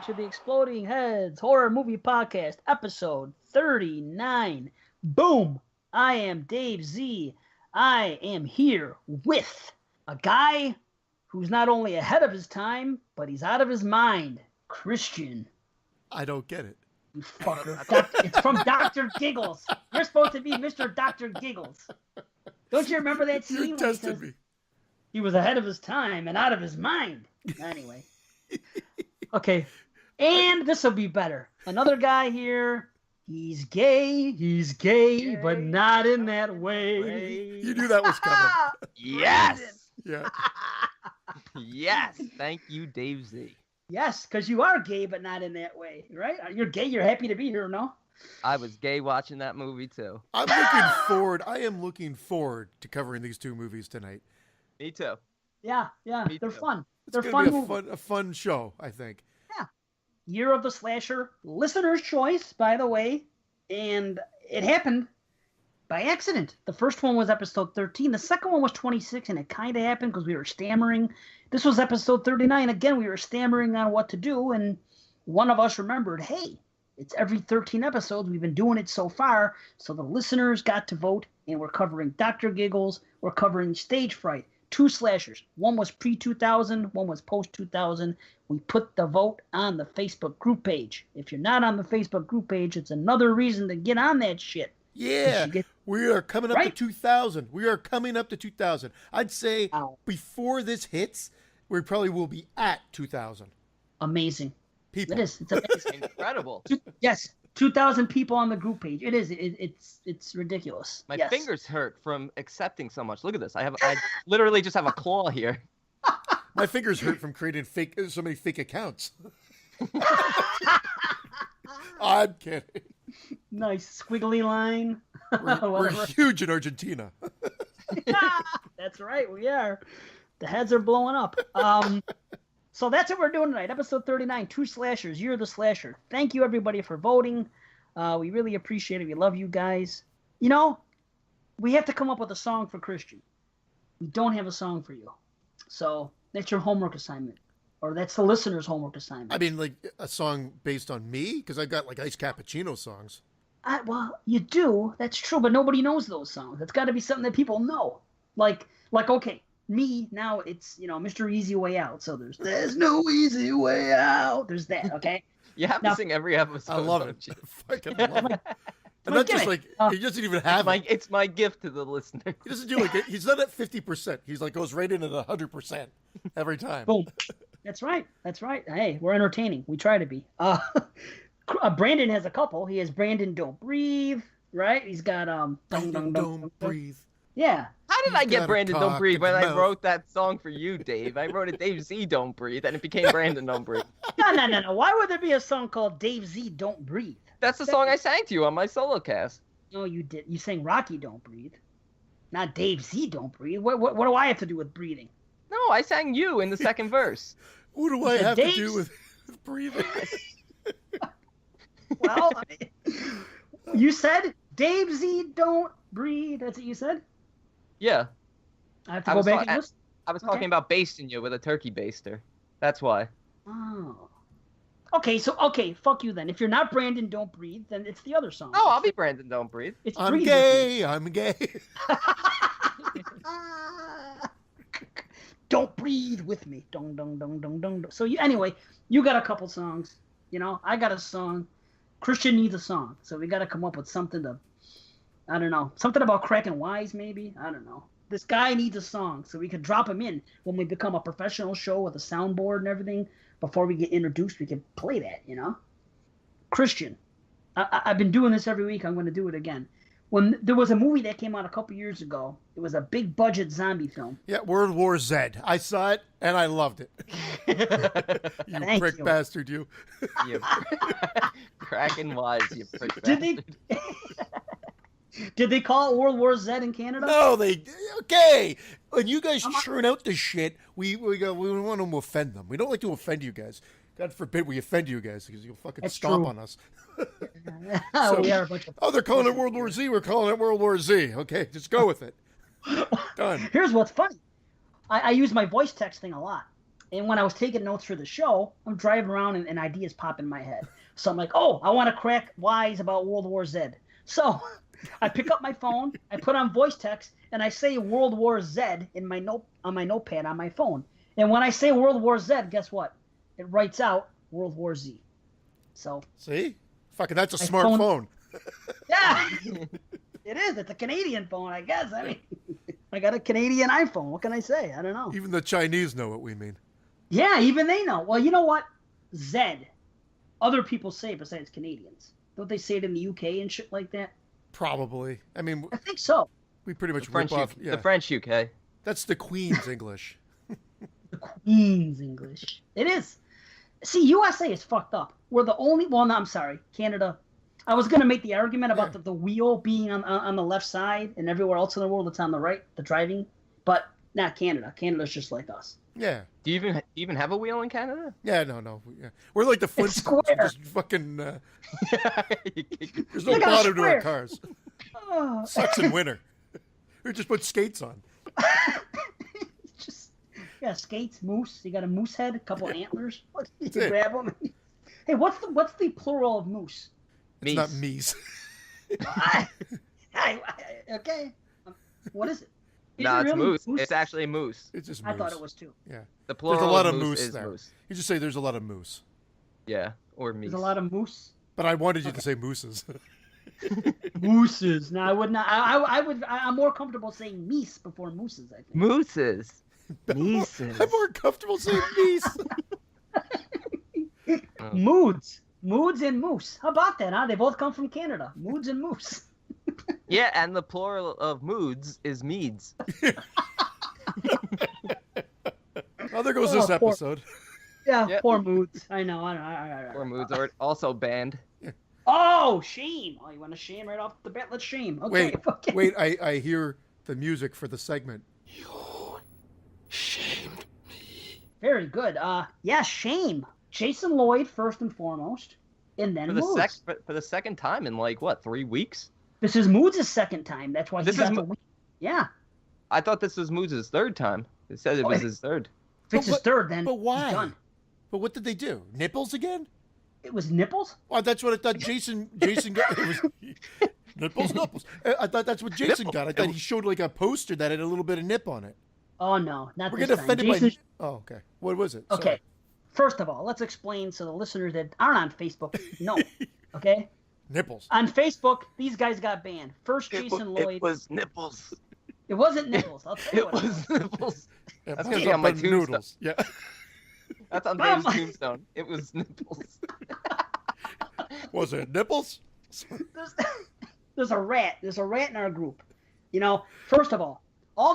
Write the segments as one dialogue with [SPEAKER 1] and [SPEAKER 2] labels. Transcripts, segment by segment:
[SPEAKER 1] to the Exploding Heads Horror Movie Podcast, episode 39. Boom! I am Dave Z. I am here with a guy who's not only ahead of his time, but he's out of his mind. Christian.
[SPEAKER 2] I don't get it.
[SPEAKER 1] You fucker. It's from Dr. Giggles. You're supposed to be Mr. Dr. Giggles. Don't you remember that scene?
[SPEAKER 2] You tested me.
[SPEAKER 1] He was ahead of his time and out of his mind. Anyway. Okay. And this will be better. Another guy here. He's gay, but not in that way.
[SPEAKER 2] You knew that was coming.
[SPEAKER 3] Yes.
[SPEAKER 2] Yeah.
[SPEAKER 3] Yes. Thank you, Dave Z.
[SPEAKER 1] Yes, because you are gay, but not in that way, right? You're gay. You're happy to be here, no?
[SPEAKER 3] I was gay watching that movie too.
[SPEAKER 2] I am looking forward to covering these two movies tonight.
[SPEAKER 3] Me too.
[SPEAKER 1] Yeah.
[SPEAKER 3] Me
[SPEAKER 1] They're
[SPEAKER 3] too.
[SPEAKER 1] fun.
[SPEAKER 2] It's
[SPEAKER 1] They're
[SPEAKER 2] going
[SPEAKER 1] fun.
[SPEAKER 2] to be a fun show, I think.
[SPEAKER 1] Yeah. Year of the Slasher, listener's choice, by the way, and it happened by accident. The first one was episode 13. The second one was 26, and it kind of happened because we were stammering. This was episode 39. Again, we were stammering on what to do, and one of us remembered, hey, it's every 13 episodes. We've been doing it so far, so the listeners got to vote, and we're covering Dr. Giggles. We're covering Stage Fright. 2 slashers. One was pre-2000, one was post-2000. We put the vote on the Facebook group page. If you're not on the Facebook group page, it's another reason to get on that shit.
[SPEAKER 2] Yeah, we are coming up to 2000. We are coming up to 2000. I'd say before this hits, we probably will be at 2000.
[SPEAKER 1] Amazing.
[SPEAKER 2] People.
[SPEAKER 1] It is. It's amazing.
[SPEAKER 3] Incredible.
[SPEAKER 1] Yes, 2,000 people on the group page. It is. It's ridiculous.
[SPEAKER 3] My
[SPEAKER 1] Yes.
[SPEAKER 3] fingers hurt from accepting so much. Look at this. I literally just have a claw here.
[SPEAKER 2] My fingers hurt from creating so many fake accounts. I'm kidding.
[SPEAKER 1] Nice squiggly line.
[SPEAKER 2] We're huge in Argentina.
[SPEAKER 1] That's right, we are. The heads are blowing up. So that's what we're doing tonight. Episode 39, 2 slashers. You're the slasher. Thank you, everybody, for voting. We really appreciate it. We love you guys. You know, we have to come up with a song for Christian. We don't have a song for you. So that's your homework assignment. Or that's the listener's homework assignment.
[SPEAKER 2] I mean, like a song based on me? Because I've got like Ice Cappuccino songs.
[SPEAKER 1] Well, you do. That's true, but nobody knows those songs. It's got to be something that people know. Like, okay, me, now it's, Mr. Easy Way Out. So there's no easy way out. There's that, okay?
[SPEAKER 3] You have to sing every episode.
[SPEAKER 2] I love it. I fucking love it. And not just like, he doesn't even have it.
[SPEAKER 3] It's my gift to the listener.
[SPEAKER 2] He doesn't do he's not at 50%. He's like, goes right in at 100% every time.
[SPEAKER 1] Boom. That's right. Hey, we're entertaining. We try to be. Brandon has a couple. He has Brandon Don't Breathe, right? He's got
[SPEAKER 2] Don't Breathe.
[SPEAKER 1] Yeah.
[SPEAKER 3] How did I get
[SPEAKER 2] gotta
[SPEAKER 3] Brandon Don't
[SPEAKER 2] talk
[SPEAKER 3] Breathe when
[SPEAKER 2] in the
[SPEAKER 3] I
[SPEAKER 2] mouth.
[SPEAKER 3] wrote that song for you, Dave? I wrote it Dave Z Don't Breathe, and it became Brandon Don't Breathe.
[SPEAKER 1] No. Why would there be a song called Dave Z Don't Breathe?
[SPEAKER 3] That's the song I sang to you on my solo cast.
[SPEAKER 1] No, you did. You sang Rocky Don't Breathe, not Dave Z Don't Breathe. What do I have to do with breathing?
[SPEAKER 3] No, I sang you in the second verse.
[SPEAKER 2] What do I have to do with breathing?
[SPEAKER 1] Well, you said Dave Z Don't Breathe. That's what you said?
[SPEAKER 3] Yeah.
[SPEAKER 1] I have to go back and listen?
[SPEAKER 3] I was talking about basting you with a turkey baster. That's why.
[SPEAKER 1] Oh. Okay, fuck you then. If you're not Brandon Don't Breathe, then it's the other song.
[SPEAKER 3] No, I'll be Brandon Don't Breathe.
[SPEAKER 1] It's
[SPEAKER 2] I'm
[SPEAKER 1] Breathe
[SPEAKER 2] gay. I'm gay.
[SPEAKER 1] Don't breathe with me. Dong. So anyway, you got a couple songs. I got a song. Christian needs a song. So we got to come up with something to, I don't know, something about cracking wise maybe. I don't know. This guy needs a song so we could drop him in when we become a professional show with a soundboard and everything. Before we get introduced, we can play that, Christian, I've been doing this every week. I'm going to do it again. When there was a movie that came out a couple years ago, it was a big budget zombie film.
[SPEAKER 2] Yeah, World War Z. I saw it and I loved it. You
[SPEAKER 1] Thank
[SPEAKER 2] prick
[SPEAKER 1] you.
[SPEAKER 2] bastard, you.
[SPEAKER 3] You cracking wise, you prick bastard.
[SPEAKER 1] Did they call it World War Z in Canada?
[SPEAKER 2] No, okay. When you guys churn out this shit, we want to offend them. We don't like to offend you guys. God forbid we offend you guys because you'll fucking
[SPEAKER 1] That's
[SPEAKER 2] stomp
[SPEAKER 1] true.
[SPEAKER 2] on us.
[SPEAKER 1] We are a bunch of...
[SPEAKER 2] They're calling it World War Z. We're calling it World War Z. Okay, just go with it. Done.
[SPEAKER 1] Here's what's funny. I use my voice texting a lot. And when I was taking notes for the show, I'm driving around and ideas pop in my head. So I'm like, oh, I want to crack wise about World War Z. So I pick up my phone, I put on voice text, and I say World War Z in my on my notepad on my phone. And when I say World War Z, guess what? It writes out World War Z. So
[SPEAKER 2] see, fucking, that's a smartphone.
[SPEAKER 1] Yeah, it is. It's a Canadian phone, I guess. I mean, I got a Canadian iPhone. What can I say? I don't know.
[SPEAKER 2] Even the Chinese know what we mean.
[SPEAKER 1] Yeah, even they know. Well, you know what? Z. Other people say besides Canadians. Don't they say it in the UK and shit like that?
[SPEAKER 2] Probably. I mean,
[SPEAKER 1] I think so.
[SPEAKER 2] We pretty much
[SPEAKER 3] French
[SPEAKER 2] rip off.
[SPEAKER 3] UK, the French UK.
[SPEAKER 2] That's the Queen's English.
[SPEAKER 1] The Queen's English. It is. See, USA is fucked up. We're the only. Well, no, I'm sorry, Canada. I was gonna make the argument about the wheel being on the left side and everywhere else in the world it's on the right, the driving, but not Canada. Canada's just like us.
[SPEAKER 2] Yeah.
[SPEAKER 3] Do you even have a wheel in Canada?
[SPEAKER 2] Yeah, no. Yeah. We're like the Flintstones. Just fucking. There's no bottom to our cars. Sucks in winter. We just put skates on.
[SPEAKER 1] Skates, moose. You got a moose head, a couple antlers. You can grab them. Hey, what's the plural of moose?
[SPEAKER 2] It's not meese.
[SPEAKER 1] Okay. What is it?
[SPEAKER 3] No, it's moose. It's actually a moose.
[SPEAKER 2] It's just moose.
[SPEAKER 1] I thought it was too.
[SPEAKER 2] Yeah.
[SPEAKER 3] The plural
[SPEAKER 2] there's a lot
[SPEAKER 3] of
[SPEAKER 2] moose there.
[SPEAKER 3] Moose.
[SPEAKER 2] You just say there's a lot of moose.
[SPEAKER 3] Yeah, or meese.
[SPEAKER 1] There's a lot of moose.
[SPEAKER 2] But I wanted you to say mooses.
[SPEAKER 1] Mooses. No, I would not. I'm more comfortable saying meese before mooses, I think.
[SPEAKER 3] Mooses. Meeses.
[SPEAKER 2] I'm more comfortable saying meese.
[SPEAKER 1] Moods. Moods and moose. How about that, huh? They both come from Canada. Moods and moose.
[SPEAKER 3] Yeah, and the plural of moods is meads.
[SPEAKER 2] Oh, there goes this episode.
[SPEAKER 1] Poor moods. I know.
[SPEAKER 3] Poor moods are also banned.
[SPEAKER 1] Oh, shame. Oh, you want to shame right off the bat? Let's shame. Okay.
[SPEAKER 2] Wait. I hear the music for the segment. You shamed me.
[SPEAKER 1] Very good. Shame. Jason Lloyd first and foremost, and then Moods.
[SPEAKER 3] For the second time in 3 weeks?
[SPEAKER 1] This is Moods' second time. That's why he got the win. Yeah.
[SPEAKER 3] I thought this was Moods' third time. It said it was his third.
[SPEAKER 1] If it's his third, then
[SPEAKER 2] but why?
[SPEAKER 1] He's done.
[SPEAKER 2] But what did they do? Nipples again?
[SPEAKER 1] It was nipples?
[SPEAKER 2] Oh, that's what I thought Jason got. It was nipples. I thought that's what Jason got. I thought he showed a poster that had a little bit of nip on it.
[SPEAKER 1] Oh, no. Not
[SPEAKER 2] We're
[SPEAKER 1] this
[SPEAKER 2] getting
[SPEAKER 1] time.
[SPEAKER 2] offended by... Oh, okay. What was it?
[SPEAKER 1] Okay.
[SPEAKER 2] Sorry.
[SPEAKER 1] First of all, let's explain so the listeners that aren't on Facebook know. Okay?
[SPEAKER 2] Nipples.
[SPEAKER 1] On Facebook, these guys got banned. First, Jason Lloyd.
[SPEAKER 3] It was nipples.
[SPEAKER 1] It wasn't nipples. I'll tell you
[SPEAKER 3] It was nipples.
[SPEAKER 2] That's
[SPEAKER 3] going to be on my tombstone.
[SPEAKER 2] Noodles. Yeah.
[SPEAKER 3] That's on Dave's tombstone. It was nipples.
[SPEAKER 2] Was it nipples?
[SPEAKER 1] There's a rat. There's a rat in our group. First of all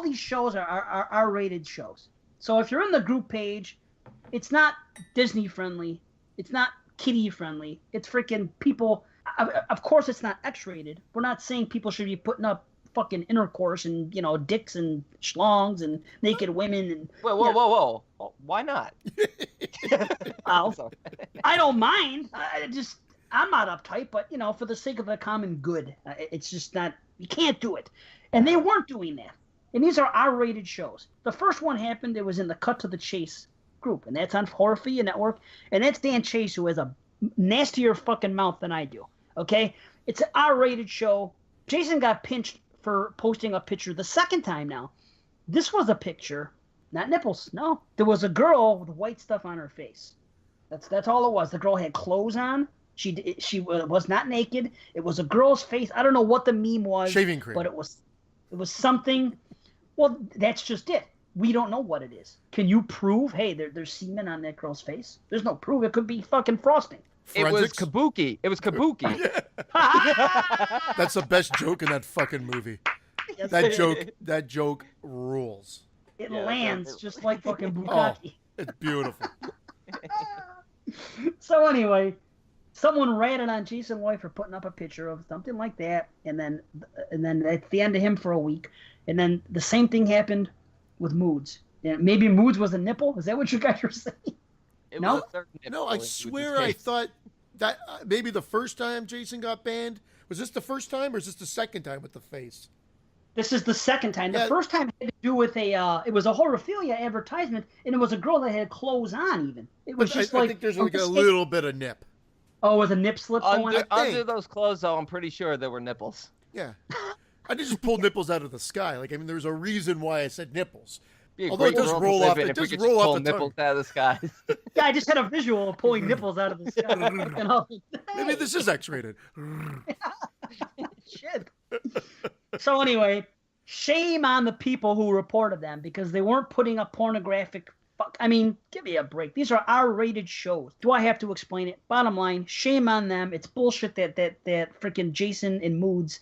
[SPEAKER 1] these shows are R-rated shows. So if you're in the group page, it's not Disney friendly. It's not kiddie friendly. It's freaking people. Of course, it's not X-rated. We're not saying people should be putting up fucking intercourse and dicks and schlongs and naked women and.
[SPEAKER 3] Whoa! Why not?
[SPEAKER 1] I don't mind. I'm not uptight, but for the sake of the common good, it's just not. You can't do it, and they weren't doing that. And these are R-rated shows. The first one happened. It was in the Cut to the Chase group, and that's on Horrorphilia Network, and that's Dan Chase, who has a nastier fucking mouth than I do. Okay, it's an R-rated show. Jason got pinched for posting a picture the second time. Now, this was a picture, not nipples. No, there was a girl with white stuff on her face. That's all it was. The girl had clothes on. She was not naked. It was a girl's face. I don't know what the meme was.
[SPEAKER 2] Shaving cream.
[SPEAKER 1] But it was something. Well, that's just it. We don't know what it is. Can you prove, hey, there's semen on that girl's face? There's no proof. It could be fucking frosting.
[SPEAKER 2] Forensics?
[SPEAKER 3] It was kabuki. It was kabuki.
[SPEAKER 2] That's the best joke in that fucking movie.
[SPEAKER 1] Yes,
[SPEAKER 2] That joke rules.
[SPEAKER 1] It lands just like fucking bukkake.
[SPEAKER 2] Oh, it's beautiful.
[SPEAKER 1] So anyway, someone ratted on Jason Lloyd for putting up a picture of something like that, and then at the end of him for a week, and then the same thing happened with Moods. And maybe Moods was a nipple. Is that what you guys were saying? No,
[SPEAKER 2] I swear I thought that maybe the first time Jason got banned was this the first time or is this the second time with the face?
[SPEAKER 1] This is the second time. The first time had to do with it was a Horrorphilia advertisement, and it was a girl that had clothes on even. It was just
[SPEAKER 2] I think there's like a little bit of nip.
[SPEAKER 1] Oh, with a nip slip
[SPEAKER 3] under those clothes, though, I'm pretty sure there were nipples.
[SPEAKER 2] Yeah. I didn't just pull nipples out of the sky. Like, I mean, there was a reason why I said nipples.
[SPEAKER 3] Although it does roll off, it does roll off the nipples out of the sky.
[SPEAKER 1] Yeah, I just had a visual of pulling nipples out of the sky.
[SPEAKER 2] Maybe this is X-rated.
[SPEAKER 1] Shit. So anyway, shame on the people who reported them because they weren't putting up pornographic. I mean, give me a break. These are R-rated shows. Do I have to explain it? Bottom line, shame on them. It's bullshit that freaking Jason and Moods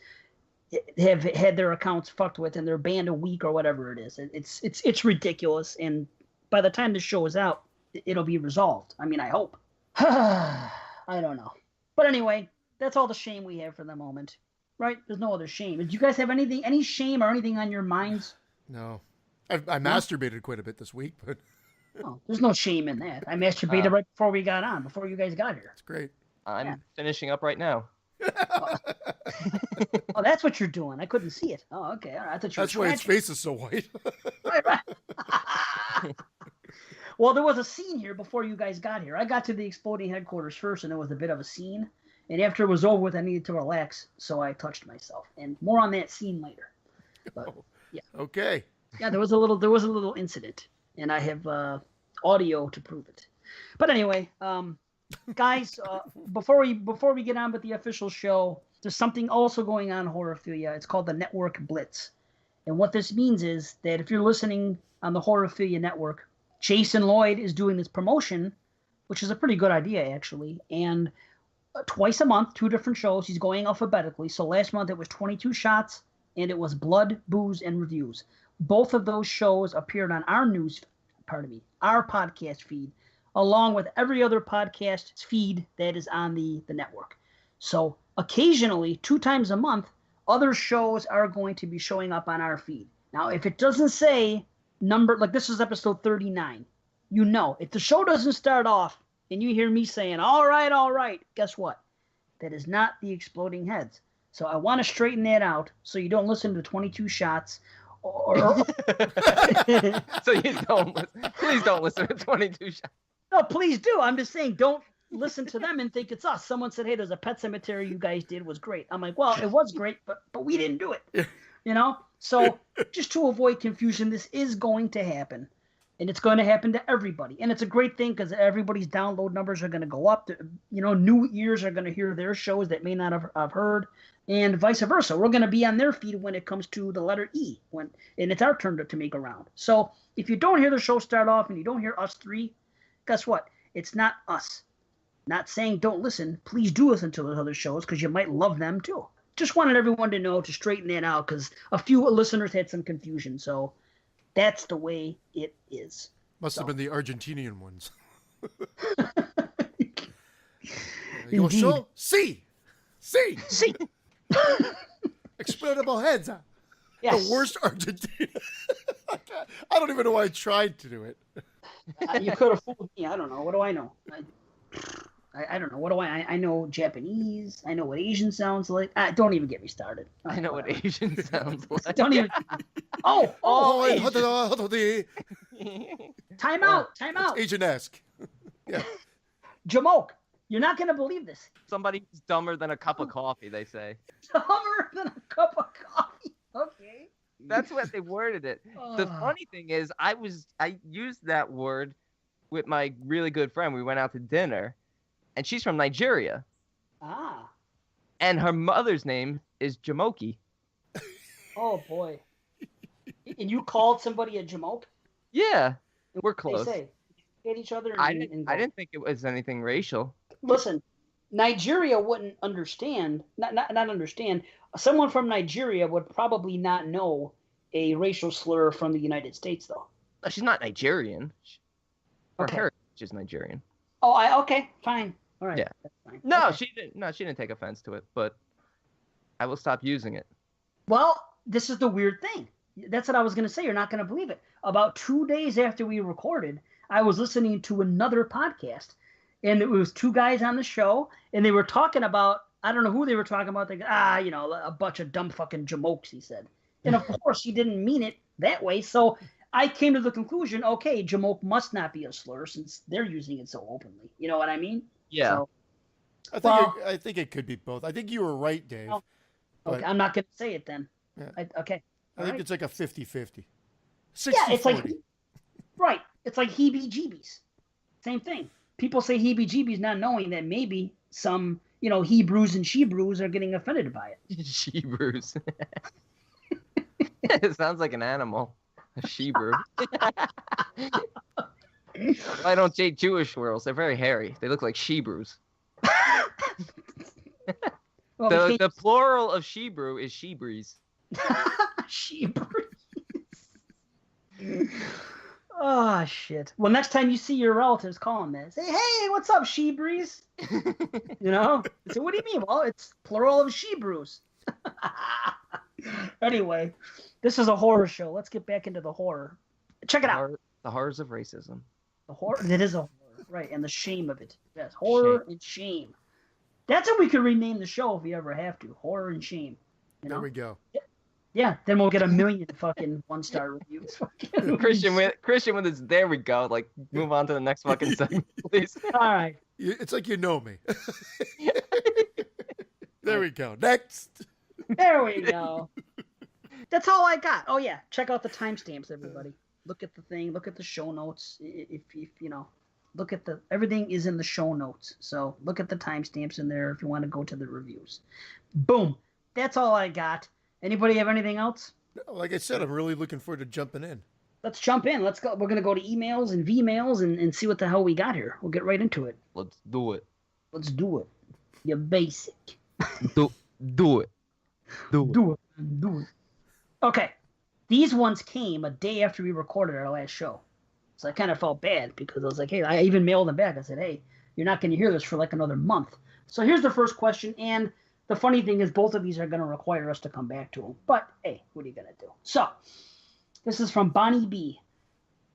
[SPEAKER 1] have had their accounts fucked with and they're banned a week or whatever it is. It's ridiculous. And by the time the show is out, it'll be resolved. I mean, I hope. I don't know. But anyway, that's all the shame we have for the moment. Right? There's no other shame. Did you guys have any shame or anything on your minds?
[SPEAKER 2] No. I masturbated quite a bit this week, but...
[SPEAKER 1] Oh, there's no shame in that. I masturbated right before we got on, before you guys got here.
[SPEAKER 2] That's great.
[SPEAKER 3] I'm finishing up right now.
[SPEAKER 1] Oh, that's what you're doing. I couldn't see it. Oh, okay. All right. I thought you
[SPEAKER 2] That's why his face is so white.
[SPEAKER 1] Right. Well, there was a scene here before you guys got here. I got to the exploding headquarters first, and there was a bit of a scene. And after it was over with, I needed to relax, so I touched myself. And more on that scene later. But, yeah.
[SPEAKER 2] Okay.
[SPEAKER 1] Yeah, there was a little incident, and I have audio to prove it. But anyway, guys, before we get on with the official show, there's something also going on in Horrorphilia. It's called the Network Blitz. And what this means is that if you're listening on the Horrorphilia Network, Jason Lloyd is doing this promotion, which is a pretty good idea, actually. And twice a month, 2 different shows. He's going alphabetically. So last month it was 22 Shots, and it was Blood, Booze, and Reviews. Both of those shows appeared on our our podcast feed, along with every other podcast feed that is on the network. So occasionally, 2 times a month, other shows are going to be showing up on our feed. Now, if it doesn't say number, like this is episode 39, you know, if the show doesn't start off and you hear me saying, all right, guess what? That is not the Exploding Heads. So I want to straighten that out so you don't listen to 22 Shots or
[SPEAKER 3] so you don't listen. Please don't listen to 22 Shots.
[SPEAKER 1] No, please do. I'm just saying, don't listen to them and think it's us. Someone said, hey, there's a Pet Cemetery you guys did was great. I'm like, well, it was great, but we didn't do it. You know? So just to avoid confusion, this is going to happen. And it's going to happen to everybody. And it's a great thing because everybody's download numbers are going to go up. You know, new ears are going to hear their shows that may not have heard. And vice versa. We're going to be on their feed when it comes to the letter E. And it's our turn to make a round. So if you don't hear the show start off and you don't hear us 3, guess what? It's not us. Not saying don't listen. Please do listen to those other shows because you might love them too. Just wanted everyone to know to straighten that out because a few listeners had some confusion. So that's the way it is.
[SPEAKER 2] Must have been the Argentinian ones.
[SPEAKER 1] Indeed.
[SPEAKER 2] Show C. Explodable Heads. Yes. The worst Argentina. I don't even know why I tried to do it.
[SPEAKER 1] You could have fooled me. I don't know. What do I know? I don't know. What do I know Japanese. I know what Asian sounds like. Don't even get me started.
[SPEAKER 3] I know what Asian sounds like.
[SPEAKER 1] Don't even. Oh. Time out.
[SPEAKER 2] It's Asian-esque. Yeah.
[SPEAKER 1] Jamoke. You're not going to believe this.
[SPEAKER 3] Somebody who's dumber than a cup of coffee, they say.
[SPEAKER 1] Dumber than a cup of coffee. Okay.
[SPEAKER 3] That's what they worded it. The funny thing is, I used that word with my really good friend. We went out to dinner, and she's from Nigeria.
[SPEAKER 1] Ah.
[SPEAKER 3] And her mother's name is Jamoki.
[SPEAKER 1] Oh, boy. And you called somebody a Jamoke?
[SPEAKER 3] Yeah. We're close.
[SPEAKER 1] They say. Hit each other.
[SPEAKER 3] I didn't think it was anything racial.
[SPEAKER 1] Listen, Nigeria wouldn't understand. Not understand. Someone from Nigeria would probably not know a racial slur from the United States, though.
[SPEAKER 3] No, she's not Nigerian. Her
[SPEAKER 1] Okay.
[SPEAKER 3] heritage is Nigerian.
[SPEAKER 1] Oh, okay, fine. All right.
[SPEAKER 3] Yeah.
[SPEAKER 1] That's fine.
[SPEAKER 3] No,
[SPEAKER 1] Okay.
[SPEAKER 3] she didn't take offense to it, but I will stop using it.
[SPEAKER 1] Well, this is the weird thing. That's what I was going to say. You're not going to believe it. About 2 days after we recorded, I was listening to another podcast, and it was 2 guys on the show, and they were talking about, I don't know who they were talking about. They go, a bunch of dumb fucking jamokes, he said. And of course, he didn't mean it that way. So I came to the conclusion, okay, Jamoke must not be a slur since they're using it so openly. You know what I mean?
[SPEAKER 3] Yeah.
[SPEAKER 1] So,
[SPEAKER 2] I think it could be both. I think you were right, Dave.
[SPEAKER 1] Okay, I'm not going to say it then.
[SPEAKER 2] Yeah.
[SPEAKER 1] Okay.
[SPEAKER 2] I think it's like a 50-50. 60-40.
[SPEAKER 1] Yeah, it's like, right. It's like heebie-jeebies. Same thing. People say heebie-jeebies not knowing that maybe some, Hebrews and Shebrews are getting offended by it.
[SPEAKER 3] Shebrews. It sounds like an animal. A Shebrew. I don't date Jewish girls. They're very hairy. They look like Shebrews.
[SPEAKER 1] Well,
[SPEAKER 3] the plural of Shebrew is Shebrees.
[SPEAKER 1] Shebrews. Oh, shit. Well, next time you see your relatives, call them that. Say, hey, what's up, Shebrees? So what do you mean? Well, it's plural of Shebrews. Anyway, this is a horror show. Let's get back into the horror. Check it out.
[SPEAKER 3] The horrors of racism.
[SPEAKER 1] The horror. It is a horror, right? And the shame of it. Yes, horror and shame. That's what we could rename the show if we ever have to. Horror and shame.
[SPEAKER 2] There we go.
[SPEAKER 1] Yeah, then we'll get 1 million fucking 1-star reviews.
[SPEAKER 3] Christian with this. There we go. Like, move on to the next fucking segment, please.
[SPEAKER 1] All right.
[SPEAKER 2] It's like you know me. There we go. Next.
[SPEAKER 1] There we go. That's all I got. Oh yeah, check out the timestamps, everybody. Look at the thing. Look at the show notes. If look at everything is in the show notes. So look at the timestamps in there if you want to go to the reviews. Boom. That's all I got. Anybody have anything else?
[SPEAKER 2] Like I said, I'm really looking forward to jumping in.
[SPEAKER 1] Let's jump in. Let's go. We're going to go to emails and V-mails and see what the hell we got here. We'll get right into it.
[SPEAKER 3] Let's do it.
[SPEAKER 1] Let's do it. You're basic.
[SPEAKER 3] Do it.
[SPEAKER 1] Do it. Okay. These ones came a day after we recorded our last show. So I kind of felt bad because I was like, hey, I even mailed them back. I said, hey, you're not going to hear this for like another month. So here's the first question. And the funny thing is both of these are going to require us to come back to them. But, hey, what are you going to do? So this is from Bonnie B.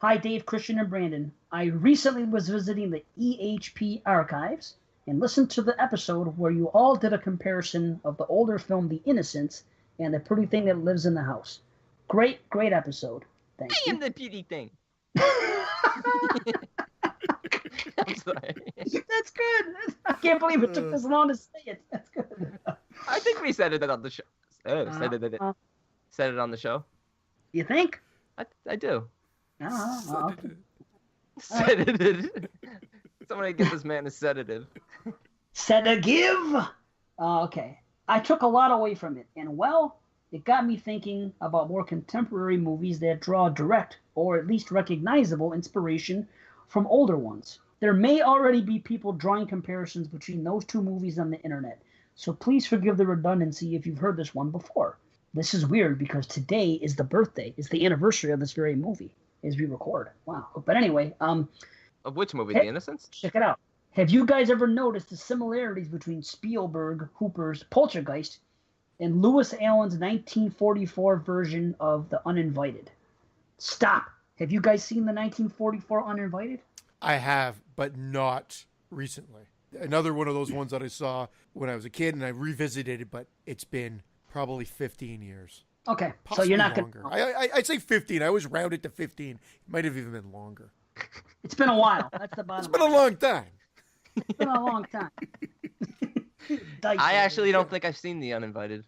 [SPEAKER 1] Hi, Dave, Christian, and Brandon. I recently was visiting the EHP archives and listened to the episode where you all did a comparison of the older film The Innocents and the pretty thing that lives in the house. Great episode. Thank you.
[SPEAKER 3] I am the pretty thing. I'm sorry.
[SPEAKER 1] That's good. I can't believe it took this long to say it. That's good.
[SPEAKER 3] I think we said it on the show. Said it on the show.
[SPEAKER 1] You think?
[SPEAKER 3] I do.
[SPEAKER 1] Okay.
[SPEAKER 3] Sedative. Somebody get this man a sedative.
[SPEAKER 1] Sedative. Okay. I took a lot away from it, and well, it got me thinking about more contemporary movies that draw direct or at least recognizable inspiration from older ones. There may already be people drawing comparisons between those two movies on the internet, so please forgive the redundancy if you've heard this one before. This is weird because today is the anniversary of this very movie as we record. Wow. But anyway,
[SPEAKER 3] of which movie? The Innocents?
[SPEAKER 1] Check it out. Have you guys ever noticed the similarities between Spielberg, Hooper's Poltergeist, and Lewis Allen's 1944 version of The Uninvited? Stop. Have you guys seen the 1944 Uninvited?
[SPEAKER 2] I have, but not recently. Another one of those ones that I saw when I was a kid, and I revisited it, but it's been probably 15 years.
[SPEAKER 1] Okay,
[SPEAKER 2] possibly
[SPEAKER 1] so you're not
[SPEAKER 2] longer.
[SPEAKER 1] going to...
[SPEAKER 2] I'd say 15. I always round it to 15. It might have even been longer.
[SPEAKER 1] It's been a while. That's the bottom.
[SPEAKER 2] It's been a long time.
[SPEAKER 1] It's been a long time.
[SPEAKER 3] I actually don't think I've seen The Uninvited.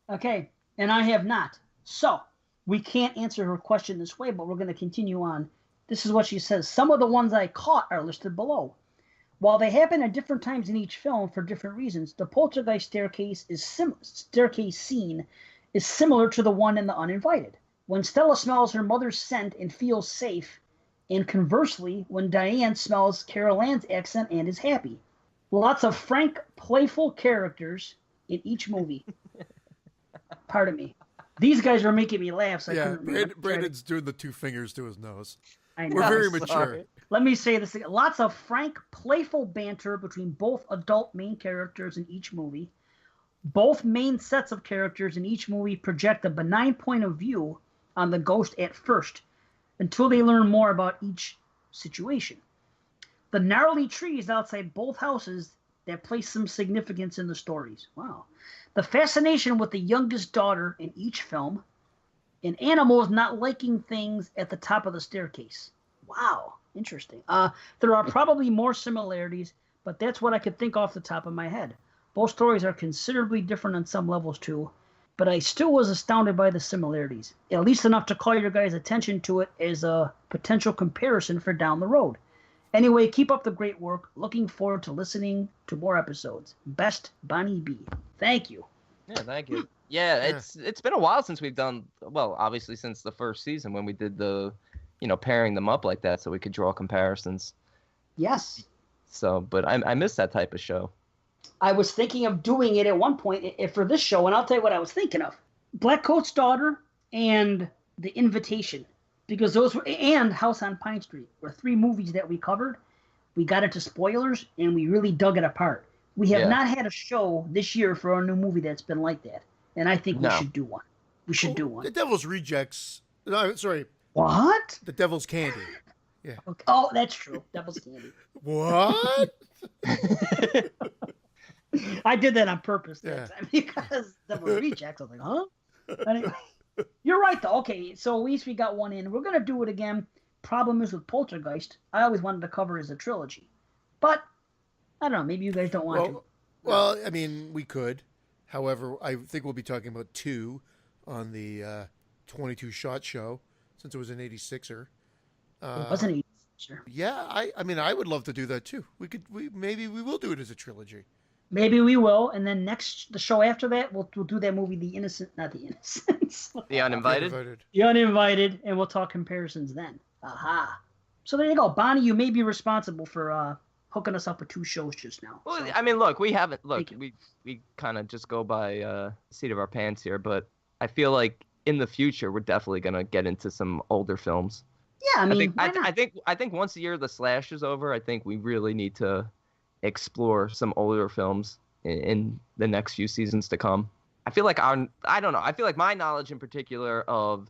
[SPEAKER 1] Okay, and I have not. So, we can't answer her question this way, but we're going to continue on. This is what she says. Some of the ones I caught are listed below. While they happen at different times in each film for different reasons, the Poltergeist staircase scene is similar to the one in The Uninvited. When Stella smells her mother's scent and feels safe, and conversely, when Diane smells Carol Ann's accent and is happy. Lots of frank, playful characters in each movie. Pardon me. These guys are making me laugh. So
[SPEAKER 2] yeah, Brandon's doing the two fingers to his nose.
[SPEAKER 1] I know.
[SPEAKER 2] We're very mature.
[SPEAKER 1] Let me say this again. Lots of frank, playful banter between both adult main characters in each movie. Both main sets of characters in each movie project a benign point of view on the ghost at first, until they learn more about each situation. The gnarly trees outside both houses that place some significance in the stories. Wow. The fascination with the youngest daughter in each film. and animals not liking things at the top of the staircase. Wow, interesting. There are probably more similarities, but that's what I could think off the top of my head. Both stories are considerably different on some levels too, but I still was astounded by the similarities, at least enough to call your guys' attention to it as a potential comparison for down the road. Anyway, keep up the great work. Looking forward to listening to more episodes. Best, Bonnie B. Thank you.
[SPEAKER 3] Yeah, thank you. Yeah, it's been a while since we've done, well, obviously since the first season when we did the, pairing them up like that so we could draw comparisons.
[SPEAKER 1] Yes.
[SPEAKER 3] So, but I miss that type of show.
[SPEAKER 1] I was thinking of doing it at one point for this show, and I'll tell you what I was thinking of. Blackcoat's Daughter and The Invitation, because those were, and House on Pine Street were 3 movies that we covered. We got into spoilers, and we really dug it apart. We have not had a show this year for our new movie that's been like that, and I think we should do one. We should do one.
[SPEAKER 2] The Devil's Rejects. No, sorry.
[SPEAKER 1] What?
[SPEAKER 2] The Devil's Candy. Yeah.
[SPEAKER 1] Okay. Oh, that's true. Devil's Candy.
[SPEAKER 2] What?
[SPEAKER 1] I did that on purpose that time because Devil's Rejects. I was like, huh? Anyway, you're right, though. Okay, so at least we got one in. We're going to do it again. Problem is with Poltergeist, I always wanted to cover it as a trilogy. But I don't know. Maybe you guys don't want to.
[SPEAKER 2] Well, I mean, we could. However, I think we'll be talking about 2 on the 22 Shot Show since it was an 86er.
[SPEAKER 1] It was an 86er.
[SPEAKER 2] Yeah, I mean, I would love to do that too. Maybe we will do it as a trilogy.
[SPEAKER 1] Maybe we will, and then the show after that, we'll do that movie, The Innocents.
[SPEAKER 3] The Uninvited?
[SPEAKER 1] The Uninvited, and we'll talk comparisons then. Aha. So there you go. Bonnie, you may be responsible for hooking us up with 2 shows just now.
[SPEAKER 3] Well, so. I mean, look, we kind of just go by seat of our pants here, but I feel like in the future we're definitely gonna get into some older films.
[SPEAKER 1] Yeah, I mean,
[SPEAKER 3] I think once the year of the slash is over, I think we really need to explore some older films in the next few seasons to come. I feel like I don't know. I feel like my knowledge in particular of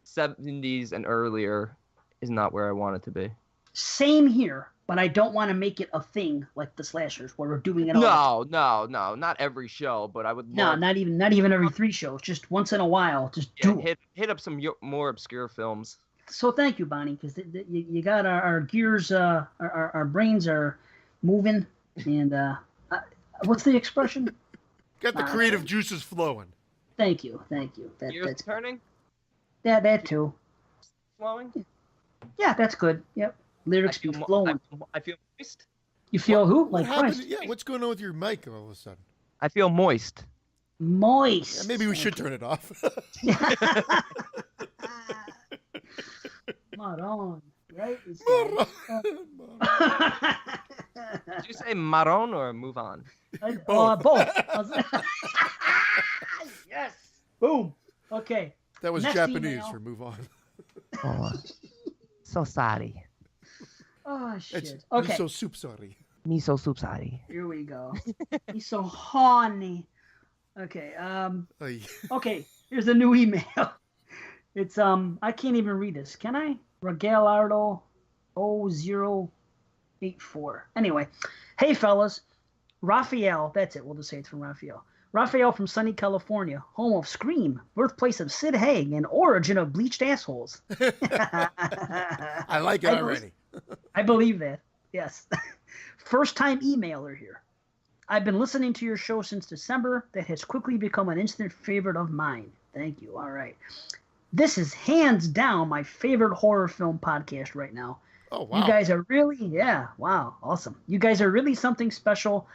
[SPEAKER 3] 70s and earlier is not where I want it to be.
[SPEAKER 1] Same here, but I don't want to make it a thing like the slashers where we're doing it all.
[SPEAKER 3] No, not every show, but I would.
[SPEAKER 1] Not even every 3 shows. Just once in a while, just do it.
[SPEAKER 3] Hit up some more obscure films.
[SPEAKER 1] So thank you, Bonnie, because you got our gears, our brains are moving, and what's the expression?
[SPEAKER 2] Got the creative juices flowing.
[SPEAKER 1] Thank you.
[SPEAKER 3] Gears turning?
[SPEAKER 1] That too.
[SPEAKER 3] Flowing?
[SPEAKER 1] Yeah, that's good. Yep. Lyrics be flowing.
[SPEAKER 3] I feel moist.
[SPEAKER 1] You feel who? Like Christ.
[SPEAKER 2] Yeah, what's going on with your mic all of a sudden?
[SPEAKER 3] I feel moist.
[SPEAKER 1] Moist.
[SPEAKER 2] Yeah, maybe we should turn it off.
[SPEAKER 1] Marron, right?
[SPEAKER 3] Did you say marron or move on?
[SPEAKER 1] Both. Yes. Boom. Okay.
[SPEAKER 2] That was
[SPEAKER 1] Next
[SPEAKER 2] Japanese
[SPEAKER 1] email.
[SPEAKER 2] for move on.
[SPEAKER 3] Oh, so sorry.
[SPEAKER 1] Oh, shit.
[SPEAKER 2] It's
[SPEAKER 1] okay.
[SPEAKER 2] miso soup sorry.
[SPEAKER 3] Miso soup sorry.
[SPEAKER 1] Here we go. He's so horny. Okay. Okay. Here's a new email. It's I can't even read this. Can I? Regalardo 0084. Anyway, hey fellas, Raphael. That's it. We'll just say it's from Raphael. Raphael from sunny California, home of Scream, birthplace of Sid Haig, and origin of bleached assholes.
[SPEAKER 2] I like it already.
[SPEAKER 1] I believe that. Yes. First time emailer here. I've been listening to your show since December. That has quickly become an instant favorite of mine. Thank you. All right. This is hands down my favorite horror film podcast right now.
[SPEAKER 2] Oh, wow.
[SPEAKER 1] You guys are really, wow, awesome. You guys are really something special.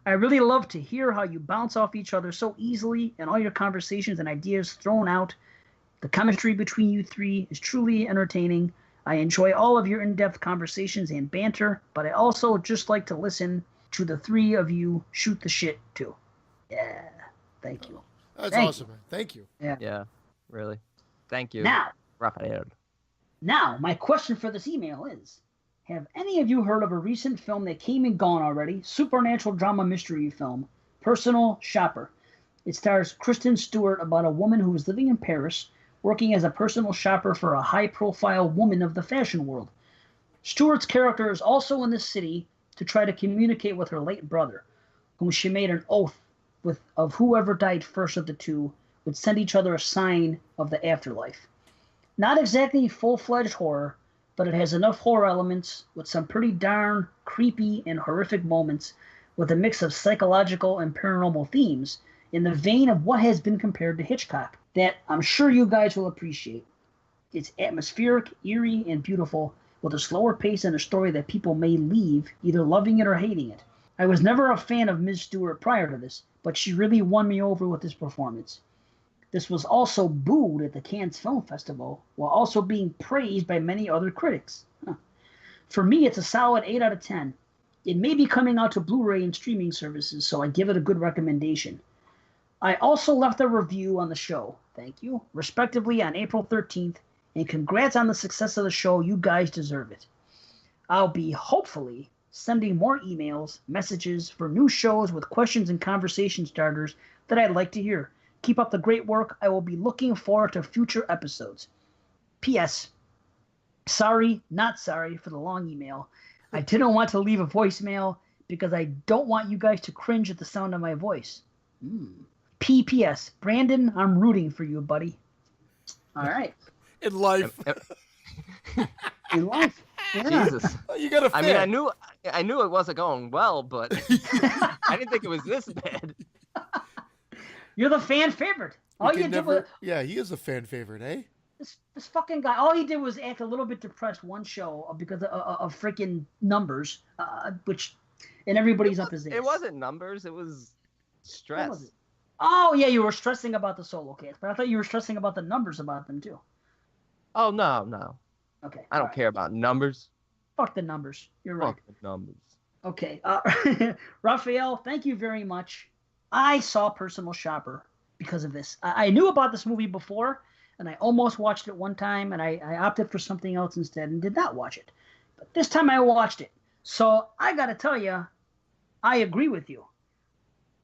[SPEAKER 1] I really love to hear how you bounce off each other so easily and all your conversations and ideas thrown out. The chemistry between you 3 is truly entertaining. I enjoy all of your in-depth conversations and banter, but I also just like to listen to the 3 of you shoot the shit too. Yeah, thank you.
[SPEAKER 2] That's awesome, man. Thank you.
[SPEAKER 3] Yeah, really. Thank you,
[SPEAKER 1] Now,
[SPEAKER 3] Raphael.
[SPEAKER 1] Now, my question for this email is, have any of you heard of a recent film that came and gone already, supernatural drama mystery film, Personal Shopper? It stars Kristen Stewart about a woman who is living in Paris, working as a personal shopper for a high-profile woman of the fashion world. Stewart's character is also in the city to try to communicate with her late brother, whom she made an oath with of whoever died first of the 2 would send each other a sign of the afterlife. Not exactly full-fledged horror, but it has enough horror elements with some pretty darn creepy and horrific moments with a mix of psychological and paranormal themes in the vein of what has been compared to Hitchcock that I'm sure you guys will appreciate. It's atmospheric, eerie, and beautiful, with a slower pace and a story that people may leave either loving it or hating it. I was never a fan of Ms. Stewart prior to this, but she really won me over with this performance. This was also booed at the Cannes Film Festival, while also being praised by many other critics. For me, it's a solid 8 out of 10. It may be coming out to Blu-ray and streaming services, so I give it a good recommendation. I also left a review on the show, thank you, respectively on April 13th, and congrats on the success of the show. You guys deserve it. I'll be hopefully sending more emails, messages for new shows with questions and conversation starters that I'd like to hear. Keep up the great work. I will be looking forward to future episodes. P.S. Sorry, not sorry for the long email. I didn't want to leave a voicemail because I don't want you guys to cringe at the sound of my voice. P.P.S. Brandon, I'm rooting for you, buddy. All right.
[SPEAKER 2] In life.
[SPEAKER 1] In life. Yeah.
[SPEAKER 3] Jesus.
[SPEAKER 2] You got a fan.
[SPEAKER 3] I mean, I knew it wasn't going well, but I didn't think it was this bad.
[SPEAKER 1] You're the fan favorite. All you did was...
[SPEAKER 2] Yeah, he is a fan favorite, eh?
[SPEAKER 1] This fucking guy, all he did was act a little bit depressed one show because of freaking numbers, and everybody's up his ass.
[SPEAKER 3] It wasn't numbers, it was stress.
[SPEAKER 1] What was it? Oh, yeah, you were stressing about the solo cast, but I thought you were stressing about the numbers about them, too.
[SPEAKER 3] Oh, no.
[SPEAKER 1] Okay.
[SPEAKER 3] I don't care about numbers.
[SPEAKER 1] Fuck the numbers. You're right.
[SPEAKER 3] Fuck the numbers.
[SPEAKER 1] Okay. Raphael, thank you very much. I saw Personal Shopper because of this. I knew about this movie before, and I almost watched it one time, and I opted for something else instead and did not watch it. But this time I watched it. So I got to tell you, I agree with you.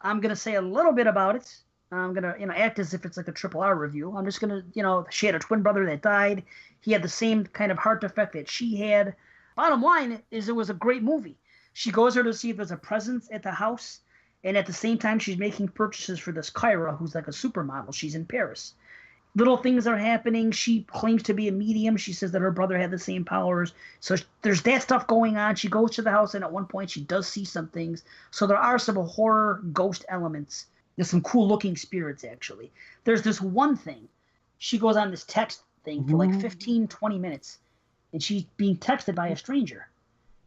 [SPEAKER 1] I'm going to say a little bit about it. I'm going to act as if it's like a RRR review. I'm just going to, she had a twin brother that died. He had the same kind of heart defect that she had. Bottom line is it was a great movie. She goes there to see if there's a presence at the house. And at the same time, she's making purchases for this Kyra, who's like a supermodel. She's in Paris. Little things are happening. She claims to be a medium. She says that her brother had the same powers. So there's that stuff going on. She goes to the house, and at one point, she does see some things. So there are some horror ghost elements. There's some cool-looking spirits, actually. There's this one thing. She goes on this text thing for like 15, 20 minutes, and she's being texted by a stranger.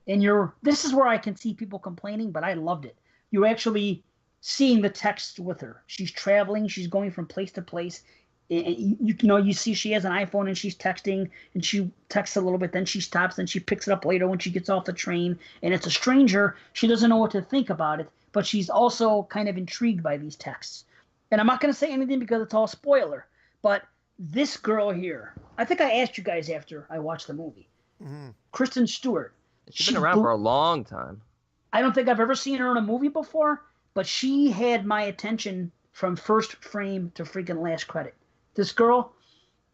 [SPEAKER 1] And this is where I can see people complaining, but I loved it. You're actually seeing the text with her. She's traveling. She's going from place to place. You see she has an iPhone and she's texting, and she texts a little bit, then she stops, then she picks it up later when she gets off the train, and it's a stranger. She doesn't know what to think about it, but she's also kind of intrigued by these texts. And I'm not going to say anything because it's all spoiler, but this girl here, I think I asked you guys after I watched the movie. Mm-hmm. Kristen Stewart.
[SPEAKER 3] She's been around for a long time.
[SPEAKER 1] I don't think I've ever seen her in a movie before, but she had my attention from first frame to freaking last credit. This girl,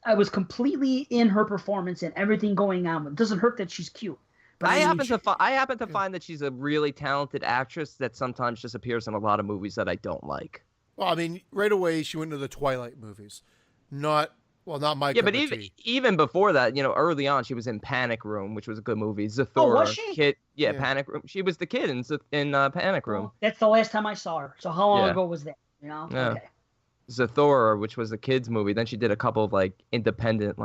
[SPEAKER 1] I was completely in her performance and everything going on. It doesn't hurt that she's cute. But
[SPEAKER 3] I happen to find that she's a really talented actress that sometimes just appears in a lot of movies that I don't like.
[SPEAKER 2] Well, I mean, right away she went into the Twilight movies. Not my cup of tea.
[SPEAKER 3] Even before that, early on she was in Panic Room, which was a good movie. Zathura.
[SPEAKER 1] Oh, was she?
[SPEAKER 3] Kid, yeah, Panic Room. She was the kid in Panic Room.
[SPEAKER 1] That's the last time I saw her. So how long ago was that? Yeah. Okay.
[SPEAKER 3] Zathura, which was a kids movie. Then she did a couple of independent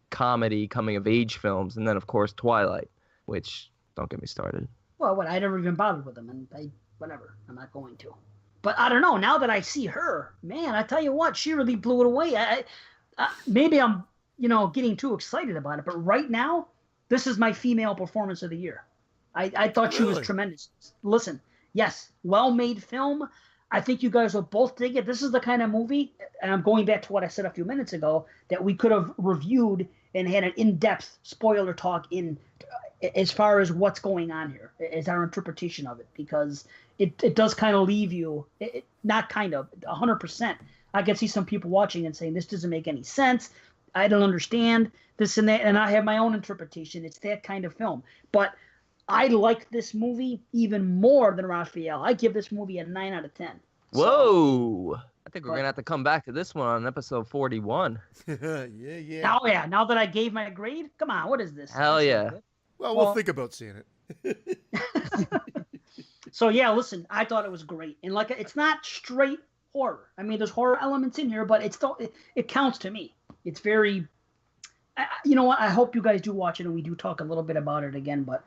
[SPEAKER 3] comedy coming of age films, and then of course Twilight, which don't get me started.
[SPEAKER 1] Well, I never even bothered with them, and whatever. I'm not going to. But I don't know. Now that I see her, man, I tell you what, she really blew it away. Maybe I'm getting too excited about it, but right now, this is my female performance of the year. I thought she was tremendous. Listen, yes, well-made film. I think you guys will both dig it. This is the kind of movie, and I'm going back to what I said a few minutes ago, that we could have reviewed and had an in-depth spoiler talk as far as what's going on here, as our interpretation of it, because it does kind of leave you, not kind of, 100%. I can see some people watching and saying, this doesn't make any sense. I don't understand this and that, and I have my own interpretation. It's that kind of film. But I like this movie even more than Raphael. I give this movie a 9 out of 10.
[SPEAKER 3] Whoa. I think we're going to have to come back to this one on episode 41.
[SPEAKER 2] Yeah.
[SPEAKER 1] Oh, yeah. Now that I gave my grade? Come on, what is this?
[SPEAKER 3] Hell yeah.
[SPEAKER 2] Well, we'll think about seeing it.
[SPEAKER 1] So, yeah, listen, I thought it was great. And, like, it's not straight horror. I mean, there's horror elements in here, but it's still, it counts to me. It's very, you know what? I hope you guys do watch it, and we do talk a little bit about it again, but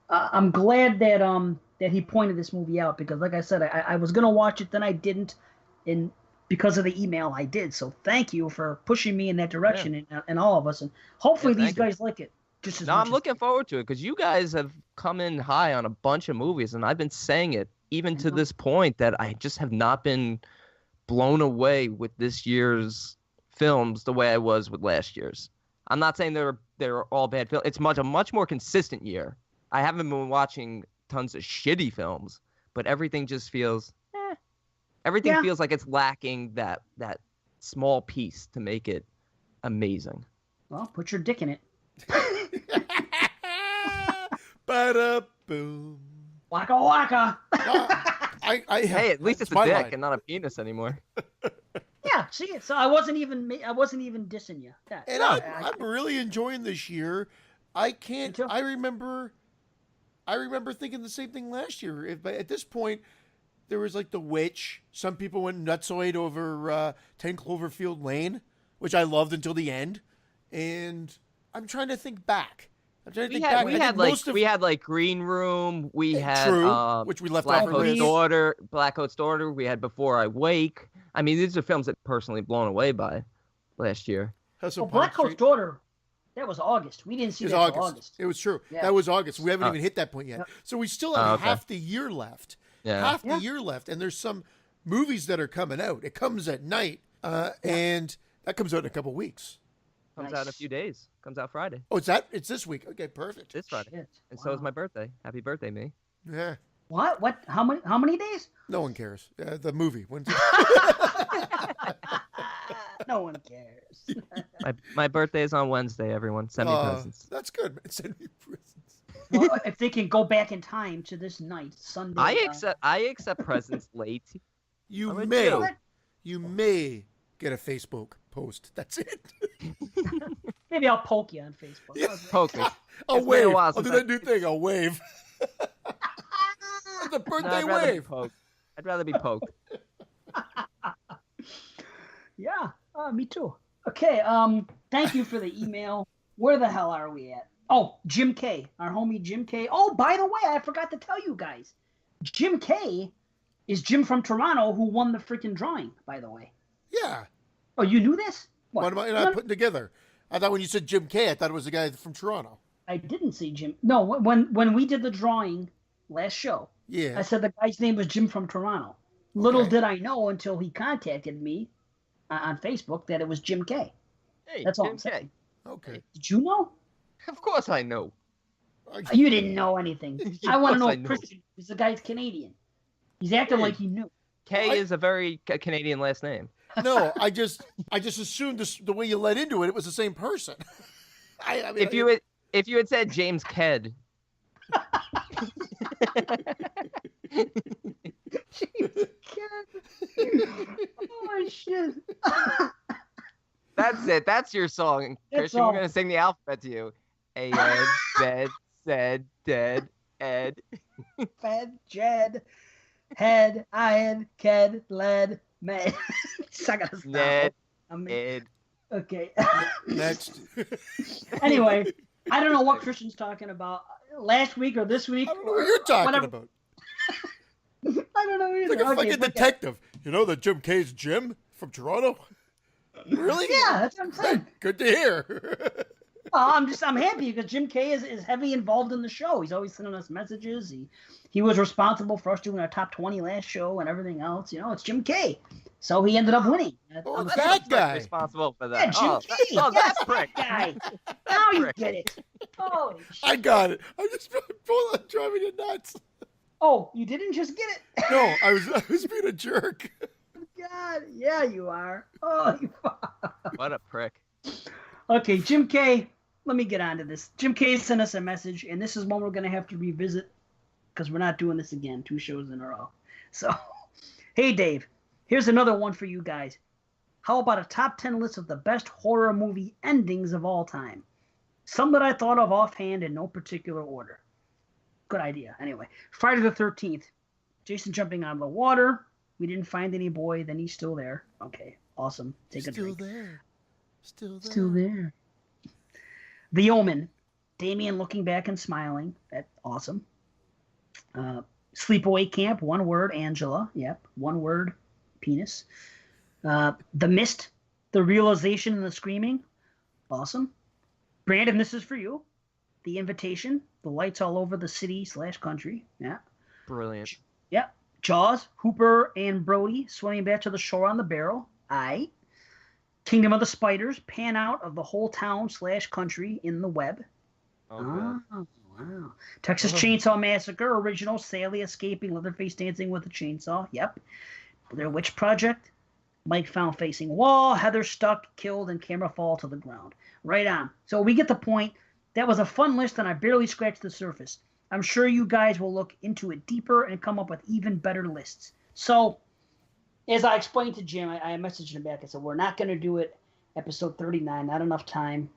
[SPEAKER 1] I'm glad that he pointed this movie out, because like I said, I was going to watch it, then I didn't, and because of the email I did. So thank you for pushing me in that direction, and all of us, and hopefully these guys like it just as much.
[SPEAKER 3] I'm looking forward to it, because you guys have come in high on a bunch of movies, and I've been saying it even to this point that I just have not been blown away with this year's films the way I was with last year's. I'm not saying they're all bad films. It's a much more consistent year. I haven't been watching tons of shitty films, but everything just feels, everything feels like it's lacking that small piece to make it amazing.
[SPEAKER 1] Well, put your dick in it.
[SPEAKER 2] Ba-da-boom.
[SPEAKER 1] Waka waka.
[SPEAKER 3] Hey, at least it's a dick and not a penis anymore.
[SPEAKER 1] Yeah, see, so I wasn't even dissing you. Yeah.
[SPEAKER 2] And I'm really enjoying this year. I remember thinking the same thing last year. But at this point, there was like The Witch. Some people went nutsoid over 10 Cloverfield Lane, which I loved until the end. And I'm trying to think back. We had like Green Room. We had which we left
[SPEAKER 3] Black
[SPEAKER 2] off.
[SPEAKER 3] Coat's Daughter. We had Before I Wake. I mean, these are films that personally blown away by last year.
[SPEAKER 1] Black Coat's Daughter. That was August. We didn't see that until August.
[SPEAKER 2] It was true. Yeah. That was August. We haven't even hit that point yet. So we still have half the year left. Half the year left. And there's some movies that are coming out. It comes at night. And that comes out in a couple weeks.
[SPEAKER 3] Comes out in a few days. Comes out Friday.
[SPEAKER 2] Oh, it's this week. Okay, perfect.
[SPEAKER 3] This Friday. And so is my birthday. Happy birthday, me.
[SPEAKER 2] Yeah.
[SPEAKER 1] What? How many days?
[SPEAKER 2] No one cares. The movie.
[SPEAKER 1] No one cares.
[SPEAKER 3] My birthday is on Wednesday, everyone. Send me presents.
[SPEAKER 2] That's good. Send me presents.
[SPEAKER 1] Well, if they can go back in time to this night, Sunday.
[SPEAKER 3] I accept presents late.
[SPEAKER 2] You may get a Facebook post. That's it.
[SPEAKER 1] Maybe I'll poke you on Facebook.
[SPEAKER 2] Yeah.
[SPEAKER 3] Poke me.
[SPEAKER 2] I'll wave. I'll do that new thing. I'll wave. The birthday wave.
[SPEAKER 3] I'd rather be poked.
[SPEAKER 1] Yeah, me too. Okay, thank you for the email. Where the hell are we at? Oh, Jim K, our homie Jim K. Oh, by the way, I forgot to tell you guys. Jim K is Jim from Toronto who won the freaking drawing, by the way.
[SPEAKER 2] Yeah.
[SPEAKER 1] Oh, you knew this?
[SPEAKER 2] What am I not putting together? I thought when you said Jim K, I thought it was the guy from Toronto.
[SPEAKER 1] I didn't see Jim. No, when we did the drawing last show, I said the guy's name was Jim from Toronto. Little did I know until he contacted me on Facebook that it was Jim K.
[SPEAKER 3] Hey,
[SPEAKER 1] that's all
[SPEAKER 3] Jim
[SPEAKER 1] I'm saying.
[SPEAKER 3] K.
[SPEAKER 2] Okay.
[SPEAKER 1] Did you know?
[SPEAKER 3] Of course I know.
[SPEAKER 1] You didn't know anything. I want to know if Christian, because the guy's Canadian. He's acting like he knew.
[SPEAKER 3] K is a very Canadian last name.
[SPEAKER 2] No, I just assumed the way you led into it, it was the same person. I mean,
[SPEAKER 3] if you had said James Ked.
[SPEAKER 1] James Ked. Oh shit.
[SPEAKER 3] That's it. That's your song, Christian. We're gonna sing the alphabet to you. A Ed, bed, said, dead, Ed.
[SPEAKER 1] Fed, Jed, head, iron, ked, led, med. I gotta stop.
[SPEAKER 3] Ned, Ed.
[SPEAKER 1] Okay.
[SPEAKER 2] Next.
[SPEAKER 1] Anyway, I don't know what Christian's talking about. Last week or this week.
[SPEAKER 2] I don't know what you're talking about.
[SPEAKER 1] I don't know either.
[SPEAKER 2] It's like a fucking detective. You know that Jim K's Jim from Toronto? Really?
[SPEAKER 1] Yeah, that's what I'm saying.
[SPEAKER 2] Good to hear.
[SPEAKER 1] I'm happy because Jim K is heavily involved in the show. He's always sending us messages. He was responsible for us doing our top 20 last show and everything else. You know, it's Jim K. So he ended up winning.
[SPEAKER 2] Oh, that guy.
[SPEAKER 3] Responsible for that.
[SPEAKER 1] Yeah, Jim K.
[SPEAKER 3] That prick.
[SPEAKER 1] Guy. Now you get it. Holy shit.
[SPEAKER 2] I got it. I'm just driving you nuts.
[SPEAKER 1] Oh, you didn't just get it?
[SPEAKER 2] No, I was being a jerk.
[SPEAKER 1] God, yeah, you are. Oh, you are.
[SPEAKER 3] What a prick.
[SPEAKER 1] Okay, Jim K. Let me get on to this. Jim K. sent us a message, and this is one we're going to have to revisit because we're not doing this again 2 shows in a row. So, hey, Dave. Here's another one for you guys. How about a top 10 list of the best horror movie endings of all time? Some that I thought of offhand in no particular order. Good idea. Anyway, Friday the 13th. Jason jumping out of the water. We didn't find any boy. Then he's still there. Okay, awesome. Take a drink. Still there. The Omen. Damien looking back and smiling. That's awesome. Sleepaway Camp. One word. Angela. Yep. One word. Penis. The Mist. The realization and the screaming. Awesome. Brandon, this is for you. The Invitation. The lights all over the city/country. Yeah.
[SPEAKER 3] Brilliant.
[SPEAKER 1] Yeah. Jaws. Hooper and Brody swimming back to the shore on the barrel. Aye. Kingdom of the Spiders. Pan out of the whole town/country in the web.
[SPEAKER 3] Oh,
[SPEAKER 1] wow. Texas Chainsaw Massacre. Original. Sally escaping. Leatherface dancing with a chainsaw. Yep. Blair Witch Project. Mike found facing wall. Heather stuck, killed, and camera fall to the ground. Right on. So we get the point. That was a fun list, and I barely scratched the surface. I'm sure you guys will look into it deeper and come up with even better lists. So, as I explained to Jim, I messaged him back. I said, we're not going to do it episode 39. Not enough time.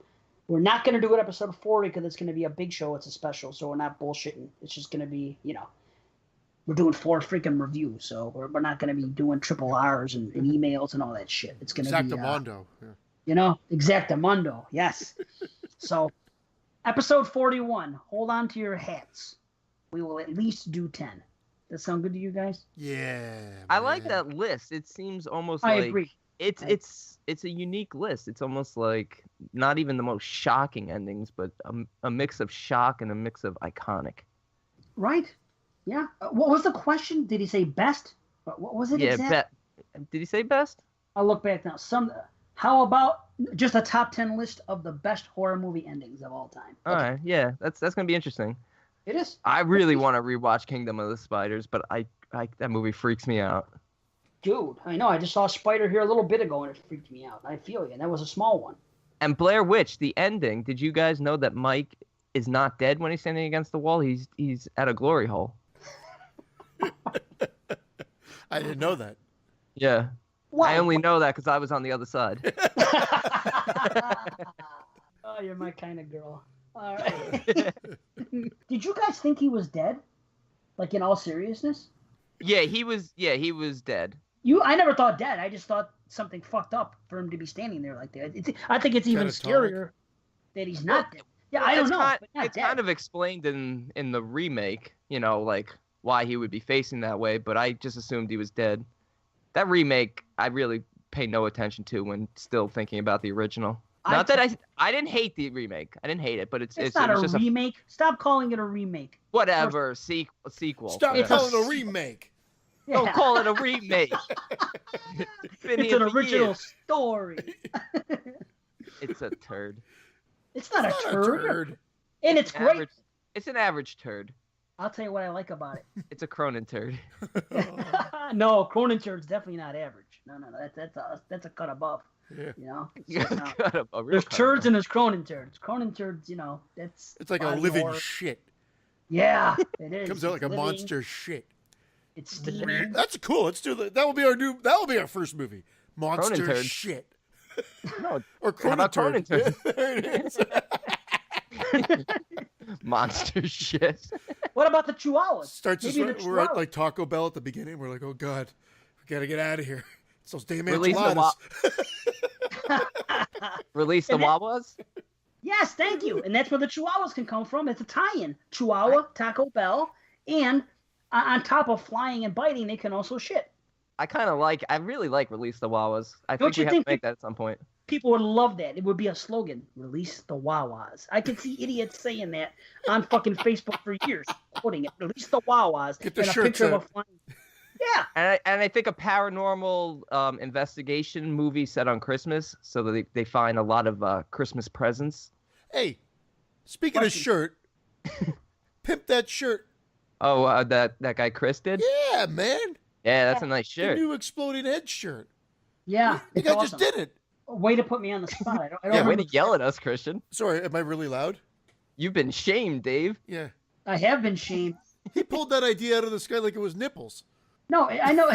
[SPEAKER 1] We're not going to do it episode 40 because it's going to be a big show. It's a special, so we're not bullshitting. It's just going to be, we're doing 4 freaking reviews, so we're not going to be doing triple R's and emails and all that shit. It's going to be
[SPEAKER 2] Exactamundo.
[SPEAKER 1] Exactamundo. Yes. So, episode 41. Hold on to your hats. We will at least do 10. Does that sound good to you guys?
[SPEAKER 2] Yeah.
[SPEAKER 3] I like that list. It seems almost
[SPEAKER 1] I
[SPEAKER 3] like
[SPEAKER 1] agree.
[SPEAKER 3] It's a unique list. It's almost like not even the most shocking endings, but a mix of shock and a mix of iconic.
[SPEAKER 1] Right. Yeah. What was the question? Did he say best? What was it?
[SPEAKER 3] Yeah, did he say best?
[SPEAKER 1] I'll look back now. How about just a top 10 list of the best horror movie endings of all time?
[SPEAKER 3] All right. Yeah, that's gonna be interesting.
[SPEAKER 1] It is.
[SPEAKER 3] I really want to rewatch Kingdom of the Spiders, but I that movie freaks me out.
[SPEAKER 1] Dude, I know. I just saw a spider here a little bit ago, and it freaked me out. I feel you. And that was a small one.
[SPEAKER 3] And Blair Witch, the ending. Did you guys know that Mike is not dead when he's standing against the wall? He's at a glory hole.
[SPEAKER 2] I didn't know that.
[SPEAKER 3] Yeah.
[SPEAKER 1] Wow.
[SPEAKER 3] I only know that because I was on the other side.
[SPEAKER 1] Oh, you're my kind of girl. All right. Did you guys think he was dead? Like, in all seriousness?
[SPEAKER 3] Yeah, he was dead.
[SPEAKER 1] I never thought dead. I just thought something fucked up for him to be standing there like that. I think it's even scarier that he's not dead. Yeah, I don't know.
[SPEAKER 3] It's kind of explained in the remake, like why he would be facing that way, but I just assumed he was dead. That remake, I really pay no attention to when still thinking about the original. Not that I didn't hate the remake. I didn't hate it, but it's
[SPEAKER 1] not a
[SPEAKER 3] just
[SPEAKER 1] remake. Stop calling it a remake.
[SPEAKER 3] Whatever, sequel.
[SPEAKER 2] Stop calling it a remake.
[SPEAKER 1] Yeah.
[SPEAKER 3] Don't call it a remake.
[SPEAKER 1] It's an original story.
[SPEAKER 3] It's a turd.
[SPEAKER 1] It's not a turd. And it's great.
[SPEAKER 3] It's an average turd.
[SPEAKER 1] I'll tell you what I like about it.
[SPEAKER 3] It's a Cronin turd.
[SPEAKER 1] No, Cronin turd's definitely not average. No, that's a cut above.
[SPEAKER 2] Yeah.
[SPEAKER 1] There's turds and there's Cronin turds. Cronin turds, it's
[SPEAKER 2] like a living shit.
[SPEAKER 1] Yeah, it is.
[SPEAKER 2] It comes out like a monster shit.
[SPEAKER 1] It's steamy.
[SPEAKER 2] That's cool. Let's do that. That will be our first movie. Monster shit.
[SPEAKER 3] No,
[SPEAKER 2] or Cronin turd.
[SPEAKER 3] There it is. Monster shit.
[SPEAKER 1] What about the Chihuahuas?
[SPEAKER 2] We're at like Taco Bell at the beginning. We're like, oh god, we gotta get out of here. It's those damn
[SPEAKER 3] Release
[SPEAKER 2] enchiladas.
[SPEAKER 3] Release the Wawas?
[SPEAKER 1] Yes, thank you. And that's where the Chihuahuas can come from. It's a tie-in. Chihuahua, Taco Bell, and on top of flying and biting, they can also shit.
[SPEAKER 3] I really like Release the Wawas. I think we have to make that at some point.
[SPEAKER 1] People would love that. It would be a slogan. Release the Wawas. I could see idiots saying that on fucking Facebook for years. Putting it. Release the Wawas.
[SPEAKER 2] Get the shirts out.
[SPEAKER 1] Yeah.
[SPEAKER 3] And I think a paranormal investigation movie set on Christmas, so that they find a lot of Christmas presents.
[SPEAKER 2] Hey, speaking of shirt, pimp that shirt.
[SPEAKER 3] Oh, that guy Chris did?
[SPEAKER 2] Yeah, man.
[SPEAKER 3] Yeah, that's a nice shirt.
[SPEAKER 2] The new Exploding Head shirt.
[SPEAKER 1] Yeah.
[SPEAKER 2] The guy just did it.
[SPEAKER 1] Way to put me on the spot. I don't
[SPEAKER 3] way to yell at us, Christian.
[SPEAKER 2] Sorry, am I really loud?
[SPEAKER 3] You've been shamed, Dave.
[SPEAKER 2] Yeah.
[SPEAKER 1] I have been shamed.
[SPEAKER 2] He pulled that idea out of the sky like it was nipples.
[SPEAKER 1] No, I know.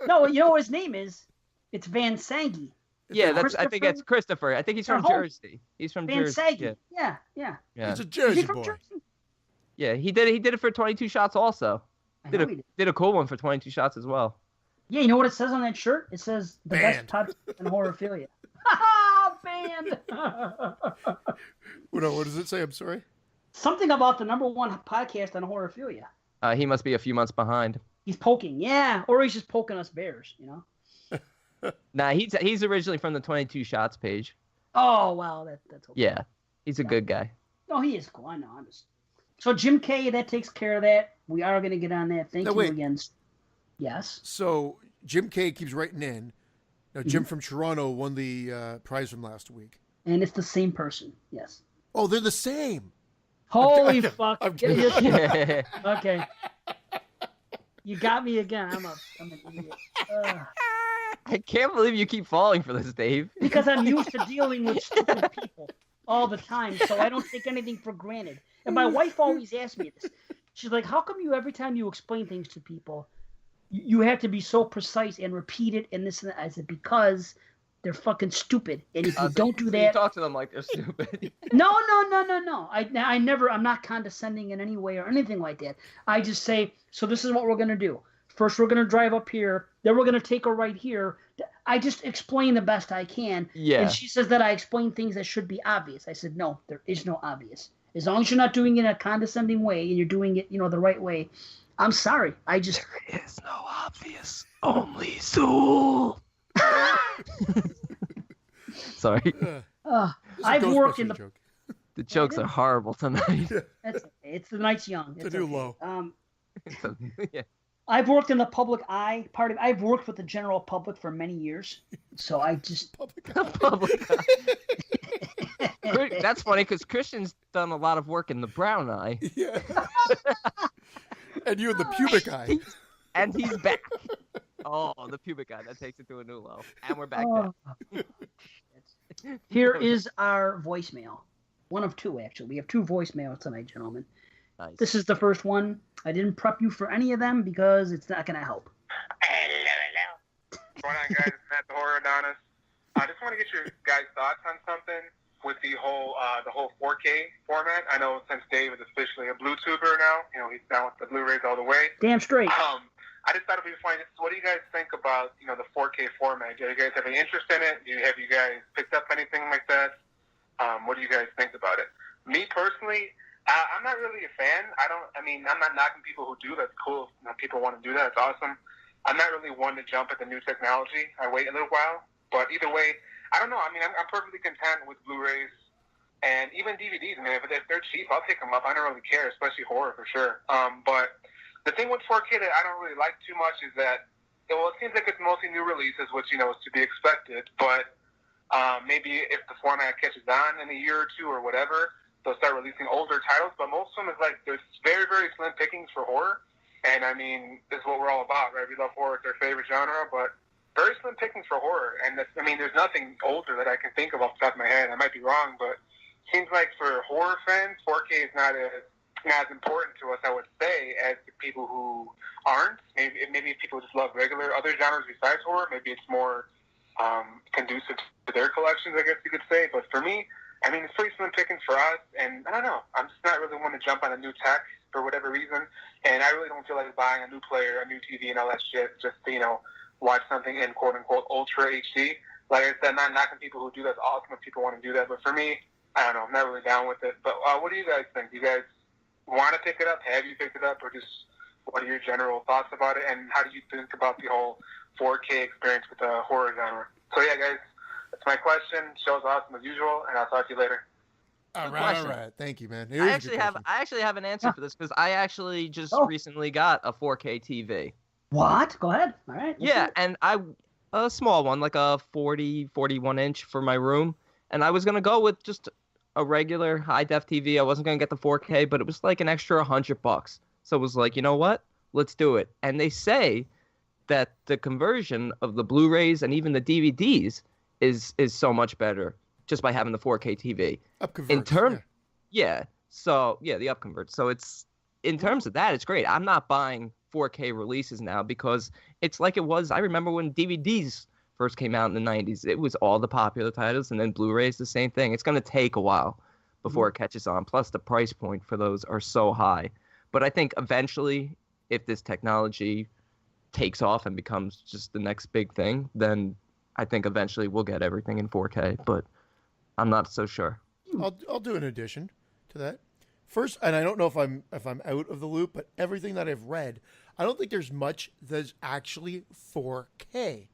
[SPEAKER 1] No, you know what his name is? It's Van Sangy.
[SPEAKER 3] Yeah, I think that's Christopher. I think he's from Jersey. He's from
[SPEAKER 1] Van
[SPEAKER 3] Jersey.
[SPEAKER 1] Sangy. Yeah.
[SPEAKER 2] He's a Jersey boy.
[SPEAKER 1] Jersey?
[SPEAKER 3] Yeah, he did it for 22 Shots also. Did a cool one for 22 Shots as well.
[SPEAKER 1] Yeah, you know what it says on that shirt? It says the best podcast in horrorphilia. Banned.
[SPEAKER 2] What does it say? I'm sorry.
[SPEAKER 1] Something about the #1 podcast on horrorphilia.
[SPEAKER 3] He must be a few months behind.
[SPEAKER 1] He's poking, yeah, or he's just poking us bears, you know.
[SPEAKER 3] Nah, he's originally from the 22 Shots page.
[SPEAKER 1] Oh wow, that's okay.
[SPEAKER 3] Yeah, he's a good guy.
[SPEAKER 1] Oh, he is cool. I know. So Jim K, that takes care of that. We are going to get on that. Thank you again. Yes.
[SPEAKER 2] So Jim K keeps writing in. Now, Jim from Toronto won the prize from last week.
[SPEAKER 1] And it's the same person. Yes.
[SPEAKER 2] Oh, they're the same.
[SPEAKER 1] Holy fuck. Okay. You got me again. I'm an idiot.
[SPEAKER 3] I can't believe you keep falling for this, Dave.
[SPEAKER 1] Because I'm used to dealing with stupid people all the time, so I don't take anything for granted. And my wife always asks me this. She's like, how come every time you explain things to people, you have to be so precise and repeat it and this and that? I said, because they're fucking stupid. And if you don't do that...
[SPEAKER 3] You talk to them like they're stupid.
[SPEAKER 1] No. I'm not condescending in any way or anything like that. I just say, so this is what we're going to do. First, we're going to drive up here. Then we're going to take a right here. I just explain the best I can.
[SPEAKER 3] Yeah.
[SPEAKER 1] And she says that I explain things that should be obvious. I said, no, there is no obvious. As long as you're not doing it in a condescending way and you're doing it, the right way, I'm sorry. There
[SPEAKER 3] is no obvious. Only Zool. Sorry.
[SPEAKER 1] I've worked in the...
[SPEAKER 2] Joke.
[SPEAKER 3] The jokes are horrible tonight.
[SPEAKER 1] It's the night's young.
[SPEAKER 2] It's a new low.
[SPEAKER 3] Yeah.
[SPEAKER 1] I've worked in the public eye part of. I've worked with the general public for many years, so I just
[SPEAKER 3] public eye. That's funny because Christian's done a lot of work in the brown eye.
[SPEAKER 2] Yeah. And you in the pubic eye.
[SPEAKER 3] And he's back. Oh, the pubic eye. That takes it to a new low. And we're back down.
[SPEAKER 1] Here is our voicemail. One of two, actually. We have 2 voicemails tonight, gentlemen.
[SPEAKER 3] Nice.
[SPEAKER 1] This is the first one. I didn't prep you for any of them because it's not going to help.
[SPEAKER 4] Hello. What's going on, guys? It's Matt the Horror Adonis. I just want to get your guys' thoughts on something with the whole 4K format. I know since Dave is officially a Blue Tuber now, he's down with the Blu-rays all the way.
[SPEAKER 1] Damn straight.
[SPEAKER 4] I just thought it'd be funny. What do you guys think about, the 4K format? Do you guys have any interest in it? Have you guys picked up anything like that? What do you guys think about it? Me personally, I'm not really a fan. I'm not knocking people who do. That's cool. People want to do that. It's awesome. I'm not really one to jump at the new technology. I wait a little while. But either way, I don't know. I'm perfectly content with Blu-rays and even DVDs. If they're cheap, I'll pick them up. I don't really care, especially horror for sure. But the thing with 4K that I don't really like too much is that, it seems like it's mostly new releases, which, is to be expected. But maybe if the format catches on in a year or 2 or whatever, they'll start releasing older titles. But most of them is like, there's very, very slim pickings for horror. And, this is what we're all about, right? We love horror. It's our favorite genre. But very slim pickings for horror. And, there's nothing older that I can think of off the top of my head. I might be wrong, but it seems like for horror fans, 4K is not as important to us, I would say, as the people who aren't. Maybe people just love regular other genres besides horror. Maybe it's more conducive to their collections, I guess you could say. But for me, it's pretty slim pickings for us. And I don't know. I'm just not really one to jump on a new tech for whatever reason. And I really don't feel like buying a new player, a new TV, and all that shit just to, watch something in quote-unquote ultra HD. Like I said, not knocking people who do that. It's awesome if people want to do that. But for me, I don't know. I'm not really down with it. But what do you guys think? Do you guys want to pick it up? Have you picked it up? Or just what are your general thoughts about it? And how do you think about the whole 4K experience with the horror genre? So yeah, guys, that's my question. Show's awesome as usual, and I'll talk to you later.
[SPEAKER 2] All right. Thank you, man.
[SPEAKER 3] I actually have an answer for this because I actually just recently got a 4K TV.
[SPEAKER 1] What? Go ahead. All right.
[SPEAKER 3] Yeah, and a small one, like a 41 inch for my room, and I was gonna go with just a regular high def TV. I wasn't gonna get the 4K, but it was like an extra $100. So it was like, you know what? Let's do it. And they say that the conversion of the Blu-rays and even the DVDs is so much better just by having the 4K TV.
[SPEAKER 2] Upconvert.
[SPEAKER 3] In turn, yeah. So yeah, the upconvert. So it's in terms of that, it's great. I'm not buying 4K releases now because it's like it was. I remember when DVDs first came out in the 90s. It was all the popular titles, and then Blu-ray is the same thing. It's going to take a while before it catches on. Plus, the price point for those are so high. But I think eventually, if this technology takes off and becomes just the next big thing, then I think eventually we'll get everything in 4K. But I'm not so sure.
[SPEAKER 2] I'll do an addition to that. First, and I don't know if I'm out of the loop, but everything that I've read, I don't think there's much that's actually 4K.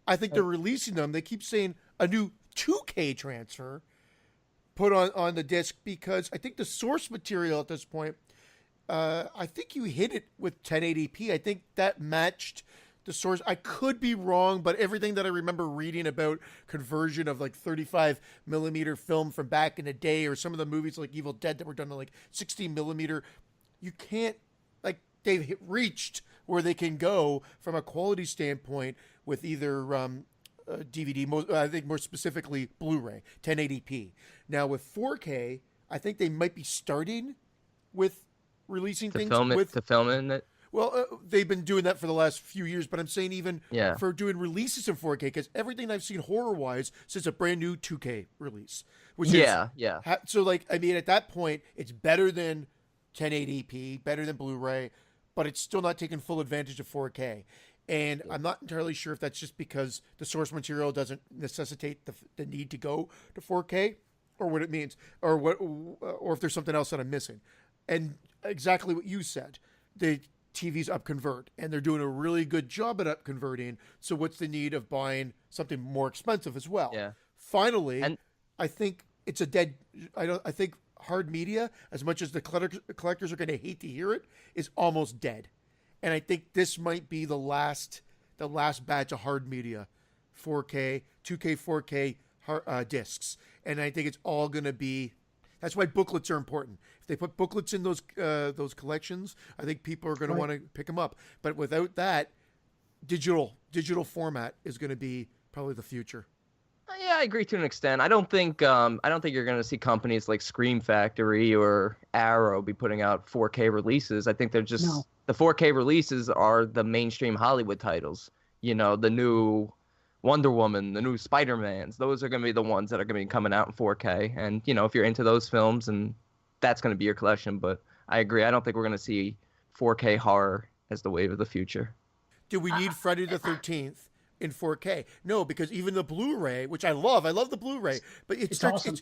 [SPEAKER 2] I think they're releasing them. They keep saying a new 2K transfer put on the disc because I think the source material at this point, I think you hit it with 1080p. I think that matched the source. I could be wrong, but everything that I remember reading about conversion of like 35 millimeter film from back in the day, or some of the movies like Evil Dead that were done to like 16 millimeter, you can't, like, they've reached where they can go from a quality standpoint with either DVD, I think more specifically Blu-ray, 1080p. Now with 4K, I think they might be starting with releasing things
[SPEAKER 3] to film it.
[SPEAKER 2] Well, they've been doing that for the last few years, but I'm saying even
[SPEAKER 3] Yeah.
[SPEAKER 2] for doing releases in 4K, because everything I've seen horror-wise says a brand new 2K release. Which
[SPEAKER 3] Yeah.
[SPEAKER 2] So, like, I mean, at that point, it's better than 1080p, better than Blu-ray, but it's still not taking full advantage of 4K. And I'm not entirely sure if that's just because the source material doesn't necessitate the need to go to 4K, or what it means, or if there's something else that I'm missing. And exactly what you said, the TVs upconvert, and they're doing a really good job at upconverting. So what's the need of buying something more expensive as well?
[SPEAKER 3] Yeah.
[SPEAKER 2] Finally, I think it's a dead. I think hard media, as much as the collectors are going to hate to hear it, is almost dead. And I think this might be the last batch of hard media, 4K, 2K, 4K discs. And I think it's all going to be. That's why booklets are important. If they put booklets in those collections, I think people are going to want to pick them up. But without that, digital format is going to be probably the future.
[SPEAKER 3] Yeah, I agree to an extent. I don't think you're going to see companies like Scream Factory or Arrow be putting out 4K releases. I think they're just the 4K releases are the mainstream Hollywood titles. You know, the new Wonder Woman, the new Spider-Mans, those are going to be the ones that are going to be coming out in 4K. And, you know, if you're into those films, and that's going to be your collection. But I agree. I don't think we're going to see 4K horror as the wave of the future.
[SPEAKER 2] Do we need Friday the 13th in 4K? No, because even the Blu-ray, which I love the Blu-ray, but it starts, awesome.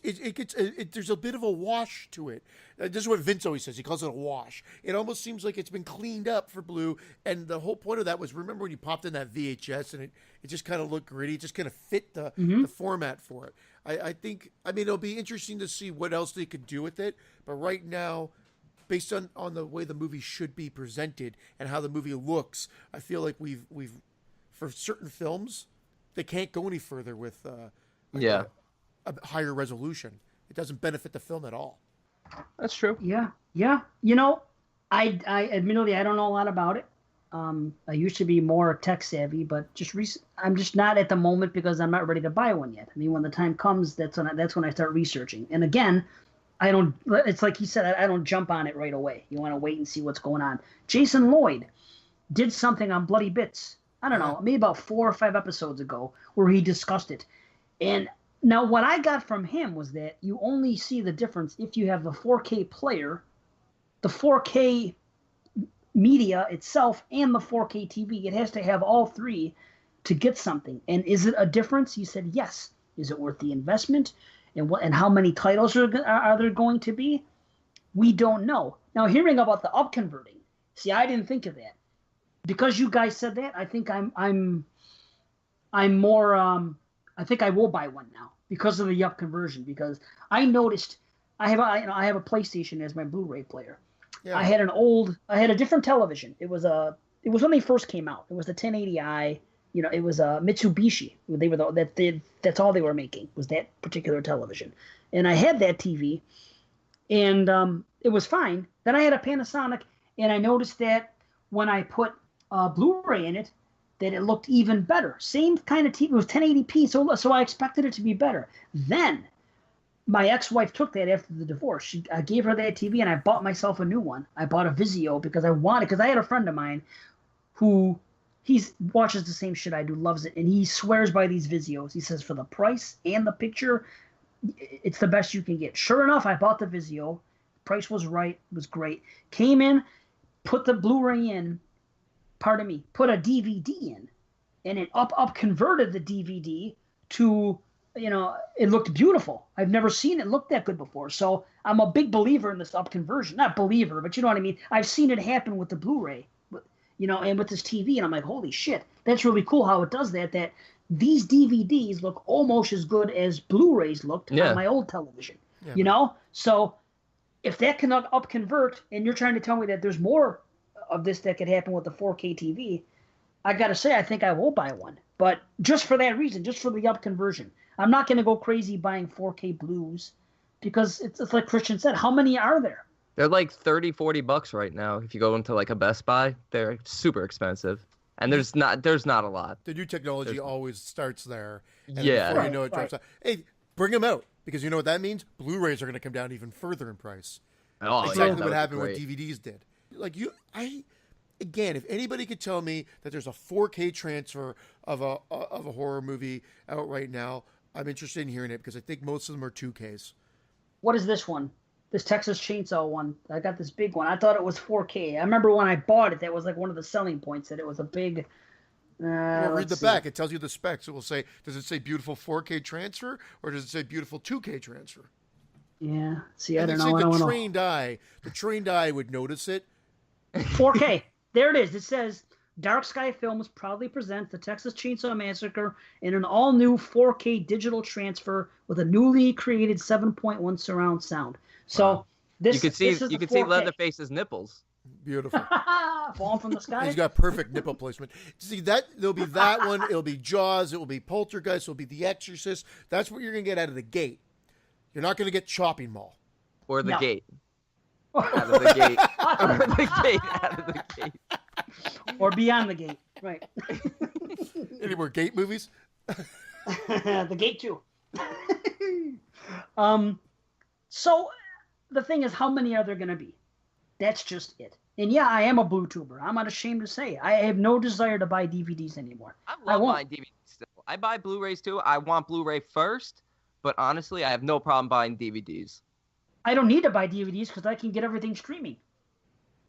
[SPEAKER 2] There's a bit of a wash to it. This is what Vince always says. He calls it a wash. It almost seems like it's been cleaned up for Blue, and the whole point of that was, remember when you popped in that VHS and it just kind of looked gritty, it just kind of fit the format for it. I think, it'll be interesting to see what else they could do with it, but right now, based on the way the movie should be presented and how the movie looks, I feel like we've for certain films, they can't go any further with a higher resolution. It doesn't benefit the film at all.
[SPEAKER 3] That's true.
[SPEAKER 1] Yeah. You know, I admittedly I don't know a lot about it. I used to be more tech savvy, but I'm just not at the moment because I'm not ready to buy one yet. I mean, when the time comes, that's when I start researching. And again, I don't. It's like he said, I don't jump on it right away. You want to wait and see what's going on. Jason Lloyd did something on Bloody Bits. I don't know, maybe about 4 or 5 episodes ago, where he discussed it. And now what I got from him was that you only see the difference if you have the 4K player, the 4K media itself, and the 4K TV. It has to have all three to get something. And is it a difference? He said yes. Is it worth the investment? And how many titles are there going to be? We don't know. Now, hearing about the upconverting, see, I didn't think of that. Because you guys said that, I think I'm more. I think I will buy one now because of the upconversion. Because I noticed I have a PlayStation as my Blu-ray player. Yeah. I had a different television. It was when they first came out. It was the 1080i. You know, it was a Mitsubishi. They were that's all they were making was that particular television. And I had that TV, and it was fine. Then I had a Panasonic, and I noticed that when I put Blu-ray in it, that it looked even better. Same kind of TV. It was 1080p, so I expected it to be better. Then, my ex-wife took that after the divorce. I gave her that TV, and I bought myself a new one. I bought a Vizio because I had a friend of mine who watches the same shit I do, loves it, and he swears by these Vizios. He says for the price and the picture, it's the best you can get. Sure enough, I bought the Vizio. Price was right. It was great. Came in, put the Blu-ray in, put a DVD in, and it up converted the DVD to, it looked beautiful. I've never seen it look that good before. So I'm a big believer in this up conversion. Not believer, but you know what I mean? I've seen it happen with the Blu-ray, and with this TV, and I'm like, holy shit, that's really cool how it does that these DVDs look almost as good as Blu-rays looked on my old television, So if that can up convert, and you're trying to tell me that there's more of this that could happen with the 4K TV, I got to say, I think I will buy one. But just for that reason, just for the up conversion. I'm not going to go crazy buying 4K Blues because it's like Christian said, how many are there?
[SPEAKER 3] They're like $30-$40 right now. If you go into like a Best Buy, they're super expensive. And there's not a lot.
[SPEAKER 2] The new technology always starts there. And
[SPEAKER 3] yeah.
[SPEAKER 2] Before you know it drops out. Hey, bring them out. Because you know what that means? Blu-rays are going to come down even further in price.
[SPEAKER 3] Oh,
[SPEAKER 2] exactly what happened with DVDs did. Again, if anybody could tell me that there's a 4K transfer of a horror movie out right now, I'm interested in hearing it because I think most of them are 2Ks.
[SPEAKER 1] What is this one? This Texas Chainsaw one. I got this big one. I thought it was 4K. I remember when I bought it, that was like one of the selling points, that it was a big...
[SPEAKER 2] read the back. It tells you the specs. It will say, does it say beautiful 4K transfer or does it say beautiful 2K transfer?
[SPEAKER 1] Yeah. See, I don't
[SPEAKER 2] know.
[SPEAKER 1] The
[SPEAKER 2] trained eye would notice it.
[SPEAKER 1] 4K. There it is. It says, Dark Sky Films proudly presents the Texas Chainsaw Massacre in an all-new 4K digital transfer with a newly created 7.1 surround sound. So
[SPEAKER 3] you could see Leatherface's nipples.
[SPEAKER 2] Beautiful.
[SPEAKER 1] Falling from the sky.
[SPEAKER 2] He's got perfect nipple placement. See, there'll be that one. It'll be Jaws. It will be Poltergeist. It'll be The Exorcist. That's what you're going to get out of the gate. You're not going to get Chopping Mall.
[SPEAKER 3] Or the gate. Out of the gate. Or the gate. Out of the gate.
[SPEAKER 1] Or beyond the gate. Right.
[SPEAKER 2] Any more gate movies?
[SPEAKER 1] The Gate 2. So the thing is, how many are there going to be? That's just it. And yeah, I am a Blue tuber. I'm not ashamed to say I have no desire to buy DVDs anymore.
[SPEAKER 3] I love buying DVDs still. I buy Blu-rays too. I want Blu-ray first, but honestly, I have no problem buying DVDs.
[SPEAKER 1] I don't need to buy DVDs because I can get everything streaming.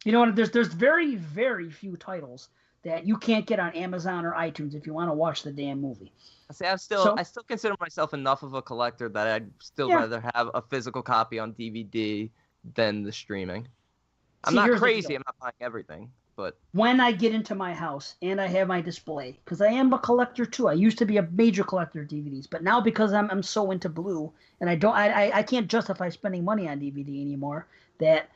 [SPEAKER 1] You know, there's very, very few titles that you can't get on Amazon or iTunes if you want to watch the damn movie.
[SPEAKER 3] I still consider myself enough of a collector that I'd still rather have a physical copy on DVD than the streaming. I'm not crazy. I'm not buying everything, but
[SPEAKER 1] when I get into my house and I have my display, because I am a collector too. I used to be a major collector of DVDs, but now because I'm so into Blue and I can't justify spending money on DVD anymore, that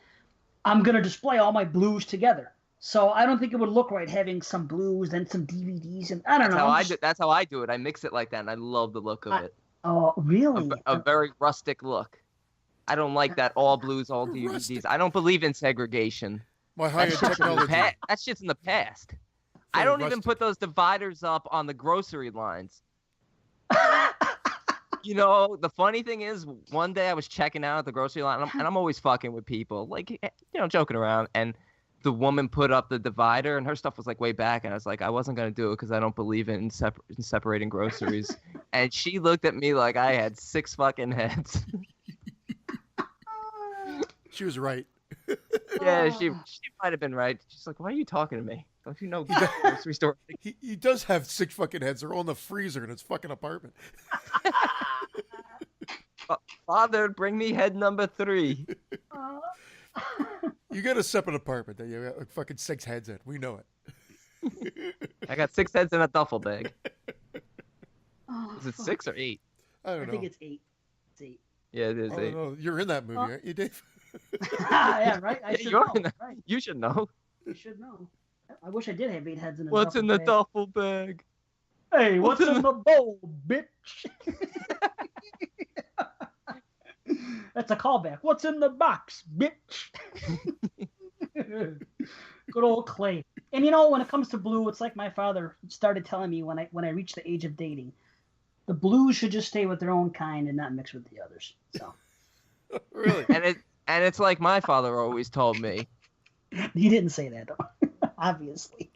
[SPEAKER 1] I'm gonna display all my Blues together. So I don't think it would look right having some Blues and some DVDs, and I don't know.
[SPEAKER 3] That's how I do it. I mix it like that, and I love the look of it.
[SPEAKER 1] Oh, really?
[SPEAKER 3] A very rustic look. I don't like that all Blues, all DVDs. Rustic. I don't believe in segregation.
[SPEAKER 2] My higher technology.
[SPEAKER 3] That shit's in the past. I don't even put those dividers up on the grocery lines. You know, the funny thing is, one day I was checking out at the grocery line, and I'm always fucking with people, like, joking around, and the woman put up the divider, and her stuff was, like, way back, and I was like, I wasn't going to do it because I don't believe in separating groceries. And she looked at me like I had 6 fucking heads.
[SPEAKER 2] She was right.
[SPEAKER 3] Yeah, she might have been right. She's like, why are you talking to me? Don't you know grocery store?
[SPEAKER 2] He does have 6 fucking heads. They're all in the freezer in his fucking apartment.
[SPEAKER 3] Father, bring me head number 3.
[SPEAKER 2] You got a separate apartment that you got fucking 6 heads in. We know it.
[SPEAKER 3] I got 6 heads in a duffel bag. Is it 6 or 8?
[SPEAKER 2] I don't know.
[SPEAKER 1] I think it's 8. It's 8.
[SPEAKER 3] Yeah, it is 8.
[SPEAKER 2] Know. You're in that movie, aren't you, Dave?
[SPEAKER 1] Yeah, right?
[SPEAKER 3] You're in that. Right. You should know.
[SPEAKER 1] You should know. I wish I did have 8 heads in a
[SPEAKER 3] What's
[SPEAKER 1] duffel
[SPEAKER 3] in the
[SPEAKER 1] bag.
[SPEAKER 3] duffel bag?
[SPEAKER 1] Hey, what's in the bowl, bitch? That's a callback. What's in the box, bitch? Good old Clay. And when it comes to Blue, it's like my father started telling me when I reached the age of dating. the blues should just stay with their own kind and not mix with the others. So.
[SPEAKER 2] Really?
[SPEAKER 3] And it's like my father always told me.
[SPEAKER 1] He didn't say that, though. Obviously.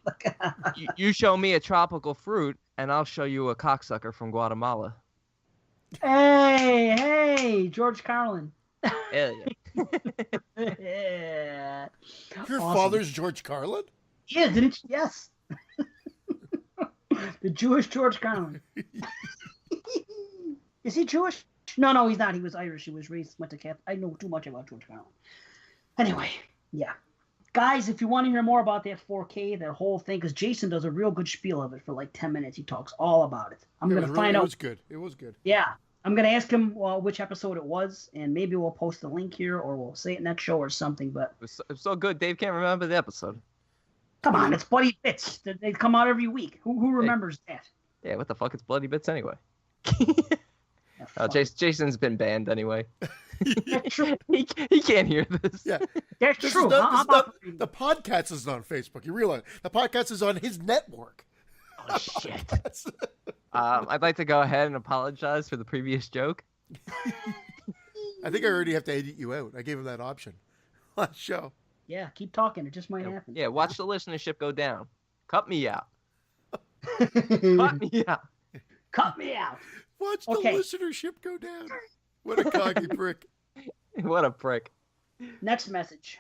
[SPEAKER 3] You show me a tropical fruit, and I'll show you a cocksucker from Guatemala.
[SPEAKER 1] Hey, George Carlin.
[SPEAKER 3] Hell yeah.
[SPEAKER 1] Yeah.
[SPEAKER 2] Your
[SPEAKER 1] Awesome.
[SPEAKER 2] father's George Carlin?
[SPEAKER 1] Yeah, didn't you? Yes. The Jewish George Carlin. Is he Jewish? No, he's not. He was Irish. He was raised, went to Catholic. I know too much about George Carlin. Anyway, yeah. Guys, if you want to hear more about that 4K, that whole thing, because Jason does a real good spiel of it for like 10 minutes. He talks all about it. I'm going to find out.
[SPEAKER 2] It was good. It was good.
[SPEAKER 1] Yeah. I'm going to ask him which episode it was, and maybe we'll post the link here, or we'll say it next show or something. But
[SPEAKER 3] It was so good, Dave can't remember the episode.
[SPEAKER 1] come on, it's Bloody Bits. They come out every week. Who remembers that?
[SPEAKER 3] Yeah, what the fuck? It's Bloody Bits anyway.
[SPEAKER 1] Yeah,
[SPEAKER 3] Jason's been banned anyway.
[SPEAKER 1] That's true.
[SPEAKER 3] he can't hear this.
[SPEAKER 2] Yeah.
[SPEAKER 1] That's
[SPEAKER 2] This
[SPEAKER 1] true.
[SPEAKER 2] is not, the podcast is on Facebook. You realize the podcast is on his network.
[SPEAKER 1] Oh, shit.
[SPEAKER 3] I'd like to go ahead and apologize for the previous joke.
[SPEAKER 2] I think I already have to edit you out. I gave him that option last show.
[SPEAKER 1] Yeah, keep talking. It just might happen.
[SPEAKER 3] Yeah, watch the listenership go down. Cut me out. Cut me out.
[SPEAKER 1] Cut me out.
[SPEAKER 2] Watch the listenership go down. What a cocky prick.
[SPEAKER 3] What a prick.
[SPEAKER 1] Next message.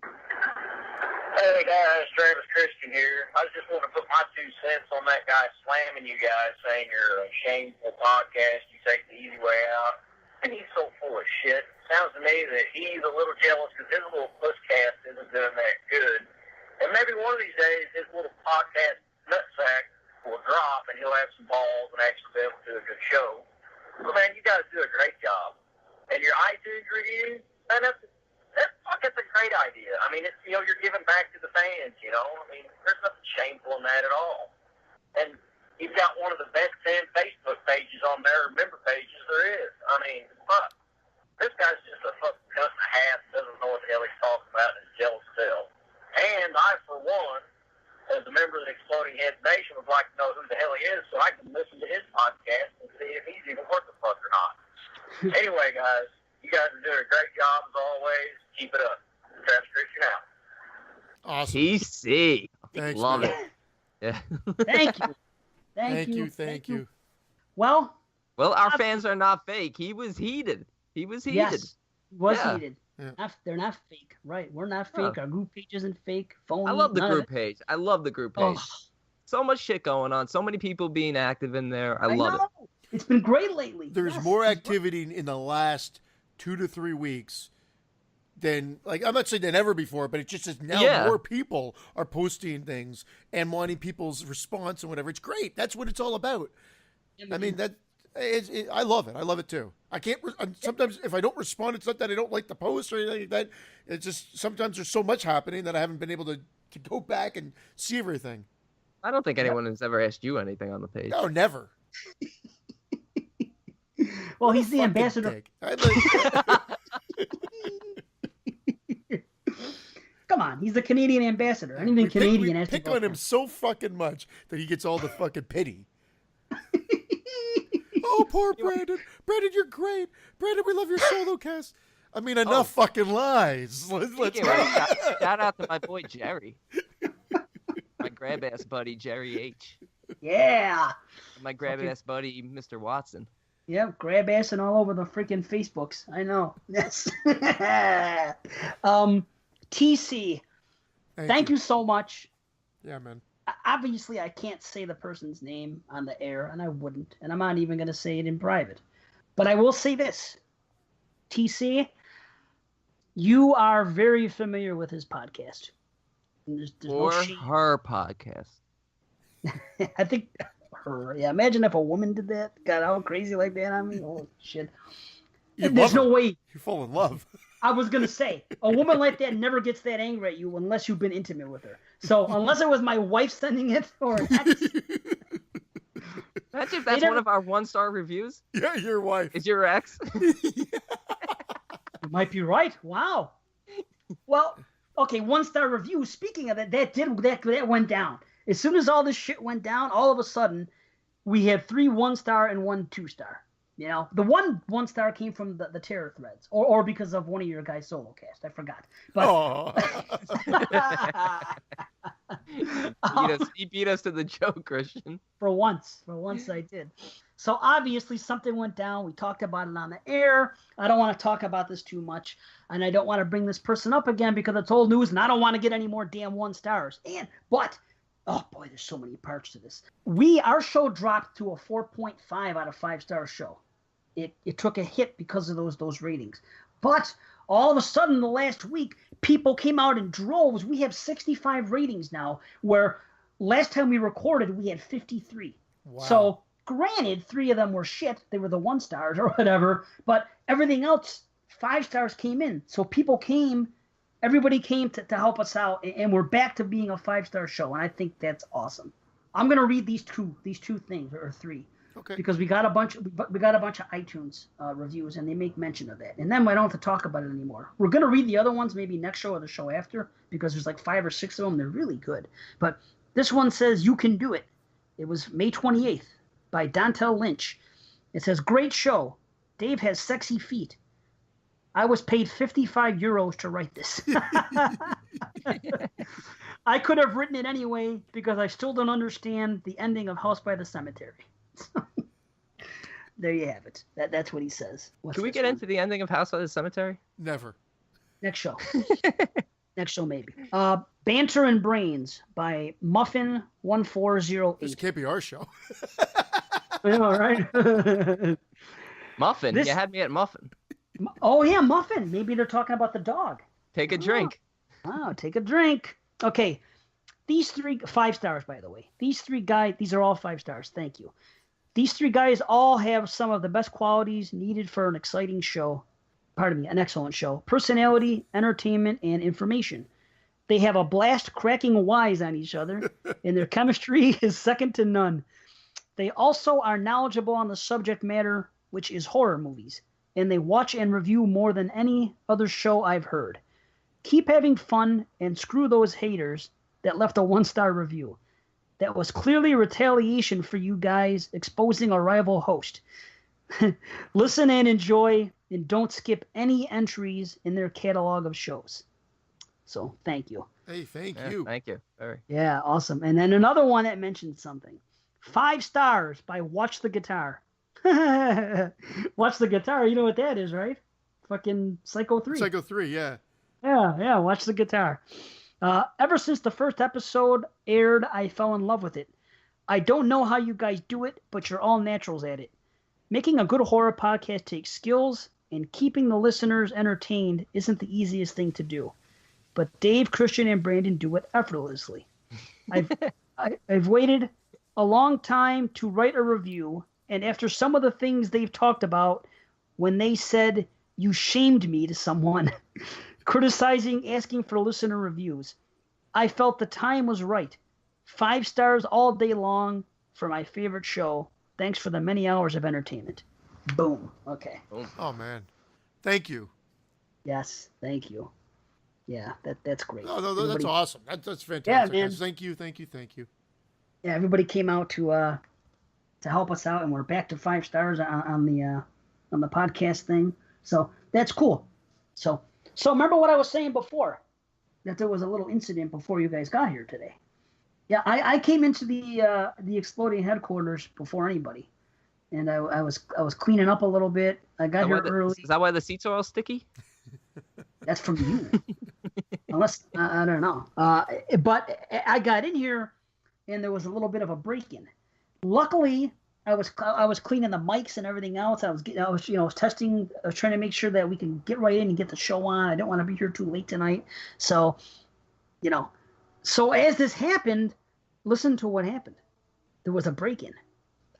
[SPEAKER 5] Hey guys, Travis Christian here. I just want to put my 2 cents on that guy slamming you guys, saying you're a shameful podcast, you take the easy way out. And he's so full of shit. Sounds to me that he's a little jealous because his little pusscast isn't doing that good. And maybe one of these days his little podcast nutsack will drop and he'll have some balls and actually be able to do a good show. But man, you guys do a great job. And your iTunes review, man, that's a great idea. I mean, it's, you're giving back to the fans, I mean, there's nothing shameful in that at all. And you've got one of the best 10 Facebook pages on there, member pages there is. I mean, fuck. This guy's just a fucking cuss and a half, doesn't know what the hell he's talking about, and is jealous still. And I, for one, as a member of the Exploding Heads Nation, would like to know who the hell he is so I can listen to his podcast and see if he's even worth the fuck or not. Anyway, guys, you guys are doing a great job as always. Keep it up. Travis Christian out.
[SPEAKER 2] Awesome.
[SPEAKER 3] TC.
[SPEAKER 2] Thanks,
[SPEAKER 3] Love
[SPEAKER 2] man.
[SPEAKER 3] it. Yeah.
[SPEAKER 1] Thank you.
[SPEAKER 2] Thank you.
[SPEAKER 1] Well,
[SPEAKER 3] our fans are not fake. He was heated.
[SPEAKER 1] Yes,
[SPEAKER 3] heated.
[SPEAKER 1] heated.
[SPEAKER 2] Yeah.
[SPEAKER 1] They're not fake, right? We're not fake.
[SPEAKER 3] No.
[SPEAKER 1] Our group page isn't fake. Phony.
[SPEAKER 3] I love the
[SPEAKER 1] none of
[SPEAKER 3] group
[SPEAKER 1] it.
[SPEAKER 3] page. I love the group page.
[SPEAKER 1] Oh,
[SPEAKER 3] So much shit going on. So many people being active in there. I love it.
[SPEAKER 1] It's been great lately.
[SPEAKER 2] There's
[SPEAKER 1] Yes,
[SPEAKER 2] more
[SPEAKER 1] it's great.
[SPEAKER 2] activity in the last 2 to 3 weeks than, like, I'm not saying than ever before, but it just is now more people are posting things and wanting people's response and whatever. It's great. That's what it's all about. I mean, I love it. I love it too. I can't, sometimes if I don't respond, it's not that I don't like the post or anything like that. It's just sometimes there's so much happening that I haven't been able to go back and see everything.
[SPEAKER 3] I don't think anyone has ever asked you anything on the page.
[SPEAKER 2] No, never.
[SPEAKER 1] Well, he's the ambassador. Come on, he's the Canadian ambassador. Anything Canadian has to
[SPEAKER 2] pick
[SPEAKER 1] go
[SPEAKER 2] on him
[SPEAKER 1] for.
[SPEAKER 2] so fucking much that he gets all the fucking pity. Oh, poor Brandon. Brandon, you're great. Brandon, we love your solo cast. I mean, enough fucking lies. Let's
[SPEAKER 3] Speaking
[SPEAKER 2] go.
[SPEAKER 3] of, shout out to my boy Jerry. My grab ass buddy Jerry H.
[SPEAKER 1] Yeah.
[SPEAKER 3] My grab ass buddy Mr. Watson.
[SPEAKER 1] Yep, grab ass and all over the freaking Facebooks. I know. Yes. TC, thank you so much.
[SPEAKER 2] Yeah, man.
[SPEAKER 1] Obviously, I can't say the person's name on the air, and I wouldn't. And I'm not even going to say it in private. But I will say this. TC, you are very familiar with his podcast. And there's
[SPEAKER 3] Or
[SPEAKER 1] no shame.
[SPEAKER 3] her podcast.
[SPEAKER 1] I think her. Yeah, imagine if a woman did that, got all crazy like that on me. Oh, shit. There's no way.
[SPEAKER 2] You fall in love.
[SPEAKER 1] I was going to say, a woman like that never gets that angry at you unless you've been intimate with her. So unless it was my wife sending it or an ex.
[SPEAKER 3] Imagine if that's one of our 1-star reviews.
[SPEAKER 2] Yeah, your wife.
[SPEAKER 3] Is your ex?
[SPEAKER 1] You might be right. Wow. Well, okay, 1-star review. Speaking of that, that went down. As soon as all this shit went down, all of a sudden, we had 3 1-star and 1 2-star. You know, the 1 star came from the terror threads, or because of one of your guys' solo cast. I forgot. But
[SPEAKER 3] he beat us to the joke, Christian.
[SPEAKER 1] For once I did. So obviously something went down. We talked about it on the air. I don't want to talk about this too much, and I don't want to bring this person up again because it's old news, and I don't want to get any more damn 1 stars. But oh boy, there's so many parts to this. Our show dropped to a 4.5 out of 5-star show. It took a hit because of those ratings. But all of a sudden, the last week, people came out in droves. We have 65 ratings now, where last time we recorded, we had 53. Wow. So granted, 3 of them were shit. They were the 1 stars or whatever. But everything else, 5 stars came in. So everybody came to help us out, and we're back to being a 5-star show. And I think that's awesome. I'm going to read these two things, or 3.
[SPEAKER 2] Okay.
[SPEAKER 1] Because we got a bunch of iTunes reviews, and they make mention of that. And then I don't have to talk about it anymore. We're going to read the other ones maybe next show or the show after, because there's like 5 or 6 of them. They're really good. But this one says, "You Can Do It." It was May 28th by Dontel Lynch. It says, "Great show. Dave has sexy feet. I was paid 55 euros to write this. I could have written it anyway because I still don't understand the ending of House by the Cemetery." There you have it. That's what he says.
[SPEAKER 3] Can we get into the ending of House by the Cemetery?
[SPEAKER 2] Never.
[SPEAKER 1] Next show. Next show, maybe. Banter and Brains by Muffin1408.
[SPEAKER 2] This can't be our show.
[SPEAKER 1] I know, right?
[SPEAKER 3] Muffin. You had me at Muffin.
[SPEAKER 1] Oh, yeah, Muffin. Maybe they're talking about the dog.
[SPEAKER 3] Take a drink.
[SPEAKER 1] Oh, take a drink. Okay. These 3, 5 stars, by the way. These 3 guys, these are all 5 stars. Thank you. These 3 guys all have some of the best qualities needed for an exciting show. Pardon me, an excellent show. Personality, entertainment, and information. They have a blast cracking wise on each other, and their chemistry is second to none. They also are knowledgeable on the subject matter, which is horror movies, and they watch and review more than any other show I've heard. Keep having fun and screw those haters that left a 1-star review. That was clearly retaliation for you guys exposing a rival host. Listen and enjoy, and don't skip any entries in their catalog of shows. So, thank you.
[SPEAKER 2] Hey, thank you.
[SPEAKER 3] Thank you. Very.
[SPEAKER 1] Yeah, awesome. And then another one that mentioned something. 5 stars by Watch the Guitar. Watch the Guitar, you know what that is, right? Fucking Psycho 3.
[SPEAKER 2] Psycho 3, yeah.
[SPEAKER 1] Yeah, Watch the Guitar. Ever since the first episode aired, I fell in love with it. I don't know how you guys do it, but you're all naturals at it. Making a good horror podcast takes skills, and keeping the listeners entertained isn't the easiest thing to do. But Dave, Christian, and Brandon do it effortlessly. I've waited a long time to write a review, and after some of the things they've talked about, when they said you shamed me to someone, criticizing, asking for listener reviews, I felt the time was right. 5 stars all day long for my favorite show. Thanks for the many hours of entertainment. Boom. Okay.
[SPEAKER 2] Oh, man. Thank you.
[SPEAKER 1] Yes, thank you. Yeah, that's great.
[SPEAKER 2] No, that's awesome. That's fantastic.
[SPEAKER 1] Yeah, man.
[SPEAKER 2] Thank you.
[SPEAKER 1] Yeah, everybody came out to help us out, and we're back to 5 stars on the podcast thing. So that's cool. So remember what I was saying before, that there was a little incident before you guys got here today. Yeah, I came into the exploding headquarters before anybody, and I was cleaning up a little bit. I got here early.
[SPEAKER 3] Is that why the seats are all sticky?
[SPEAKER 1] That's from you. Unless I don't know. But I got in here, and there was a little bit of a break-in. Luckily, I was cleaning the mics and everything else. I was testing. I was trying to make sure that we can get right in and get the show on. I don't want to be here too late tonight. So, So as this happened, listen to what happened. There was a break-in.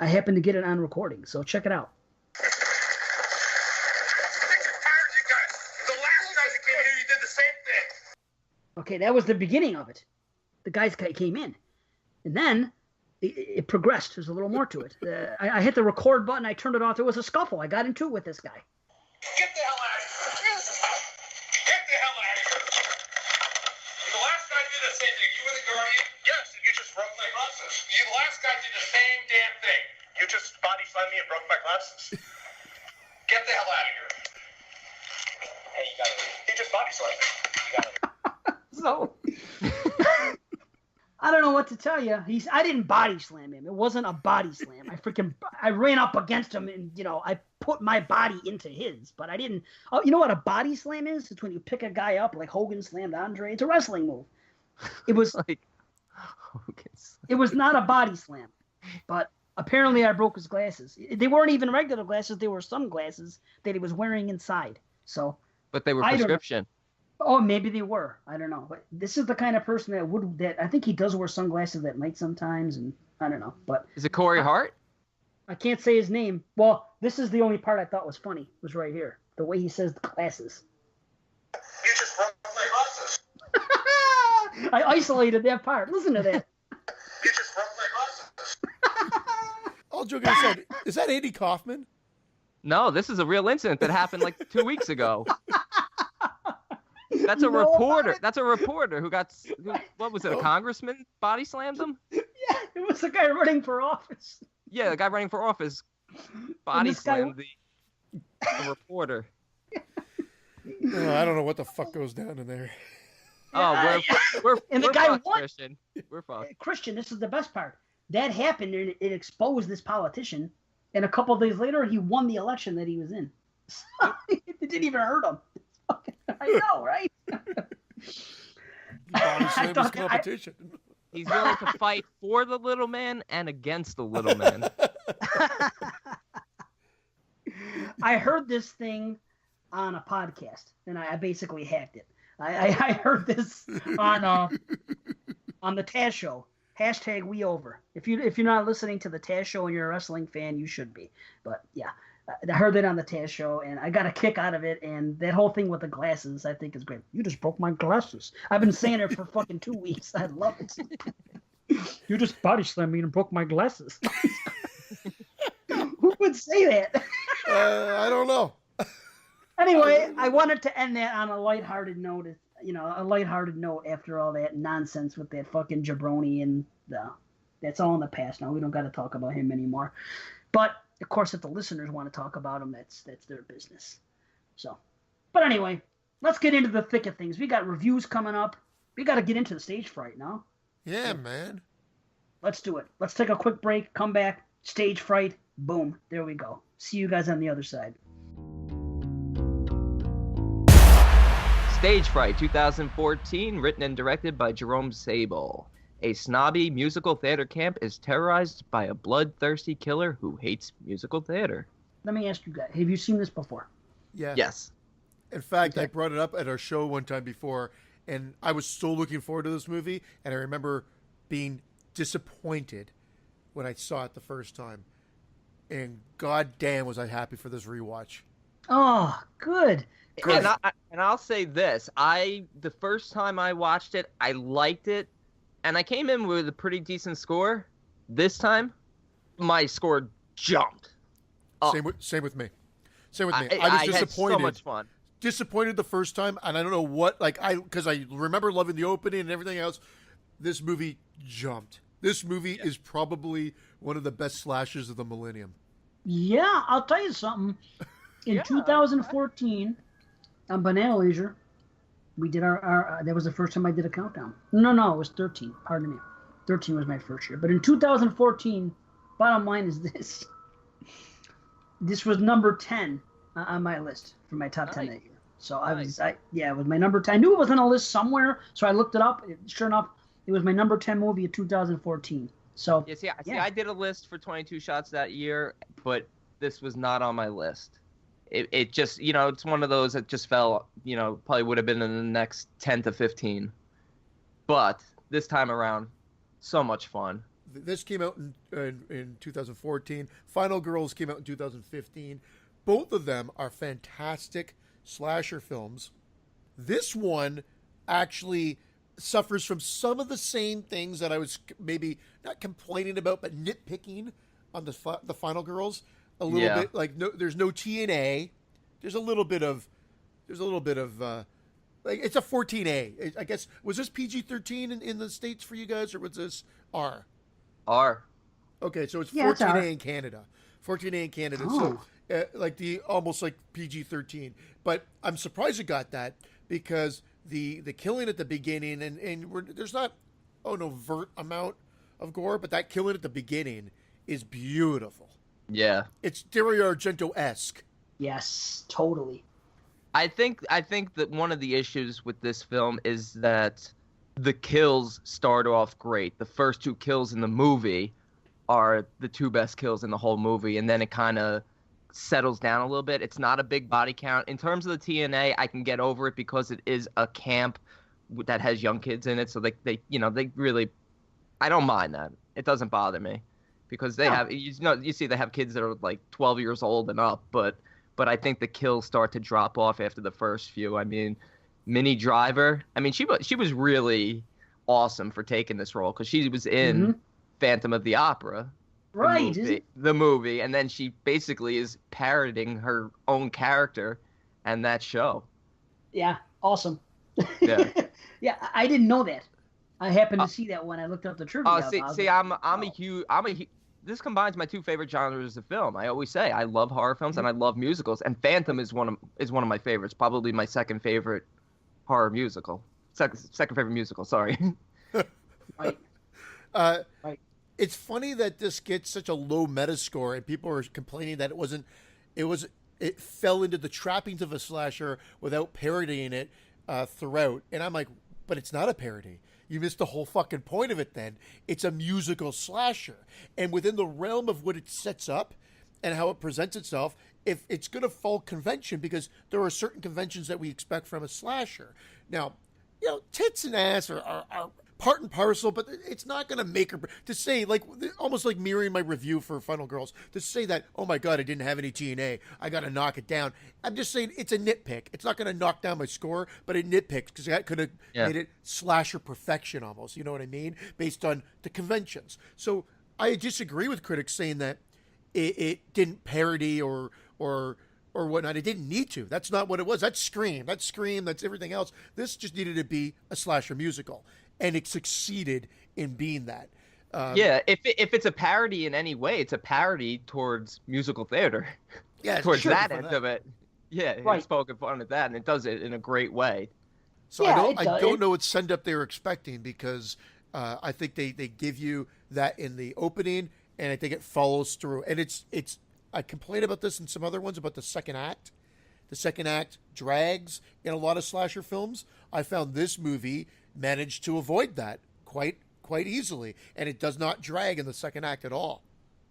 [SPEAKER 1] I happened to get it on recording, so check it out. Okay, that was the beginning of it. The guys came in. And then it progressed. There's a little more to it. I hit the record button. I turned it off. There was a scuffle. I got into it with this guy.
[SPEAKER 5] Get the hell out of here. Get the hell out of here. The last guy did the same thing. You were the guardian? Yes, and you just broke my process. The last guy did the same damn thing. slammed me and broke my glasses? Get the hell out of here. Hey, you got it. He just body slammed me. You got it.
[SPEAKER 1] So I don't know what to tell you. I didn't body slam him. It wasn't a body slam. I ran up against him and, I put my body into his, but I didn't. Oh, you know what a body slam is? It's when you pick a guy up like Hogan slammed Andre. It's a wrestling move. It was
[SPEAKER 3] like Hogan's.
[SPEAKER 1] It was not a body slam, but apparently I broke his glasses. They weren't even regular glasses. They were sunglasses that he was wearing inside. So,
[SPEAKER 3] but they were prescription.
[SPEAKER 1] Oh, maybe they were. I don't know. But this is the kind of person that I think he does wear sunglasses at night sometimes, and I don't know. But
[SPEAKER 3] is it Corey Hart?
[SPEAKER 1] I can't say his name. Well, this is the only part I thought was funny. Was right here. The way he says the glasses.
[SPEAKER 5] You just broke my glasses.
[SPEAKER 1] I isolated that part. Listen to that.
[SPEAKER 5] You just broke my glasses.
[SPEAKER 2] All joking aside, is that Andy Kaufman?
[SPEAKER 3] No, this is a real incident that happened like 2 weeks ago. That's a reporter. That's a reporter who what was it, a congressman body slammed him?
[SPEAKER 1] Yeah, it was the guy running for office.
[SPEAKER 3] Yeah, the guy running for office body slammed the reporter.
[SPEAKER 2] Oh, I don't know what the fuck goes down in there.
[SPEAKER 3] Oh, we're
[SPEAKER 1] and the
[SPEAKER 3] we're
[SPEAKER 1] guy
[SPEAKER 3] fucked,
[SPEAKER 1] won.
[SPEAKER 3] Christian. We're fucked.
[SPEAKER 1] Christian, this is the best part. That happened, and it exposed this politician. And a couple of days later, he won the election that he was in. So, it didn't even hurt him. I know, right?
[SPEAKER 2] Body slam his competition.
[SPEAKER 3] He's willing to fight for the little man and against the little man.
[SPEAKER 1] I heard this thing on a podcast, and I basically hacked it. I heard this on the Taz show. Hashtag we over. If you're not listening to the Taz show and you're a wrestling fan, you should be. But yeah, I heard it on the Taz show, and I got a kick out of it. And that whole thing with the glasses, I think, is great. You just broke my glasses. I've been saying it for fucking 2 weeks. I love it. You just body slammed me and broke my glasses. Who would say that?
[SPEAKER 2] I don't know.
[SPEAKER 1] Anyway, I wanted to end that on a lighthearted note. A lighthearted note after all that nonsense with that fucking jabroni, and that's all in the past now. We don't got to talk about him anymore. But of course, if the listeners want to talk about him, that's their business. So, but anyway, let's get into the thick of things. We got reviews coming up. We got to get into the stage fright now.
[SPEAKER 2] Yeah, man.
[SPEAKER 1] Let's do it. Let's take a quick break. Come back. Stage fright. Boom. There we go. See you guys on the other side.
[SPEAKER 3] Stage Fright 2014, written and directed by Jerome Sable. A snobby musical theater camp is terrorized by a bloodthirsty killer who hates musical theater.
[SPEAKER 1] Let me ask you guys, have you seen this before?
[SPEAKER 2] Yeah.
[SPEAKER 3] Yes.
[SPEAKER 2] In fact, I brought it up at our show one time before, and I was so looking forward to this movie, and I remember being disappointed when I saw it the first time. And goddamn was I happy for this rewatch.
[SPEAKER 1] Oh, good.
[SPEAKER 3] And I'll say this. The first time I watched it, I liked it, and I came in with a pretty decent score. This time, my score jumped.
[SPEAKER 2] Same with me. I was disappointed.
[SPEAKER 3] Had so much fun.
[SPEAKER 2] Disappointed the first time, and I don't know what, because I remember loving the opening and everything else. This movie jumped. This movie is probably one of the best slashes of the millennium.
[SPEAKER 1] Yeah, I'll tell you something. In 2014, on Banana Leisure, we did our that was the first time I did a countdown. No, it was 13. Pardon me. 13 was my first year. But in 2014, bottom line is this. This was number 10 on my list for my top 10 that year. So it was my number 10. I knew it was on a list somewhere, so I looked it up. Sure enough, it was my number 10 movie of 2014. So
[SPEAKER 3] I did a list for 22 shots that year, but this was not on my list. It just, it's one of those that just fell, probably would have been in the next 10 to 15. But this time around, so much fun.
[SPEAKER 2] This came out in 2014. Final Girls came out in 2015. Both of them are fantastic slasher films. This one actually suffers from some of the same things that I was maybe not complaining about, but nitpicking on the Final Girls. A little bit there's no TNA. There's a little bit of it's a 14A. I guess was this PG-13 in the States for you guys, or was this R?
[SPEAKER 3] R.
[SPEAKER 2] Okay, so it's
[SPEAKER 1] Yeah, it's
[SPEAKER 2] 14A in Canada. 14A in Canada.
[SPEAKER 1] Oh.
[SPEAKER 2] So like almost like PG-13. But I'm surprised it got that because the killing at the beginning there's not an overt amount of gore, but that killing at the beginning is beautiful.
[SPEAKER 3] Yeah.
[SPEAKER 2] It's Dario Argento-esque.
[SPEAKER 1] Yes, totally.
[SPEAKER 3] I think that one of the issues with this film is that the kills start off great. The first 2 kills in the movie are the 2 best kills in the whole movie, and then it kind of settles down a little bit. It's not a big body count. In terms of the TNA, I can get over it because it is a camp that has young kids in it, so they really, I don't mind that. It doesn't bother me because they have, you see they have kids that are like 12 years old and up, but I think the kills start to drop off after the first few. I mean, Minnie Driver, I mean, she was really awesome for taking this role because she was in Phantom of the Opera,
[SPEAKER 1] right?
[SPEAKER 3] The movie, and then she basically is parroting her own character and that show.
[SPEAKER 1] Yeah, awesome.
[SPEAKER 3] Yeah,
[SPEAKER 1] yeah, I didn't know that. I happened to see that when I looked up the trivia.
[SPEAKER 3] I'm a huge. This combines my 2 favorite genres of film. I always say I love horror films and I love musicals, and Phantom is one of my favorites. Probably my second favorite horror musical. Second favorite musical. Sorry.
[SPEAKER 1] Right.
[SPEAKER 2] Right. It's funny that this gets such a low Metascore, and people are complaining that it fell into the trappings of a slasher without parodying it throughout. And I'm like, but it's not a parody. You missed the whole fucking point of it then. It's a musical slasher. And within the realm of what it sets up and how it presents itself, if it's going to follow convention, because there are certain conventions that we expect from a slasher. Now, tits and ass are part and parcel, but it's not going to make her to say, like, almost like mirroring my review for Final Girls, to say that, oh my God, I didn't have any TNA, I got to knock it down. I'm just saying it's a nitpick. It's not going to knock down my score, but it nitpicks because that could have made it slasher perfection almost. You know what I mean? Based on the conventions. So I disagree with critics saying that it didn't parody or whatnot. It didn't need to. That's not what it was. That's Scream. That's everything else. This just needed to be a slasher musical. And it succeeded in being that.
[SPEAKER 3] If it's a parody in any way, it's a parody towards musical theater.
[SPEAKER 2] Yeah,
[SPEAKER 3] towards that end of it. Yeah,
[SPEAKER 1] right.
[SPEAKER 3] It's poking fun at that, and it does it in a great way.
[SPEAKER 2] So I don't know what send up they were expecting, because I think they give you that in the opening, and I think it follows through. And it's I complain about this in some other ones about the second act. The second act drags in a lot of slasher films. I found this movie managed to avoid that quite easily, and it does not drag in the second act at all.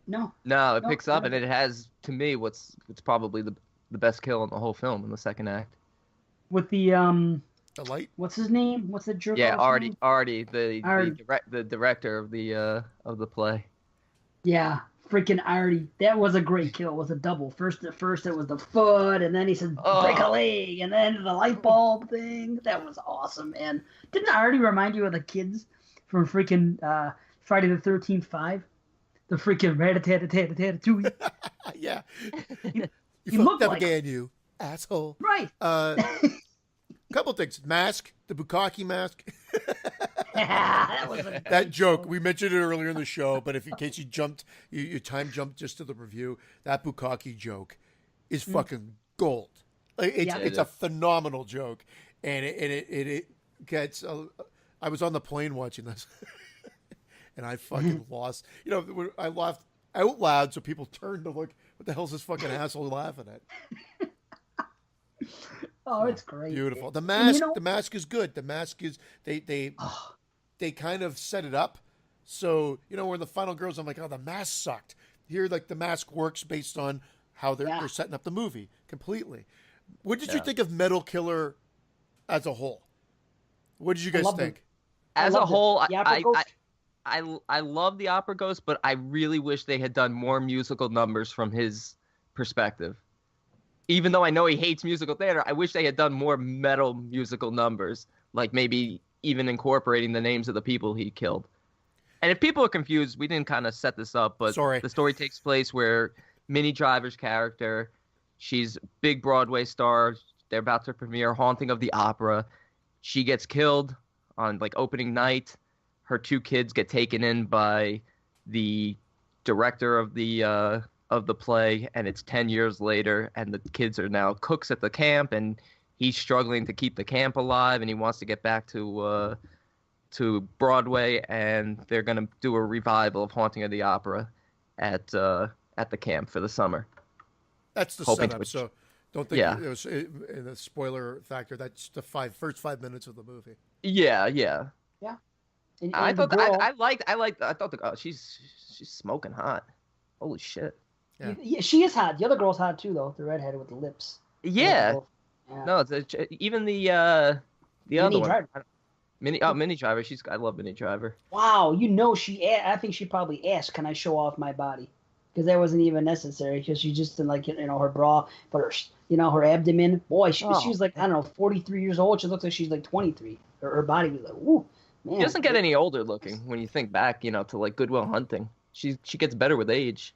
[SPEAKER 3] No, it picks up, and it has, to me, what's probably the best kill in the whole film in the second act.
[SPEAKER 1] With the
[SPEAKER 2] light.
[SPEAKER 1] What's his name? What's the jerk?
[SPEAKER 3] Yeah, Artie, the director of the play.
[SPEAKER 1] Yeah, freaking Artie. That was a great kill. It was a double. First it was the foot, and then he said break a leg, and then the light bulb thing. That was awesome. And didn't Artie remind you of the kids from freaking Friday the 13th 5? The freaking rat-a-tat-a-tat-a-tat-a-tooey.
[SPEAKER 2] Yeah.
[SPEAKER 1] You look
[SPEAKER 2] up
[SPEAKER 1] like
[SPEAKER 2] again, you asshole.
[SPEAKER 1] Right.
[SPEAKER 2] Couple things. Mask, the Bukkake mask.
[SPEAKER 1] that
[SPEAKER 2] joke. We mentioned it earlier in the show, but if in case you time jumped just to the review, that Bukkake joke is fucking gold. It's a phenomenal joke, and it gets. I was on the plane watching this, and I fucking lost. I laughed out loud, so people turned to look. What the hell's this fucking asshole laughing at?
[SPEAKER 1] Oh, it's great.
[SPEAKER 2] Beautiful. The mask. The mask is good. The mask is they kind of set it up. So, where the Final Girls, I'm like, oh, the mask sucked. Here, like, the mask works based on how they're setting up the movie completely. What did you think of Metal Killer as a whole? What did you guys think?
[SPEAKER 3] As a whole, I love the Opera Ghost, but I really wish they had done more musical numbers from his perspective. Even though I know he hates musical theater, I wish they had done more metal musical numbers, like maybe even incorporating the names of the people he killed. And if people are confused, we didn't kind of set this up, but the story takes place where Minnie Driver's character, she's a big Broadway star. They're about to premiere Haunting of the Opera. She gets killed on like opening night. Her 2 kids get taken in by the director of the play, and it's 10 years later, and the kids are now cooks at the camp, and he's struggling to keep the camp alive, and he wants to get back to Broadway, and they're gonna do a revival of Haunting of the Opera at the camp for the summer.
[SPEAKER 2] That's the setup. So don't think it was in the spoiler factor. That's the first 5 minutes of the movie.
[SPEAKER 3] Yeah.
[SPEAKER 1] And
[SPEAKER 3] I thought
[SPEAKER 1] girl,
[SPEAKER 3] she's smoking hot. Holy shit.
[SPEAKER 1] Yeah, she is hot. The other girl's hot too, though. The redheaded with the lips.
[SPEAKER 3] Yeah. No, even the other
[SPEAKER 1] Minnie
[SPEAKER 3] one.
[SPEAKER 1] Driver.
[SPEAKER 3] Minnie Driver. I love Minnie Driver.
[SPEAKER 1] Wow, I think she probably asked, "Can I show off my body?" Because that wasn't even necessary. Because she just didn't her bra, but her abdomen. Boy, she was like, I don't know, 43 years old. She looks like she's like 23. Her body was like, ooh, man.
[SPEAKER 3] She doesn't get any older looking when you think back, to like Good Will Hunting. She gets better with age.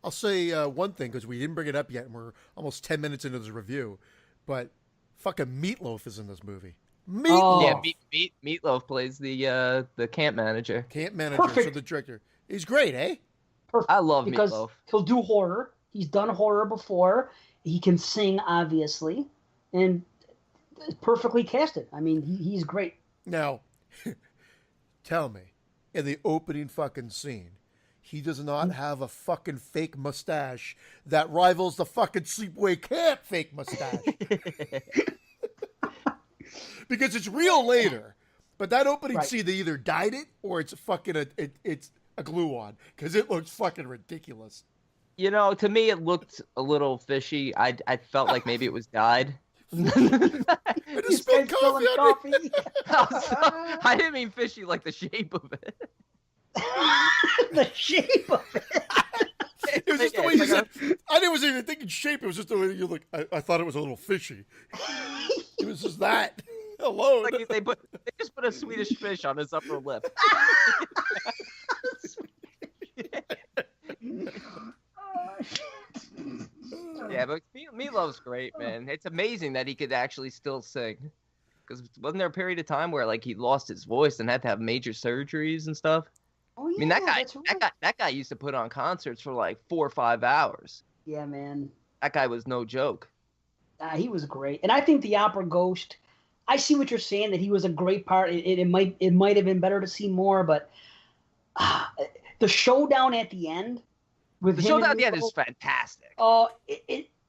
[SPEAKER 2] I'll say one thing, because we didn't bring it up yet, and we're almost 10 minutes into this review, but fucking Meatloaf is in this movie. Meatloaf!
[SPEAKER 3] Yeah, Meatloaf plays the camp manager.
[SPEAKER 1] Perfect.
[SPEAKER 2] So the director. He's great, eh?
[SPEAKER 1] Perfect.
[SPEAKER 3] I love
[SPEAKER 1] because
[SPEAKER 3] Meatloaf.
[SPEAKER 1] He'll do horror. He's done horror before. He can sing, obviously, and perfectly casted. I mean, he's great.
[SPEAKER 2] Now, tell me, in the opening fucking scene, he does not have a fucking fake mustache that rivals the fucking Sleepaway Camp fake mustache. Because it's real later. But that opening scene, they either dyed it or it's fucking it's a glue on. Because it looks fucking ridiculous.
[SPEAKER 3] To me, it looked a little fishy. I felt like maybe it was dyed.
[SPEAKER 2] I just spilled coffee on me.
[SPEAKER 3] I didn't mean fishy like the shape of it.
[SPEAKER 1] The shape of it.
[SPEAKER 2] It was just the way you said. I wasn't even thinking shape. It was just the way you look. I thought it was a little fishy. It was just that alone.
[SPEAKER 3] Like they just put a Swedish fish on his upper lip. Yeah, but Meatloaf's great, man. It's amazing that he could actually still sing. Because wasn't there a period of time where he lost his voice and had to have major surgeries and stuff?
[SPEAKER 1] Oh yeah,
[SPEAKER 3] I mean, that guy used to put on concerts for like 4 or 5 hours.
[SPEAKER 1] Yeah, man.
[SPEAKER 3] That guy was no joke.
[SPEAKER 1] He was great, and I think the opera Ghost. I see what you're saying, that he was a great part. It might have been better to see more, but the showdown at the end with
[SPEAKER 3] the
[SPEAKER 1] him
[SPEAKER 3] showdown
[SPEAKER 1] and
[SPEAKER 3] at the end
[SPEAKER 1] Nico,
[SPEAKER 3] is fantastic.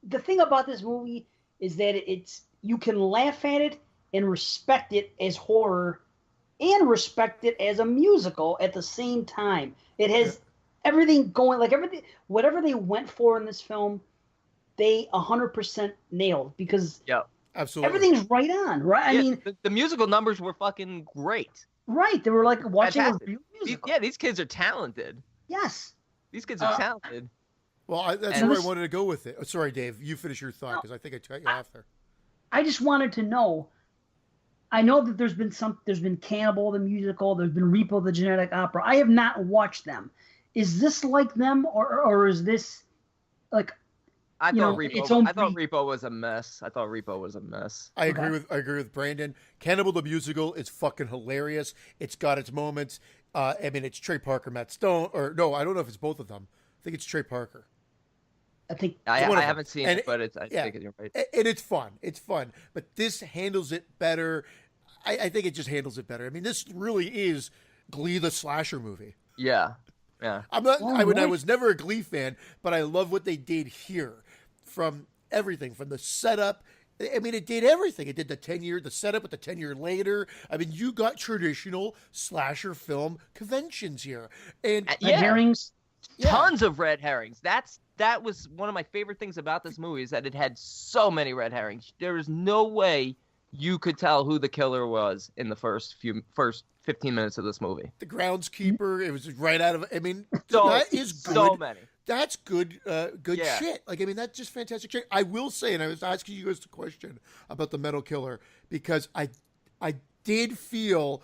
[SPEAKER 1] The thing about this movie is that you can laugh at it and respect it as horror and respect it as a musical at the same time. It has everything going, whatever they went for in this film, they 100% nailed, because
[SPEAKER 2] absolutely
[SPEAKER 1] everything's right on, right?
[SPEAKER 3] Yeah,
[SPEAKER 1] I mean,
[SPEAKER 3] the musical numbers were fucking great.
[SPEAKER 1] Right. They were like watching
[SPEAKER 3] fantastic.
[SPEAKER 1] a real musical.
[SPEAKER 3] Yeah, these kids are talented.
[SPEAKER 1] Yes.
[SPEAKER 3] These kids are talented.
[SPEAKER 2] Well, that's where I wanted to go with it. Oh, sorry, Dave. You finish your thought, because I think I cut you off there.
[SPEAKER 1] I just wanted to know. I know that there's been Cannibal the musical, there's been Repo the Genetic Opera. I have not watched them. Is this like them, or is this like?
[SPEAKER 3] I thought Repo was a mess. I
[SPEAKER 2] agree with Brandon. Cannibal the musical is fucking hilarious. It's got its moments. I mean, it's Trey Parker, Matt Stone, or no, I don't know if it's both of them. I think it's Trey Parker.
[SPEAKER 1] I think
[SPEAKER 3] I haven't seen it, but I think you're right.
[SPEAKER 2] And it's fun. It's fun. But this handles it better. I think it just handles it better. I mean, this really is Glee the slasher movie.
[SPEAKER 3] Yeah.
[SPEAKER 2] I'm not. I was never a Glee fan, but I love what they did here. From everything, from the setup. I mean, it did everything. It did the setup with the 10 year later. I mean, you got traditional slasher film conventions here. And
[SPEAKER 1] red herrings.
[SPEAKER 3] Tons of red herrings. That was one of my favorite things about this movie, is that it had so many red herrings. There is no way you could tell who the killer was in the first 15 minutes of this movie.
[SPEAKER 2] The groundskeeper, it was right out of. I mean,
[SPEAKER 3] that
[SPEAKER 2] is good.
[SPEAKER 3] So many.
[SPEAKER 2] That's good shit. Like, I mean, that's just fantastic shit. I will say, and I was asking you guys the question about the metal killer, because I did feel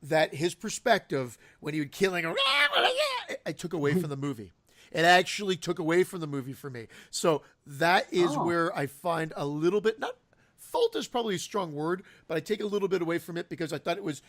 [SPEAKER 2] that his perspective when he would killing, I took away from the movie. It actually took away from the movie for me. So that is where I find a little bit, not fault is probably a strong word, but I take a little bit away from it, because I thought it was,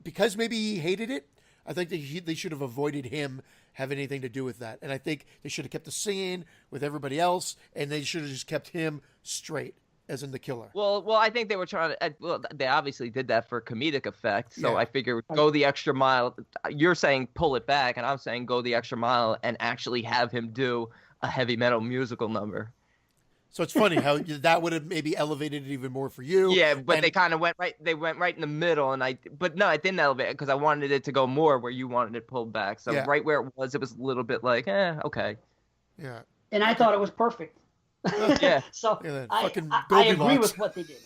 [SPEAKER 2] because maybe he hated it. I think they should have avoided him having anything to do with that. And I think they should have kept the singing with everybody else, and they should have just kept him straight, as in the killer.
[SPEAKER 3] Well, I think they were trying to. Well, they obviously did that for comedic effect. So
[SPEAKER 2] Yeah.
[SPEAKER 3] I figure go the extra mile. You're saying pull it back, and I'm saying go the extra mile and actually have him do a heavy metal musical number.
[SPEAKER 2] So it's funny how that would have maybe elevated it even more for you.
[SPEAKER 3] Yeah, but they kind of went right. They went right in the middle, but no, it didn't elevate it because I wanted it to go more where you wanted it pulled back. So right where it was a little bit like, okay.
[SPEAKER 2] Yeah.
[SPEAKER 1] And I thought it was perfect.
[SPEAKER 3] Yeah.
[SPEAKER 1] So I
[SPEAKER 2] Goldilocks.
[SPEAKER 1] agree with what they did.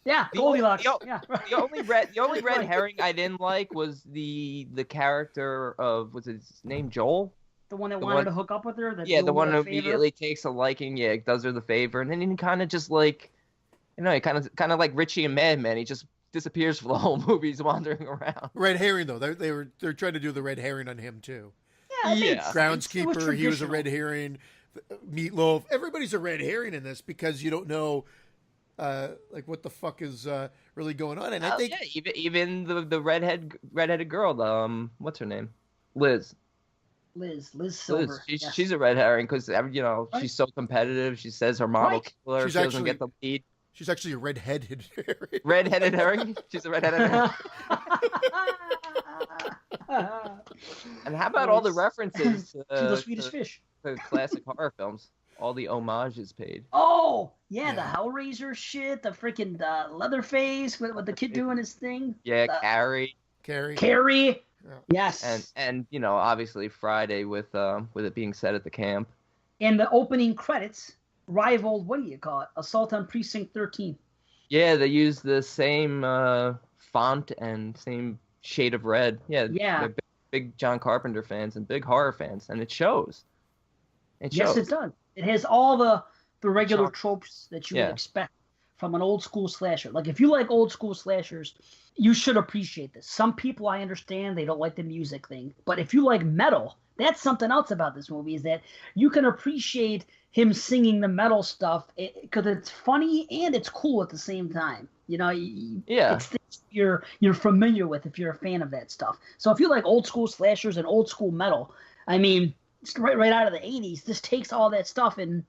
[SPEAKER 1] Yeah, Goldilocks.
[SPEAKER 3] The only red herring I didn't like was the character of, was his name Joel?
[SPEAKER 1] The one that wanted to hook up with her?
[SPEAKER 3] The one who immediately takes a liking, does her the favor, and then he kind of just like, he kind of like Richie and Madman. He just disappears for the whole movie. He's wandering around.
[SPEAKER 2] Red herring though, they're trying to do the red herring on him too.
[SPEAKER 1] Yeah.
[SPEAKER 2] Groundskeeper, he was a red herring. Meatloaf, everybody's a red herring in this because you don't know, like what the fuck is really going on. And I think
[SPEAKER 3] even the redheaded girl, what's her name, Liz Silver. She's a red herring because she's so competitive. She says her mom will kill her. She doesn't get the lead.
[SPEAKER 2] She's actually a red-headed herring.
[SPEAKER 3] Red-headed herring? She's a red-headed herring. And how about all the references to
[SPEAKER 1] the Swedish Fish?
[SPEAKER 3] The classic horror films. All the homages paid.
[SPEAKER 1] Oh, yeah. The Hellraiser shit, the freaking Leatherface with the kid doing his thing.
[SPEAKER 3] Yeah, Carrie.
[SPEAKER 1] Yeah. Yes.
[SPEAKER 3] And obviously Friday with it being set at the camp.
[SPEAKER 1] And the opening credits rivaled, what do you call it? Assault on Precinct 13.
[SPEAKER 3] Yeah, they used the same font and same shade of red. Yeah. They're big John Carpenter fans and big horror fans, and it shows.
[SPEAKER 1] Yes, it does. It has all the regular tropes that you would expect from an old school slasher. Like if you like old school slashers, you should appreciate this. Some people, I understand, they don't like the music thing, but if you like metal, that's something else about this movie, is that you can appreciate him singing the metal stuff because it's funny and it's cool at the same time. It's things you're familiar with if you're a fan of that stuff. So if you like old school slashers and old school metal, I mean, right out of the 80s, this takes all that stuff and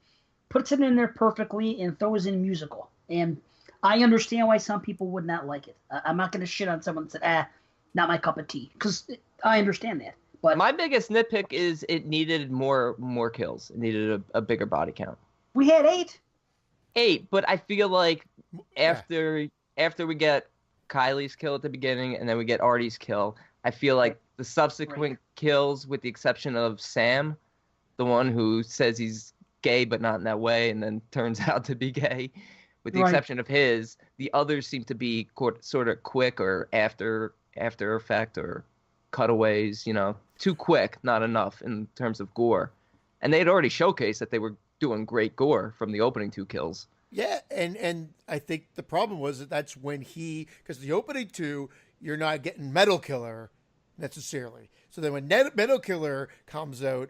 [SPEAKER 1] puts it in there perfectly and throws in musical. And I understand why some people would not like it. I'm not going to shit on someone that said, not my cup of tea, because I understand that. But
[SPEAKER 3] my biggest nitpick is it needed more kills. It needed a bigger body count.
[SPEAKER 1] We had 8.
[SPEAKER 3] 8, but I feel like after we get Kylie's kill at the beginning and then we get Artie's kill, I feel like the subsequent kills, with the exception of Sam, the one who says he's gay but not in that way and then turns out to be gay, with the exception of his, the others seem to be sort of quick or after effect or cutaways, too quick, not enough in terms of gore. And they had already showcased that they were doing great gore from the opening 2 kills.
[SPEAKER 2] Yeah, and I think the problem was that's when because the opening 2, you're not getting Metal Killer necessarily. So then when Metal Killer comes out,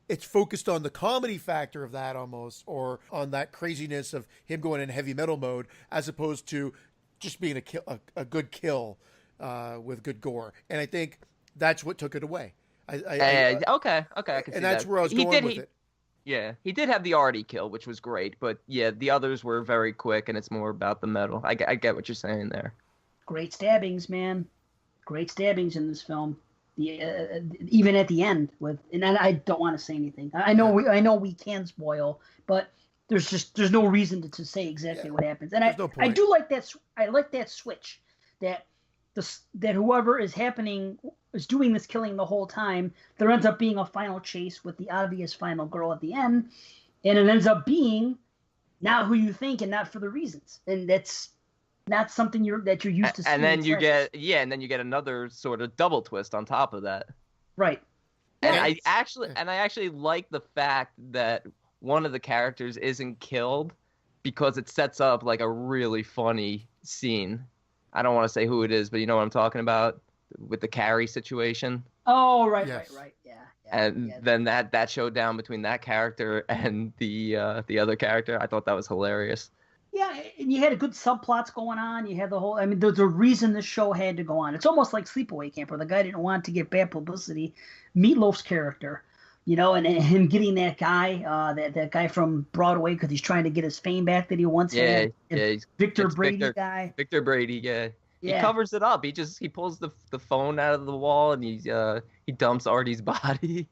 [SPEAKER 2] it's focused on the comedy factor of that almost, or on that craziness of him going in heavy metal mode, as opposed to just being a good kill with good gore. And I think that's what took it away.
[SPEAKER 3] Okay, I can see
[SPEAKER 2] and that's
[SPEAKER 3] that.
[SPEAKER 2] where I was going with it.
[SPEAKER 3] Yeah, he did have the Artie kill, which was great, but the others were very quick, and it's more about the metal. I get what you're saying there.
[SPEAKER 1] Great stabbings, man. Great stabbings in this film. Even at the end and I don't want to say anything. I know we can spoil, but there's no reason to say exactly what happens. And I do like that. I like that switch that whoever is doing this killing the whole time, there ends up being a final chase with the obvious final girl at the end, and it ends up being not who you think and not for the reasons, and that's not something that you're used to seeing.
[SPEAKER 3] And then you get another sort of double twist on top of that.
[SPEAKER 1] Right.
[SPEAKER 3] And I actually like the fact that one of the characters isn't killed because it sets up like a really funny scene. I don't want to say who it is, but you know what I'm talking about with the Carrie situation.
[SPEAKER 1] Oh, right, yes. right. Yeah.
[SPEAKER 3] And then that showdown between that character and the other character, I thought that was hilarious.
[SPEAKER 1] Yeah, and you had a good subplots going on. You had the whole. I mean, there's a reason the show had to go on. It's almost like Sleepaway Camp, where the guy didn't want to get bad publicity. Meatloaf's character, and him getting that guy, that guy from Broadway, because he's trying to get his fame back that he once had.
[SPEAKER 3] Yeah, he's
[SPEAKER 1] Victor Brady guy.
[SPEAKER 3] Victor Brady, yeah. He covers it up. He pulls the phone out of the wall and he dumps Artie's body.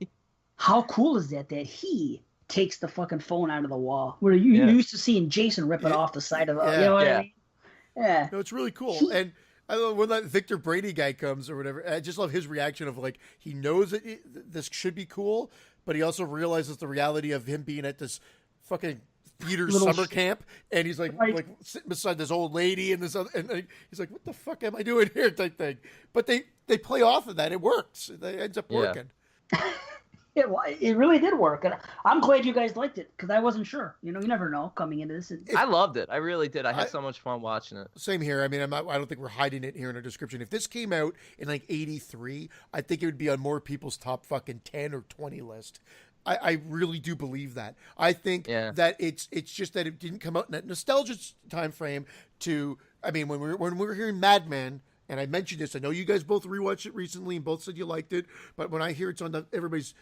[SPEAKER 3] How
[SPEAKER 1] cool is that he takes the fucking phone out of the wall? Where you used to seeing Jason rip it off the side of you know what I mean? Yeah.
[SPEAKER 2] No, it's really cool. And I love when that Victor Brady guy comes or whatever. I just love his reaction of like he knows that this should be cool, but he also realizes the reality of him being at this fucking theater summer camp, and he's like sitting beside this old lady and this other, and he's like, "What the fuck am I doing here?" type thing. But they play off of that. It works. It ends up working.
[SPEAKER 1] It really did work, and I'm glad you guys liked it because I wasn't sure. You never know coming into this.
[SPEAKER 3] I loved it. I really did. I had so much fun watching it.
[SPEAKER 2] Same here. I mean, I don't think we're hiding it here in our description. If this came out in like '83, I think it would be on more people's top fucking 10 or 20 list. I really do believe that. I think that it's just that it didn't come out in that nostalgia time frame. I mean, when we were hearing Mad Men. And I mentioned this. I know you guys both rewatched it recently and both said you liked it. But when I hear it's on not everybody's,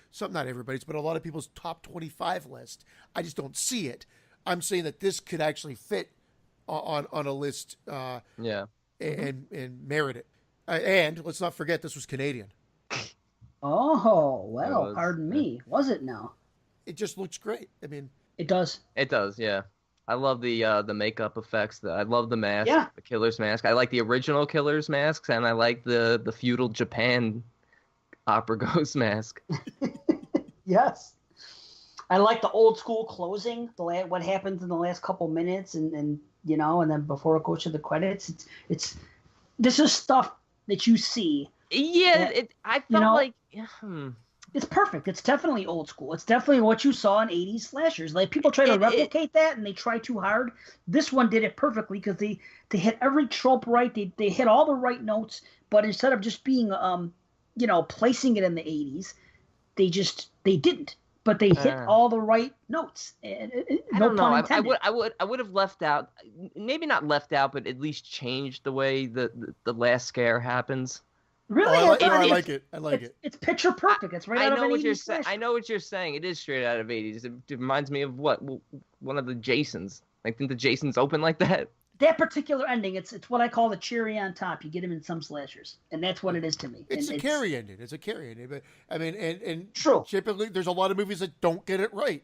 [SPEAKER 2] but a lot of people's top 25 list, I just don't see it. I'm saying that this could actually fit on a list and merit it. And let's not forget, this was Canadian.
[SPEAKER 1] Oh, well, pardon me. Was it now?
[SPEAKER 2] It just looks great. I mean.
[SPEAKER 1] It does.
[SPEAKER 3] It does, yeah. I love the makeup effects. I love the mask, the killer's mask. I like the original killer's masks, and I like the feudal Japan opera ghost mask.
[SPEAKER 1] Yes. I like the old school closing, what happens in the last couple minutes, and then before it goes to the credits. This is stuff that you see.
[SPEAKER 3] Yeah, I felt like.
[SPEAKER 1] It's perfect. It's definitely old school. It's definitely what you saw in 80s slashers. Like, people try to replicate that, and they try too hard. This one did it perfectly because they hit every trope right. They hit all the right notes, but instead of just being, placing it in the 80s, they didn't. But they hit all the right notes.
[SPEAKER 3] I don't know. I would have left out, maybe not left out, but at least changed the way the last scare happens.
[SPEAKER 1] Really?
[SPEAKER 2] I like it.
[SPEAKER 1] It's picture perfect. It's right out of an 80s.
[SPEAKER 3] I know what you're saying. It is straight out of 80s. It reminds me of what? One of the Jasons. Like, didn't the Jasons open like that?
[SPEAKER 1] That particular ending, it's what I call the cherry on top. You get them in some slashers, and that's what it is to me.
[SPEAKER 2] It's a carry ending. It's a carry ending. But I mean, and
[SPEAKER 1] true.
[SPEAKER 2] Typically, there's a lot of movies that don't get it right,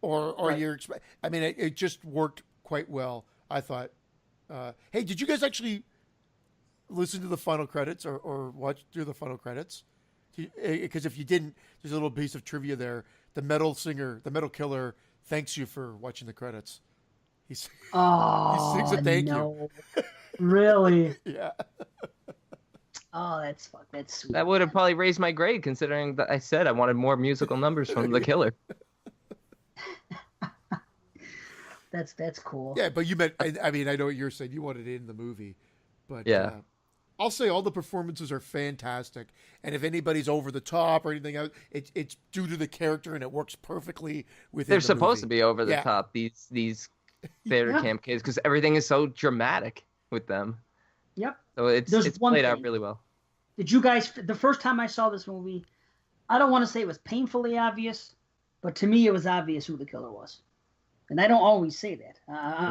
[SPEAKER 2] or right. I mean, it just worked quite well. I thought. Hey, did you guys actually listen to the final credits or watch through the final credits? Because if you didn't, there's a little piece of trivia there. The metal killer, thanks you for watching the credits. He sings a thank you.
[SPEAKER 1] Really?
[SPEAKER 2] Yeah.
[SPEAKER 1] Oh, that's sweet.
[SPEAKER 3] That would have probably raised my grade, considering that I said I wanted more musical numbers from the killer.
[SPEAKER 1] That's cool.
[SPEAKER 2] Yeah, but you meant, I mean, I know what you're saying. You wanted it in the movie. But I'll say all the performances are fantastic. And if anybody's over the top or anything else, it's due to the character, and it works perfectly within
[SPEAKER 3] They're supposed to be over the top, these theater camp kids, because everything is so dramatic with them.
[SPEAKER 1] Yep.
[SPEAKER 3] So it's played out really well.
[SPEAKER 1] Did you guys, the first time I saw this movie, I don't want to say it was painfully obvious, but to me it was obvious who the killer was. And I don't always say that.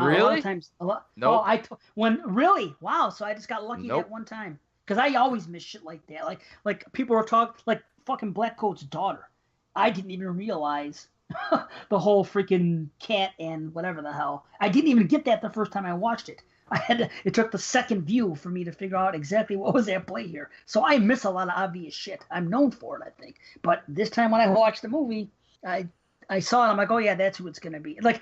[SPEAKER 3] Really?
[SPEAKER 1] A lot of times.
[SPEAKER 3] Nope.
[SPEAKER 1] Really? Wow. So I just got lucky that one time. Because I always miss shit like that. Like people were talking, like fucking Blackcoat's daughter. I didn't even realize the whole freaking cat and whatever the hell. I didn't even get that the first time I watched it. It took the second view for me to figure out exactly what was at play here. So I miss a lot of obvious shit. I'm known for it, I think. But this time when I watched the movie, I saw it. I'm like, oh yeah, that's who it's gonna be. Like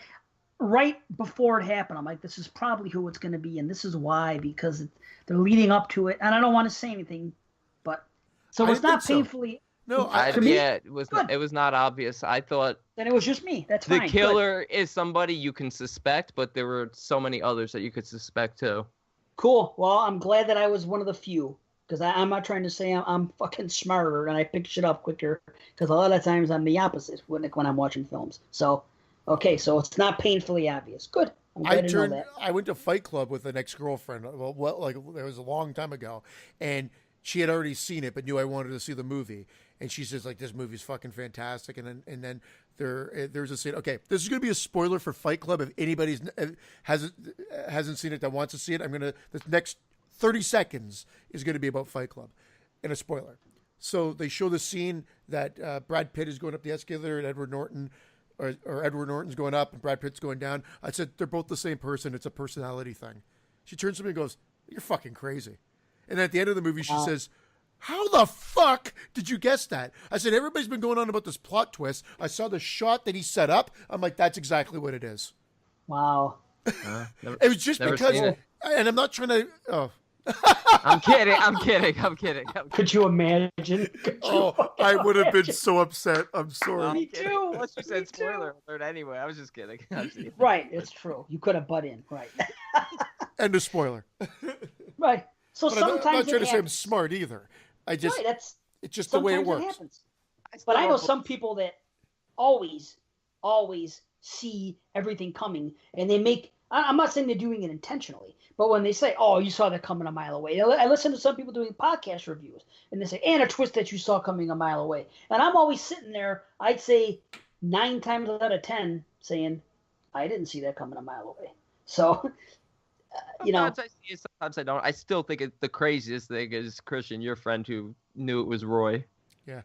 [SPEAKER 1] right before it happened, I'm like, this is probably who it's gonna be, and this is why, because they're leading up to it. And I don't want to say anything, but so it's not painfully.
[SPEAKER 2] No,
[SPEAKER 3] it was not obvious. I thought
[SPEAKER 1] then it was just me. That's fine.
[SPEAKER 3] The killer is somebody you can suspect, but there were so many others that you could suspect too.
[SPEAKER 1] Cool. Well, I'm glad that I was one of the few. Because I'm not trying to say I'm fucking smarter and I pick shit up quicker. Because a lot of times I'm the opposite when I'm watching films. So, okay, so it's not painfully obvious. Good. I'm glad to know that.
[SPEAKER 2] I went to Fight Club with an ex-girlfriend. Well, like it was a long time ago, and she had already seen it, but knew I wanted to see the movie. And she says, like, this movie's fucking fantastic. And then there's a scene. Okay, this is gonna be a spoiler for Fight Club. If anybody's hasn't seen it that wants to see it, the next 30 seconds is gonna be about Fight Club, and a spoiler. So they show the scene that Brad Pitt is going up the escalator, and Edward Norton's going up and Brad Pitt's going down. I said, they're both the same person. It's a personality thing. She turns to me and goes, you're fucking crazy. And at the end of the movie, she says, how the fuck did you guess that? I said, everybody's been going on about this plot twist. I saw the shot that he set up. I'm like, that's exactly what it is.
[SPEAKER 1] Wow.
[SPEAKER 2] It was just because, and I'm not trying to,
[SPEAKER 3] I'm kidding.
[SPEAKER 1] Could you imagine?
[SPEAKER 2] I would have been so upset. I'm sorry.
[SPEAKER 1] Me too.
[SPEAKER 3] Unless you said spoiler alert anyway. I was just kidding.
[SPEAKER 1] Right, it's true. You could have butt in. Right.
[SPEAKER 2] And a spoiler.
[SPEAKER 1] Right. So
[SPEAKER 2] but
[SPEAKER 1] sometimes
[SPEAKER 2] I'm not trying to say I'm smart either. It's just the way it works.
[SPEAKER 1] Happens. But I know some people that always see everything coming, and they make. I'm not saying they're doing it intentionally, but when they say, "Oh, you saw that coming a mile away," I listen to some people doing podcast reviews, and they say, "And a twist that you saw coming a mile away," and I'm always sitting there. I'd say 9 times out of 10 saying, "I didn't see that coming a mile away." So.
[SPEAKER 3] Sometimes I see it, sometimes I don't. I still think the craziest thing is Christian, your friend who knew it was Roy.
[SPEAKER 2] Yeah.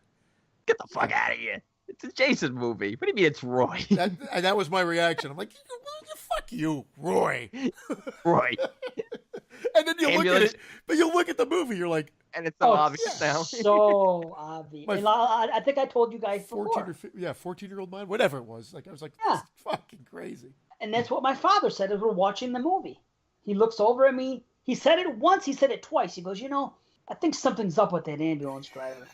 [SPEAKER 3] Get the fuck out of here. It's a Jason movie. What do you mean it's Roy?
[SPEAKER 2] That was my reaction. I'm like, fuck you, Roy.
[SPEAKER 3] Roy.
[SPEAKER 2] And then you look at it, but you look at the movie, you're like.
[SPEAKER 3] And it's so obvious now.
[SPEAKER 1] So obvious. And I think I told you guys
[SPEAKER 2] 14-year-old mind, whatever it was. Like I was like, this is fucking crazy.
[SPEAKER 1] And that's what my father said as we're watching the movie. He looks over at me. He said it once. He said it twice. He goes, I think something's up with that ambulance driver.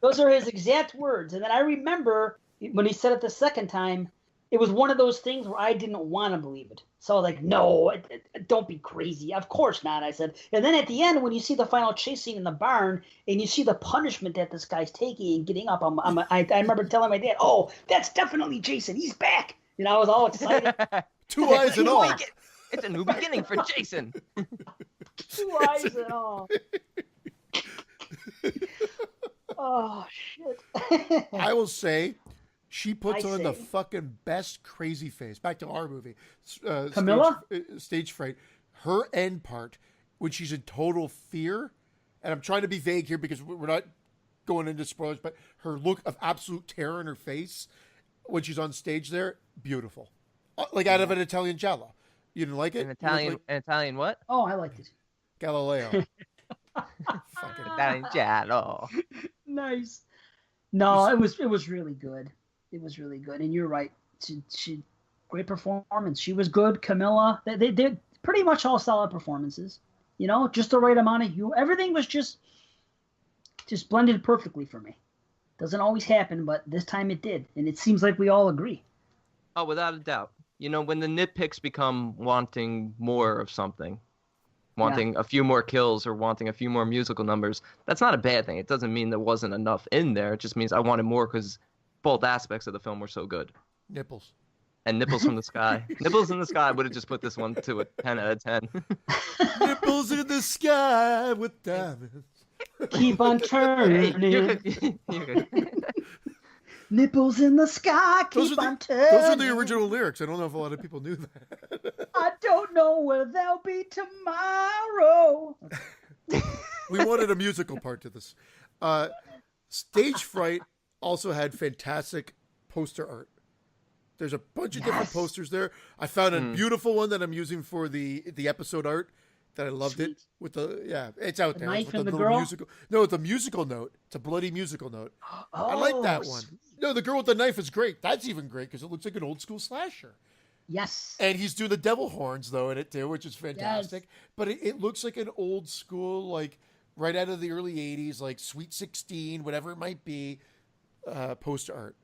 [SPEAKER 1] Those are his exact words. And then I remember when he said it the second time, it was one of those things where I didn't want to believe it. So I was like, no, don't be crazy. Of course not, I said. And then at the end, when you see the final chase scene in the barn and you see the punishment that this guy's taking and getting up, I remember telling my dad, oh, that's definitely Jason. He's back. I was all excited.
[SPEAKER 2] 2 eyes and all.
[SPEAKER 3] It's a new beginning for Jason.
[SPEAKER 1] 2 eyes and all. Oh, shit.
[SPEAKER 2] I will say, she puts on the fucking best crazy face. Back to our movie.
[SPEAKER 1] Camilla?
[SPEAKER 2] Stage Fright. Her end part, when she's in total fear, and I'm trying to be vague here because we're not going into spoilers, but her look of absolute terror in her face when she's on stage there, beautiful. Like out of an Italian giallo. You didn't like it?
[SPEAKER 3] An Italian what?
[SPEAKER 1] Oh, I liked it.
[SPEAKER 2] Galileo.
[SPEAKER 3] Italian giallo.
[SPEAKER 1] Nice. No, it was really good. It was really good, and you're right. She great performance. She was good. Camilla, they did pretty much all solid performances. Just the right amount of you. Everything was just blended perfectly for me. Doesn't always happen, but this time it did, and it seems like we all agree.
[SPEAKER 3] Oh, without a doubt. When the nitpicks become wanting more of something, wanting a few more kills or wanting a few more musical numbers, that's not a bad thing. It doesn't mean there wasn't enough in there. It just means I wanted more because both aspects of the film were so good.
[SPEAKER 2] Nipples.
[SPEAKER 3] And Nipples from the Sky. Nipples in the Sky would have just put this one to a 10 out of 10.
[SPEAKER 2] Nipples in the sky with diamonds.
[SPEAKER 1] Keep on turning. Nipples in the sky, keep on turning.
[SPEAKER 2] Those are the original lyrics. I don't know if a lot of people knew that.
[SPEAKER 1] I don't know where they'll be tomorrow.
[SPEAKER 2] We wanted a musical part to this. Stage Fright also had fantastic poster art. There's a bunch of different posters there. I found a beautiful one that I'm using for the episode art. That I loved it with it's out there.
[SPEAKER 1] Knife
[SPEAKER 2] with
[SPEAKER 1] and the
[SPEAKER 2] little
[SPEAKER 1] girl?
[SPEAKER 2] musical. No, it's a musical note. It's a bloody musical note. I like that one.
[SPEAKER 1] Sweet.
[SPEAKER 2] No, the girl with the knife is great. That's even great because it looks like an old school slasher.
[SPEAKER 1] Yes.
[SPEAKER 2] And he's doing the devil horns though in it too, which is fantastic. Yes. But it looks like an old school, like right out of the early '80s, like Sweet 16, whatever it might be, poster art.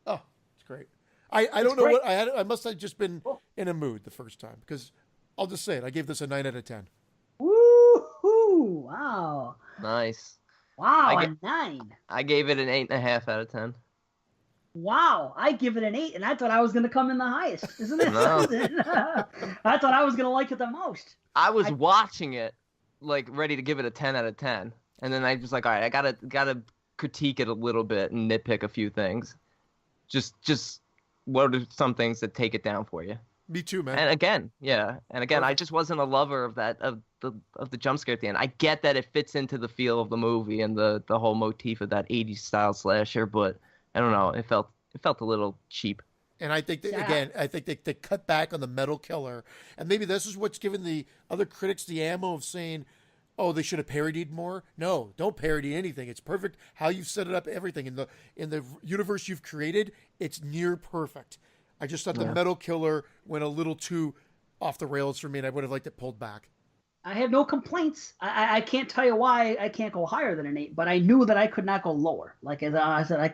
[SPEAKER 2] Oh, it's great. I don't know what I had. I must have just been in a mood the first time because I'll just say it. I gave this a 9 out of 10.
[SPEAKER 1] Woo-hoo! Wow.
[SPEAKER 3] Nice.
[SPEAKER 1] Wow, a 9.
[SPEAKER 3] I gave it an 8.5 out of 10.
[SPEAKER 1] Wow, I give it an 8, and I thought I was going to come in the highest. Isn't that
[SPEAKER 3] No.
[SPEAKER 1] something? I thought I was going to like it the most.
[SPEAKER 3] I was watching it, like, ready to give it a 10 out of 10. And then I was like, all right, I gotta critique it a little bit and nitpick a few things. Just what are some things that take it down for you?
[SPEAKER 2] Me too, man.
[SPEAKER 3] And again, I just wasn't a lover of the jump scare at the end. I get that it fits into the feel of the movie and the whole motif of that 80s style slasher, but I don't know, it felt a little cheap.
[SPEAKER 2] And I think that, they cut back on the metal killer, and maybe this is what's given the other critics the ammo of saying, "Oh, they should have parodied more." No, don't parody anything. It's perfect how you've set it up. Everything in the universe you've created, it's near perfect. I just thought the metal killer went a little too off the rails for me, and I would have liked it pulled back.
[SPEAKER 1] I have no complaints. I can't tell you why I can't go higher than an 8, but I knew that I could not go lower. Like as I said, I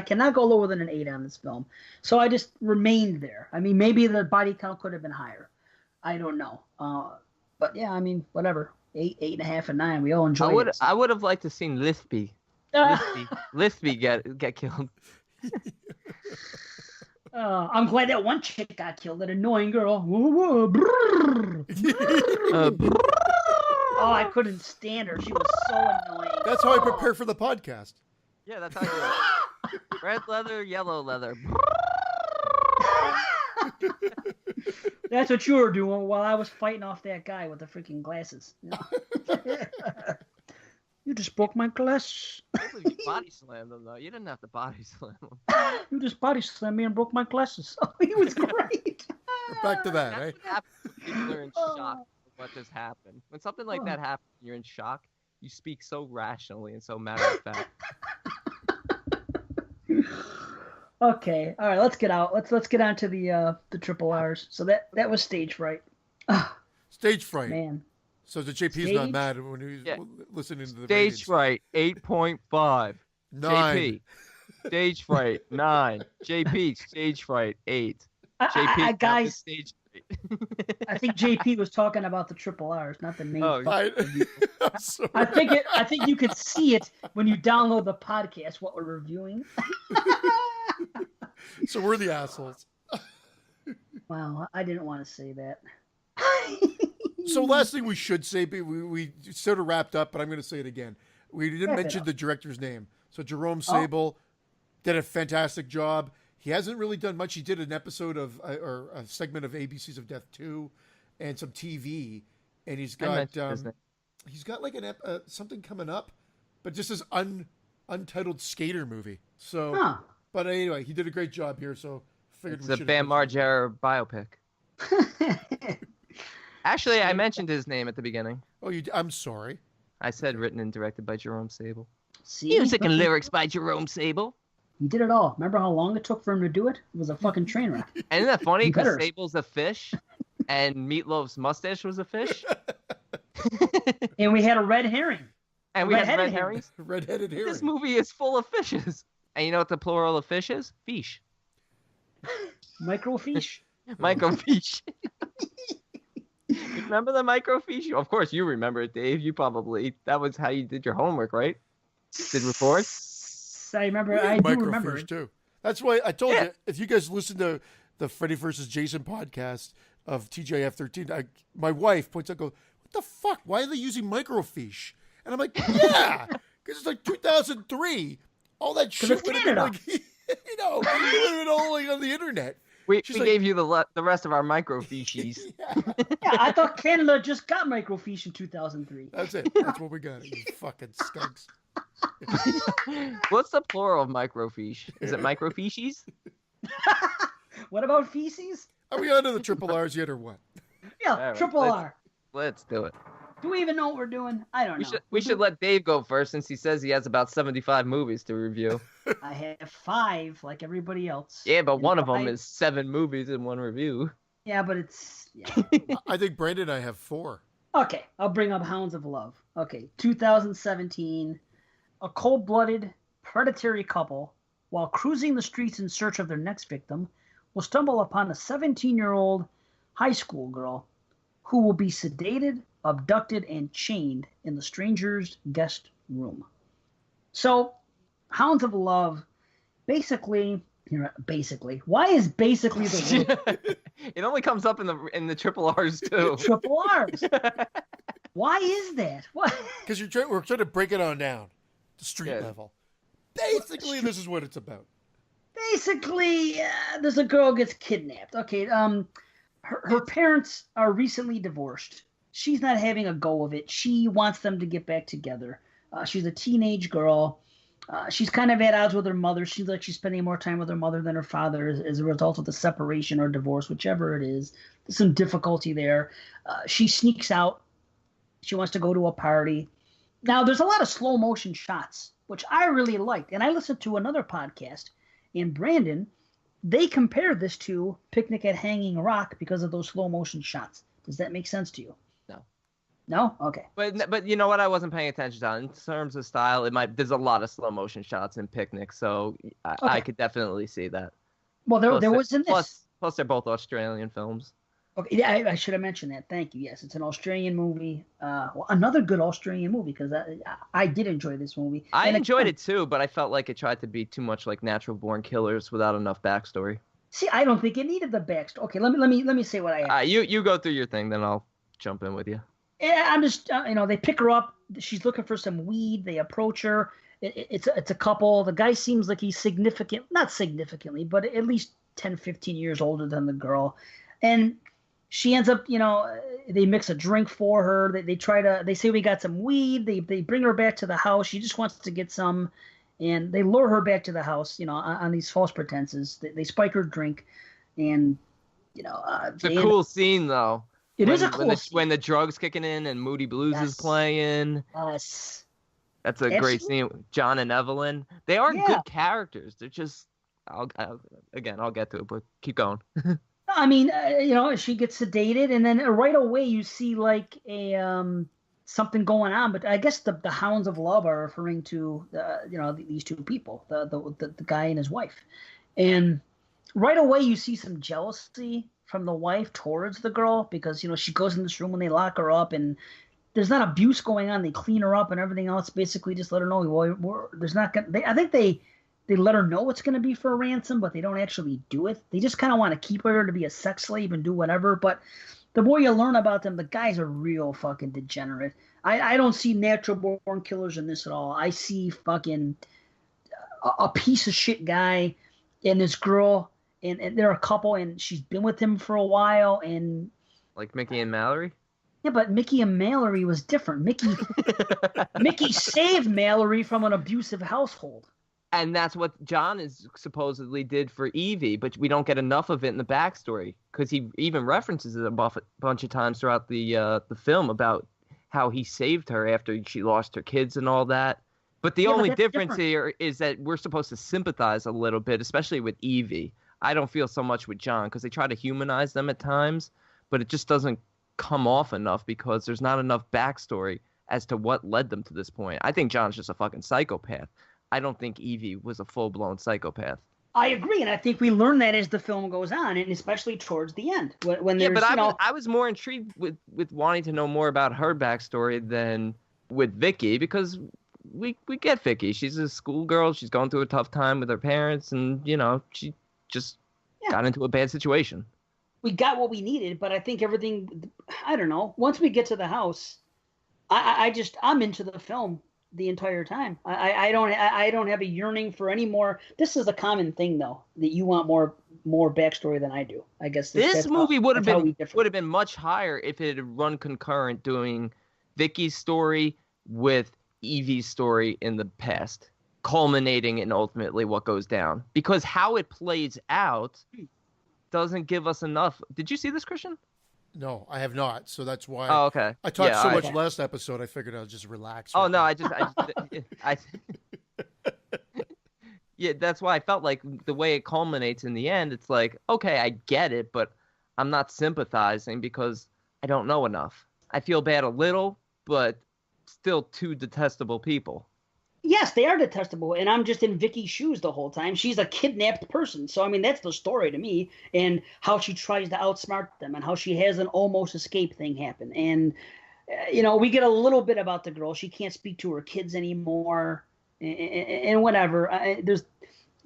[SPEAKER 1] cannot go lower than an 8 on this film. So I just remained there. I mean, maybe the body count could have been higher. I don't know. But yeah, I mean, whatever. 8, 8.5, and 9. We all enjoyed it.
[SPEAKER 3] I would have liked to seen Lispy get killed.
[SPEAKER 1] I'm glad that one chick got killed. That annoying girl. Brrr. Oh, I couldn't stand her. She was so annoying.
[SPEAKER 2] That's how I prepare for the podcast.
[SPEAKER 3] Yeah, that's how you do it. Red leather, yellow leather.
[SPEAKER 1] That's what you were doing while I was fighting off that guy with the freaking glasses. You just broke my glasses.
[SPEAKER 3] You body slammed him, though. You didn't have to body slam him.
[SPEAKER 1] You just body slammed me and broke my glasses. Oh, he was great.
[SPEAKER 2] Back to that,
[SPEAKER 3] That's
[SPEAKER 2] right?
[SPEAKER 3] what happens when people are in shock of what just happened. When something like that happens, you're in shock. You speak so rationally and so matter of fact.
[SPEAKER 1] Okay, all right. Let's get out. Let's get on to the triple R's. So that was Stage Fright.
[SPEAKER 2] Stage Fright.
[SPEAKER 1] Man.
[SPEAKER 2] So the JP's not mad when he's listening to the
[SPEAKER 3] Stage Fright 8.5.
[SPEAKER 2] 9.
[SPEAKER 3] JP. Stage Fright 9. JP. Stage Fright 8. JP.
[SPEAKER 1] Guys,
[SPEAKER 3] Stage Fright.
[SPEAKER 1] I think JP was talking about the triple R's, not the name.
[SPEAKER 3] Oh,
[SPEAKER 2] I'm sorry.
[SPEAKER 1] I think you could see it when you download the podcast. What we're reviewing.
[SPEAKER 2] So we're the assholes.
[SPEAKER 1] Wow, I didn't want to say that.
[SPEAKER 2] So last thing we should say, we sort of wrapped up, but I'm going to say it again. We didn't mention the director's name. So Jerome Sable did a fantastic job. He hasn't really done much. He did an episode of or a segment of ABCs of Death 2 and some TV, and he's got like something coming up, but just this untitled skater movie. So, but anyway, he did a great job here. So figured
[SPEAKER 3] it's a Bam Margera biopic. Actually, I mentioned his name at the beginning.
[SPEAKER 2] Oh, I'm sorry.
[SPEAKER 3] I said written and directed by Jerome Sable.
[SPEAKER 1] See?
[SPEAKER 3] Music and lyrics by Jerome Sable.
[SPEAKER 1] He did it all. Remember how long it took for him to do it? It was a fucking train wreck.
[SPEAKER 3] And isn't that funny? Because Sable's a fish, and Meatloaf's mustache was a fish.
[SPEAKER 1] And we had a red herring.
[SPEAKER 3] And we had red herrings.
[SPEAKER 2] Red-headed herring.
[SPEAKER 3] This movie is full of fishes. And you know what the plural of fish is? Fish.
[SPEAKER 1] Microfiche?
[SPEAKER 3] Microfiche. Remember the microfiche? Of course you remember it, Dave. That was how you did your homework, right? Did reports?
[SPEAKER 1] I remember. I do remember
[SPEAKER 2] it too. That's why I told you, if you guys listen to the Freddy vs. Jason podcast of TJF 13, my wife points out, goes, "What the fuck? Why are they using microfiche?" And I'm like, "Yeah, because it's like 2003. All that shit would have been like, it would have been all like on the internet."
[SPEAKER 3] We gave you the rest of our microfiches.
[SPEAKER 1] Yeah, I thought Canada just got microfiche in 2003.
[SPEAKER 2] That's it. That's what we got. You fucking skunks.
[SPEAKER 3] What's the plural of microfiche? Is it microfiches?
[SPEAKER 1] What about feces?
[SPEAKER 2] Are we on to the triple R's yet or what?
[SPEAKER 1] Yeah, right, triple R.
[SPEAKER 3] Let's do it.
[SPEAKER 1] Do we even know what we're doing? I don't know.
[SPEAKER 3] We should let Dave go first since he says he has about 75 movies to review.
[SPEAKER 1] I have 5 like everybody else.
[SPEAKER 3] Yeah, but one of them is 7 movies in one review.
[SPEAKER 1] Yeah, but it's... Yeah.
[SPEAKER 2] I think Brandon and I have 4.
[SPEAKER 1] Okay, I'll bring up Hounds of Love. Okay, 2017. A cold-blooded, predatory couple, while cruising the streets in search of their next victim, will stumble upon a 17-year-old high school girl who will be sedated, abducted, and chained in the stranger's guest room. So, Hounds of Love, basically, Basically. Why is basically the word?
[SPEAKER 3] It only comes up in the triple R's too.
[SPEAKER 1] Triple R's. Why is that? What?
[SPEAKER 2] Because we're trying to break it on down to street level. Basically, this is what it's about.
[SPEAKER 1] Basically, there's a girl gets kidnapped. Okay, her parents are recently divorced. She's not having a go of it. She wants them to get back together. She's a teenage girl. She's kind of at odds with her mother. She's like she's spending more time with her mother than her father as a result of the separation or divorce, whichever it is. There's some difficulty there. She sneaks out. She wants to go to a party. Now, there's a lot of slow motion shots, which I really liked. And I listened to another podcast in Brandon. They compared this to Picnic at Hanging Rock because of those slow motion shots. Does that make sense to you? No? Okay.
[SPEAKER 3] But you know what? I wasn't paying attention to. In terms of style, there's a lot of slow motion shots in Picnic, so I could definitely see that.
[SPEAKER 1] Well, there was in this.
[SPEAKER 3] Plus, they're both Australian films.
[SPEAKER 1] Okay, yeah, I should have mentioned that. Thank you. Yes, it's an Australian movie. Another good Australian movie because I did enjoy this movie.
[SPEAKER 3] I enjoyed it too, but I felt like it tried to be too much like Natural Born Killers without enough backstory.
[SPEAKER 1] See, I don't think it needed the backstory. Okay, let me say what I have.
[SPEAKER 3] You go through your thing, then I'll jump in with you.
[SPEAKER 1] Yeah, I'm just they pick her up. She's looking for some weed. They approach her. It's a couple. The guy seems like he's significant, not significantly, but at least 10, 15 years older than the girl, and she ends up, they mix a drink for her. They say we got some weed. They bring her back to the house. She just wants to get some, and they lure her back to the house, on these false pretenses. They spike her drink, and,
[SPEAKER 3] it's a cool scene, though.
[SPEAKER 1] It is a cool scene.
[SPEAKER 3] When the drugs kicking in and Moody Blues is playing.
[SPEAKER 1] Yes.
[SPEAKER 3] That's a great scene. John and Evelyn. They are good characters. They're just, I'll get to it, but keep going.
[SPEAKER 1] I mean, she gets sedated, and then right away you see like something going on. But I guess the Hounds of Love are referring to these two people, the guy and his wife, and right away you see some jealousy from the wife towards the girl because she goes in this room when they lock her up, and there's not abuse going on. They clean her up and everything else. Basically, just let her know there's not gonna. I think they let her know it's going to be for a ransom, but they don't actually do it. They just kind of want to keep her to be a sex slave and do whatever. But the more you learn about them, the guys are real fucking degenerate. I don't see natural born killers in this at all. I see fucking a piece of shit guy and this girl, and they're a couple, and she's been with him for a while. And
[SPEAKER 3] like Mickey and Mallory?
[SPEAKER 1] Yeah, but Mickey and Mallory was different. Mickey saved Mallory from an abusive household.
[SPEAKER 3] And that's what John is supposedly did for Evie, but we don't get enough of it in the backstory because he even references it a bunch of times throughout the film about how he saved her after she lost her kids and all that. But the only difference here is that we're supposed to sympathize a little bit, especially with Evie. I don't feel so much with John because they try to humanize them at times, but it just doesn't come off enough because there's not enough backstory as to what led them to this point. I think John's just a fucking psychopath. I don't think Evie was a full-blown psychopath.
[SPEAKER 1] I agree, and I think we learn that as the film goes on, and especially towards the end. When
[SPEAKER 3] I was more intrigued with wanting to know more about her backstory than with Vicky, because we get Vicky. She's a schoolgirl. She's going through a tough time with her parents, and, she just got into a bad situation.
[SPEAKER 1] We got what we needed, but I think everything, I don't know. Once we get to the house, I'm into the film the entire time. I don't have a yearning for any more. This is a common thing, though, that you want more backstory than I do. I guess
[SPEAKER 3] this movie would have been much higher if it had run concurrent, doing Vicky's story with Evie's story in the past, culminating in ultimately what goes down. Because how it plays out doesn't give us enough. Did you see this, Christian?
[SPEAKER 2] No, I have not. So that's why.
[SPEAKER 3] Oh, okay.
[SPEAKER 2] I talked so much last episode. I figured I'll just relax.
[SPEAKER 3] Oh no, I yeah, that's why I felt like the way it culminates in the end. It's like, okay, I get it, but I'm not sympathizing because I don't know enough. I feel bad a little, but still two detestable people.
[SPEAKER 1] Yes, they are detestable, and I'm just in Vicky's shoes the whole time. She's a kidnapped person, so I mean that's the story to me, and how she tries to outsmart them, and how she has an almost escape thing happen, and we get a little bit about the girl. She can't speak to her kids anymore, and whatever.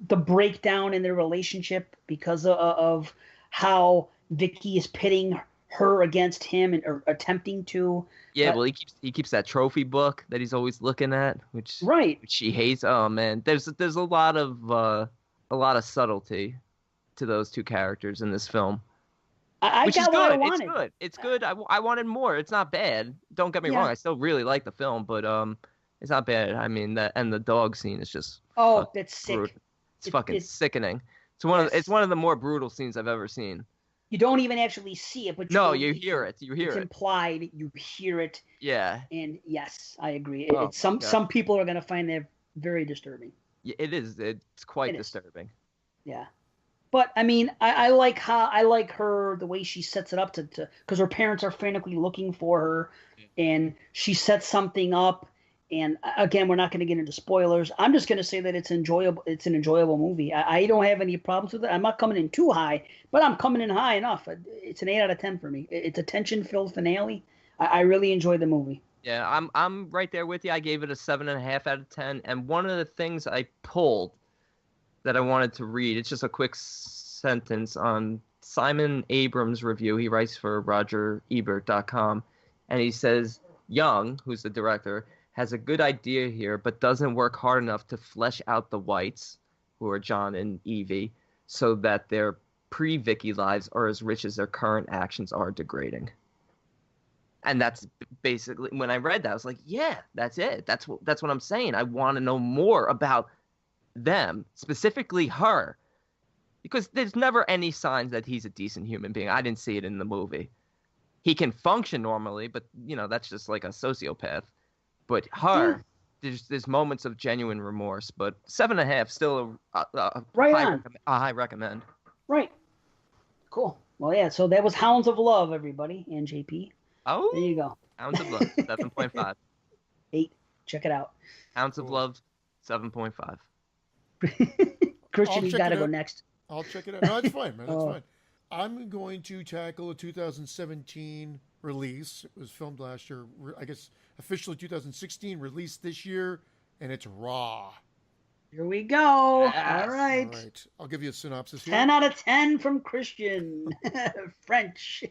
[SPEAKER 1] the breakdown in their relationship because of how Vicky is pitting her against him or attempting to.
[SPEAKER 3] Yeah, well, he keeps that trophy book that he's always looking at, which she hates. Oh man, there's a lot of subtlety to those two characters in this film. Which is good. It's good. It's good. I wanted more. It's not bad. Don't get me wrong. I still really like the film, but it's not bad. I mean, the dog scene is just
[SPEAKER 1] that's sick.
[SPEAKER 3] It's fucking sickening. It's one of the more brutal scenes I've ever seen.
[SPEAKER 1] You don't even actually see it, but
[SPEAKER 3] you hear it. You hear
[SPEAKER 1] it's
[SPEAKER 3] it.
[SPEAKER 1] It's implied. You hear it.
[SPEAKER 3] Yeah.
[SPEAKER 1] And yes, I agree. Some people are gonna find that very disturbing.
[SPEAKER 3] Yeah, it is. It's quite disturbing.
[SPEAKER 1] Yeah. But I mean, I like her the way she sets it up to because her parents are frantically looking for her, and she sets something up. And again, we're not going to get into spoilers. I'm just going to say that it's enjoyable. It's an enjoyable movie. I don't have any problems with it. I'm not coming in too high, but I'm coming in high enough. It's an 8 out of 10 for me. It's a tension-filled finale. I really enjoyed the movie.
[SPEAKER 3] Yeah, I'm right there with you. I gave it a 7.5 out of 10. And one of the things I pulled that I wanted to read, it's just a quick sentence on Simon Abrams' review. He writes for RogerEbert.com, and he says, Young, who's the director, has a good idea here, but doesn't work hard enough to flesh out the Whites, who are John and Evie, so that their pre-Vicky lives are as rich as their current actions are degrading. And that's basically, when I read that, I was like, yeah, that's it. That's what I'm saying. I want to know more about them, specifically her, because there's never any signs that he's a decent human being. I didn't see it in the movie. He can function normally, but that's just like a sociopath. But her, there's moments of genuine remorse. But 7.5, still a high recommend.
[SPEAKER 1] Right. Cool. Well, yeah. So that was Hounds of Love, everybody, and JP.
[SPEAKER 3] Oh,
[SPEAKER 1] there you go.
[SPEAKER 3] Hounds of Love, 7.5.
[SPEAKER 1] 8. Check it out.
[SPEAKER 3] Hounds of Love, 7.5.
[SPEAKER 1] Christian, you got to go next.
[SPEAKER 2] I'll check it out. No, that's fine, man. That's fine. I'm going to tackle a 2017 release. It was filmed last year. I guess officially 2016, released this year, and it's Raw.
[SPEAKER 1] Here we go.
[SPEAKER 3] Yes.
[SPEAKER 1] All right.
[SPEAKER 2] I'll give you a synopsis here.
[SPEAKER 1] 10 out of 10 from Christian. French.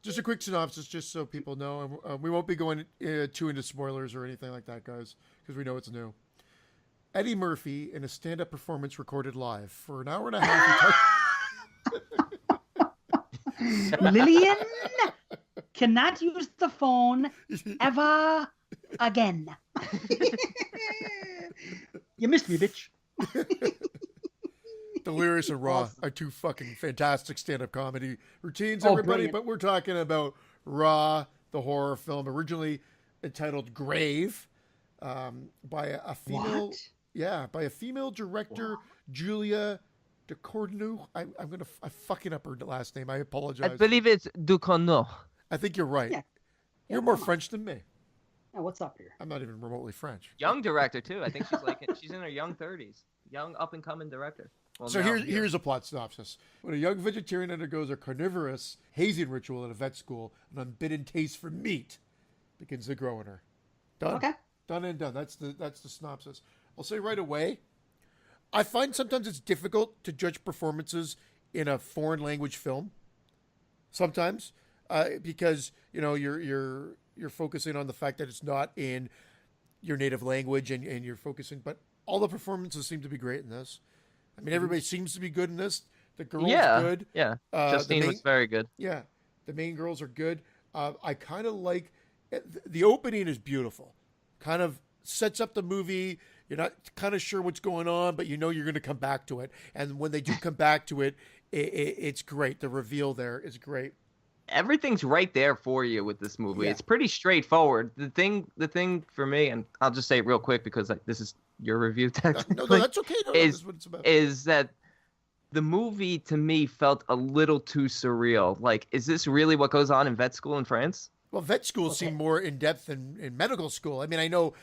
[SPEAKER 2] Just a quick synopsis, just so people know. We won't be going too into spoilers or anything like that, guys, because we know it's new. Eddie Murphy, in a stand-up performance recorded live for an hour and a half.
[SPEAKER 1] Lillian cannot use the phone ever again. You missed me, bitch.
[SPEAKER 2] Delirious and Raw are two fucking fantastic stand-up comedy routines, everybody. Brilliant. But we're talking about Raw, the horror film, originally entitled Grave, by a female. What? Yeah, by a female director, Julia Ducournau. I'm fucking up her last name. I apologize.
[SPEAKER 3] I believe it's Ducournau.
[SPEAKER 2] I think you're right. Yeah. You're more French than me.
[SPEAKER 1] Yeah, what's up here?
[SPEAKER 2] I'm not even remotely French.
[SPEAKER 3] Young director too. I think she's in her young 30s. Young up and coming director. Well,
[SPEAKER 2] so here's a plot synopsis. When a young vegetarian undergoes a carnivorous hazing ritual at a vet school, an unbidden taste for meat begins to grow in her. Done.
[SPEAKER 1] Okay.
[SPEAKER 2] Done and done. That's the synopsis. I'll say right away, I find sometimes it's difficult to judge performances in a foreign language film. Sometimes, because you're focusing on the fact that it's not in your native language, and you're focusing. But all the performances seem to be great in this. I mean, everybody seems to be good in this. The girl's good.
[SPEAKER 3] Yeah, Justine was very good.
[SPEAKER 2] Yeah, the main girls are good. I kind of like the opening is beautiful. Kind of sets up the movie. You're not kind of sure what's going on, but you're going to come back to it. And when they do come back to it, it's great. The reveal there is great.
[SPEAKER 3] Everything's right there for you with this movie. Yeah. It's pretty straightforward. The thing for me, and I'll just say it real quick because this is your review technically.
[SPEAKER 2] No, that's okay. No, that's what it's about.
[SPEAKER 3] Is that the movie to me felt a little too surreal. Like, is this really what goes on in vet school in France?
[SPEAKER 2] Well, vet schools seem more in depth than in medical school. I mean, I know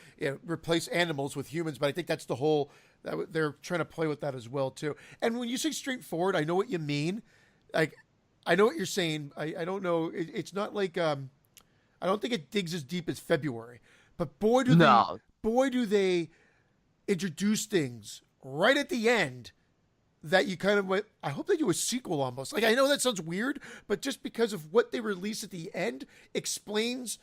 [SPEAKER 2] replace animals with humans, but I think that's the whole. They're trying to play with that as well too. And when you say straightforward, I know what you mean. Like, I know what you're saying. I don't know. It's not like I don't think it digs as deep as February. But boy do they introduce things right at the end that you kind of went, I hope they do a sequel almost. Like, I know that sounds weird, but just because of what they release at the end explains,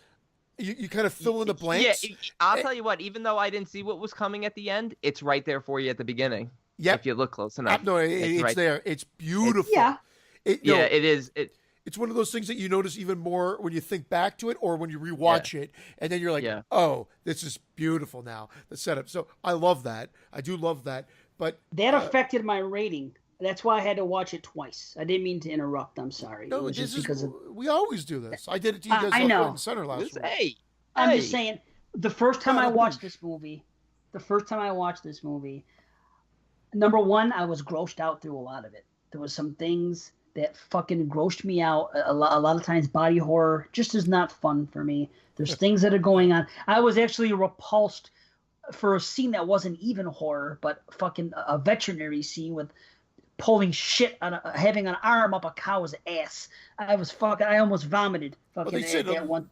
[SPEAKER 2] you kind of fill in the blanks.
[SPEAKER 3] Yeah, I'll tell you what, even though I didn't see what was coming at the end, it's right there for you at the beginning.
[SPEAKER 2] Yeah.
[SPEAKER 3] If you look close enough.
[SPEAKER 2] No, it's
[SPEAKER 3] right
[SPEAKER 2] there. It's beautiful.
[SPEAKER 3] It is.
[SPEAKER 2] It's one of those things that you notice even more when you think back to it or when you rewatch it. And then you're like, oh, this is beautiful now, the setup. So I love that. I do love that. But
[SPEAKER 1] that affected my rating. That's why I had to watch it twice. I didn't mean to interrupt. I'm sorry.
[SPEAKER 2] No,
[SPEAKER 1] it was just because
[SPEAKER 2] we always do this. I did it to you guys
[SPEAKER 1] I know.
[SPEAKER 2] in center last week.
[SPEAKER 1] I'm just saying, the first time I watched this movie, number one, I was grossed out through a lot of it. There was some things that fucking grossed me out. A lot of times body horror just is not fun for me. There's things that are going on. I was actually repulsed for a scene that wasn't even horror, but fucking a veterinary scene with pulling shit on having an arm up a cow's ass. I almost vomited. Fucking
[SPEAKER 2] they said
[SPEAKER 1] that one.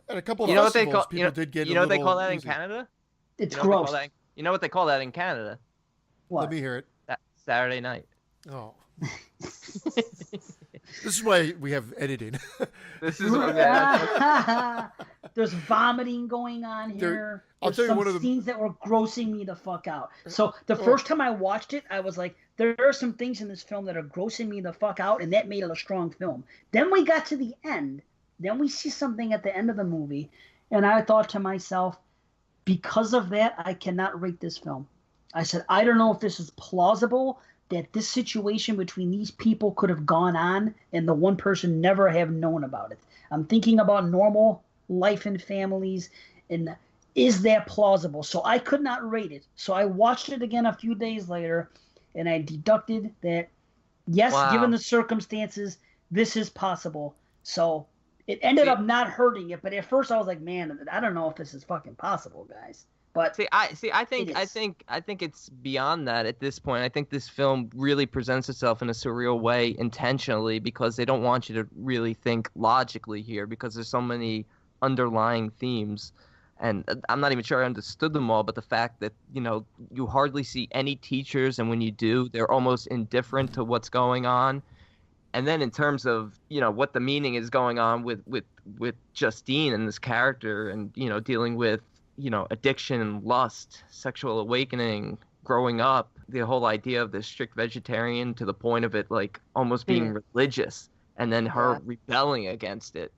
[SPEAKER 2] At a couple of festivals, people did get.
[SPEAKER 3] You know what they call that in Canada?
[SPEAKER 1] It's gross.
[SPEAKER 3] You know what they call that in Canada?
[SPEAKER 1] What?
[SPEAKER 2] Let me hear it.
[SPEAKER 3] Saturday night.
[SPEAKER 2] Oh. This is why we have editing.
[SPEAKER 3] This is
[SPEAKER 1] There's vomiting going on here.
[SPEAKER 2] I'll tell you one of the
[SPEAKER 1] scenes that were grossing me the fuck out. So the first time I watched it, I was like, there are some things in this film that are grossing me the fuck out, and that made it a strong film. Then we got to the end. Then we see something at the end of the movie, and I thought to myself, because of that, I cannot rate this film. I said, I don't know if this is plausible that this situation between these people could have gone on and the one person never have known about it. I'm thinking about normal life and families, and is that plausible? So I could not rate it. So I watched it again a few days later, and I deducted that, yes, given the circumstances, this is possible. So it ended up not hurting it, but at first I was like, man, I don't know if this is fucking possible, guys. But
[SPEAKER 3] I think it's beyond that at this point. I think this film really presents itself in a surreal way intentionally because they don't want you to really think logically here because there's so many underlying themes. And I'm not even sure I understood them all, but the fact that, you hardly see any teachers, and when you do, they're almost indifferent to what's going on. And then in terms of, what the meaning is going on with Justine and this character and, dealing with, addiction, lust, sexual awakening, growing up, the whole idea of this strict vegetarian to the point of it like almost being religious, and then her rebelling against it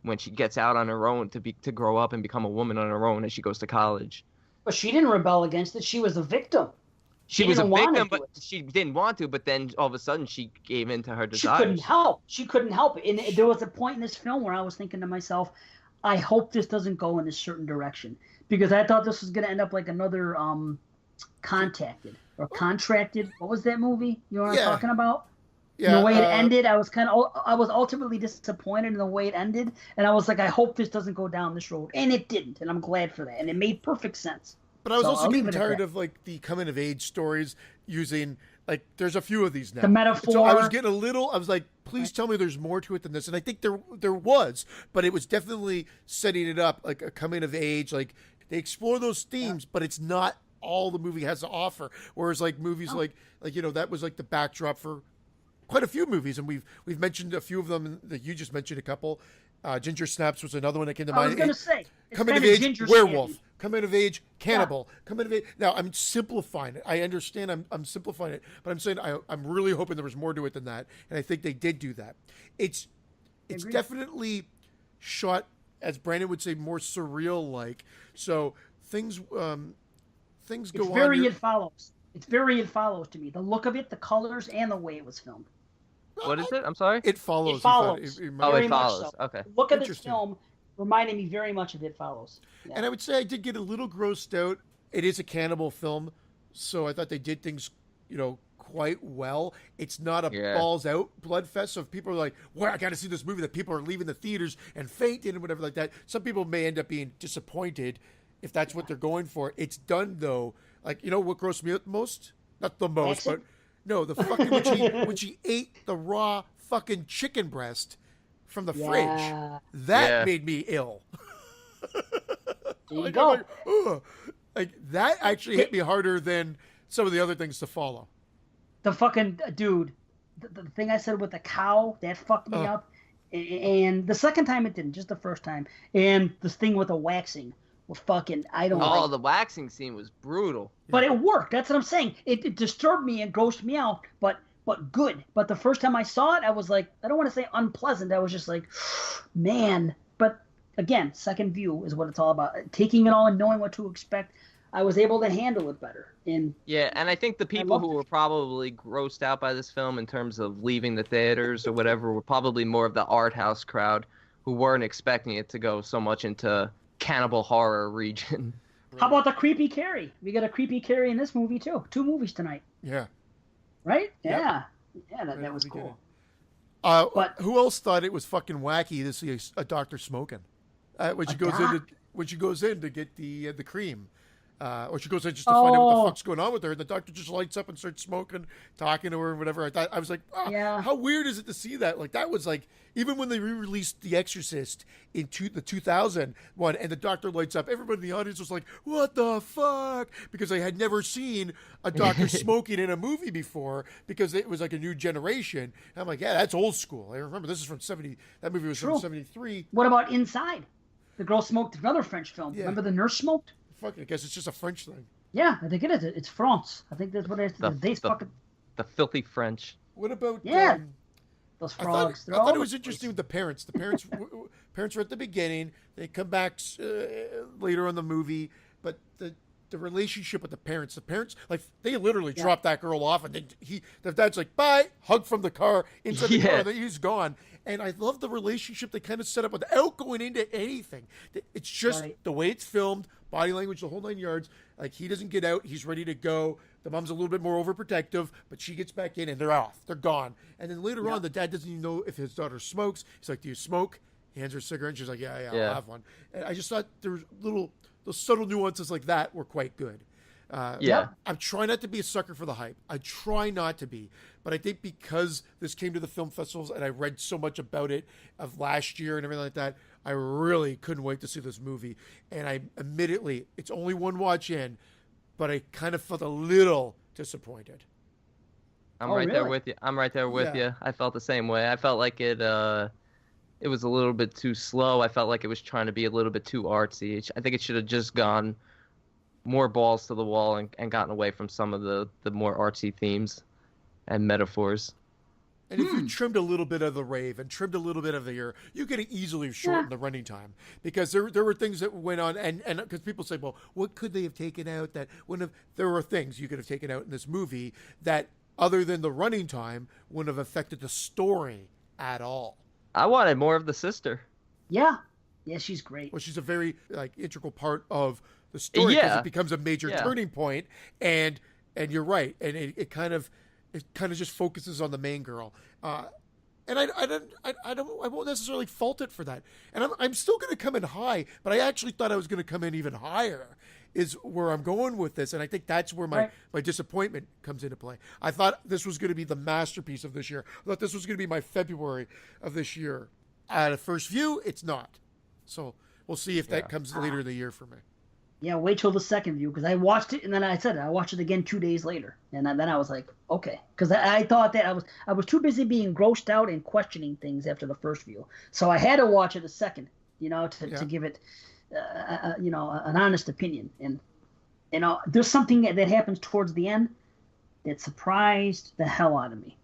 [SPEAKER 3] when she gets out on her own to grow up and become a woman on her own as she goes to college.
[SPEAKER 1] But she didn't rebel against it. She was a victim.
[SPEAKER 3] She was a victim, but she didn't want to. But then all of a sudden, she gave in to her desires.
[SPEAKER 1] She couldn't help it. And there was a point in this film where I was thinking to myself, I hope this doesn't go in a certain direction, because I thought this was going to end up like another Contracted. What was that movie? You know what I'm talking about?
[SPEAKER 2] Yeah,
[SPEAKER 1] the way it ended, I was ultimately disappointed in the way it ended, and I was like, I hope this doesn't go down this road, and it didn't, and I'm glad for that, and it made perfect sense.
[SPEAKER 2] But I was also getting tired of like the coming of age stories using like there's a few of these now.
[SPEAKER 1] The metaphor.
[SPEAKER 2] So I was getting I was like, please tell me there's more to it than this, and I think there was, but it was definitely setting it up like a coming of age, like they explore those themes, but it's not all the movie has to offer. Whereas like movies like that was like the backdrop for quite a few movies, and we've mentioned a few of them that you just mentioned a couple. Ginger Snaps was another one that came to mind.
[SPEAKER 1] I was going to say,
[SPEAKER 2] coming of age werewolf, coming of age cannibal, coming of age. Now I'm simplifying it. I understand I'm simplifying it, but I'm saying I'm really hoping there was more to it than that, and I think they did do that. It's definitely shot, as Brandon would say, more surreal like. So things go on.
[SPEAKER 1] It follows. It's very It Follows to me. The look of it, the colors, and the way it was filmed.
[SPEAKER 3] What is it? I'm sorry?
[SPEAKER 2] It Follows.
[SPEAKER 1] It Follows.
[SPEAKER 3] It Follows. So. Okay.
[SPEAKER 1] Look at this film reminded me very much of It Follows. Yeah.
[SPEAKER 2] And I would say I did get a little grossed out. It is a cannibal film, so I thought they did things, quite well. It's not a balls out blood fest. So if people are like, well, I got to see this movie, that people are leaving the theaters and fainting and whatever like that. Some people may end up being disappointed if that's what they're going for. It's done though. Like, what grossed me out the most? Not the most, but no, the fucking when she ate the raw fucking chicken breast from the fridge. That made me ill.
[SPEAKER 1] There you go.
[SPEAKER 2] Like that actually hit me harder than some of the other things to follow.
[SPEAKER 1] The fucking dude, the thing I said with the cow that fucked me up, and the second time it didn't, just the first time, and this thing with the waxing was fucking. I don't.
[SPEAKER 3] Oh, the waxing scene was brutal.
[SPEAKER 1] But it worked. That's what I'm saying. It disturbed me and grossed me out, but good. But the first time I saw it, I was like, I don't want to say unpleasant. I was just like, man. But again, second view is what it's all about. Taking it all and knowing what to expect. I was able to handle it better. And
[SPEAKER 3] I think the people who were probably grossed out by this film in terms of leaving the theaters or whatever were probably more of the art house crowd who weren't expecting it to go so much into cannibal horror region.
[SPEAKER 1] How about the creepy Carrie? We got a creepy Carrie in this movie too. 2 movies tonight.
[SPEAKER 2] Yeah.
[SPEAKER 1] Right?
[SPEAKER 2] Yep.
[SPEAKER 1] Yeah, that was cool.
[SPEAKER 2] But who else thought it was fucking wacky to see a doctor smoking when she goes in to get the cream? Or she goes in just to find out what the fuck's going on with her, and the doctor just lights up and starts smoking, talking to her and whatever. I was like, how weird is it to see that? Like, that was like, even when they re-released The Exorcist in the 2000 one, and the doctor lights up, everybody in the audience was like, what the fuck? Because they had never seen a doctor smoking in a movie before, because it was like a new generation. And I'm like, yeah, that's old school. I remember this is from 70, that movie was from 73.
[SPEAKER 1] What about Inside? The girl smoked another French film. Yeah. Remember the nurse smoked?
[SPEAKER 2] Fuck, I guess it's just a French thing.
[SPEAKER 1] Yeah, I think it is. It's France. I think that's what it is.
[SPEAKER 3] The filthy French.
[SPEAKER 2] What about
[SPEAKER 1] those frogs?
[SPEAKER 2] I thought it was interesting with the parents. The parents were at the beginning. They come back later on the movie, but the relationship with the parents, like, they literally dropped that girl off, and then the dad's like, bye, hug from the car inside the car, and then he's gone. And I love the relationship they kind of set up without going into anything. It's just the way it's filmed, body language, the whole 9 yards. Like, he doesn't get out. He's ready to go. The mom's a little bit more overprotective, but she gets back in, and they're off. They're gone. And then later on, the dad doesn't even know if his daughter smokes. He's like, do you smoke? He hands her a cigarette, and she's like, yeah, I'll have one. And I just thought there was those subtle nuances like that were quite good. I'm trying not to be a sucker for the hype. I try not to be. But I think because this came to the film festivals and I read so much about it of last year and everything like that, I really couldn't wait to see this movie. And I admittedly, it's only one watch in, but I kind of felt a little disappointed.
[SPEAKER 3] I'm right there with you. I felt the same way. I felt like it was a little bit too slow. I felt like it was trying to be a little bit too artsy. I think it should have just gone more balls to the wall and gotten away from some of the more artsy themes and metaphors.
[SPEAKER 2] And if you trimmed a little bit of the rave and trimmed a little bit of the ear, you could easily shorten the running time, because there were things that went on, and because people say, well, what could they have taken out that wouldn't have? There were things you could have taken out in this movie that, other than the running time, wouldn't have affected the story at all.
[SPEAKER 3] I wanted more of the sister.
[SPEAKER 1] Yeah, she's great.
[SPEAKER 2] Well, she's a very integral part of the story, because it becomes a major turning point, and you're right, and it kind of just focuses on the main girl, and I won't necessarily fault it for that, and I'm still going to come in high, but I actually thought I was going to come in even higher, is where I'm going with this, and I think that's where my disappointment comes into play. I thought this was going to be the masterpiece of this year. I thought this was going to be my February of this year. At a first view, it's not. So we'll see if that comes later in the year for me.
[SPEAKER 1] Yeah, wait till the second view, because I watched it, and then I watched it again 2 days later, and then I was like, okay, because I thought that I was too busy being grossed out and questioning things after the first view, so I had to watch it a second, to give it, an honest opinion, and there's something that happens towards the end that surprised the hell out of me,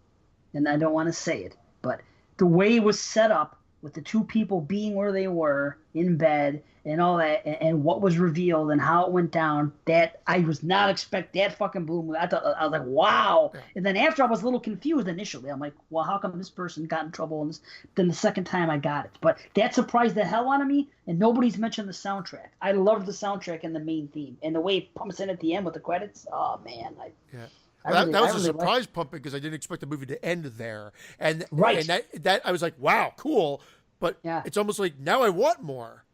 [SPEAKER 1] and I don't want to say it, but the way it was set up, with the 2 people being where they were in bed and all that, and what was revealed and how it went down, that I was not expect that fucking blew me. I was like, wow. Yeah. And then after, I was a little confused initially. I'm like, well, how come this person got in trouble? And then the second time I got it. But that surprised the hell out of me, and nobody's mentioned the soundtrack. I loved the soundtrack and the main theme. And the way it pumps in at the end with the credits, oh, man.
[SPEAKER 2] That was a surprise pumping, because I didn't expect the movie to end there, and that I was like, wow, cool, but it's almost like now I want more,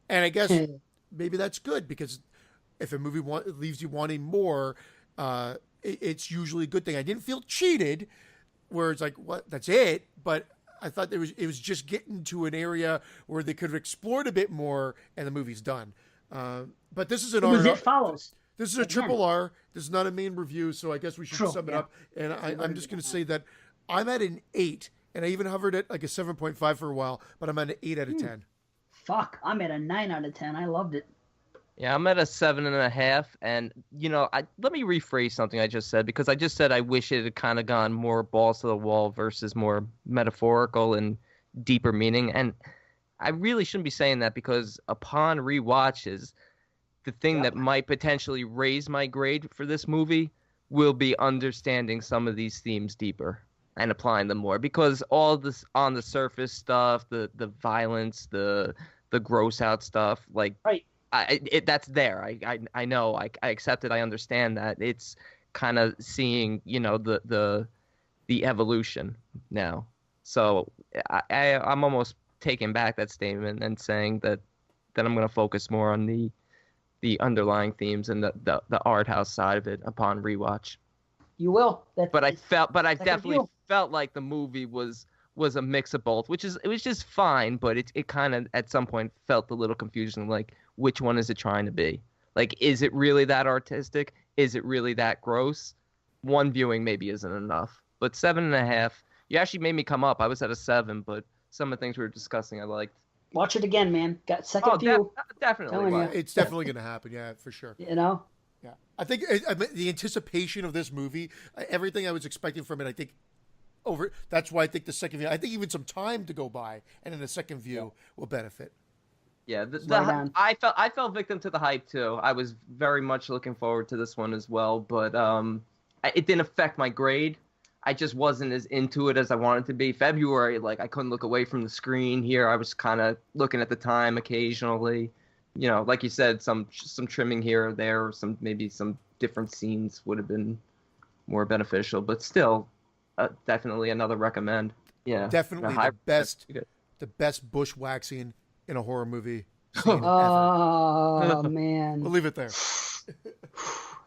[SPEAKER 2] and I guess maybe that's good, because if a movie leaves you wanting more, it's usually a good thing. I didn't feel cheated, where it's like, what, that's it, but I thought it was just getting to an area where they could have explored a bit more, and the movie's done. But this is an
[SPEAKER 1] It Follows.
[SPEAKER 2] This is a triple R. This is not a main review, so I guess we should sum it up. And I'm just going to say that I'm at an 8, and I even hovered at like a 7.5 for a while, but I'm at an 8 out of 10.
[SPEAKER 1] Fuck, I'm at a 9 out of 10. I loved it.
[SPEAKER 3] Yeah, I'm at a 7.5, and let me rephrase something I just said, because I just said I wish it had kind of gone more balls to the wall versus more metaphorical and deeper meaning, and I really shouldn't be saying that, because upon rewatches, the thing that might potentially raise my grade for this movie will be understanding some of these themes deeper and applying them more, because all this on the surface stuff, the violence, the gross out stuff, like
[SPEAKER 1] right.
[SPEAKER 3] That's there. I know. I accept it. I understand that. It's kind of seeing, the evolution now. So I'm almost taking back that statement and saying that I'm going to focus more on the underlying themes and the art house side of it upon rewatch.
[SPEAKER 1] You will.
[SPEAKER 3] I definitely felt like the movie was a mix of both, it was just fine, but it kind of at some point felt a little confusing, like which one is it trying to be? Like, is it really that artistic? Is it really that gross? One viewing maybe isn't enough. But 7.5, you actually made me come up. I was at a 7, but some of the things we were discussing I liked.
[SPEAKER 1] Watch it again, man. Got second view.
[SPEAKER 3] Definitely.
[SPEAKER 2] It's definitely going to happen, yeah, for sure.
[SPEAKER 1] Yeah.
[SPEAKER 2] I think the anticipation of this movie, everything I was expecting from it, I think that's why I think the second view, I think even some time to go by, and then the second view will benefit.
[SPEAKER 3] Yeah, I fell victim to the hype too. I was very much looking forward to this one as well, but it didn't affect my grade. I just wasn't as into it as I wanted to be. February, like, I couldn't look away from the screen. Here, I was kind of looking at the time occasionally. Like you said, some trimming here or there, or maybe some different scenes would have been more beneficial. But still, definitely another recommend. Yeah,
[SPEAKER 2] definitely the best bushwhaxing in a horror movie scene
[SPEAKER 1] ever. Man,
[SPEAKER 2] we'll leave it there.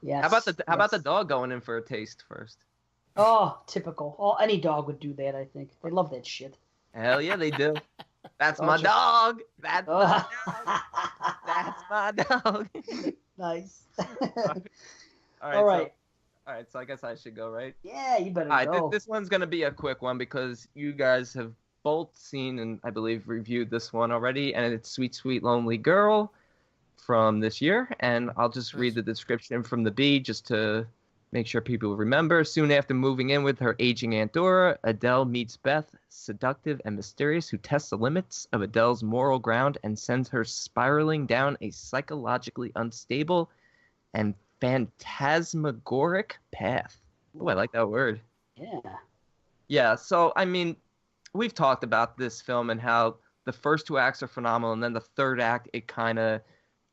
[SPEAKER 1] Yes.
[SPEAKER 3] How about the dog going in for a taste first?
[SPEAKER 1] Oh, typical. Any dog would do that, I think. They love that shit.
[SPEAKER 3] Hell yeah, they do. That's my dog. That's my dog. That's my dog.
[SPEAKER 1] Nice.
[SPEAKER 3] All right. So I guess I should go, right?
[SPEAKER 1] Yeah, you better
[SPEAKER 3] go. This one's going to be a quick one, because you guys have both seen and I believe reviewed this one already, and it's Sweet Sweet Lonely Girl from this year. And I'll just read the description from the B just to make sure people remember. Soon after moving in with her aging Aunt Dora, Adele meets Beth, seductive and mysterious, who tests the limits of Adele's moral ground and sends her spiraling down a psychologically unstable and phantasmagoric path. Oh, I like that word.
[SPEAKER 1] Yeah.
[SPEAKER 3] Yeah, so, I mean, we've talked about this film and how the first 2 acts are phenomenal, and then the third act, it kind of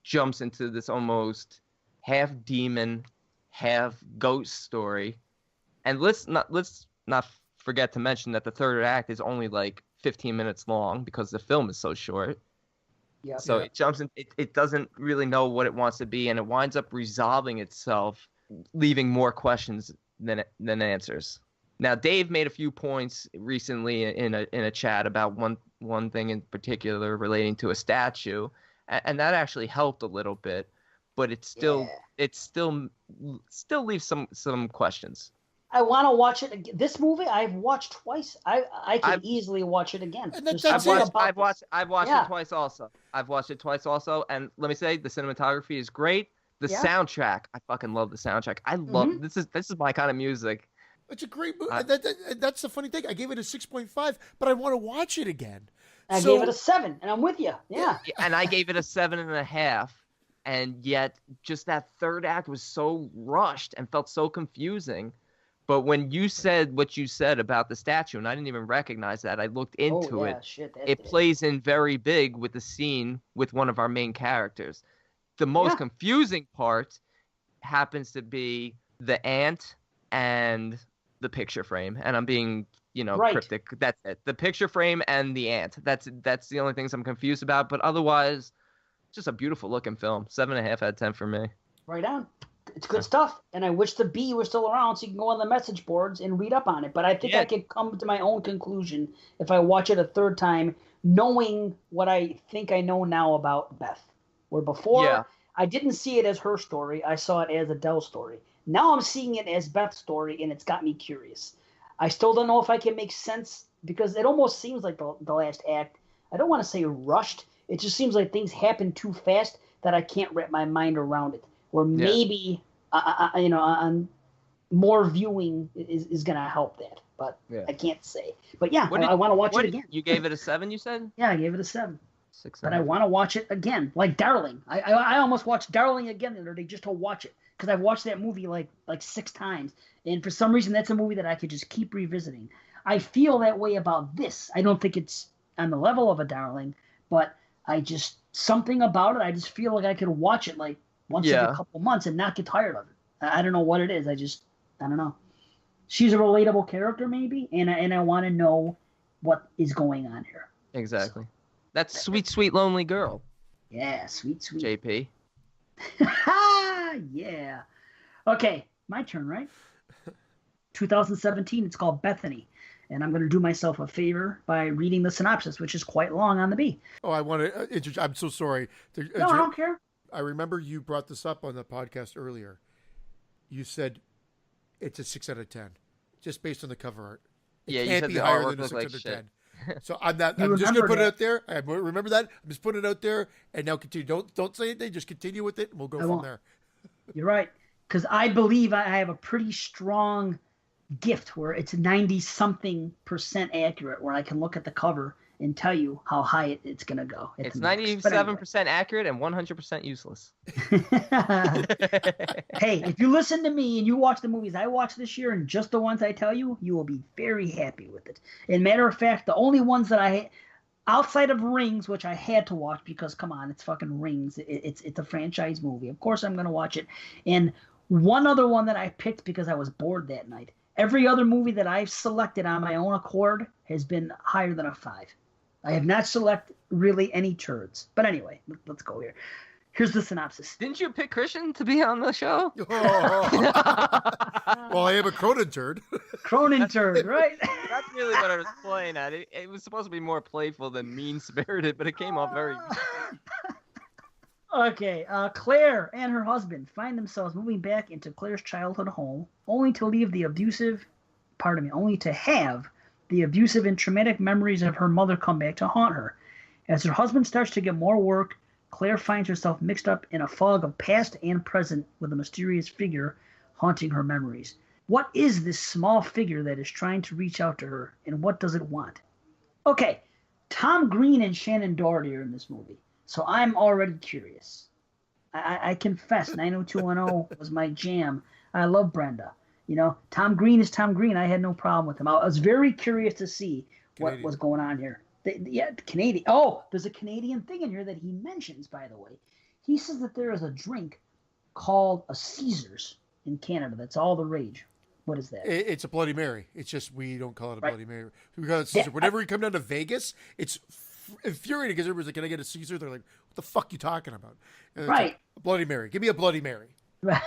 [SPEAKER 3] jumps into this almost half demon, half ghost story. And let's not forget to mention that the third act is only like 15 minutes long, because the film is so short.
[SPEAKER 1] Yeah.
[SPEAKER 3] So it jumps in, it doesn't really know what it wants to be, and it winds up resolving itself, leaving more questions than answers. Now, Dave made a few points recently in a chat about one thing in particular relating to a statue, and that actually helped a little bit, but it still leaves some questions.
[SPEAKER 1] I want to watch it again. This movie I've watched twice. I can easily watch it again.
[SPEAKER 3] I've watched it twice also. I've watched it twice also, and let me say, the cinematography is great. The soundtrack, I fucking love the soundtrack. I love this is my kind of music.
[SPEAKER 2] It's a great movie. That's the funny thing. I gave it a 6.5, but I want to watch it again.
[SPEAKER 1] I gave it a 7, and I'm with you. Yeah.
[SPEAKER 3] And I gave it a 7.5, and yet just that third act was so rushed and felt so confusing. But when you said what you said about the statue, and I didn't even recognize that, I looked into it. It plays in very big with the scene with one of our main characters. The most confusing part happens to be the ant and the picture frame, and I'm being, cryptic. That's it. The picture frame and the ant. That's the only things I'm confused about. But otherwise, just a beautiful looking film. 7.5 out of 10 for me.
[SPEAKER 1] Right on. It's good stuff, and I wish the B were still around so you can go on the message boards and read up on it. But I think I could come to my own conclusion if I watch it a third time, knowing what I think I know now about Beth. Where before, I didn't see it as her story. I saw it as Adele's story. Now I'm seeing it as Beth's story, and it's got me curious. I still don't know if I can make sense because it almost seems like the last act. I don't want to say rushed. It just seems like things happen too fast that I can't wrap my mind around it. Or maybe, on more viewing is going to help that. But I can't say. But yeah, I want to watch it again.
[SPEAKER 3] You gave it a 7, you said?
[SPEAKER 1] Yeah, I gave it a 7.
[SPEAKER 3] 6.
[SPEAKER 1] But I want to watch it again. Like Darling. I almost watched Darling again the other day just to watch it. Because I've watched that movie like 6 times. And for some reason, that's a movie that I could just keep revisiting. I feel that way about this. I don't think it's on the level of a Darling. But something about it, I just feel like I could watch it like once every couple months and not get tired of it. I don't know what it is. I don't know. She's a relatable character, maybe, and I want to know what is going on here.
[SPEAKER 3] Exactly. That's sweet, sweet, lonely girl.
[SPEAKER 1] Yeah, sweet.
[SPEAKER 3] JP.
[SPEAKER 1] Yeah. Okay, my turn, right? 2017, it's called Bethany. And I'm going to do myself a favor by reading the synopsis, which is quite long on the B.
[SPEAKER 2] Oh, I want to I'm so sorry.
[SPEAKER 1] No, I don't care.
[SPEAKER 2] I remember you brought this up on the podcast earlier. You said it's a 6 out of 10, just based on the cover art. It can't be higher than a 6 out of 10. So I'm just going to put it out there. I remember that. I'm just putting it out there, and now continue. Don't say anything. Just continue with it, and we'll go from there.
[SPEAKER 1] You're right, because I believe I have a pretty strong gift where it's 90-something% accurate, where I can look at the cover and tell you how high it's going to go.
[SPEAKER 3] It's 97% accurate and 100% useless.
[SPEAKER 1] Hey, if you listen to me and you watch the movies I watched this year and just the ones I tell you, you will be very happy with it. And matter of fact, the only ones that outside of Rings, which I had to watch because, come on, it's fucking Rings. It's a franchise movie. Of course I'm going to watch it. And one other one that I picked because I was bored that night. Every other movie that I've selected on my own accord has been higher than a 5. I have not selected really any turds. But anyway, let's go here. Here's the synopsis.
[SPEAKER 3] Didn't you pick Christian to be on the show?
[SPEAKER 2] Oh. Well, I am a Cronin turd.
[SPEAKER 1] Cronin turd, right?
[SPEAKER 3] That's really what I was playing at. It was supposed to be more playful than mean-spirited, but it came off very...
[SPEAKER 1] Okay, Claire and her husband find themselves moving back into Claire's childhood home, only to have the abusive and traumatic memories of her mother come back to haunt her. As her husband starts to get more work, Claire finds herself mixed up in a fog of past and present with a mysterious figure haunting her memories. What is this small figure that is trying to reach out to her, and what does it want? Okay, Tom Green and Shannon Doherty are in this movie, so I'm already curious. I confess, 90210 was my jam. I love Brenda. You know, Tom Green is Tom Green. I had no problem with him. I was very curious to see what was going on here. Canadian. Oh, there's a Canadian thing in here that he mentions, by the way. He says that there is a drink called a Caesars in Canada. That's all the rage. What is that?
[SPEAKER 2] It's a Bloody Mary. It's just we don't call it a Bloody Mary. We call it Caesar. Whenever we come down to Vegas, it's infuriating because everybody's like, can I get a Caesar? They're like, what the fuck you talking about? And like, a Bloody Mary. Give me a Bloody Mary.
[SPEAKER 1] Right.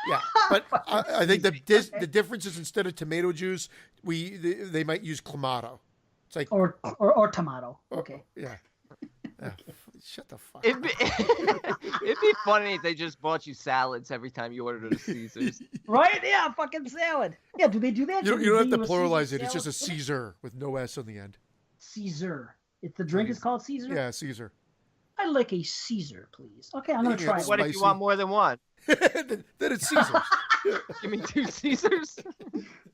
[SPEAKER 2] Yeah, but I think the difference is instead of tomato juice, they might use Clamato. It's like
[SPEAKER 1] or tomato. Okay.
[SPEAKER 2] Yeah. Shut the fuck
[SPEAKER 3] It'd be funny if they just bought you salads every time you ordered a Caesars.
[SPEAKER 1] Right? Yeah, fucking salad. Yeah, do they do that?
[SPEAKER 2] You don't have to pluralize it. It's just a Caesar with no S on the end.
[SPEAKER 1] Caesar. The drink is called Caesar?
[SPEAKER 2] Yeah, Caesar.
[SPEAKER 1] I'd like a Caesar, please. Okay, I'm going to try it.
[SPEAKER 3] What if you want more than one?
[SPEAKER 2] then it's Caesars.
[SPEAKER 3] Give me 2 Caesars.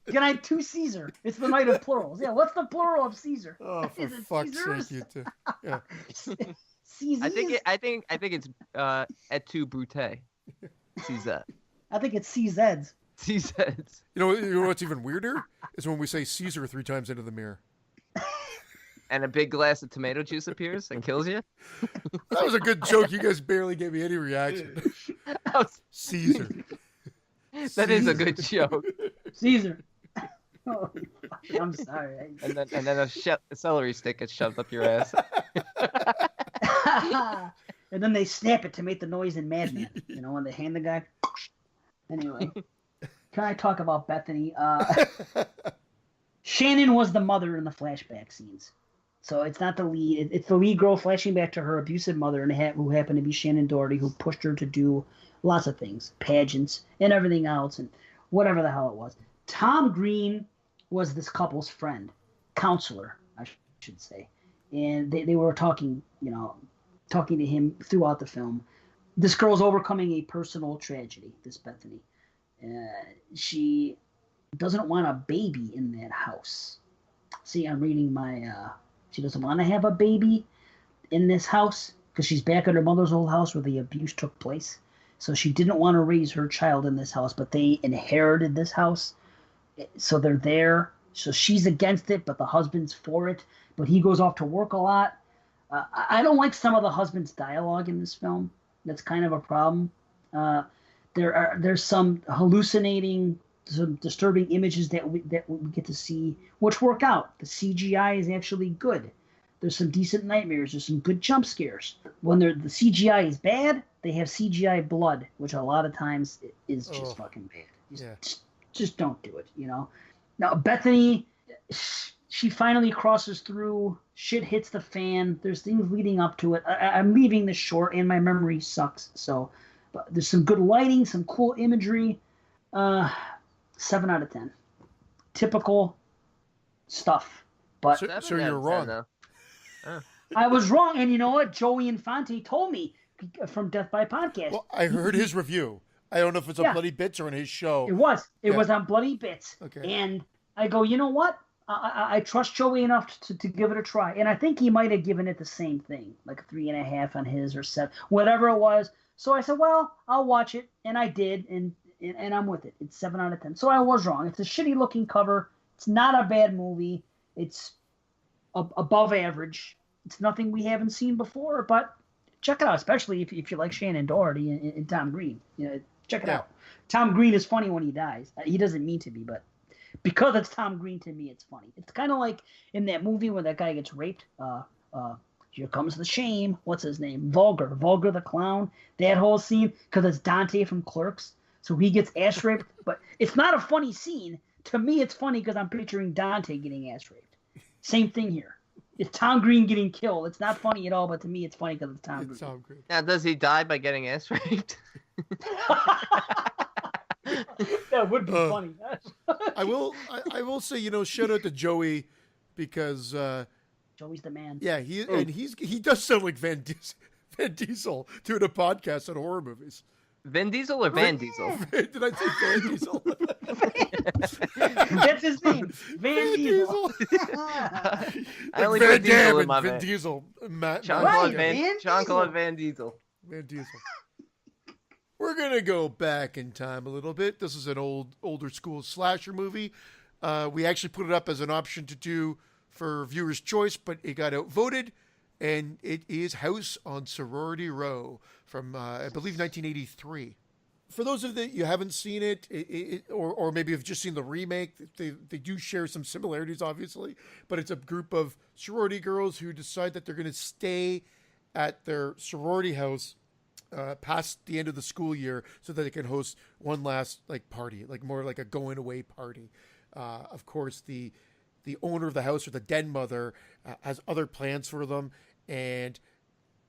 [SPEAKER 1] Can I have 2 Caesar? It's the night of plurals. Yeah, what's the plural of Caesar?
[SPEAKER 2] Oh, for fuck's sake, you two. Yeah.
[SPEAKER 1] Caesars?
[SPEAKER 3] I think it's et tu brute. Caesar.
[SPEAKER 1] I think it's CZs.
[SPEAKER 3] CZs.
[SPEAKER 2] You know what's even weirder is when we say Caesar 3 times into the mirror.
[SPEAKER 3] And a big glass of tomato juice appears and kills you.
[SPEAKER 2] That was a good joke. You guys barely gave me any reaction. Caesar.
[SPEAKER 3] That is a good joke.
[SPEAKER 1] Caesar. Oh, I'm sorry.
[SPEAKER 3] And then a celery stick gets shoved up your ass.
[SPEAKER 1] And then they snap it to make the noise in Mad Men. You know, when they hand the guy. Anyway, can I talk about Bethany? Shannon was the mother in the flashback scenes. So it's not the lead. It's the lead girl flashing back to her abusive mother, who happened to be Shannon Doherty, who pushed her to do lots of things, pageants and everything else, and whatever the hell it was. Tom Green was this couple's friend, counselor, I should say, and they were talking to him throughout the film. This girl's overcoming a personal tragedy. This Bethany, she doesn't want a baby in that house. See, I'm reading my. She doesn't want to have a baby in this house because she's back at her mother's old house where the abuse took place. So she didn't want to raise her child in this house, but they inherited this house. So they're there. So she's against it, but the husband's for it. But he goes off to work a lot. I don't like some of the husband's dialogue in this film. That's kind of a problem. There's some hallucinating, some disturbing images that we get to see, which work out. The CGI is actually good. There's some decent nightmares. There's some good jump scares. When the CGI is bad, they have CGI blood, which a lot of times is just fucking bad. Just don't do it, Now, Bethany, she finally crosses through. Shit hits the fan. There's things leading up to it. I'm leaving this short, and my memory sucks. So, but there's some good lighting, some cool imagery. 7 out of 10. Typical stuff. But
[SPEAKER 2] so you're wrong.
[SPEAKER 1] I was wrong, and you know what? Joey Infante told me from Death by Podcast.
[SPEAKER 2] Well, I heard his review. I don't know if it's on Bloody Bits or in his show.
[SPEAKER 1] It was. It was on Bloody Bits.
[SPEAKER 2] Okay.
[SPEAKER 1] And I go, you know what? I trust Joey enough to give it a try. And I think he might have given it the same thing, like a 3.5 on his or 7, whatever it was. So I said, well, I'll watch it. And I did. And I'm with it. It's 7 out of 10. So I was wrong. It's a shitty looking cover. It's not a bad movie. It's above average. It's nothing we haven't seen before, but check it out, especially if you like Shannon Doherty and Tom Green. Check it out. Tom Green is funny when he dies. He doesn't mean to be, but because it's Tom Green, to me, it's funny. It's kind of like in that movie where that guy gets raped. Here Comes the Shame. What's his name? Vulgar the clown. That whole scene, because it's Dante from Clerks. So he gets ass raped, but it's not a funny scene. To me, it's funny because I'm picturing Dante getting ass raped. Same thing here. It's Tom Green getting killed. It's not funny at all, but to me, it's funny because it's Tom Green.
[SPEAKER 3] Now, does he die by getting ass raped?
[SPEAKER 1] That would be funny.
[SPEAKER 2] I will say, shout out to Joey because
[SPEAKER 1] Joey's the man.
[SPEAKER 2] Yeah, he does sound like Van Diesel doing a podcast on horror movies.
[SPEAKER 3] Vin Diesel or Van Diesel?
[SPEAKER 2] Did I say Van Diesel?
[SPEAKER 1] That's his name. Van Diesel.
[SPEAKER 3] I only put Diesel in my Vin
[SPEAKER 2] Diesel.
[SPEAKER 3] Jean-Claude Van Diesel.
[SPEAKER 2] Van Diesel. We're going to go back in time a little bit. This is an older school slasher movie. We actually put it up as an option to do for viewer's choice, but it got outvoted. And it is House on Sorority Row from, I believe, 1983. For those of you that haven't seen it, or maybe have just seen the remake, they do share some similarities, obviously. But it's a group of sorority girls who decide that they're going to stay at their sorority house past the end of the school year so that they can host one last party, more like a going away party. Of course, the owner of the house, or the den mother, has other plans for them. And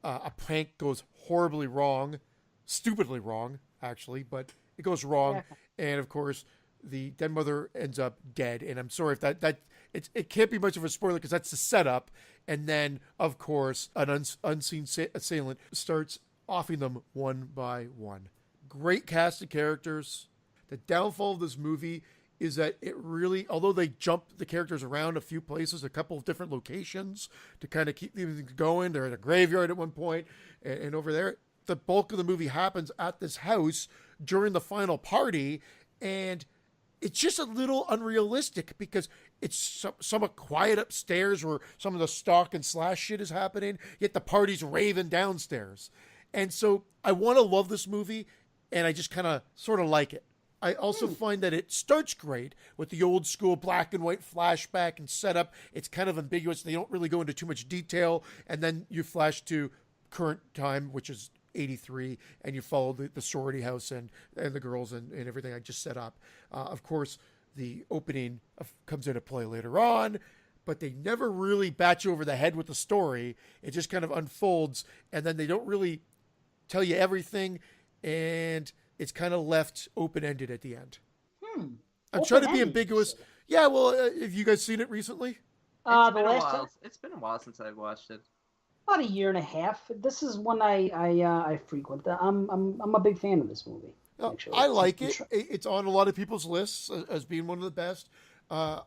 [SPEAKER 2] a prank goes horribly wrong, stupidly wrong, actually, but it goes wrong. Yeah. And of course, the den mother ends up dead. And I'm sorry if it can't be much of a spoiler because that's the setup. And then, of course, an unseen assailant starts offing them one by one. Great cast of characters. The downfall of this movie is that it really, although they jump the characters around a few places, a couple of different locations to kind of keep things going. They're in a graveyard at one point, and over there, the bulk of the movie happens at this house during the final party, and it's just a little unrealistic because it's somewhat quiet upstairs where some of the stalk and slash shit is happening, yet the party's raving downstairs. And so I want to love this movie, and I just kind of sort of like it. I also find that it starts great with the old school black and white flashback and setup. It's kind of ambiguous. They don't really go into too much detail. And then you flash to current time, which is 83, and you follow the sorority house and the girls and everything I just set up. Of course, the opening comes into play later on. but they never really bat you over the head with the story. It just kind of unfolds, and then they don't really tell you everything, and it's kind of left open-ended at the end. I'm trying to be ambiguous. Yeah, well, have you guys seen it recently?
[SPEAKER 3] It's been a while since I watched it.
[SPEAKER 1] About a year and a half. This is one I frequent. I'm a big fan of this movie. Actually,
[SPEAKER 2] I like it. It's on a lot of people's lists as being one of the best. I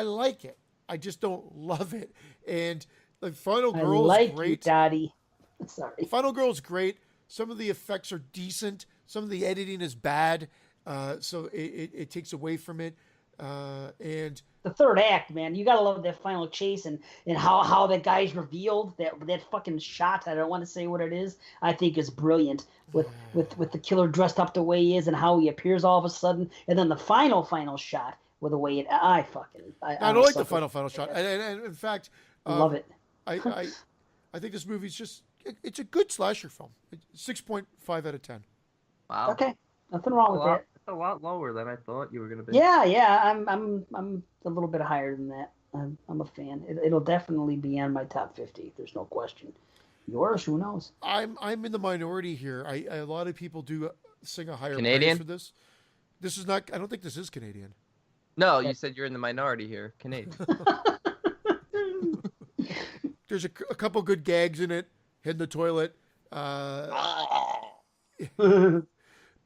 [SPEAKER 2] like it. I just don't love it. And the Final Girl is great.
[SPEAKER 1] You, Daddy. Sorry.
[SPEAKER 2] Final Girl is great. Some of the effects are decent. Some of the editing is bad. So it takes away from it. And
[SPEAKER 1] the third act, man, you gotta love that final chase and how that guy's revealed, that fucking shot. I don't want to say what it is. I think is brilliant with the killer dressed up the way he is and how he appears all of a sudden, and then the final shot with the way it. I
[SPEAKER 2] don't like the final shot. And in fact,
[SPEAKER 1] love it.
[SPEAKER 2] I think this movie's it's a good slasher film. 6.5 out of 10.
[SPEAKER 3] Wow.
[SPEAKER 1] Okay, nothing wrong with that.
[SPEAKER 3] A lot lower than I thought you were going to be.
[SPEAKER 1] Yeah, I'm a little bit higher than that. I'm a fan. It'll definitely be on my top 50. There's no question. Yours, who knows?
[SPEAKER 2] I'm in the minority here. A lot of people do sing a higher
[SPEAKER 3] Canadian
[SPEAKER 2] praise for this. This is not. I don't think this is Canadian.
[SPEAKER 3] No, you said you're in the minority here. Canadian.
[SPEAKER 2] There's a couple good gags in it. Hid in the toilet. But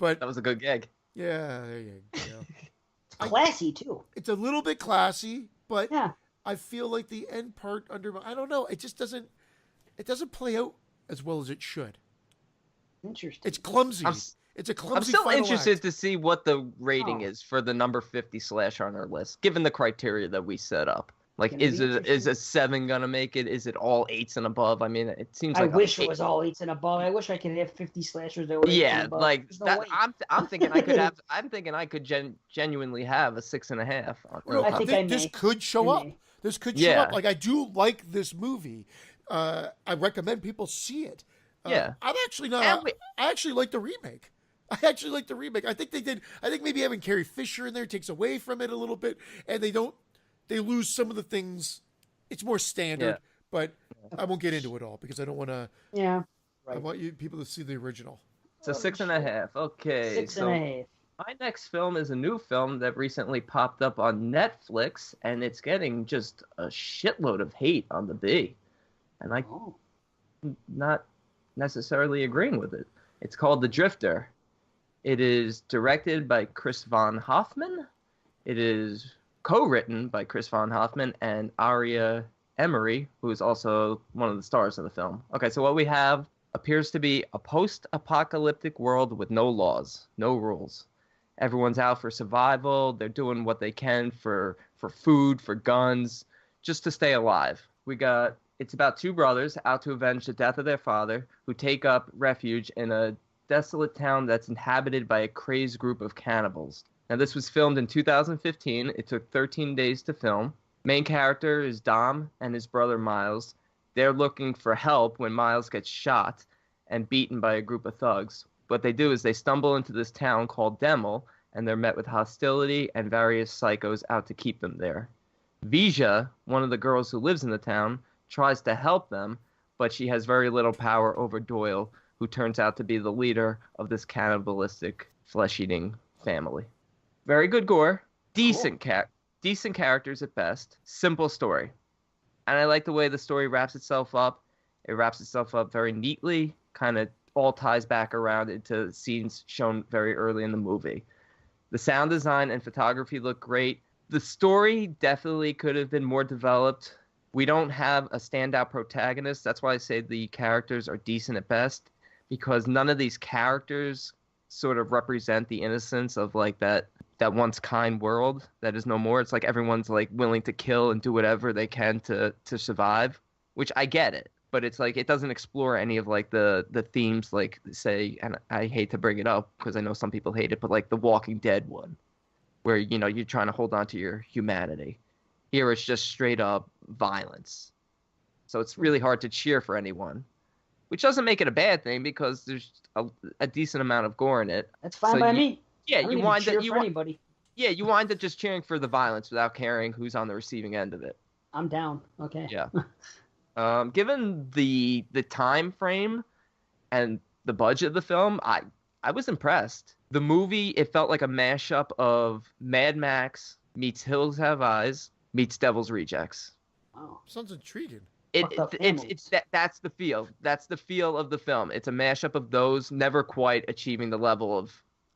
[SPEAKER 3] that was a good gag.
[SPEAKER 2] Yeah, there you go.
[SPEAKER 1] It's classy too.
[SPEAKER 2] It's a little bit classy, but
[SPEAKER 1] yeah.
[SPEAKER 2] I feel like the end part I don't know. It just doesn't play out as well as it should.
[SPEAKER 1] Interesting.
[SPEAKER 2] It's clumsy. It's a clumsy.
[SPEAKER 3] I'm still interested
[SPEAKER 2] act.
[SPEAKER 3] To see what the rating is for the number 50 slasher on our list, given the criteria that we set up. Like, is a 7 gonna make it? Is it all 8s and above? I mean, it seems like
[SPEAKER 1] I wish it was all 8s and above. I wish I could have 50 slashers that were 8s and above.
[SPEAKER 3] Like that. I'm thinking I could have. I'm thinking I could genuinely have a 6.5.
[SPEAKER 2] I think this could show up. This could show up. Like, I do like this movie. I recommend people see it. I'm actually not. I actually like the remake. I think they did. I think maybe having Carrie Fisher in there takes away from it a little bit, and they lose some of the things. It's more standard, but I won't get into it all because I don't want to.
[SPEAKER 1] Yeah.
[SPEAKER 2] Right. I want you people to see the original.
[SPEAKER 3] So 6.5. Okay.
[SPEAKER 1] 6.5.
[SPEAKER 3] My next film is a new film that recently popped up on Netflix, and it's getting just a shitload of hate on the B. And I'm not necessarily agreeing with it. It's called The Drifter. It is directed by Chris Von Hoffman. It is co-written by Chris Von Hoffman and Aria Emery, who is also one of the stars of the film. Okay, so what we have appears to be a post-apocalyptic world with no laws, no rules. Everyone's out for survival. They're doing what they can for food, for guns, just to stay alive. It's about two brothers out to avenge the death of their father, who take up refuge in a desolate town that's inhabited by a crazed group of cannibals. Now, this was filmed in 2015. It took 13 days to film. Main character is Dom and his brother Miles. They're looking for help when Miles gets shot and beaten by a group of thugs. What they do is they stumble into this town called Demel, and they're met with hostility and various psychos out to keep them there. Vija, one of the girls who lives in the town, tries to help them, but she has very little power over Doyle, who turns out to be the leader of this cannibalistic, flesh-eating family. Very good gore, decent characters at best, simple story. And I like the way the story wraps itself up. It wraps itself up very neatly, kind of all ties back around into scenes shown very early in the movie. The sound design and photography look great. The story definitely could have been more developed. We don't have a standout protagonist. That's why I say the characters are decent at best, because none of these characters sort of represent the innocence of like that once kind world that is no more. It's like everyone's like willing to kill and do whatever they can to survive, which I get it. But it's like it doesn't explore any of like the themes, like say, and I hate to bring it up because I know some people hate it, but like the Walking Dead one, where you're trying to hold on to your humanity. Here it's just straight up violence. So it's really hard to cheer for anyone, which doesn't make it a bad thing because there's a decent amount of gore in it.
[SPEAKER 1] That's fine by me.
[SPEAKER 3] Yeah, you wind up
[SPEAKER 1] anybody.
[SPEAKER 3] Yeah, you wind up just cheering for the violence without caring who's on the receiving end of it.
[SPEAKER 1] I'm down. Okay.
[SPEAKER 3] Yeah. Given the time frame and the budget of the film, I was impressed. The movie, it felt like a mashup of Mad Max meets Hills Have Eyes meets Devil's Rejects.
[SPEAKER 1] Wow.
[SPEAKER 2] Sounds intriguing.
[SPEAKER 3] That's the feel. That's the feel of the film. It's a mashup of those, never quite achieving the level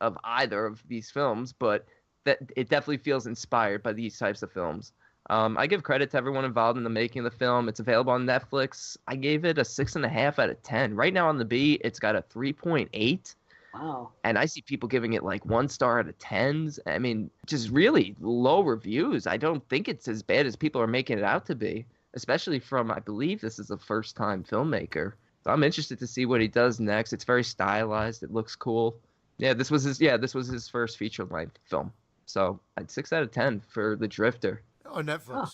[SPEAKER 3] of either of these films, but that it definitely feels inspired by these types of films. I give credit to everyone involved in the making of the film. It's available on Netflix. I gave it a 6.5 out of 10. Right now on the B, it's got a 3.8.
[SPEAKER 1] Wow.
[SPEAKER 3] And I see people giving it like 1 star out of 10s. I mean, just really low reviews. I don't think it's as bad as people are making it out to be, especially from, I believe this is a first-time filmmaker. So I'm interested to see what he does next. It's very stylized. It looks cool. Yeah, this was his first feature-length film. So I'd 6 out of 10 for The Drifter.
[SPEAKER 2] On Netflix.
[SPEAKER 1] Huh.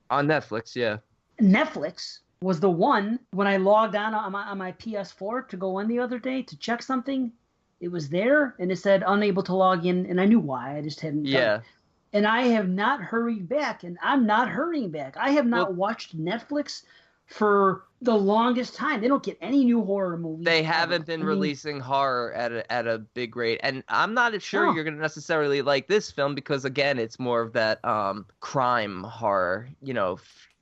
[SPEAKER 3] On Netflix, yeah.
[SPEAKER 1] Netflix was the one when I logged on my PS4 to go in the other day to check something. It was there, and it said unable to log in, and I knew why. I just hadn't done it. And I have not hurried back, and I'm not hurrying back. I have not watched Netflix for the longest time. They don't get any new horror movies.
[SPEAKER 3] They haven't been releasing horror at a big rate, and I'm not sure you're going to necessarily like this film because, again, it's more of that crime horror,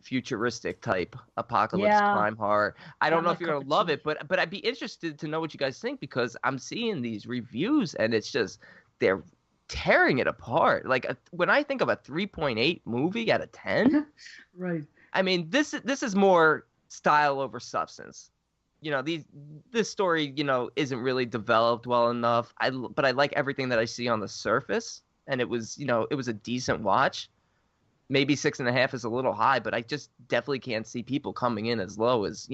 [SPEAKER 3] futuristic type apocalypse crime horror. I don't know if you're going to love it, but I'd be interested to know what you guys think because I'm seeing these reviews, and it's just they're tearing it apart. Like when I think of a 3.8 movie out of 10,
[SPEAKER 1] right?
[SPEAKER 3] I mean, this is more style over substance. This story, isn't really developed well enough. But I like everything that I see on the surface, and it was a decent watch. Maybe 6.5 is a little high, but I just definitely can't see people coming in as low as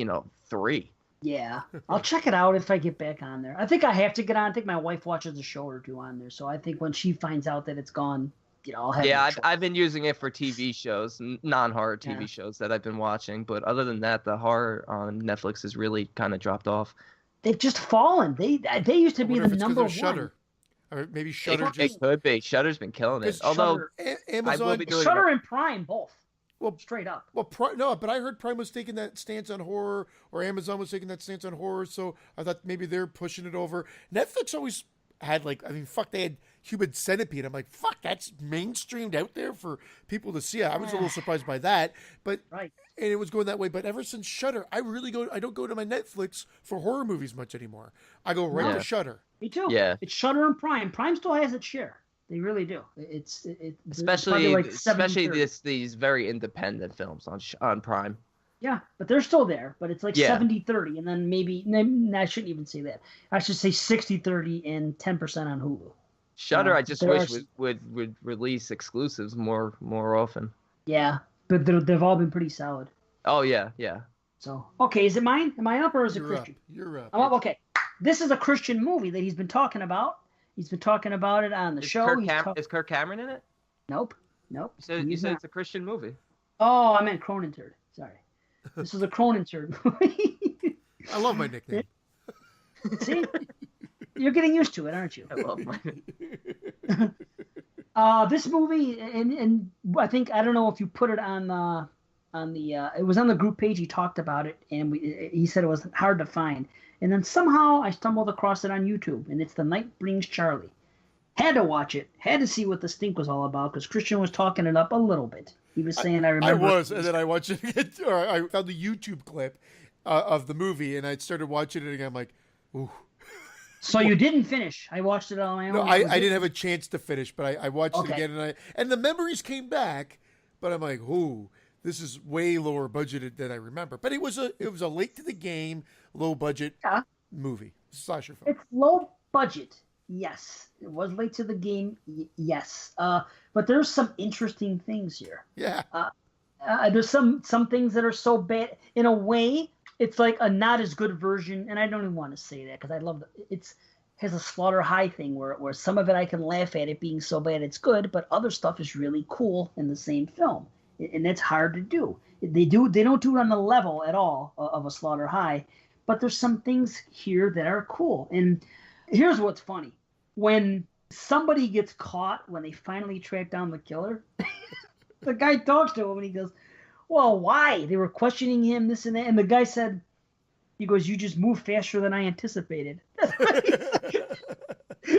[SPEAKER 3] 3.
[SPEAKER 1] Yeah, I'll check it out if I get back on there. I think I have to get on. I think my wife watches a show or two on there, so I think when she finds out that it's gone, I'll have.
[SPEAKER 3] Yeah, I've been using it for TV shows, non-horror TV shows that I've been watching. But other than that, the horror on Netflix has really kind of dropped off.
[SPEAKER 1] They've just fallen. They used to be the number one.
[SPEAKER 2] Shudder. Or maybe Shudder.
[SPEAKER 3] It could be. Shudder's been killing it. Although
[SPEAKER 2] Amazon,
[SPEAKER 1] Shudder and Prime both. Well, straight up.
[SPEAKER 2] Well, no, but I heard Prime was taking that stance on horror, or Amazon was taking that stance on horror. So I thought maybe they're pushing it over. Netflix always had they had Human Centipede. I'm like, fuck, that's mainstreamed out there for people to see. I was a little surprised by that, but and it was going that way. But ever since Shudder, I don't go to my Netflix for horror movies much anymore. I go right to Shudder.
[SPEAKER 1] Me too.
[SPEAKER 3] Yeah,
[SPEAKER 1] it's Shudder and Prime. Prime still has its share. They really do. It's
[SPEAKER 3] especially these very independent films on Prime.
[SPEAKER 1] Yeah, but they're still there. But it's like 70-30, and then maybe I shouldn't even say that. I should say 60-30 and 10% on Hulu.
[SPEAKER 3] Shudder, I just wish would release exclusives more often.
[SPEAKER 1] Yeah, but they've all been pretty solid.
[SPEAKER 3] Oh yeah.
[SPEAKER 1] So okay, is it mine? Am I up or is it Christian?
[SPEAKER 2] You're up.
[SPEAKER 1] I'm up. Okay, this is a Christian movie that he's been talking about. He's been talking about it on the show.
[SPEAKER 3] Is Kirk Cameron in it?
[SPEAKER 1] Nope.
[SPEAKER 3] You said it's a Christian movie.
[SPEAKER 1] Oh, I meant Cronenturd. Sorry. This is a Cronenturd movie.
[SPEAKER 2] I love my nickname.
[SPEAKER 1] See? You're getting used to it, aren't you?
[SPEAKER 3] I love my
[SPEAKER 1] this movie, and I think, I don't know if you put it on the it was on the group page. He talked about it, and he said it was hard to find. And then somehow I stumbled across it on YouTube, and it's The Night Brings Charlie. Had to watch it. Had to see what the stink was all about, because Christian was talking it up a little bit. He was saying, I remember.
[SPEAKER 2] I was, and then I watched it again, or I found the YouTube clip of the movie, and I started watching it again. I'm like, ooh.
[SPEAKER 1] So you didn't finish. I watched it on my own.
[SPEAKER 2] No, I didn't have a chance to finish, but I watched it again, and the memories came back, but I'm like, ooh, this is way lower budgeted than I remember. But it was a late to the game, low budget movie, slasher film.
[SPEAKER 1] It's low budget, yes. It was late to the game, yes. But there's some interesting things here.
[SPEAKER 2] Yeah.
[SPEAKER 1] There's some things that are so bad. In a way, it's like a not as good version, and I don't even want to say that because I love it has a Slaughter High thing where some of it I can laugh at it being so bad it's good, but other stuff is really cool in the same film, and that's hard to do. They don't do it on the level at all of a Slaughter High, but there's some things here that are cool. And here's what's funny: when somebody gets caught, when they finally track down the killer, the guy talks to him and he goes, well, why? They were questioning him, this and that. And the guy said, he goes, you just moved faster than I anticipated.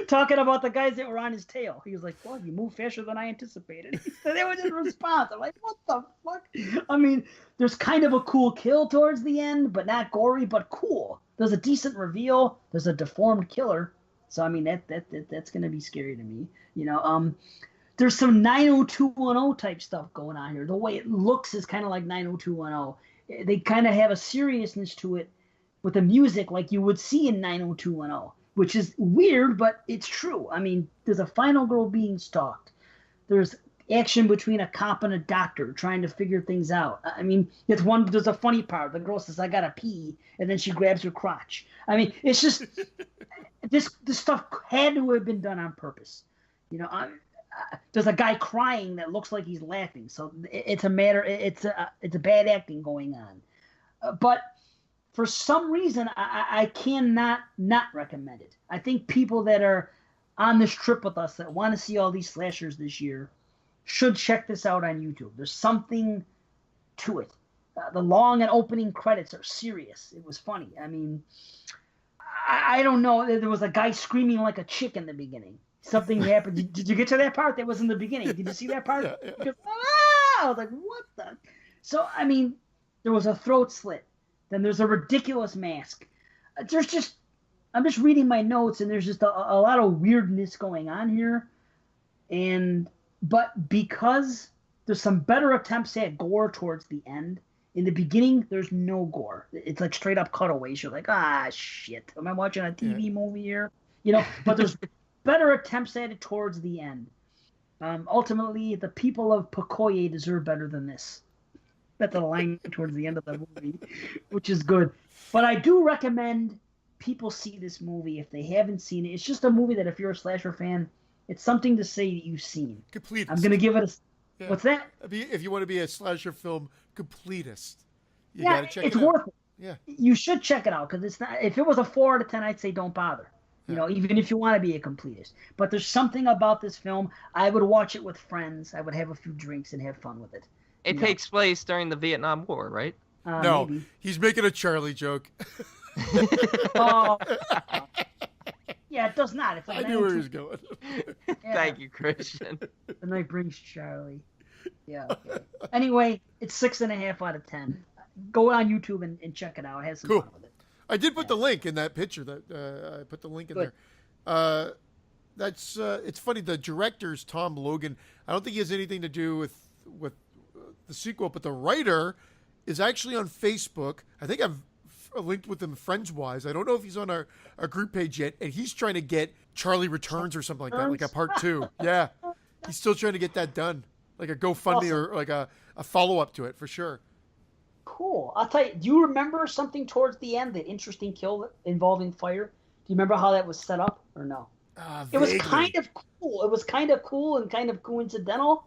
[SPEAKER 1] Talking about the guys that were on his tail. He was like, well, you moved faster than I anticipated. That was his response. I'm like, what the fuck? I mean, there's kind of a cool kill towards the end, but not gory, but cool. There's a decent reveal. There's a deformed killer. So, I mean, that's going to be scary to me. You know, there's some 90210 type stuff going on here. The way it looks is kind of like 90210. They kind of have a seriousness to it with the music like you would see in 90210, which is weird, but it's true. I mean, there's a final girl being stalked. There's action between a cop and a doctor trying to figure things out. I mean, there's a funny part. The girl says, I gotta pee, and then she grabs her crotch. I mean, it's just, this stuff had to have been done on purpose. You know, there's a guy crying that looks like he's laughing. So it's a bad acting going on. But for some reason, I cannot not recommend it. I think people that are on this trip with us that want to see all these slashers this year should check this out on YouTube. There's something to it. The long and opening credits are serious. It was funny. I mean, I don't know. There was a guy screaming like a chick in the beginning. Something happened. Did you get to that part? That was in the beginning. Did you see that part?
[SPEAKER 2] Yeah.
[SPEAKER 1] Goes, ah! I was like, what the? So, I mean, there was a throat slit. Then there's a ridiculous mask. I'm just reading my notes, and there's just a lot of weirdness going on here. But because there's some better attempts at gore towards the end, in the beginning, there's no gore. It's like straight up cutaways. You're like, shit. Am I watching a TV movie here? You know, but there's better attempts at it towards the end. Ultimately, the people of Pokoye deserve better than this. That's the line towards the end of the movie, which is good. But I do recommend people see this movie if they haven't seen it. It's just a movie that if you're a slasher fan, it's something to say that you've seen.
[SPEAKER 2] Completist.
[SPEAKER 1] I'm going to give it a... Yeah. What's that?
[SPEAKER 2] If you want to be a slasher film completist, you got to check it out.
[SPEAKER 1] It's worth it.
[SPEAKER 2] Yeah. You
[SPEAKER 1] should check it out because it's not... If it was a 4 out of 10, I'd say don't bother. You know, even if you want to be a completist. But there's something about this film. I would watch it with friends. I would have a few drinks and have fun with it.
[SPEAKER 3] It takes place during the Vietnam War, right?
[SPEAKER 2] No, maybe. He's making a Charlie joke.
[SPEAKER 1] Oh. Yeah, it does not. It's like
[SPEAKER 2] I knew where he was going.
[SPEAKER 1] Yeah.
[SPEAKER 3] Thank you, Christian.
[SPEAKER 1] The night brings Charlie. Yeah, okay. Anyway, it's 6.5 out of 10. Go on YouTube and check it out. It has some fun with it.
[SPEAKER 2] I did put the link in that picture. That I put the link in there. That's it's funny. The director's Tom Logan. I don't think he has anything to do with the sequel, but the writer is actually on Facebook. I think I've linked with him friends-wise. I don't know if he's on our group page yet, and he's trying to get Charlie Returns or something like that, like a part 2. Yeah, he's still trying to get that done, like a GoFundMe or like a follow-up to it for sure.
[SPEAKER 1] Cool. I'll tell you, do you remember something towards the end, that interesting kill involving fire? Do you remember how that was set up or no? It was kind of cool. It was kind of cool and kind of coincidental,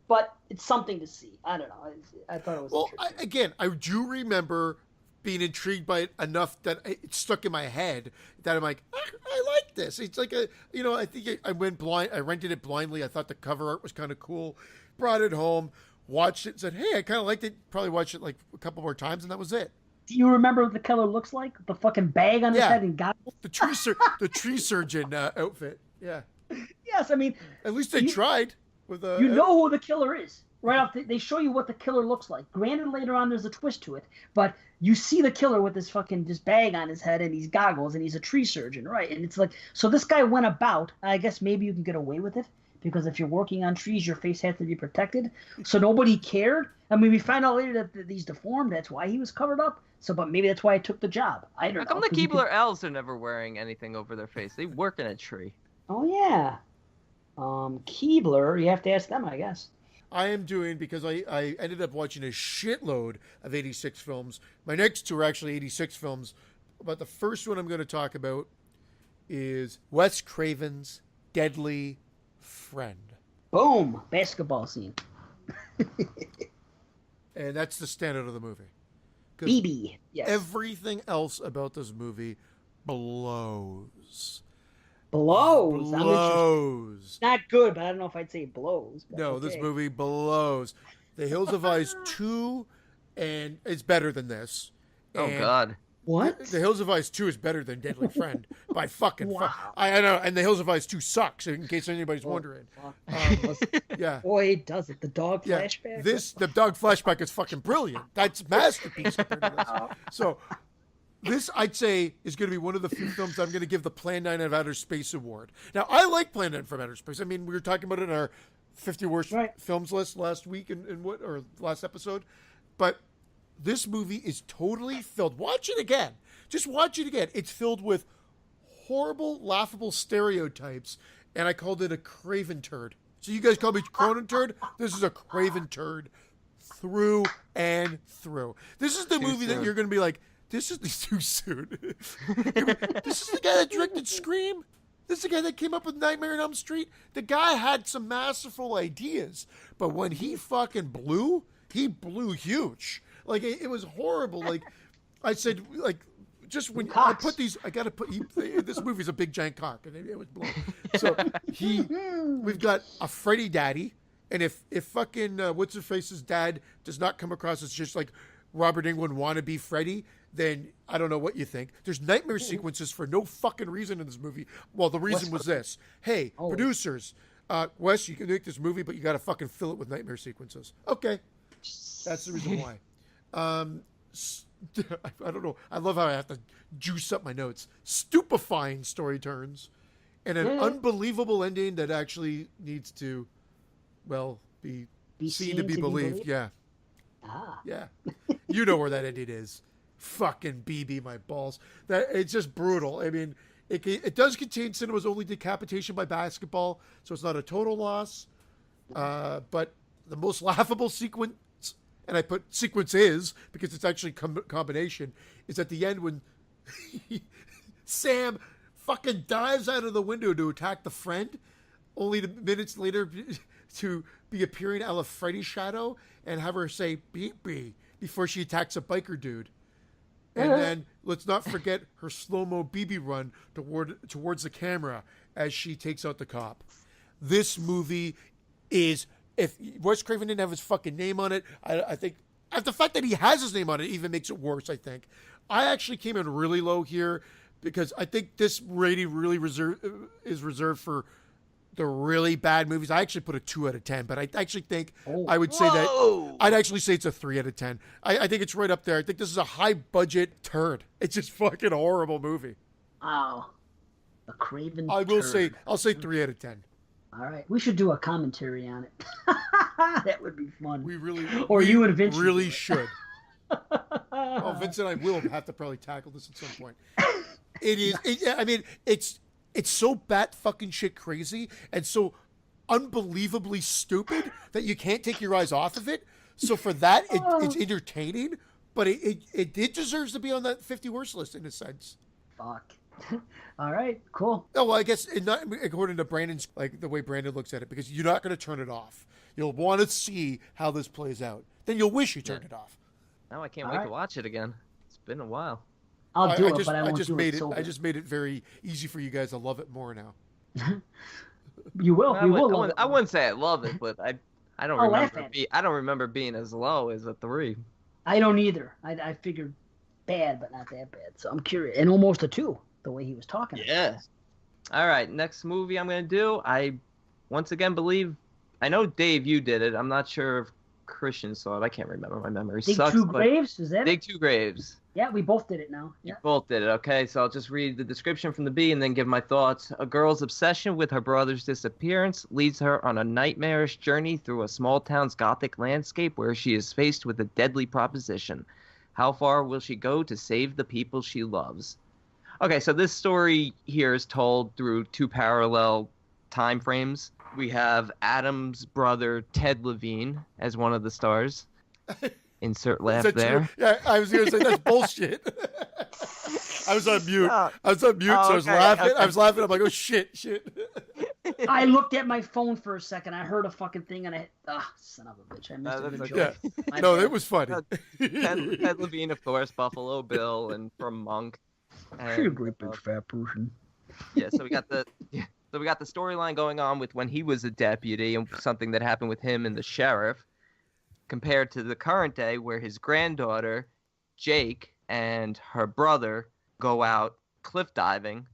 [SPEAKER 1] but it's something to see. I don't know. I thought it was interesting.
[SPEAKER 2] I do remember being intrigued by it enough that it stuck in my head that I'm like, I like this. It's like I think I went blind. I rented it blindly. I thought the cover art was kind of cool. Brought it home. Watched it and said, hey, I kind of liked it. Probably watched it like a couple more times, and that was it.
[SPEAKER 1] Do you remember what the killer looks like? The fucking bag on his head and goggles?
[SPEAKER 2] The tree surgeon outfit. Yeah.
[SPEAKER 1] Yes, I mean...
[SPEAKER 2] At least they tried. With
[SPEAKER 1] you know who the killer is. Right off, they show you what the killer looks like. Granted, later on there's a twist to it, but you see the killer with this bag on his head and these goggles, and he's a tree surgeon, right? And it's like, so this guy went about, I guess maybe you can get away with it, because if you're working on trees, your face has to be protected. So nobody cared. I mean, we find out later that he's deformed. That's why he was covered up. So, but maybe that's why I took the job. I don't know.
[SPEAKER 3] How come the Keebler elves are never wearing anything over their face? They work in a tree.
[SPEAKER 1] Oh, yeah. Keebler, you have to ask them, I guess.
[SPEAKER 2] I am doing, because I ended up watching a shitload of 86 films. My next two are actually 86 films. But the first one I'm going to talk about is Wes Craven's Deadly Friend.
[SPEAKER 1] Boom! Basketball scene.
[SPEAKER 2] And that's the standard of the movie.
[SPEAKER 1] BB, yes.
[SPEAKER 2] Everything else about this movie blows.
[SPEAKER 1] Blows. Not good, but I don't know if I'd say blows.
[SPEAKER 2] No, okay. This movie blows. The Hills Have Eyes 2 and it's better than this.
[SPEAKER 3] Oh,
[SPEAKER 2] And
[SPEAKER 3] God.
[SPEAKER 1] What?
[SPEAKER 2] The Hills of Ice 2 is better than Deadly Friend by fucking
[SPEAKER 1] Wow.
[SPEAKER 2] I know, and The Hills of Ice 2 sucks, in case anybody's wondering. Yeah.
[SPEAKER 1] Boy, does it. The dog
[SPEAKER 2] Yeah.
[SPEAKER 1] flashback.
[SPEAKER 2] The dog flashback is fucking brilliant. That's masterpiece compared to this. So this, I'd say, is going to be one of the few films I'm going to give the Plan 9 of Outer Space award. Now, I like Plan 9 from Outer Space. I mean, we were talking about it in our 50 worst films list last week or last episode. But this movie is totally filled. Watch it again. Just watch it again. It's filled with horrible, laughable stereotypes, and I called it a craven turd. So you guys call me Cronin turd? This is a craven turd through and through. This is the movie that you're going to be like, this is too soon. This is the guy that directed Scream. This is the guy that came up with Nightmare on Elm Street. The guy had some masterful ideas, but when he fucking blew, he blew huge. Like, it was horrible. Like, I said, like, just when I put these, I got to put, this movie's a big giant cock, and it was blown. So, we've got a Freddy daddy, and if fucking, What's-Her-Face's dad does not come across as just like Robert Englund wannabe Freddy, then I don't know what you think. There's nightmare sequences for no fucking reason in this movie. Well, the reason was this. Hey, producers, Wes, you can make this movie, but you got to fucking fill it with nightmare sequences. Okay. That's the reason why. I don't know. I love how I have to juice up my notes. Stupefying story turns, and an unbelievable ending that actually needs to, well, be seen to be believed. Yeah. Yeah. You know where that ending is. Fucking BB my balls. That it's just brutal. I mean, it does contain cinema's only decapitation by basketball, so it's not a total loss. But the most laughable sequence, and I put sequence is because it's actually combination, is at the end when Sam fucking dives out of the window to attack the friend, only minutes later to be appearing out of Freddy's shadow and have her say beep beep before she attacks a biker dude. And then let's not forget her slow-mo BB run towards the camera as she takes out the cop. This movie is, if Wes Craven didn't have his fucking name on it, I think the fact that he has his name on it even makes it worse, I think. I actually came in really low here because I think this rating really is reserved for the really bad movies. I actually put a 2 out of 10, but I actually think I would say that I'd actually say it's a 3 out of 10. I think it's right up there. I think this is a high budget turd. It's just fucking horrible movie.
[SPEAKER 1] Wow. A Craven
[SPEAKER 2] turd. I'll say 3 out of 10.
[SPEAKER 1] All right. We should do a commentary on it. That would be fun.
[SPEAKER 2] You and Vince really should. Oh, Vince and I will have to probably tackle this at some point. It is. It's so bat fucking shit crazy and so unbelievably stupid that you can't take your eyes off of it. So for that, it's entertaining, but it deserves to be on that 50 worst list in a sense.
[SPEAKER 1] Fuck. All right, cool.
[SPEAKER 2] Oh, well, I guess not according to Brandon's, like the way Brandon looks at it, because you're not going to turn it off. You'll want to see how this plays out. Then you'll wish you turned it off.
[SPEAKER 3] Now I can't wait to watch it again. It's been a while.
[SPEAKER 1] I'll do it, but I won't do it sober.
[SPEAKER 2] I just made it very easy for you guys to love it more now.
[SPEAKER 1] You will.
[SPEAKER 3] I wouldn't say I love it, but I don't remember. I don't remember being as low as a 3.
[SPEAKER 1] I don't either. I figured bad, but not that bad. So I'm curious, and almost a 2. The way he was talking.
[SPEAKER 3] Yeah. All right. Next movie I'm gonna do. I once again believe. I know Dave, you did it. I'm not sure if Christian saw it. I can't remember. My memory sucks.
[SPEAKER 1] Dig 2 Graves? Is that
[SPEAKER 3] Dig 2 Graves.
[SPEAKER 1] Yeah, we both did it now. Yeah.
[SPEAKER 3] You both did it. Okay, so I'll just read the description from the B and then give my thoughts. A girl's obsession with her brother's disappearance leads her on a nightmarish journey through a small town's gothic landscape where she is faced with a deadly proposition. How far will she go to save the people she loves? Okay, so this story here is told through 2 parallel time frames. We have Adam's brother, Ted Levine, as one of the stars. Insert laugh there.
[SPEAKER 2] True? Yeah, I was going to say, that's bullshit. I was on mute. So I was laughing. Okay. I was laughing. I'm like, oh, shit.
[SPEAKER 1] I looked at my phone for a second. I heard a fucking thing, and son of a bitch. I missed a good joke.
[SPEAKER 2] Yeah. No, it was funny.
[SPEAKER 3] Ted Levine, of course, Buffalo Bill, and from Monk.
[SPEAKER 1] She's a great big fat person.
[SPEAKER 3] Yeah, so we got the storyline going on with when he was a deputy and something that happened with him and the sheriff. compared to the current day where his granddaughter, Jake, and her brother go out cliff diving.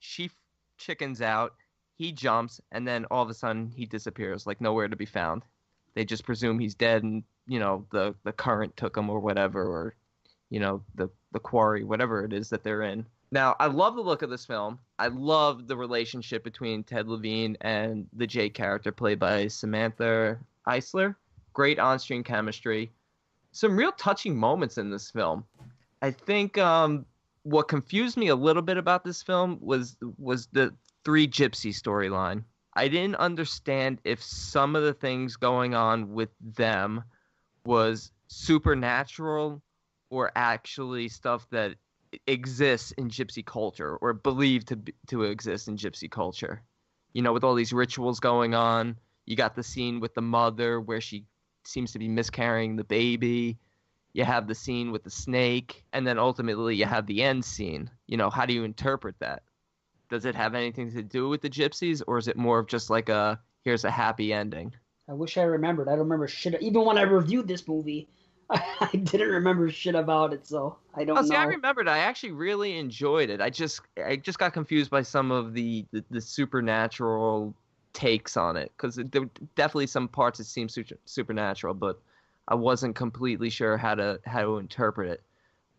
[SPEAKER 3] She chickens out, he jumps, and then all of a sudden he disappears, like nowhere to be found. They just presume he's dead, and the current took him or whatever, or the quarry, whatever it is that they're in. Now, I love the look of this film. I love the relationship between Ted Levine and the Jake character played by Samantha Eisler. Great on-screen chemistry. Some real touching moments in this film. I think what confused me a little bit about this film was the three gypsy storyline. I didn't understand if some of the things going on with them was supernatural or actually stuff that exists in gypsy culture or believed to exist in gypsy culture. With all these rituals going on, you got the scene with the mother where she seems to be miscarrying the baby. You have the scene with the snake, and then ultimately you have the end scene. How do you interpret that? Does it have anything to do with the gypsies, or is it more of just like here's a happy ending?
[SPEAKER 1] I wish I remembered. I don't remember shit. Even when I reviewed this movie, I didn't remember shit about it, so I don't know.
[SPEAKER 3] See, I remembered. I actually really enjoyed it. I just got confused by some of the supernatural takes on it, because there were definitely some parts that seemed supernatural, but I wasn't completely sure how to interpret it.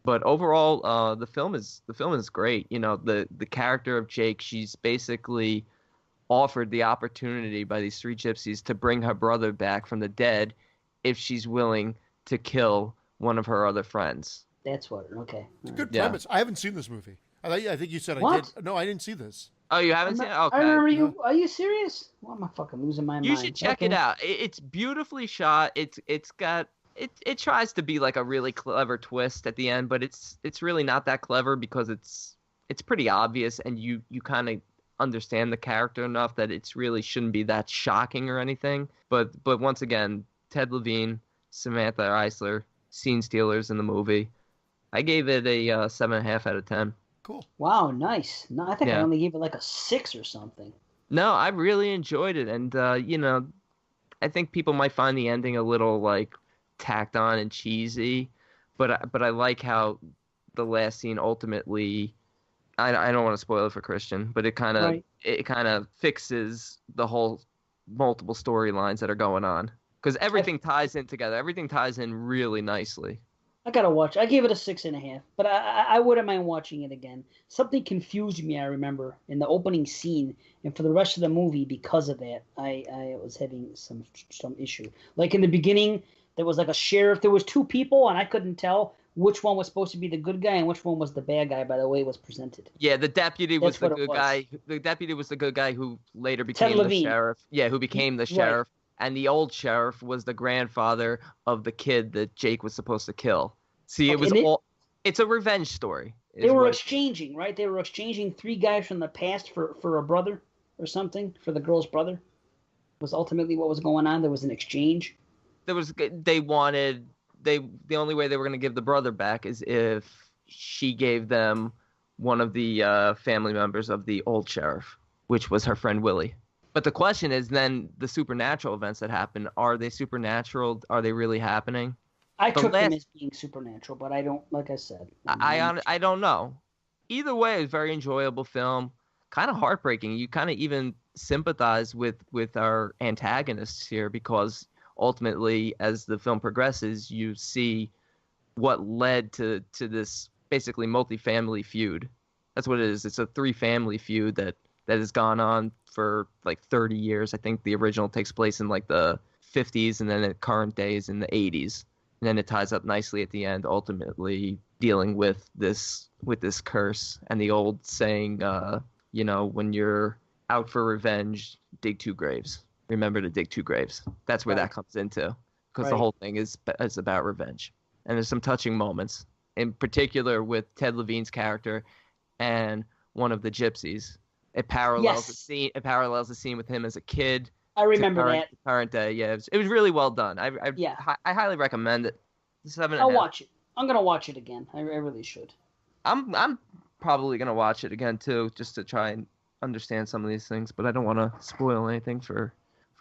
[SPEAKER 3] But overall, the film is great. The character of Jake, she's basically offered the opportunity by these three gypsies to bring her brother back from the dead if she's willing to kill one of her other friends.
[SPEAKER 1] That's what. Okay.
[SPEAKER 2] It's a good premise. I haven't seen this movie. I think you said
[SPEAKER 1] what?
[SPEAKER 2] I did. No, I didn't see this.
[SPEAKER 3] Oh, you haven't seen it? Okay.
[SPEAKER 1] I remember you. Are you serious? Why am I fucking losing my mind?
[SPEAKER 3] You should check it out. It's beautifully shot. It's got. It tries to be like a really clever twist at the end, but it's really not that clever because it's pretty obvious, and you kind of understand the character enough that it's really shouldn't be that shocking or anything. But once again, Ted Levine, Samantha Eisler, scene stealers in the movie. I gave it a 7.5 out of 10.
[SPEAKER 2] Cool.
[SPEAKER 1] Wow, nice. No, I think I only gave it like a 6 or something.
[SPEAKER 3] No, I really enjoyed it, and I think people might find the ending a little like tacked on and cheesy, but I like how the last scene ultimately. I don't want to spoil it for Christian, but it kind of fixes the whole multiple storylines that are going on, because everything ties in together. Everything ties in really nicely.
[SPEAKER 1] I gotta watch. I gave it a 6.5, but I wouldn't mind watching it again. Something confused me, I remember, in the opening scene, and for the rest of the movie, because of that, I was having some issue. Like in the beginning, there was like a sheriff. There was two people, and I couldn't tell which one was supposed to be the good guy and which one was the bad guy by the way it was presented.
[SPEAKER 3] Yeah, the deputy was the good guy. The deputy was the good guy who later became the sheriff. Yeah, who became the sheriff. Right. And the old sheriff was the grandfather of the kid that Jake was supposed to kill. See, it's a revenge story.
[SPEAKER 1] They were exchanging, right? They were exchanging 3 guys from the past for a brother or something, for the girl's brother. Was ultimately what was going on. There was an exchange. The only way they were going to give the brother back is if she gave them one of the family members of the old sheriff, which was her friend Willie. But the question is then the supernatural events that happen, are they supernatural? Are they really happening? I took them as being supernatural, but I don't, like I said.
[SPEAKER 3] I don't know. Either way, it's a very enjoyable film. Kind of heartbreaking. You kind of even sympathize with our antagonists here, because ultimately, as the film progresses, you see what led to this basically multi-family feud. That's what it is. It's a 3-family feud that has gone on for like 30 years. I think the original takes place in like the 50s, and then at current days in the 80s. And then it ties up nicely at the end, ultimately dealing with this curse and the old saying, when you're out for revenge, dig 2 graves. Remember to dig 2 graves. That's where that comes into, because the whole thing is about revenge. And there's some touching moments, in particular with Ted Levine's character and one of the gypsies. It parallels the scene. It parallels the scene with him as a kid.
[SPEAKER 1] I remember that.
[SPEAKER 3] Current day, yeah, it was really well done. I highly recommend it. 7.5.
[SPEAKER 1] I'll watch it. I'm gonna watch it again. I really should.
[SPEAKER 3] I'm probably gonna watch it again too, just to try and understand some of these things. But I don't want to spoil anything for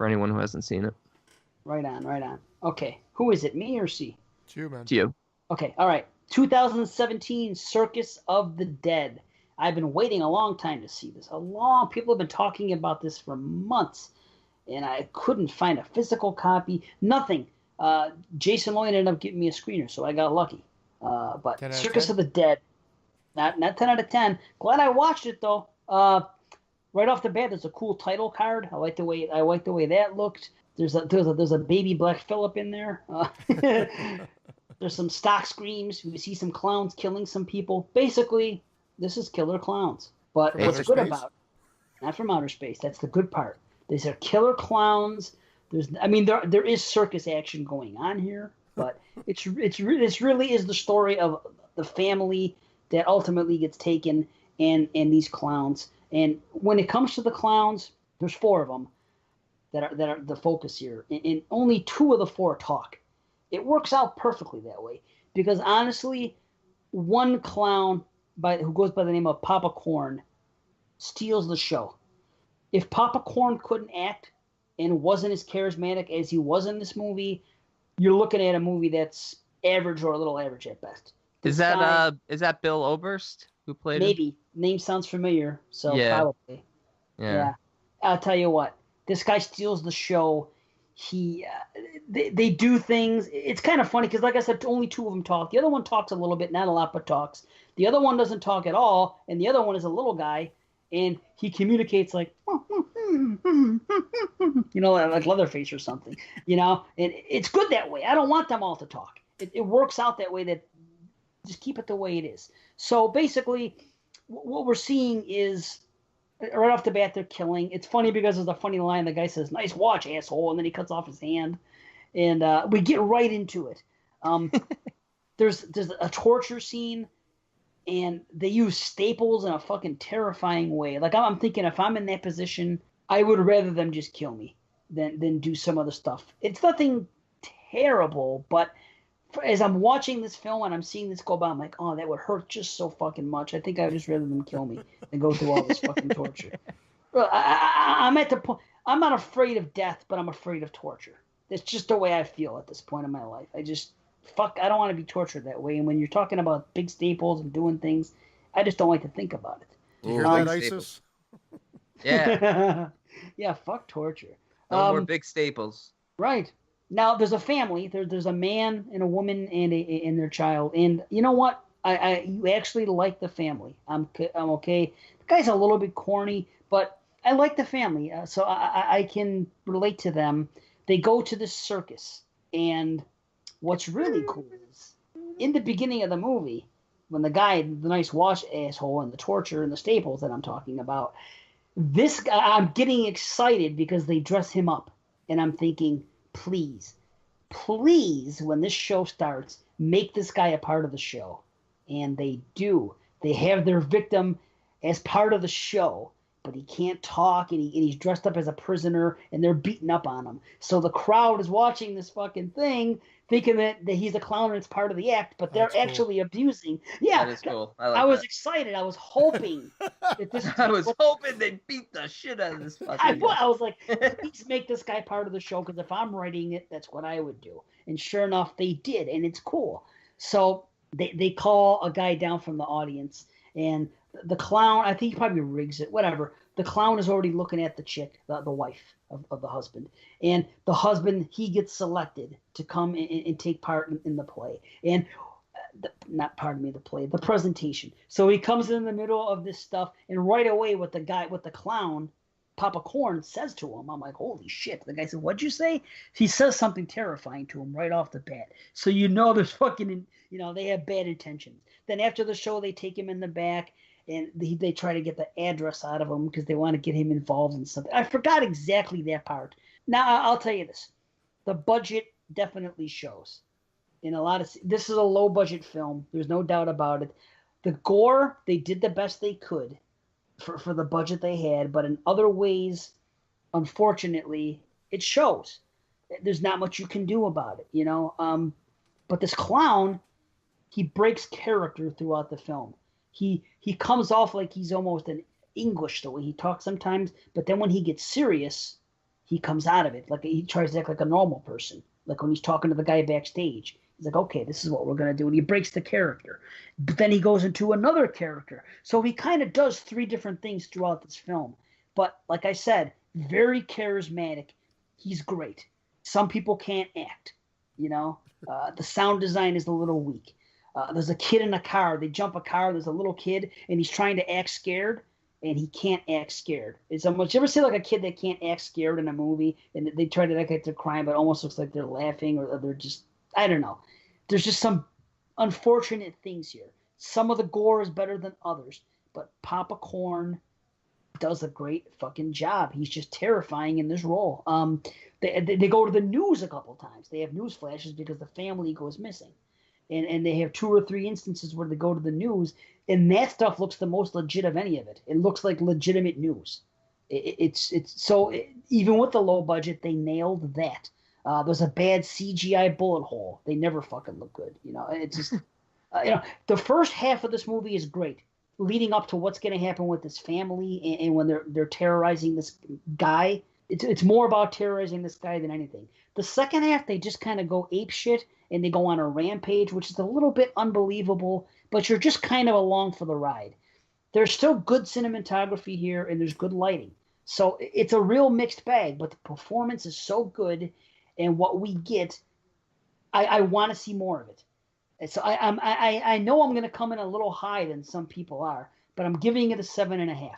[SPEAKER 3] anyone who hasn't seen it.
[SPEAKER 1] Right on. Okay, who is it? Me or C?
[SPEAKER 2] It's you, man.
[SPEAKER 3] It's you.
[SPEAKER 1] Okay, all right. 2017 Circus of the Dead. I've been waiting a long time to see this. People have been talking about this for months, and I couldn't find a physical copy. Nothing. Jason Lloyd ended up giving me a screener, so I got lucky. But Circus of the Dead, not 10 out of 10. Glad I watched it though. Right off the bat, there's a cool title card. I like the way that looked. There's a baby Black Phillip in there. There's some stock screams. We see some clowns killing some people. Basically, this is killer clowns. But what's good about it, not from outer space. That's the good part. These are killer clowns. There is circus action going on here, but it's really is the story of the family that ultimately gets taken and these clowns. And when it comes to the clowns, there's 4 of them that are the focus here, and only 2 of the 4 talk. It works out perfectly that way because honestly, one clown who goes by the name of Papa Corn steals the show. If Papa Corn couldn't act and wasn't as charismatic as he was in this movie, you're looking at a movie that's average or a little average at best. Is
[SPEAKER 3] that Bill Oberst who played
[SPEAKER 1] maybe
[SPEAKER 3] him?
[SPEAKER 1] Name sounds familiar, so
[SPEAKER 3] yeah.
[SPEAKER 1] Probably. Yeah. I'll tell you what, this guy steals the show. They do things. It's kind of funny because, like I said, only 2 of them talk. The other one talks a little bit, not a lot, but talks. The other one doesn't talk at all, and the other one is a little guy, and he communicates like, like Leatherface or something, and it's good that way. I don't want them all to talk. It works out that way. That just keep it the way it is. So basically, what we're seeing is, right off the bat, they're killing. It's funny because there's a funny line. The guy says, "Nice watch, asshole," and then he cuts off his hand. And we get right into it. There's a torture scene, and they use staples in a fucking terrifying way. Like, I'm thinking, if I'm in that position, I would rather them just kill me than do some other stuff. It's nothing terrible, but as I'm watching this film and I'm seeing this go by, I'm like, oh, that would hurt just so fucking much. I think I would just rather them kill me than go through all this fucking torture. I'm at the point. I'm not afraid of death, but I'm afraid of torture. It's just the way I feel at this point in my life. I don't want to be tortured that way. And when you're talking about big staples and doing things, I just don't like to think about it.
[SPEAKER 2] You hear that, ISIS?
[SPEAKER 3] Yeah.
[SPEAKER 1] Yeah, fuck torture.
[SPEAKER 3] No more big staples.
[SPEAKER 1] Right. Now, there's a family. There's a man and a woman and their child. And you know what? You actually like the family. I'm okay. The guy's a little bit corny, but I like the family. So I can relate to them. They go to this circus. And what's really cool is, in the beginning of the movie, when the guy, the nice wash asshole, and the torture and the staples that I'm talking about, this guy, I'm getting excited because they dress him up. And I'm thinking, please, when this show starts, make this guy a part of the show. And they do. They have their victim as part of the show, but he can't talk, and he's dressed up as a prisoner, and they're beating up on him. So the crowd is watching this fucking thing, thinking that he's a clown and it's part of the act, but they're actually abusing. Yeah,
[SPEAKER 3] that is cool.
[SPEAKER 1] I was excited. I was hoping that this.
[SPEAKER 3] I was hoping they'd beat the shit out of this fucking
[SPEAKER 1] I was like, please make this guy part of the show, because if I'm writing it, that's what I would do. And sure enough, they did, and it's cool. So they call a guy down from the audience, and the clown, I think he probably rigs it, whatever. The clown is already looking at the chick, the wife of the husband. And the husband, he gets selected to come and take part in the play. And, the presentation. So he comes in the middle of this stuff, and right away with the clown, Papa Corn says to him, I'm like, holy shit. The guy said, what'd you say? He says something terrifying to him right off the bat. So there's fucking, they have bad intentions. Then after the show, they take him in the back, and they try to get the address out of him because they want to get him involved in something. I forgot exactly that part. Now, I'll tell you this. The budget definitely shows. This is a low-budget film. There's no doubt about it. The gore, they did the best they could for the budget they had, but in other ways, unfortunately, it shows. There's not much you can do about it, But this clown, he breaks character throughout the film. He comes off like he's almost an English the way he talks sometimes, but then when he gets serious, he comes out of it like he tries to act like a normal person. Like when he's talking to the guy backstage. He's like, okay, this is what we're going to do. And he breaks the character. But then he goes into another character. So he kind of does 3 different things throughout this film. But like I said, very charismatic. He's great. Some people can't act, you know. The sound design is a little weak. There's a kid in a car. They jump a car. There's a little kid, and he's trying to act scared, and he can't act scared. It's almost, you ever see like a kid that can't act scared in a movie, and they try to act like they're crying, but it almost looks like they're laughing, or they're just, I don't know. There's just some unfortunate things here. Some of the gore is better than others, but Papa Corn does a great fucking job. He's just terrifying in this role. They go to the news a couple times. They have news flashes because the family goes missing. And they have 2 or 3 instances where they go to the news, and that stuff looks the most legit of any of it. It looks like legitimate news. Even with the low budget, they nailed that. There's a bad CGI bullet hole. They never fucking look good. You know, it's just, the first half of this movie is great, leading up to what's going to happen with this family and when they're terrorizing this guy. It's more about terrorizing this guy than anything. The second half, they just kind of go ape shit and they go on a rampage, which is a little bit unbelievable, but you're just kind of along for the ride. There's still good cinematography here and there's good lighting. So it's a real mixed bag, but the performance is so good, and what we get, I want to see more of it. And so I know I'm going to come in a little high than some people are, but I'm giving it a 7.5.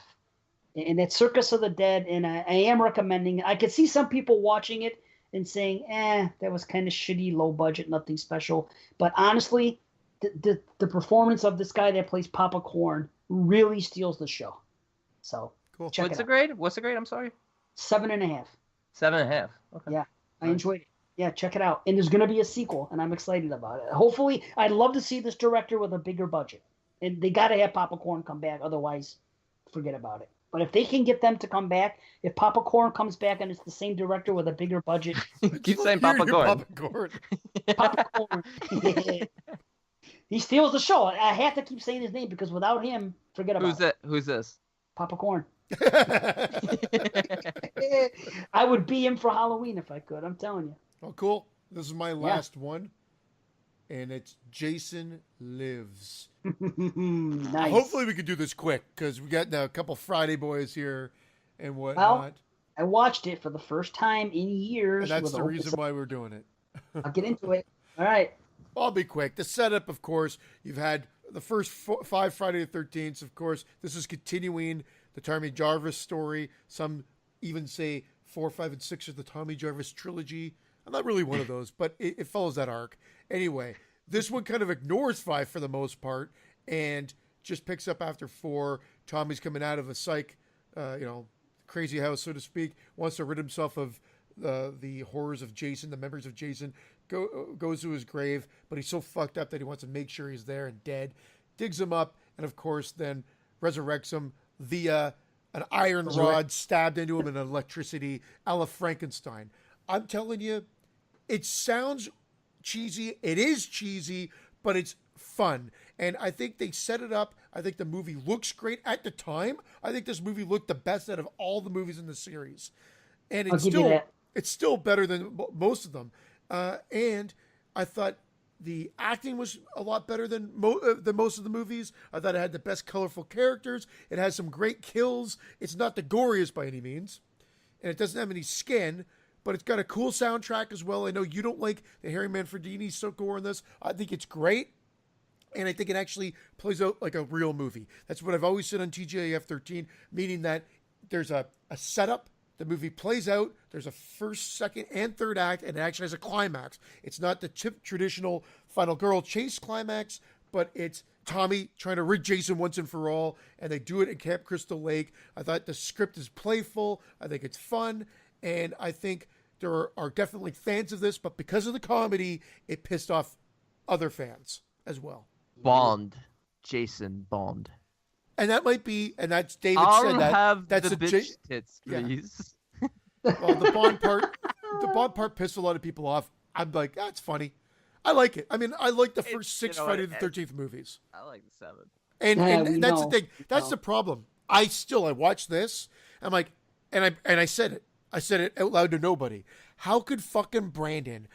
[SPEAKER 1] And that's Circus of the Dead, and I am recommending it. I could see some people watching it and saying, that was kind of shitty, low budget, nothing special. But honestly, the performance of this guy that plays Papa Corn really steals the show. So
[SPEAKER 2] cool.
[SPEAKER 3] What's the grade? What's the grade? I'm sorry.
[SPEAKER 1] 7.5.
[SPEAKER 3] 7.5. Okay.
[SPEAKER 1] Yeah, I enjoyed it. Yeah, check it out. And there's going to be a sequel, and I'm excited about it. Hopefully, I'd love to see this director with a bigger budget. And they got to have Papa Corn come back. Otherwise, forget about it. But if they can get them to come back, if Papa Corn comes back and it's the same director with a bigger budget.
[SPEAKER 3] Keep saying Papa Corn.
[SPEAKER 2] Papa Corn.
[SPEAKER 1] Papa Corn. He steals the show. I have to keep saying his name because without him, forget about it.
[SPEAKER 3] Who's this?
[SPEAKER 1] Papa Corn. I would be him for Halloween if I could. I'm telling you.
[SPEAKER 2] Oh, cool. This is my last one. And it's Jason Lives.
[SPEAKER 1] Nice.
[SPEAKER 2] Hopefully we can do this quick because we got a couple Friday boys here and whatnot.
[SPEAKER 1] Well, I watched it for the first time in years.
[SPEAKER 2] And that's the reason why we're doing it.
[SPEAKER 1] I'll get into it. All right.
[SPEAKER 2] I'll be quick. The setup, of course, you've had the first 5 Friday the 13th. Of course, this is continuing the Tommy Jarvis story. Some even say 4, 5, and 6 are the Tommy Jarvis trilogy. I'm not really one of those, but it follows that arc. Anyway, this one kind of ignores 5 for the most part and just picks up after 4. Tommy's coming out of a psych, crazy house, so to speak, wants to rid himself of the horrors of Jason, the members of Jason, goes to his grave, but he's so fucked up that he wants to make sure he's there and dead, digs him up, and of course then resurrects him via an iron rod stabbed into him and electricity, a la Frankenstein. I'm telling you, it sounds cheesy. It is cheesy, but it's fun. And I think they set it up. I think the movie looks great at the time. I think this movie looked the best out of all the movies in the series. And it's still better than most of them. And I thought the acting was a lot better than most of the movies. I thought it had the best colorful characters. It has some great kills. It's not the goriest by any means. And it doesn't have any skin. But it's got a cool soundtrack as well. I know you don't like the Harry Manfredini score in this. I think it's great. And I think it actually plays out like a real movie. That's what I've always said on TGIF 13, meaning that there's a setup. The movie plays out. There's a first, second, and third act, and it actually has a climax. It's not the traditional final girl chase climax, but it's Tommy trying to rid Jason once and for all, and they do it at Camp Crystal Lake. I thought the script is playful. I think it's fun. And I think there are definitely fans of this, but because of the comedy, it pissed off other fans as well.
[SPEAKER 3] Bond. Jason Bond.
[SPEAKER 2] And that might be, and that's David said that.
[SPEAKER 3] Have
[SPEAKER 2] that's
[SPEAKER 3] the bitch tits, please.
[SPEAKER 2] Yeah. Well, the Bond part pissed a lot of people off. I'm like, that's funny. I like it. I mean, I like the first 6 Friday the 13th movies.
[SPEAKER 3] I like the 7.
[SPEAKER 2] And that's the thing. That's the problem. I watched this. I'm like, and I said it. I said it out loud to nobody. How could fucking Brandon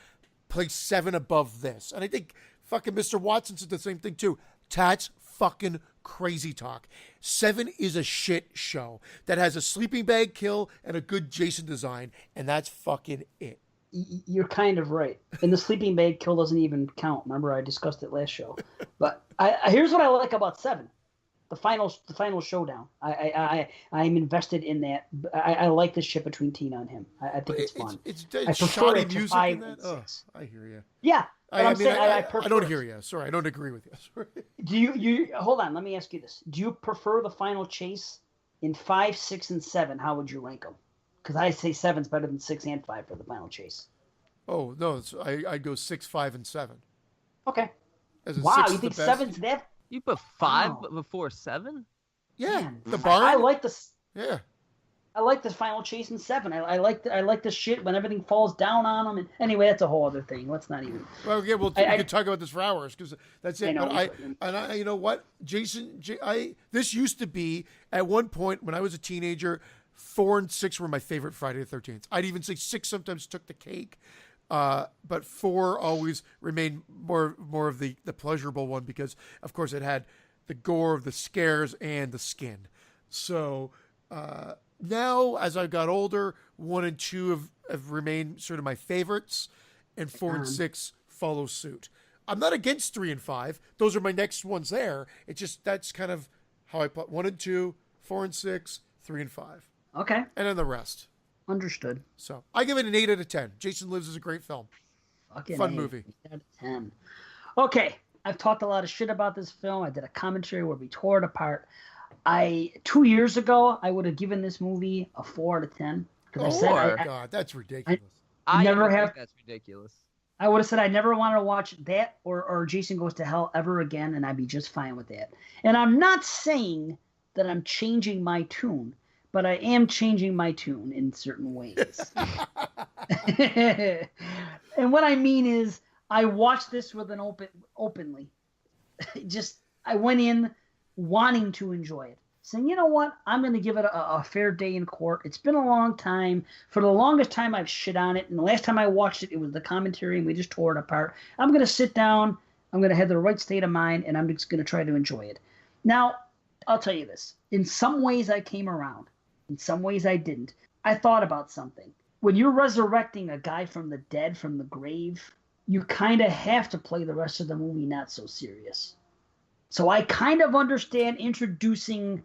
[SPEAKER 2] place 7 above this. And I think fucking Mr. Watson said the same thing too. That's fucking crazy talk. 7 is a shit show that has a sleeping bag kill and a good Jason design, and that's fucking it.
[SPEAKER 1] You're kind of right. And the sleeping bag kill doesn't even count. Remember, I discussed it last show. But here's what I like about 7. The final showdown. I'm invested in that. I like the shit between Tina and him. I think it's fun.
[SPEAKER 2] It's
[SPEAKER 1] I prefer it to 5
[SPEAKER 2] in that?
[SPEAKER 1] and 6.
[SPEAKER 2] Oh, I hear you.
[SPEAKER 1] Yeah.
[SPEAKER 2] I don't
[SPEAKER 1] it.
[SPEAKER 2] hear you. Sorry, I don't agree with you. Sorry.
[SPEAKER 1] Do you hold on? Let me ask you this: do you prefer the final chase in 5, 6, and 7? How would you rank them? Because I say 7's better than 6 and 5 for the final chase.
[SPEAKER 2] Oh no, I go 6, 5, and 7.
[SPEAKER 1] Okay.
[SPEAKER 2] Wow,
[SPEAKER 1] you think 7's that?
[SPEAKER 3] You put 5 before 7?
[SPEAKER 2] Yeah,
[SPEAKER 1] Man,
[SPEAKER 2] the barn.
[SPEAKER 1] I like this.
[SPEAKER 2] Yeah.
[SPEAKER 1] I like the final chase in 7. I like the shit when everything falls down on them. And anyway, that's a whole other thing. Let's not even.
[SPEAKER 2] Well, yeah, we could talk about this for hours because that's it.
[SPEAKER 1] I
[SPEAKER 2] you know what, Jason, this used to be at one point when I was a teenager, 4 and 6 were my favorite Friday the 13th. I'd even say 6 sometimes took the cake, but 4 always remained more of the pleasurable one because, of course, it had the gore, the scares, and the skin. So. Now, as I got older, 1 and 2 have remained sort of my favorites, and 4 and 6 follow suit. I'm not against 3 and 5. Those are my next ones there. It's just that's kind of how I put 1 and 2, 4 and 6, 3 and 5.
[SPEAKER 1] Okay.
[SPEAKER 2] And then the rest.
[SPEAKER 1] Understood.
[SPEAKER 2] So I give it an 8 out of 10. Jason Lives is a great film. Fun movie.
[SPEAKER 1] 8 out of 10. Okay. I've talked a lot of shit about this film. I did a commentary where we tore it apart. 2 years ago, I would have given this movie a 4 out of 10.
[SPEAKER 2] God, that's ridiculous.
[SPEAKER 3] I
[SPEAKER 1] never have.
[SPEAKER 3] That's ridiculous.
[SPEAKER 1] I would have said I never want to watch that or Jason Goes to Hell ever again, and I'd be just fine with that. And I'm not saying that I'm changing my tune, but I am changing my tune in certain ways. And what I mean is, I watched this with an openly. I went in wanting to enjoy it, saying, you know what, I'm going to give it a fair day in court. It's been a long time. For the longest time, I've shit on it, and the last time I watched it, it was the commentary, and we just tore it apart. I'm going to sit down, I'm going to have the right state of mind, and I'm just going to try to enjoy it. Now, I'll tell you this. In some ways, I came around. In some ways, I didn't. I thought about something. When you're resurrecting a guy from the dead, from the grave, you kind of have to play the rest of the movie not so serious. So I kind of understand introducing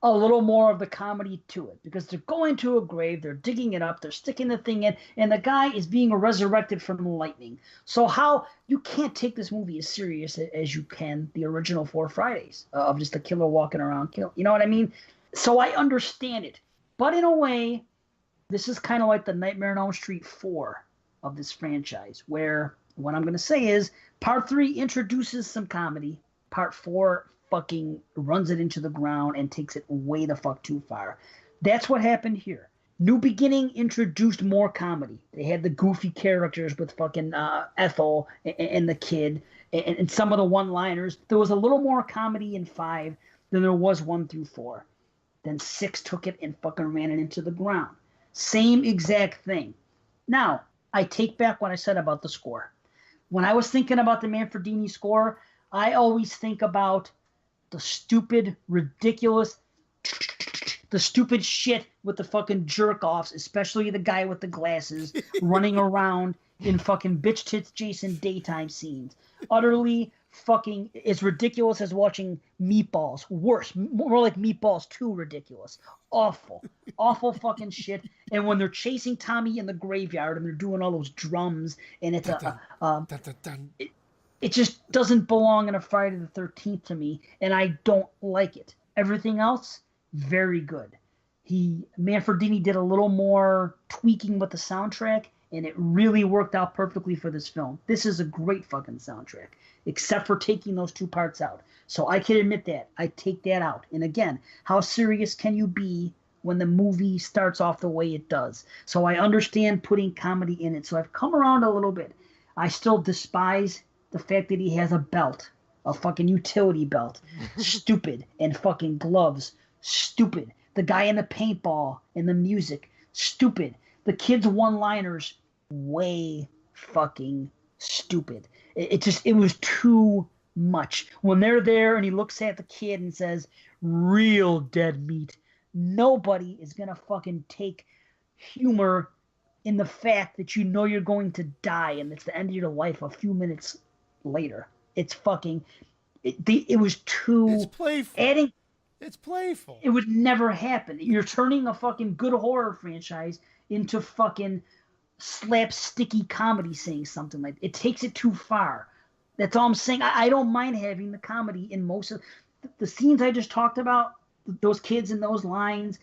[SPEAKER 1] a little more of the comedy to it because they're going to a grave, they're digging it up, they're sticking the thing in, and the guy is being resurrected from lightning. So how you can't take this movie as serious as you can the original 4 Fridays of just a killer walking around, you know what I mean? So I understand it. But in a way, this is kind of like the Nightmare on Elm Street 4 of this franchise, where what I'm going to say is Part 3 introduces some comedy. Part 4 fucking runs it into the ground and takes it way the fuck too far. That's what happened here. New Beginning introduced more comedy. They had the goofy characters with fucking Ethel and the kid and some of the one-liners. There was a little more comedy in 5 than there was 1 through 4. Then 6 took it and fucking ran it into the ground. Same exact thing. Now, I take back what I said about the score. When I was thinking about the Manfredini score, I always think about the stupid, ridiculous, the stupid shit with the fucking jerk-offs, especially the guy with the glasses running around in fucking bitch tits Jason daytime scenes. Utterly fucking as ridiculous as watching Meatballs. Worse, more like Meatballs 2 ridiculous. Awful. Awful fucking shit. And when they're chasing Tommy in the graveyard and they're doing all those drums and it's it just doesn't belong in a Friday the 13th to me, and I don't like it. Everything else, very good. Manfredini did a little more tweaking with the soundtrack, and it really worked out perfectly for this film. This is a great fucking soundtrack, except for taking those 2 parts out. So I can admit that. I take that out. And again, how serious can you be when the movie starts off the way it does? So I understand putting comedy in it. So I've come around a little bit. I still despise the fact that he has a belt, a fucking utility belt. Stupid. And fucking gloves. Stupid. The guy in the paintball and the music. Stupid. The kids' one-liners. Way fucking stupid. It was too much. When they're there and he looks at the kid and says, "Real dead meat," nobody is gonna fucking take humor in the fact that you know you're going to die and it's the end of your life a few minutes later. It's fucking. It was too.
[SPEAKER 2] It's playful. It's playful.
[SPEAKER 1] It would never happen. You're turning a fucking good horror franchise into fucking slapsticky comedy, saying something like it takes it too far. That's all I'm saying. I don't mind having the comedy in most of the scenes I just talked about. Those kids in those lines.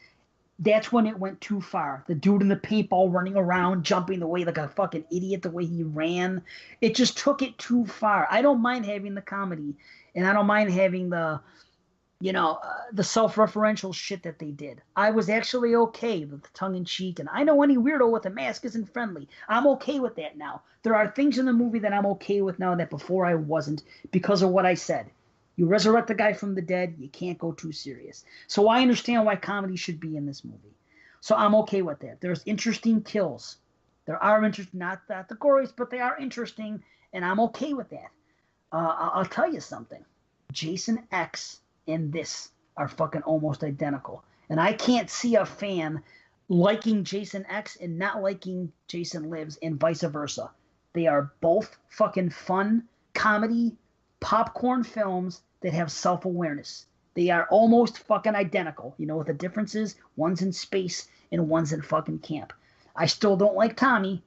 [SPEAKER 1] That's when it went too far. The dude in the paintball running around, jumping away like a fucking idiot, the way he ran. It just took it too far. I don't mind having the comedy, and I don't mind having the self-referential shit that they did. I was actually okay with the tongue-in-cheek, and I know any weirdo with a mask isn't friendly. I'm okay with that now. There are things in the movie that I'm okay with now that before I wasn't because of what I said. You resurrect the guy from the dead, you can't go too serious. So I understand why comedy should be in this movie. So I'm okay with that. There's interesting kills. There are interesting, not the gories, but they are interesting, and I'm okay with that. I'll tell you something. Jason X and this are fucking almost identical. And I can't see a fan liking Jason X and not liking Jason Lives and vice versa. They are both fucking fun comedy popcorn films that have self-awareness. They are almost fucking identical. You know what the difference is? One's in space and one's in fucking camp. I still don't like Tommy.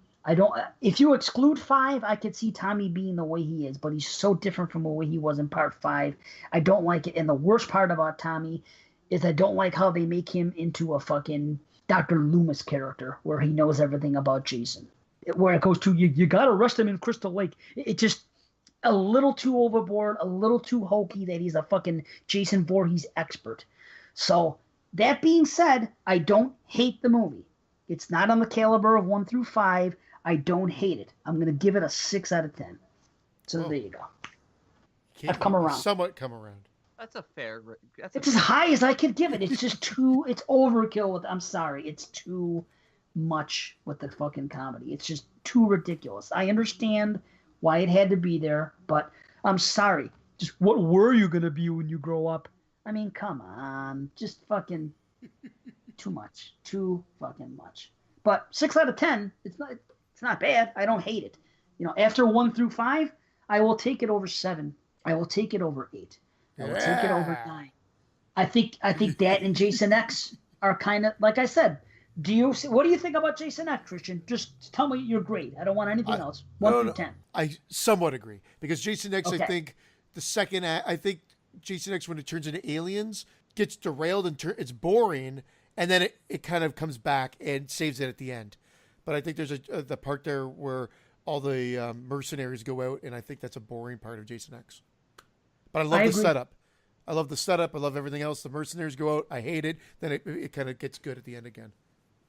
[SPEAKER 1] If you exclude 5, I could see Tommy being the way he is, but he's so different from the way he was in part 5. I don't like it. And the worst part about Tommy is I don't like how they make him into a fucking Dr. Loomis character where he knows everything about Jason. Where it goes to, you got to arrest him in Crystal Lake. It just a little too overboard, a little too hokey that he's a fucking Jason Voorhees expert. So that being said, I don't hate the movie. It's not on the caliber of 1 through 5. I don't hate it. I'm going to give it a 6 out of 10. So there you go. I've come around.
[SPEAKER 2] Somewhat come around.
[SPEAKER 3] That's a fair.
[SPEAKER 1] It's as high as I could give it. It's just too. It's overkill. I'm sorry. It's too much with the fucking comedy. It's just too ridiculous. I understand why it had to be there, but I'm sorry. Just what were you going to be when you grow up? I mean, come on. Just fucking too much. Too fucking much. But 6 out of 10, it's not bad. I don't hate it. You know, after 1 through 5, I will take it over 7. I will take it over 8. I will take it over 9. I think that and Jason X are kind of, like I said, what do you think about Jason X, Christian? Just tell me your grade. I don't want anything else. 1 through 10.
[SPEAKER 2] I somewhat agree because Jason X,
[SPEAKER 1] okay.
[SPEAKER 2] I think the second act, I think Jason X when it turns into aliens gets derailed and it's boring, and then it kind of comes back and saves it at the end. But I think there's the part there where all the mercenaries go out, and I think that's a boring part of Jason X. But I love the setup. I love the setup. I love everything else. The mercenaries go out. I hate it. Then it kind of gets good at the end again.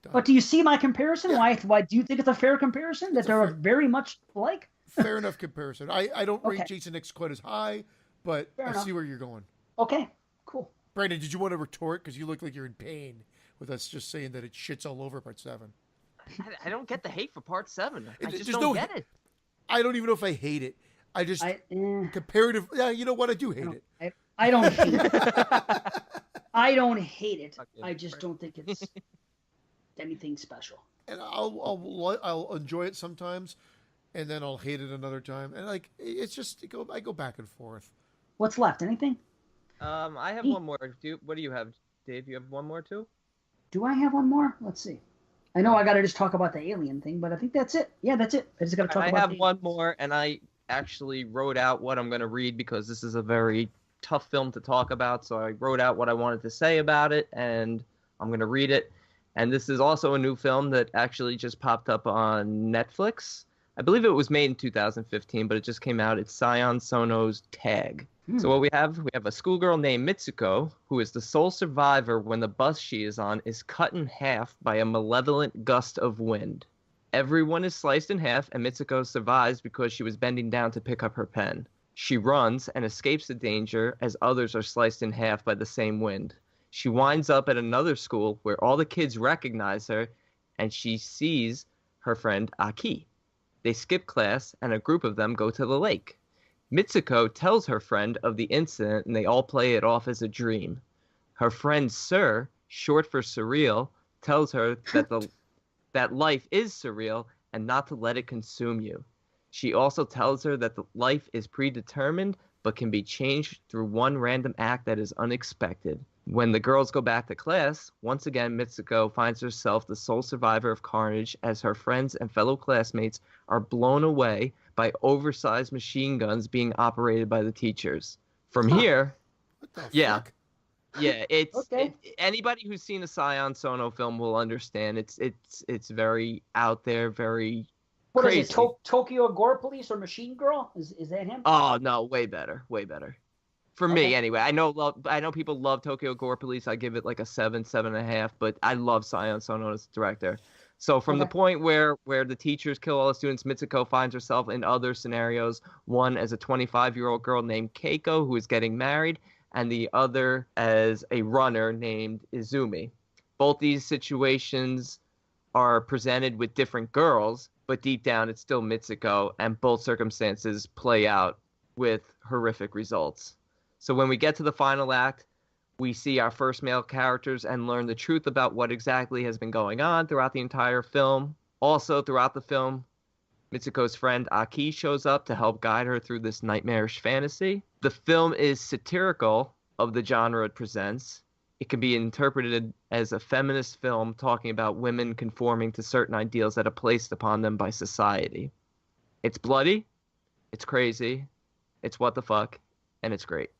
[SPEAKER 2] Done.
[SPEAKER 1] But do you see my comparison? Yeah. Why do you think it's a fair comparison? That they're very much alike?
[SPEAKER 2] Fair enough comparison. I don't rate Jason X quite as high, but I see where you're going.
[SPEAKER 1] Okay, cool.
[SPEAKER 2] Brandon, did you want to retort? Because you look like you're in pain with us just saying that it shits all over part 7.
[SPEAKER 3] I don't get the hate for part 7. I just don't get it.
[SPEAKER 2] I don't even know if I hate it. I just comparative. Yeah, you know what? I do hate it.
[SPEAKER 1] I don't hate it. I don't hate it. I just don't think it's anything special.
[SPEAKER 2] And I'll enjoy it sometimes, and then I'll hate it another time. And like it's just I go back and forth.
[SPEAKER 1] What's left? Anything?
[SPEAKER 3] I have one more. What do you have, Dave? You have one more too?
[SPEAKER 1] Do I have one more? Let's see. I know I got to just talk about the alien thing, but I think that's it. Yeah, that's it. I just got to talk about.
[SPEAKER 3] I have one more, and I actually wrote out what I'm going to read because this is a very tough film to talk about. So I wrote out what I wanted to say about it, and I'm going to read it. And this is also a new film that actually just popped up on Netflix. I believe it was made in 2015, but it just came out. It's Sion Sono's Tag. So what we have a schoolgirl named Mitsuko, who is the sole survivor when the bus she is on is cut in half by a malevolent gust of wind. Everyone is sliced in half, and Mitsuko survives because she was bending down to pick up her pen. She runs and escapes the danger as others are sliced in half by the same wind. She winds up at another school where all the kids recognize her, and she sees her friend Aki. They skip class, and a group of them go to the lake. Mitsuko tells her friend of the incident, and they all play it off as a dream. Her friend Sir, short for surreal, tells her that life is surreal and not to let it consume you. She also tells her that the life is predetermined but can be changed through one random act that is unexpected. When the girls go back to class, once again Mitsuko finds herself the sole survivor of carnage as her friends and fellow classmates are blown away by oversized machine guns being operated by the teachers. From here,
[SPEAKER 2] What the
[SPEAKER 3] yeah.
[SPEAKER 2] fuck?
[SPEAKER 3] Yeah, it's
[SPEAKER 1] Okay.
[SPEAKER 3] anybody who's seen a Sion Sono film will understand. It's very out there, very
[SPEAKER 1] What
[SPEAKER 3] crazy.
[SPEAKER 1] is it? Tokyo Gore Police or Machine Girl? Is that him?
[SPEAKER 3] Oh no, way better. For me,
[SPEAKER 1] Okay.
[SPEAKER 3] anyway. I know people love Tokyo Gore Police. I give it like a 7.5, but I love Sion Sono as director. So from the
[SPEAKER 1] Okay.
[SPEAKER 3] point where the teachers kill all the students, Mitsuko finds herself in other scenarios. One as a 25-year-old girl named Keiko who is getting married, and the other as a runner named Izumi. Both these situations are presented with different girls, but deep down it's still Mitsuko, and both circumstances play out with horrific results. So when we get to the final act, we see our first male characters and learn the truth about what exactly has been going on throughout the entire film. Also, throughout the film, Mitsuko's friend Aki shows up to help guide her through this nightmarish fantasy. The film is satirical of the genre it presents. It can be interpreted as a feminist film talking about women conforming to certain ideals that are placed upon them by society. It's bloody, it's crazy, it's what the fuck, and it's great.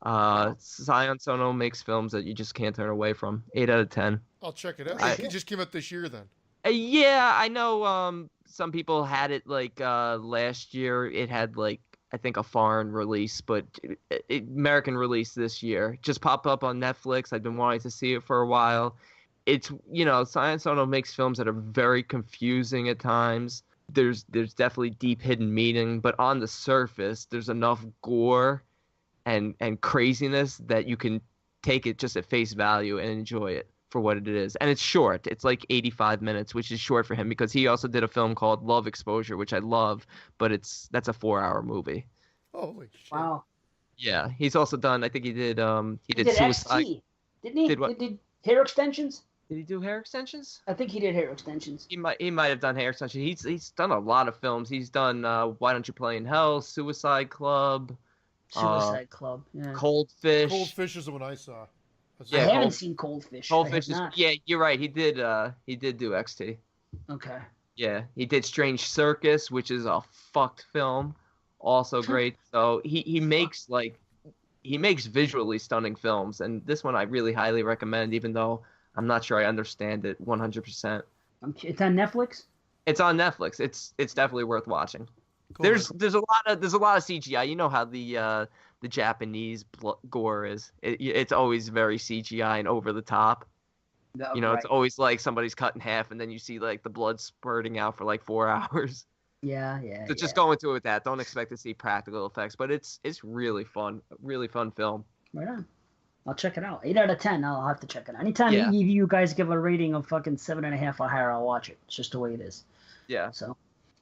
[SPEAKER 3] Sion Sono makes films that you just can't turn away from. 8 out of 10.
[SPEAKER 2] I'll check it out. It just came out this year then.
[SPEAKER 3] Yeah, I know some people had it like last year. It had like, I think, a foreign release, but American release this year. Just popped up on Netflix. I've been wanting to see it for a while. It's, Sion Sono makes films that are very confusing at times. There's definitely deep hidden meaning, but on the surface, there's enough gore and craziness that you can take it just at face value and enjoy it for what it is. And it's short. It's like 85 minutes, which is short for him because he also did a film called Love Exposure, which I love, but that's a 4-hour movie.
[SPEAKER 2] Holy shit.
[SPEAKER 1] Wow.
[SPEAKER 3] Yeah, he's also done, I think he did
[SPEAKER 1] He
[SPEAKER 3] Suicide.
[SPEAKER 1] XT, didn't he?
[SPEAKER 3] Did what?
[SPEAKER 1] Did hair extensions?
[SPEAKER 3] Did he do hair extensions?
[SPEAKER 1] I think he did hair extensions.
[SPEAKER 3] He might have done hair extensions. He's done a lot of films. He's done Why Don't You Play in Hell, Suicide Club,
[SPEAKER 1] Suicide Club. Yeah.
[SPEAKER 3] Coldfish.
[SPEAKER 2] Coldfish is the one I saw.
[SPEAKER 3] Yeah,
[SPEAKER 1] I haven't seen Coldfish.
[SPEAKER 3] Coldfish
[SPEAKER 1] I
[SPEAKER 3] is
[SPEAKER 1] have not.
[SPEAKER 3] yeah. You're right. He did do XT.
[SPEAKER 1] Okay.
[SPEAKER 3] Yeah, he did Strange Circus, which is a fucked film, also great. So he makes visually stunning films, and this one I really highly recommend, even though I'm not sure I understand it 100%.
[SPEAKER 1] It's on Netflix.
[SPEAKER 3] It's on Netflix. It's definitely worth watching.
[SPEAKER 2] Cool.
[SPEAKER 3] There's a lot of CGI. You know how the Japanese gore is. It's always very CGI and over the top.
[SPEAKER 1] No,
[SPEAKER 3] It's always like somebody's cut in half, and then you see like the blood spurting out for like 4 hours.
[SPEAKER 1] Yeah.
[SPEAKER 3] So just go into it with that. Don't expect to see practical effects, but it's really fun film.
[SPEAKER 1] Right on. I'll check it out. 8 out of 10. I'll have to check it out. Anytime
[SPEAKER 3] Yeah.
[SPEAKER 1] you guys give a rating of fucking 7.5 or higher, I'll watch it. It's just the way it is.
[SPEAKER 3] Yeah.
[SPEAKER 1] So,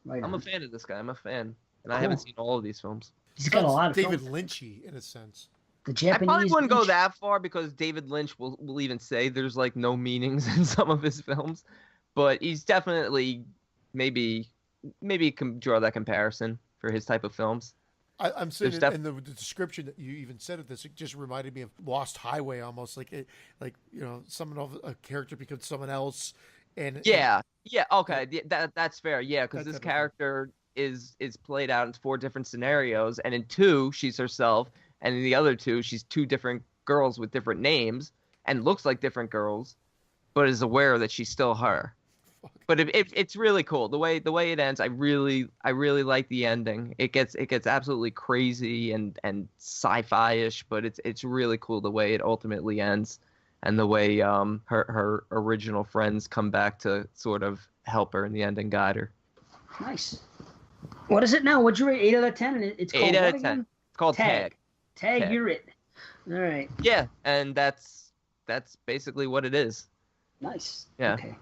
[SPEAKER 1] right
[SPEAKER 3] I'm
[SPEAKER 1] on.
[SPEAKER 3] a fan of this guy. I'm a fan, and I
[SPEAKER 1] Cool.
[SPEAKER 3] haven't seen all of these films.
[SPEAKER 1] He's got a lot of
[SPEAKER 2] David
[SPEAKER 1] films.
[SPEAKER 2] Lynchy in a sense.
[SPEAKER 1] The
[SPEAKER 3] I
[SPEAKER 1] Japanese.
[SPEAKER 3] probably wouldn't go
[SPEAKER 1] Lynch-
[SPEAKER 3] that far because David Lynch will even say there's like no meanings in some of his films, but he's definitely maybe you can draw that comparison for his type of films.
[SPEAKER 2] I'm saying
[SPEAKER 3] There's
[SPEAKER 2] in the description that you even said of this, it just reminded me of Lost Highway almost, someone of a character becomes someone else, and
[SPEAKER 3] Okay, that's fair. Yeah, because
[SPEAKER 2] That
[SPEAKER 3] this
[SPEAKER 2] type of thing.
[SPEAKER 3] character is played out in 4 different scenarios, and in 2 she's herself, and in the other 2 she's 2 different girls with different names and looks like different girls, but is aware that she's still her. But it's really cool the way it ends. I really like the ending. It gets absolutely crazy and sci-fi-ish, but it's really cool the way it ultimately ends, and the way her original friends come back to sort of help her in the end and guide her.
[SPEAKER 1] Nice. What is it now? What'd you rate? 8 out of 10? And it's called
[SPEAKER 3] 8 out
[SPEAKER 1] what
[SPEAKER 3] of 10.
[SPEAKER 1] again?
[SPEAKER 3] It's called Tag.
[SPEAKER 1] Tag, you're it. All right.
[SPEAKER 3] Yeah, and that's basically what it is.
[SPEAKER 1] Nice.
[SPEAKER 3] Yeah.
[SPEAKER 1] Okay.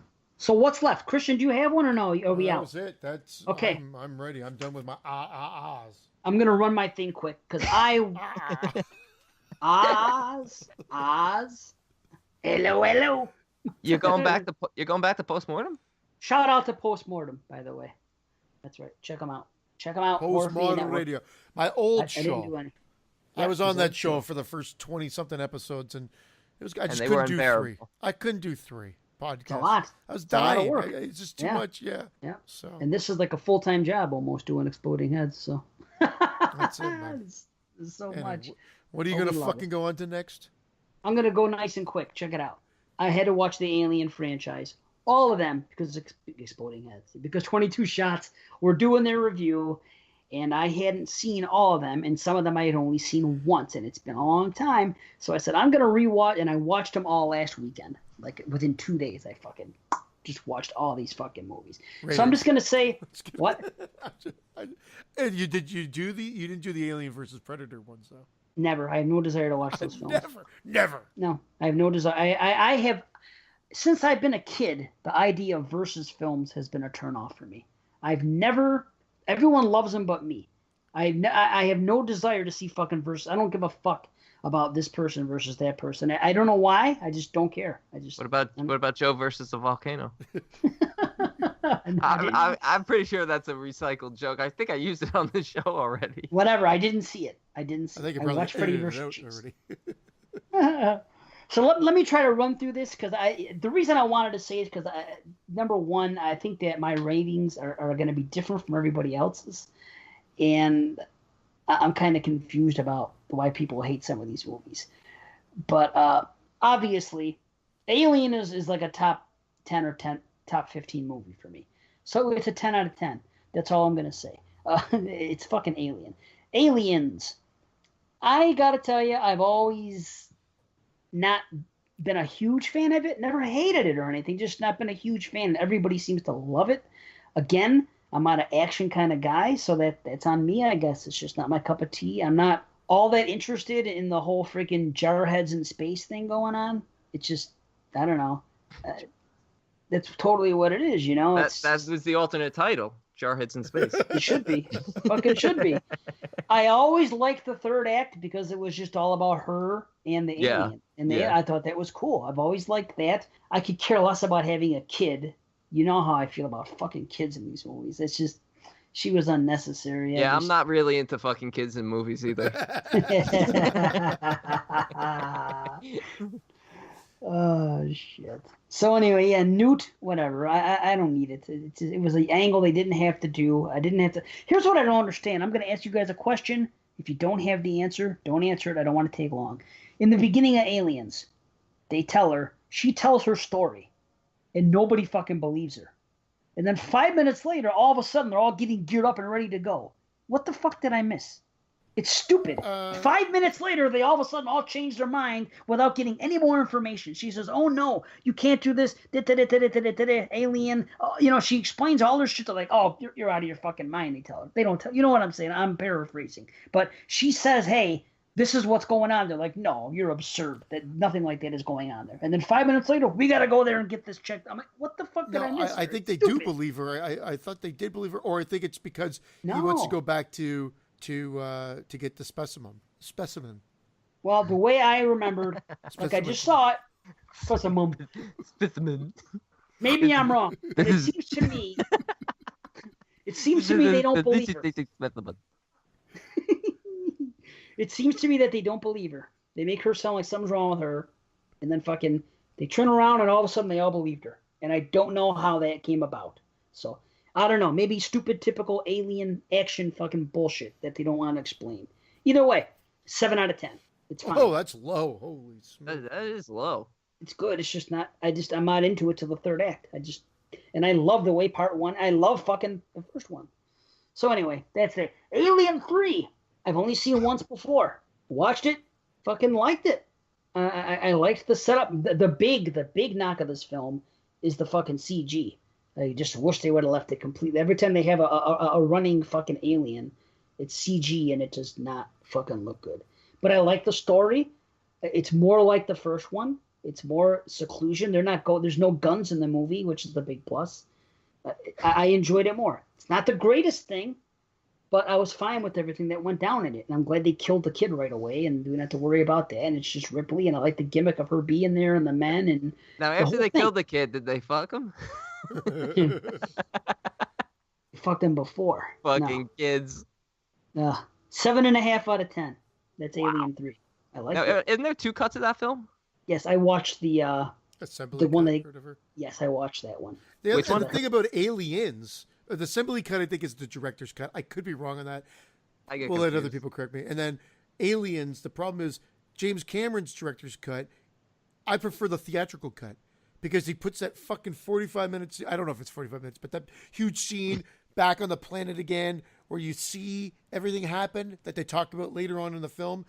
[SPEAKER 1] So what's left? Christian, do you have one or no? Are we
[SPEAKER 2] that
[SPEAKER 1] out?
[SPEAKER 2] was it. That's
[SPEAKER 1] okay.
[SPEAKER 2] I'm ready. I'm done with my ahs.
[SPEAKER 1] I'm gonna run my thing quick because Oz. Hello.
[SPEAKER 3] You're going back to postmortem?
[SPEAKER 1] Shout out to Postmortem, by the way. That's right. Check them out.
[SPEAKER 2] Postmortem Radio. My old show.
[SPEAKER 1] I didn't do any.
[SPEAKER 2] I was on that show for the first 20-something episodes, and it was I just couldn't do 3. I couldn't do 3 podcasts.
[SPEAKER 1] It's a lot.
[SPEAKER 2] I was dying. It's just too much. Yeah.
[SPEAKER 1] Yeah.
[SPEAKER 2] So.
[SPEAKER 1] And this is like a full-time job almost doing Exploding Heads. So.
[SPEAKER 2] That's it, man.
[SPEAKER 1] It's so much.
[SPEAKER 2] What are you gonna fucking go on to next?
[SPEAKER 1] I'm gonna go nice and quick. Check it out. I had to watch the Alien franchise. All of them, because it's Exploding Heads. Because 22 Shots were doing their review, and I hadn't seen all of them, and some of them I had only seen once, and it's been a long time. So I said, I'm going to rewatch, and I watched them all last weekend. Like, within 2 days, I fucking just watched all these fucking movies. So I'm just going to say, what?
[SPEAKER 2] And you didn't do the Alien versus Predator ones, though?
[SPEAKER 1] Never. I have no desire to watch those films.
[SPEAKER 2] Never.
[SPEAKER 1] No, I have no desire. I have... Since I've been a kid, the idea of versus films has been a turnoff for me. Everyone loves them but me. I have no desire to see fucking versus. I don't give a fuck about this person versus that person. I don't know why. I just don't care. What
[SPEAKER 3] about Joe versus the volcano? I'm pretty sure that's a recycled joke. I think I used it on the show already.
[SPEAKER 1] Whatever. I didn't see it. I watched Freddy versus already. So let me try to run through this because the reason I wanted to say it is because number one, I think that my ratings are going to be different from everybody else's, and I'm kind of confused about why people hate some of these movies. But obviously, Alien is like a top 10 or top 15 movie for me. So it's a 10 out of 10. That's all I'm going to say. It's fucking Alien. Aliens. I got to tell you, I've always not been a huge fan of it, never hated it or anything, just not been a huge fan. Everybody seems to love it. Again, I'm not an action kind of guy, so that's on me, I guess. It's just not my cup of tea. I'm not all that interested in the whole freaking jarheads in space thing going on. It's just, I don't know. That's totally what it is, you know?
[SPEAKER 3] That was the alternate title. Jarheads in Space.
[SPEAKER 1] It should be. Fucking should be. I always liked the third act because it was just all about her and the alien. And I thought that was cool. I've always liked that. I could care less about having a kid. You know how I feel about fucking kids in these movies. It's just, she was unnecessary.
[SPEAKER 3] I'm not really into fucking kids in movies either.
[SPEAKER 1] Oh, shit. So anyway, yeah, Newt, whatever. I don't need it. It was an angle they didn't have to do. I didn't have to. Here's what I don't understand. I'm going to ask you guys a question. If you don't have the answer, don't answer it. I don't want to take long. In the beginning of Aliens, she tells her story, and nobody fucking believes her. And then 5 minutes later, all of a sudden, they're all getting geared up and ready to go. What the fuck did I miss? It's stupid. 5 minutes later, they all of a sudden all change their mind without getting any more information. She says, "Oh no, you can't do this." Alien. She explains all her shit. They're like, "Oh, you're out of your fucking mind." They tell her. They don't tell. You know what I'm saying? I'm paraphrasing. But she says, "Hey, this is what's going on." They're like, "No, you're absurd. That nothing like that is going on there." And then 5 minutes later, we got to go there and get this checked. I'm like, what the fuck did I miss?
[SPEAKER 2] I think they do believe her. I thought they did believe her, or I think it's because he wants to go back to get the specimen.
[SPEAKER 1] Well, the way I remembered, like I just saw it,
[SPEAKER 3] specimen.
[SPEAKER 1] Maybe I'm wrong. But it seems to me they don't believe her. It seems to me that they don't believe her. They make her sound like something's wrong with her, and then fucking they turn around and all of a sudden they all believed her. And I don't know how that came about. So I don't know. Maybe stupid, typical alien action fucking bullshit that they don't want to explain. Either way, 7 out of 10. It's fine.
[SPEAKER 2] Oh, that's low. Holy smokes.
[SPEAKER 3] That is low.
[SPEAKER 1] It's good. It's just not. I'm not into it till the third act. And I love the way part one. I love fucking the first one. So anyway, that's it. Alien 3. I've only seen once before. Watched it. Fucking liked it. I liked the setup. The big knock of this film is the fucking CG. I just wish they would have left it completely. Every time they have a running fucking alien, it's CG and it does not fucking look good. But I like the story. It's more like the first one. It's more seclusion. There's no guns in the movie, which is the big plus. I enjoyed it more. It's not the greatest thing, but I was fine with everything that went down in it. And I'm glad they killed the kid right away and didn't have to worry about that. And it's just Ripley, and I like the gimmick of her being there and the men. And
[SPEAKER 3] now, after they killed the kid, did they fuck him?
[SPEAKER 1] Fucked him before.
[SPEAKER 3] Fucking kids.
[SPEAKER 1] 7.5 out of 10. That's Alien 3. I like it.
[SPEAKER 3] Isn't there 2 cuts of that film?
[SPEAKER 1] Yes, I watched the one Yes, I watched that one.
[SPEAKER 2] Which one? The thing about Aliens, the assembly cut, I think, is the director's cut. I could be wrong on that. We'll let other people correct me. And then Aliens, the problem is James Cameron's director's cut. I prefer the theatrical cut because he puts that fucking 45 minutes. I don't know if it's 45 minutes, but that huge scene back on the planet again where you see everything happen that they talk about later on in the film.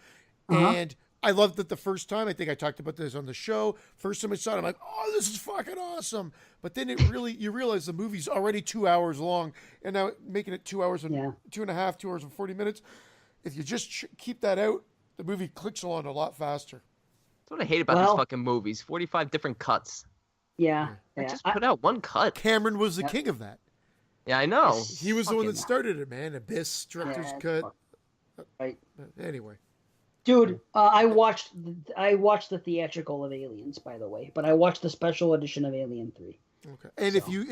[SPEAKER 2] And I loved it the first time. I think I talked about this on the show. First time I saw it, I'm like, oh, this is fucking awesome. But then you realize the movie's already 2 hours long, and now making it 2 hours and 2.5, 2 hours and 40 minutes. If you just keep that out, the movie clicks along a lot faster.
[SPEAKER 3] That's what I hate about these fucking movies. 45 different cuts.
[SPEAKER 1] Yeah.
[SPEAKER 3] Just put out one cut.
[SPEAKER 2] Cameron was the king of that.
[SPEAKER 3] Yeah, I know.
[SPEAKER 2] He was the one that started it, man. Abyss, director's cut.
[SPEAKER 1] Right.
[SPEAKER 2] Anyway.
[SPEAKER 1] Dude, I watched the theatrical of Aliens, by the way, but I watched the special edition of Alien 3.
[SPEAKER 2] Okay. And if you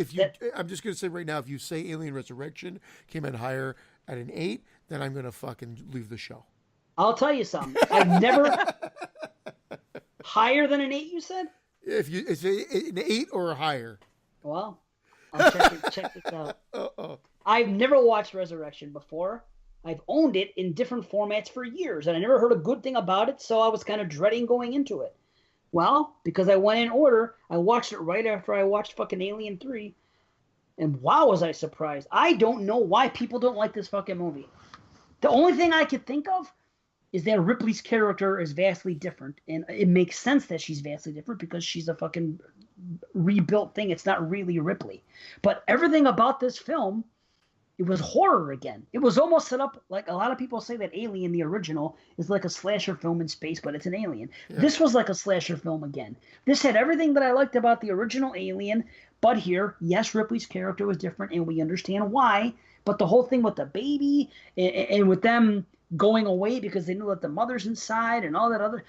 [SPEAKER 2] I'm just going to say right now, if you say Alien Resurrection came in higher at an 8, then I'm going to fucking leave the show.
[SPEAKER 1] I'll tell you something. I've never higher than an 8, you said?
[SPEAKER 2] If you it's an 8 or higher.
[SPEAKER 1] Well, I'll check this out. I've never watched Resurrection before. I've owned it in different formats for years, and I never heard a good thing about it, so I was kind of dreading going into it. Well, because I went in order, I watched it right after I watched fucking Alien 3, and wow, was I surprised. I don't know why people don't like this fucking movie. The only thing I could think of is that Ripley's character is vastly different, and it makes sense that she's vastly different because she's a fucking rebuilt thing. It's not really Ripley. But everything about this film, it was horror again. It was almost set up like a lot of people say that Alien, the original, is like a slasher film in space, but it's an alien. Yeah. This was like a slasher film again. This had everything that I liked about the original Alien, but here, yes, Ripley's character was different, and we understand why. But the whole thing with the baby and with them going away because they knew that the mother's inside and all that other,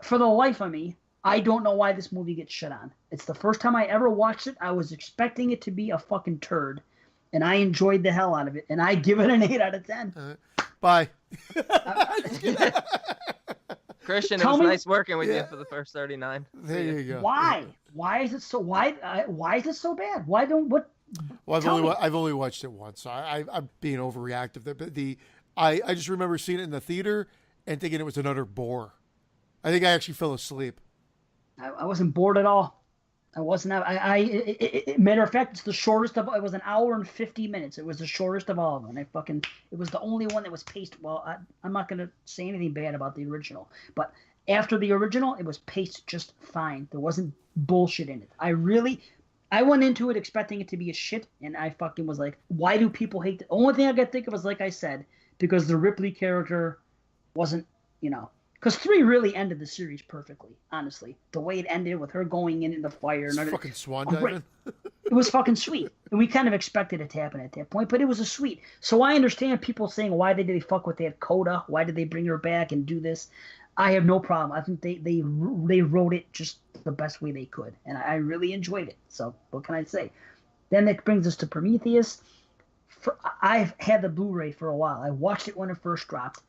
[SPEAKER 1] for the life of me, I don't know why this movie gets shit on. It's the first time I ever watched it. I was expecting it to be a fucking turd. And I enjoyed the hell out of it. And I give it an 8 out of 10.
[SPEAKER 2] Bye.
[SPEAKER 3] Christian, it was nice working with you for the first 39.
[SPEAKER 2] There you go.
[SPEAKER 1] Why? Why is it so? Why is it so bad? Why don't what?
[SPEAKER 2] Well, I've only watched it once. So I'm being overreactive there. But I just remember seeing it in the theater and thinking it was an utter bore. I think I actually fell asleep.
[SPEAKER 1] I wasn't bored at all. I wasn't. Matter of fact, it's the shortest of. It was an hour and 50 minutes. It was the shortest of all of them. It was the only one that was paced well. I'm not gonna say anything bad about the original, but after the original, it was paced just fine. There wasn't bullshit in it. I went into it expecting it to be a shit, and I fucking was like, why do people hate it? The only thing I could think of was, like I said, because the Ripley character wasn't, because 3 really ended the series perfectly, honestly. The way it ended with her going in the fire.
[SPEAKER 2] It's fucking swan diving.
[SPEAKER 1] It was fucking sweet. And we kind of expected it to happen at that point, but it was a sweet. So I understand people saying, why did they fuck with that Coda? Why did they bring her back and do this? I have no problem. I think they wrote it just the best way they could, and I really enjoyed it. So what can I say? Then that brings us to Prometheus. I've had the Blu-ray for a while. I watched it when it first dropped.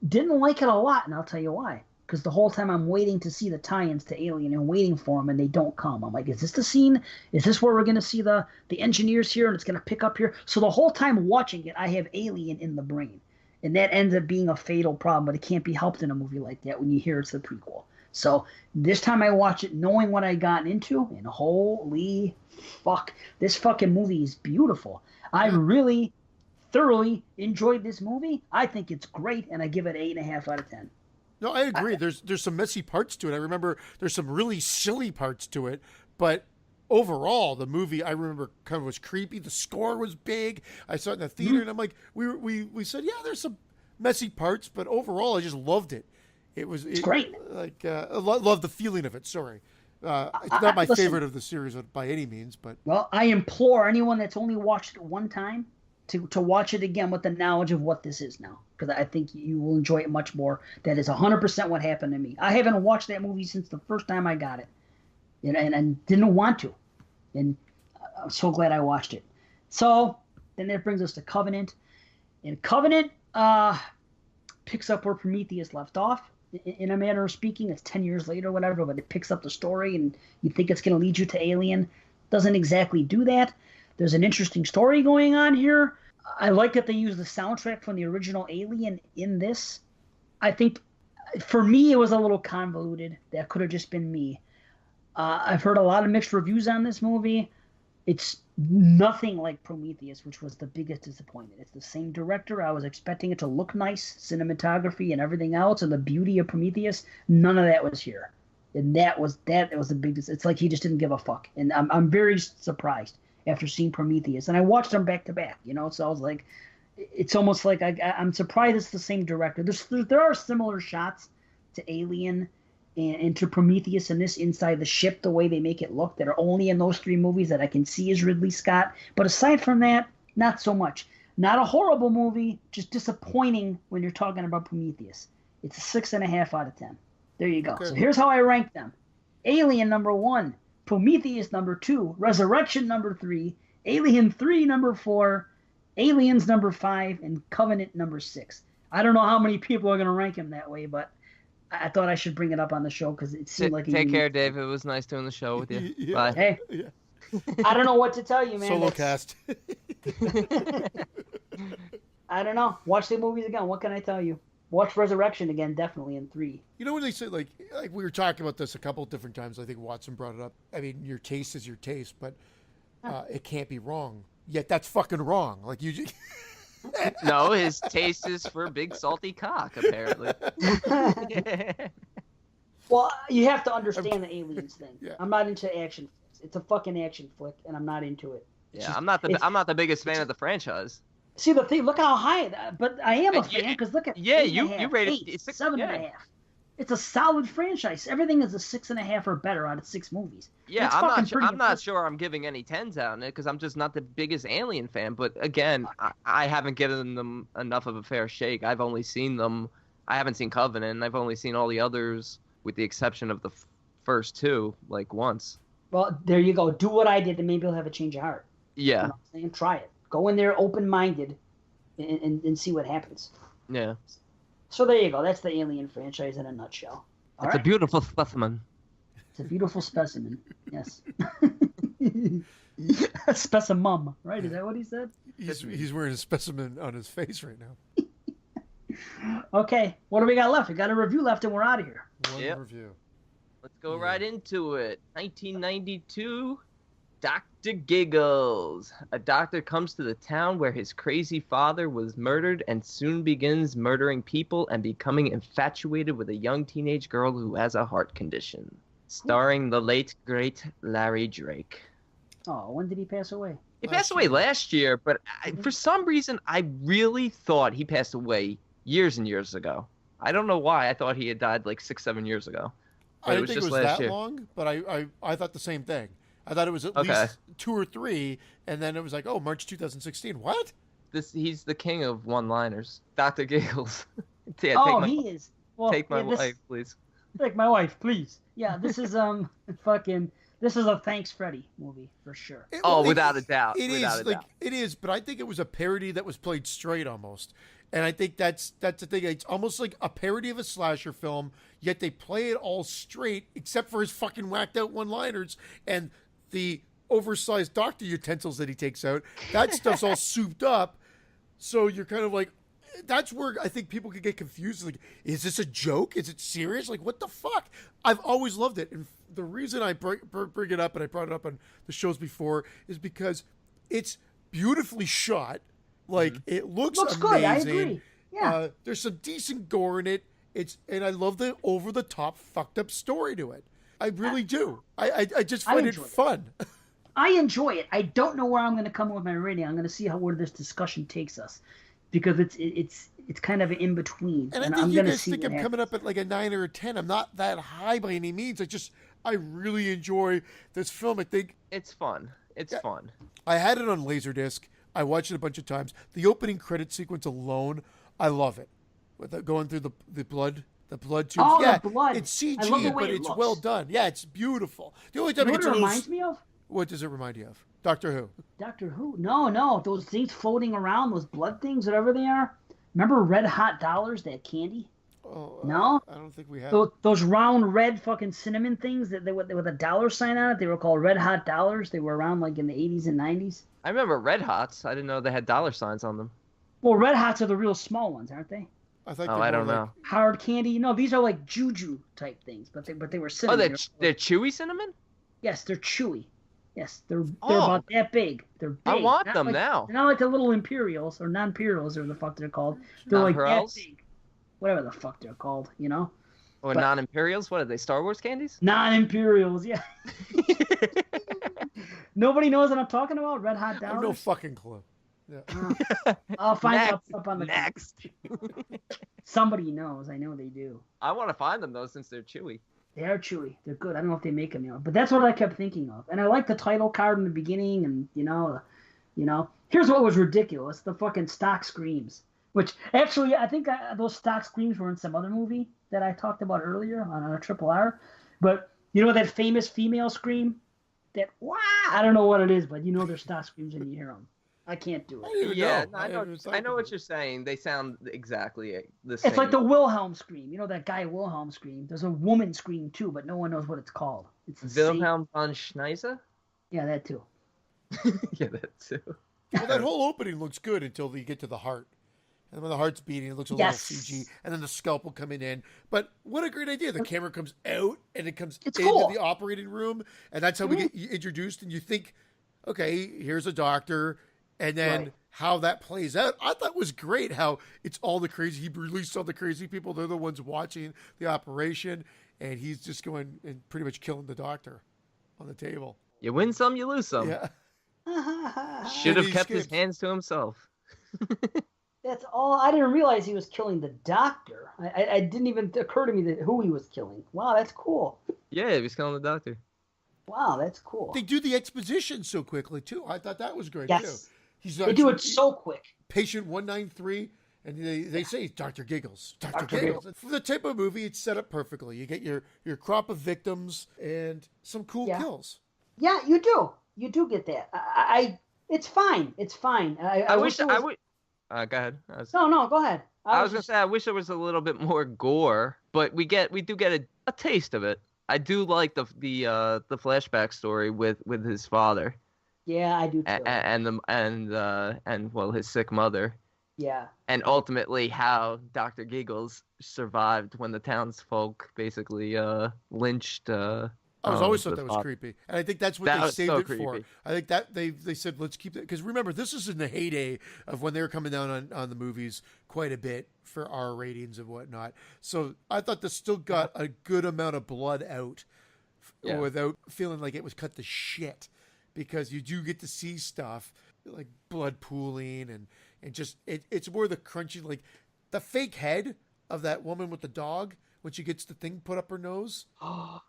[SPEAKER 1] Didn't like it a lot, and I'll tell you why. Because the whole time I'm waiting to see the tie-ins to Alien and waiting for them, and they don't come. I'm like, is this the scene? Is this where we're going to see the engineers here, and it's going to pick up here? So the whole time watching it, I have Alien in the brain. And that ends up being a fatal problem, but it can't be helped in a movie like that when you hear it's the prequel. So this time I watch it knowing what I got into, and holy fuck, this fucking movie is beautiful. I really thoroughly enjoyed this movie. I think it's great, and I give it 8.5 out of 10.
[SPEAKER 2] No, I agree. There's some messy parts to it. I remember there's some really silly parts to it, but overall, the movie I remember kind of was creepy. The score was big. I saw it in the theater, and I'm like, we said, yeah, there's some messy parts, but overall, I just loved it.
[SPEAKER 1] It's great.
[SPEAKER 2] Like I love the feeling of it. Sorry, it's not my favorite of the series by any means, but
[SPEAKER 1] well, I implore anyone that's only watched it one time to watch it again with the knowledge of what this is now, because I think you will enjoy it much more. That is 100% what happened to me. I haven't watched that movie since the first time I got it, and didn't want to, and I'm so glad I watched it. So then that brings us to Covenant, and Covenant picks up where Prometheus left off. In a manner of speaking, it's 10 years later or whatever, but it picks up the story, and you think it's going to lead you to Alien. Doesn't exactly do that. There's an interesting story going on here. I like that they use the soundtrack from the original Alien in this. I think, for me, it was a little convoluted. That could have just been me. I've heard a lot of mixed reviews on this movie. It's nothing like Prometheus, which was the biggest disappointment. It's the same director. I was expecting it to look nice, cinematography and everything else, and the beauty of Prometheus. None of that was here. And that was the biggest. It's like he just didn't give a fuck. And I'm very surprised after seeing Prometheus. And I watched them back to back, so I was like, it's almost like I'm surprised it's the same director. There are similar shots to Alien and to Prometheus in this inside the ship, the way they make it look, that are only in those 3 movies that I can see is Ridley Scott. But aside from that, not so much. Not a horrible movie, just disappointing when you're talking about Prometheus. It's a 6.5 out of 10. There you go. Okay. So here's how I rank them. Alien number 1, Prometheus number 2, Resurrection number 3, Alien 3 number 4, Aliens number 5, and Covenant number 6. I don't know how many people are going to rank him that way, but I thought I should bring it up on the show because it seemed like
[SPEAKER 3] Take care, Dave. It was nice doing the show with you.
[SPEAKER 2] Yeah.
[SPEAKER 3] Bye.
[SPEAKER 1] Hey, yeah. I don't know what to tell you, man.
[SPEAKER 2] Solo cast.
[SPEAKER 1] I don't know. Watch the movies again. What can I tell you? Watch Resurrection again, definitely in 3.
[SPEAKER 2] When they say like we were talking about this a couple of different times. I think Watson brought it up. I mean, your taste is your taste, but it can't be wrong. Yet that's fucking wrong. Like you.
[SPEAKER 3] No, his taste is for big salty cock, apparently.
[SPEAKER 1] Well, you have to understand the Aliens thing.
[SPEAKER 2] Yeah.
[SPEAKER 1] I'm not into action flicks. It's a fucking action flick, and I'm not into it.
[SPEAKER 3] I'm not the biggest fan of the franchise.
[SPEAKER 1] See the thing. Look how high that. But I am a fan because look at
[SPEAKER 3] you rated it
[SPEAKER 1] 7.5. It's a solid franchise. Everything is a 6.5 or better out of 6 movies.
[SPEAKER 3] Yeah, I'm not sure I'm giving any 10s out on it because I'm just not the biggest Alien fan. But again, I haven't given them enough of a fair shake. I've only seen them. I haven't seen Covenant. I've only seen all the others, with the exception of the first 2, like once.
[SPEAKER 1] Well, there you go. Do what I did, and maybe you'll have a change of heart.
[SPEAKER 3] Yeah.
[SPEAKER 1] You know what I'm saying? Try it. Go in there open-minded and see what happens.
[SPEAKER 3] Yeah.
[SPEAKER 1] So there you go. That's the Alien franchise in a nutshell.
[SPEAKER 3] It's a beautiful specimen.
[SPEAKER 1] It's a beautiful specimen. Yes. A specimen, right? Is that what he said?
[SPEAKER 2] He's wearing a specimen on his face right now.
[SPEAKER 1] Okay. What do we got left? We got a review left, and we're out of here.
[SPEAKER 2] One review.
[SPEAKER 3] Let's go right into it. 1992. Dr. Giggles. A doctor comes to the town where his crazy father was murdered and soon begins murdering people and becoming infatuated with a young teenage girl who has a heart condition. Starring the late, great Larry Drake.
[SPEAKER 1] Oh, when did he pass away?
[SPEAKER 3] He passed away last year, but for some reason, I really thought he passed away years and years ago. I don't know why. I thought he had died like 6-7 years ago.
[SPEAKER 2] I didn't think it was that long, but I thought the same thing. I thought it was at least 2 or 3, and then it was like, March 2016. What?
[SPEAKER 3] He's the king of one-liners. Dr. Giggles.
[SPEAKER 1] He is. Well,
[SPEAKER 3] take my wife, please.
[SPEAKER 1] Take my wife, please. Yeah, this is this is a Thanks Freddy movie for sure.
[SPEAKER 3] Without a doubt.
[SPEAKER 2] It is, but I think it was a parody that was played straight almost. And I think that's the thing. It's almost like a parody of a slasher film, yet they play it all straight, except for his fucking whacked out one-liners and the oversized doctor utensils that he takes out. That stuff's all souped up. So you're kind of like, that's where I think people could get confused. Like, is this a joke? Is it serious? Like, what the fuck? I've always loved it. And the reason I bring it up, and I brought it up on the shows before, is because it's beautifully shot. Like, it looks amazing.
[SPEAKER 1] Good. I agree. Yeah.
[SPEAKER 2] There's some decent gore in it. And I love the over-the-top, fucked-up story to it. I really do. I just find it fun.
[SPEAKER 1] I enjoy it. I don't know where I'm going to come with my rating. I'm going to see where this discussion takes us, because it's it's kind of an in between.
[SPEAKER 2] And I think you guys think I'm coming up at like a 9 or a 10. I'm not that high by any means. I really enjoy this film. I think
[SPEAKER 3] it's fun. It's fun.
[SPEAKER 2] I had it on Laserdisc. I watched it a bunch of times. The opening credit sequence alone, I love it. With going through the blood tubes.
[SPEAKER 1] Oh,
[SPEAKER 2] yeah,
[SPEAKER 1] the blood.
[SPEAKER 2] It's CG, but it's well done. Yeah, it's beautiful. The only time
[SPEAKER 1] it reminds me of?
[SPEAKER 2] What does it remind you of? Doctor Who.
[SPEAKER 1] Doctor Who? No. Those things floating around, those blood things, whatever they are. Remember Red Hot Dollars, that candy?
[SPEAKER 2] Oh,
[SPEAKER 1] no?
[SPEAKER 2] I don't think we have.
[SPEAKER 1] Those round red fucking cinnamon things that with a dollar sign on it, they were called Red Hot Dollars. They were around like in the 80s and 90s.
[SPEAKER 3] I remember Red Hots. I didn't know they had dollar signs on them.
[SPEAKER 1] Well, Red Hots are the real small ones, aren't they?
[SPEAKER 3] I don't know.
[SPEAKER 1] Hard candy. No, these are like juju type things, but they were cinnamon.
[SPEAKER 3] Oh, they're chewy cinnamon?
[SPEAKER 1] Yes, they're chewy. Yes, they're about that big. They're big.
[SPEAKER 3] I want them now.
[SPEAKER 1] They're not like the little Imperials or non-Imperials or the fuck they're called. They're like that big. Whatever the fuck they're called, you know?
[SPEAKER 3] Or non-Imperials? What are they, Star Wars candies?
[SPEAKER 1] Non-Imperials, yeah. Nobody knows what I'm talking about? Red Hot Dollars? I
[SPEAKER 2] have no fucking clue.
[SPEAKER 1] Yeah. I'll find out up on the
[SPEAKER 3] next.
[SPEAKER 1] Somebody knows. I know they do.
[SPEAKER 3] I want to find them, though, since they're chewy.
[SPEAKER 1] They are chewy. They're good. I don't know if they make them, but that's what I kept thinking of. And I like the title card in the beginning, and you know, here's what was ridiculous: the fucking stock screams. Which actually, I think those stock screams were in some other movie that I talked about earlier on a Triple R. But you know that famous female scream? That wah! I don't know what it is, but you know there's stock screams and you hear them. I can't do it.
[SPEAKER 3] I know what you're saying. They sound exactly the same.
[SPEAKER 1] It's like the Wilhelm scream. You know that guy Wilhelm scream? There's a woman scream too, but no one knows what it's called. It's
[SPEAKER 3] Wilhelm von Schneiser?
[SPEAKER 1] Yeah, that too.
[SPEAKER 3] Yeah, that too.
[SPEAKER 2] Well, that whole opening looks good until you get to the heart. And when the heart's beating, it looks a little CG. And then the scalpel coming in. But what a great idea. The camera comes out and it comes into the operating room. And that's how we get introduced. And you think, okay, here's a doctor. And then how that plays out, I thought was great. How it's all the crazy. He released all the crazy people. They're the ones watching the operation, and he's just going and pretty much killing the doctor on the table.
[SPEAKER 3] You win some, you lose some.
[SPEAKER 2] Yeah.
[SPEAKER 3] Should have kept his hands to himself.
[SPEAKER 1] That's all. I didn't realize he was killing the doctor. I didn't even occur to me who he was killing. Wow, that's cool.
[SPEAKER 3] Yeah, he was killing the doctor.
[SPEAKER 1] Wow, that's cool.
[SPEAKER 2] They do the exposition so quickly too. I thought that was great too.
[SPEAKER 1] They do it so quick.
[SPEAKER 2] Patient 193, and they say Dr. Giggles. Dr. Giggles. For the type of movie, it's set up perfectly. You get your crop of victims and some cool kills.
[SPEAKER 1] Yeah, you do. You do get that. It's fine. It's fine. I wish
[SPEAKER 3] I would. Go ahead.
[SPEAKER 1] No, go ahead.
[SPEAKER 3] I was gonna say I wish there was a little bit more gore, but we do get a taste of it. I do like the flashback story with his father.
[SPEAKER 1] Yeah, I do too.
[SPEAKER 3] And his sick mother.
[SPEAKER 1] Yeah.
[SPEAKER 3] And ultimately how Dr. Giggles survived when the townsfolk basically lynched.
[SPEAKER 2] I always thought that was creepy, and I think that's what they saved it for. I think that they said let's keep that, because remember, this is in the heyday of when they were coming down on the movies quite a bit for R ratings and whatnot. So I thought this still got a good amount of blood out without feeling like it was cut to shit. Because you do get to see stuff like blood pooling and just it's more the crunchy, like the fake head of that woman with the dog when she gets the thing put up her nose.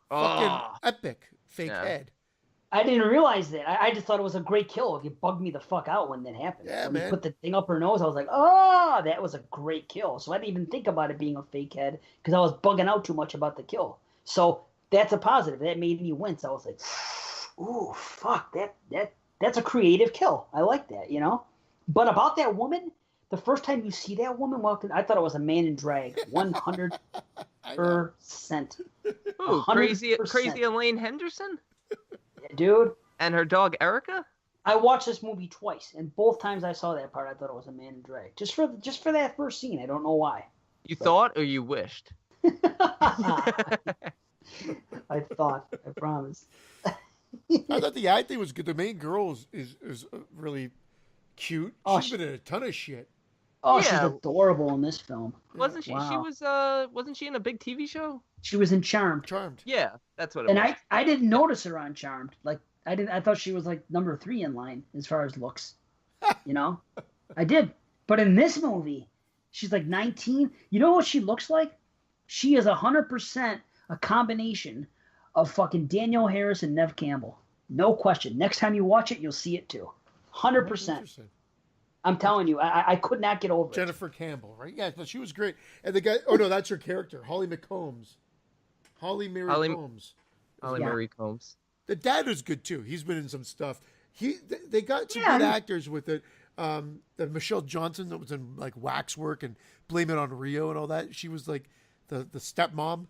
[SPEAKER 2] Fucking epic fake head.
[SPEAKER 1] I didn't realize that. I just thought it was a great kill. It bugged me the fuck out when that happened.
[SPEAKER 2] Yeah,
[SPEAKER 1] when
[SPEAKER 2] man.
[SPEAKER 1] He put the thing up her nose, I was like, that was a great kill. So I didn't even think about it being a fake head because I was bugging out too much about the kill. So that's a positive. That made me wince. I was like, ooh, fuck, that's a creative kill. I like that, you know? But about that woman, the first time you see that woman walk in, I thought it was a man in drag. 100%.
[SPEAKER 3] Ooh, crazy Elaine Henderson?
[SPEAKER 1] Yeah, dude.
[SPEAKER 3] And her dog Erica?
[SPEAKER 1] I watched this movie twice, and both times I saw that part, I thought it was a man in drag. Just for that first scene. I don't know why.
[SPEAKER 3] You thought or you wished?
[SPEAKER 1] I thought. I promise.
[SPEAKER 2] I thought the acting was good. The main girl is really cute. She's been in a ton of shit.
[SPEAKER 1] Oh, she's adorable in this film.
[SPEAKER 3] Wasn't she? Wow. She was. Wasn't she in a big TV show?
[SPEAKER 1] She was in Charmed.
[SPEAKER 2] Charmed.
[SPEAKER 3] Yeah, that's what it was.
[SPEAKER 1] And I didn't notice her on Charmed. Like I thought she was like number 3 in line as far as looks. You know, I did. But in this movie, She's like 19. You know what she looks like? She is 100% a combination of fucking Danielle Harris and Neve Campbell. No question. Next time you watch it, you'll see it too. 100%. I'm telling you, I could not get over
[SPEAKER 2] Jennifer Campbell, right? Yeah, but she was great. And the guy, oh no, that's her character, Holly McCombs. Holly Mary Combs.
[SPEAKER 3] Holly Marie Combs.
[SPEAKER 2] The dad is good too. He's been in some stuff. They got some good actors with it. The Michelle Johnson that was in like Waxwork and Blame It on Rio and all that. She was like the stepmom.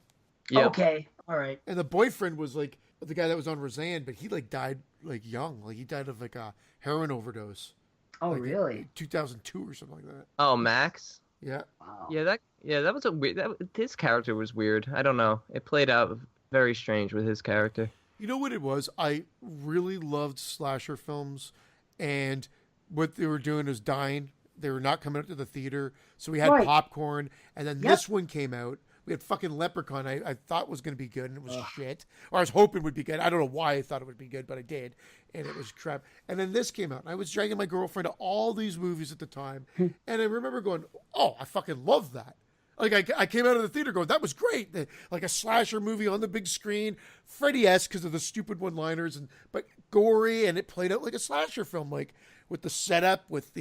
[SPEAKER 1] Yep. Okay, all right.
[SPEAKER 2] And the boyfriend was like the guy that was on Roseanne, but he like died like young. Like he died of like a heroin overdose.
[SPEAKER 1] Oh,
[SPEAKER 2] like
[SPEAKER 1] really?
[SPEAKER 2] 2002 or something like that.
[SPEAKER 3] Oh, Max.
[SPEAKER 2] Yeah.
[SPEAKER 1] Wow.
[SPEAKER 3] That was a weird. His character was weird. I don't know. It played out very strange with his character.
[SPEAKER 2] You know what it was? I really loved slasher films, and what they were doing is dying. They were not coming out to the theater, so we had popcorn, and then this one came out. We had fucking Leprechaun. I thought was going to be good, and it was shit. Or I was hoping it would be good. I don't know why I thought it would be good, but I did, and it was crap. And then this came out, and I was dragging my girlfriend to all these movies at the time, and I remember going, "Oh, I fucking love that." Like I came out of the theater going, "That was great!" Like a slasher movie on the big screen, Freddy-esque because of the stupid one-liners, but gory, and it played out like a slasher film, like with the setup, with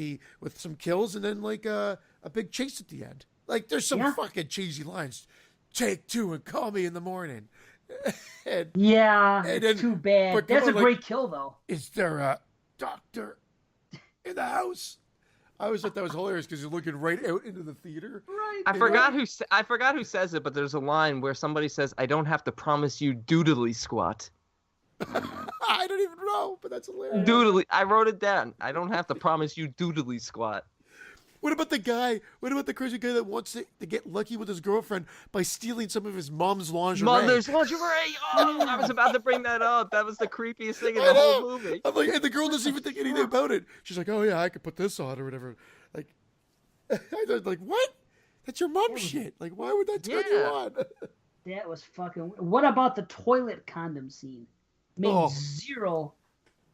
[SPEAKER 2] some kills, and then like a big chase at the end. Like, there's some fucking cheesy lines. Take two and call me in the morning. And
[SPEAKER 1] it's too bad. That's a great kill, though.
[SPEAKER 2] Is there a doctor in the house? I always thought that was hilarious because you're looking right out into the theater.
[SPEAKER 1] Right.
[SPEAKER 3] I forgot who says it, but there's a line where somebody says, "I don't have to promise you doodly squat."
[SPEAKER 2] I don't even know, but that's hilarious.
[SPEAKER 3] Doodly. I wrote it down. I don't have to promise you doodly squat.
[SPEAKER 2] What about the crazy guy that wants to get lucky with his girlfriend by stealing some of his mom's lingerie?
[SPEAKER 3] Mother's lingerie! Oh, I was about to bring that up. That was the creepiest thing in the whole movie.
[SPEAKER 2] I'm like, and the girl doesn't even think anything about it. She's like, "Oh yeah, I could put this on or whatever." Like, I was like, "What? That's your mom's shit. Like, why would that turn you on?"
[SPEAKER 1] That was fucking. What about the toilet condom scene? Made zero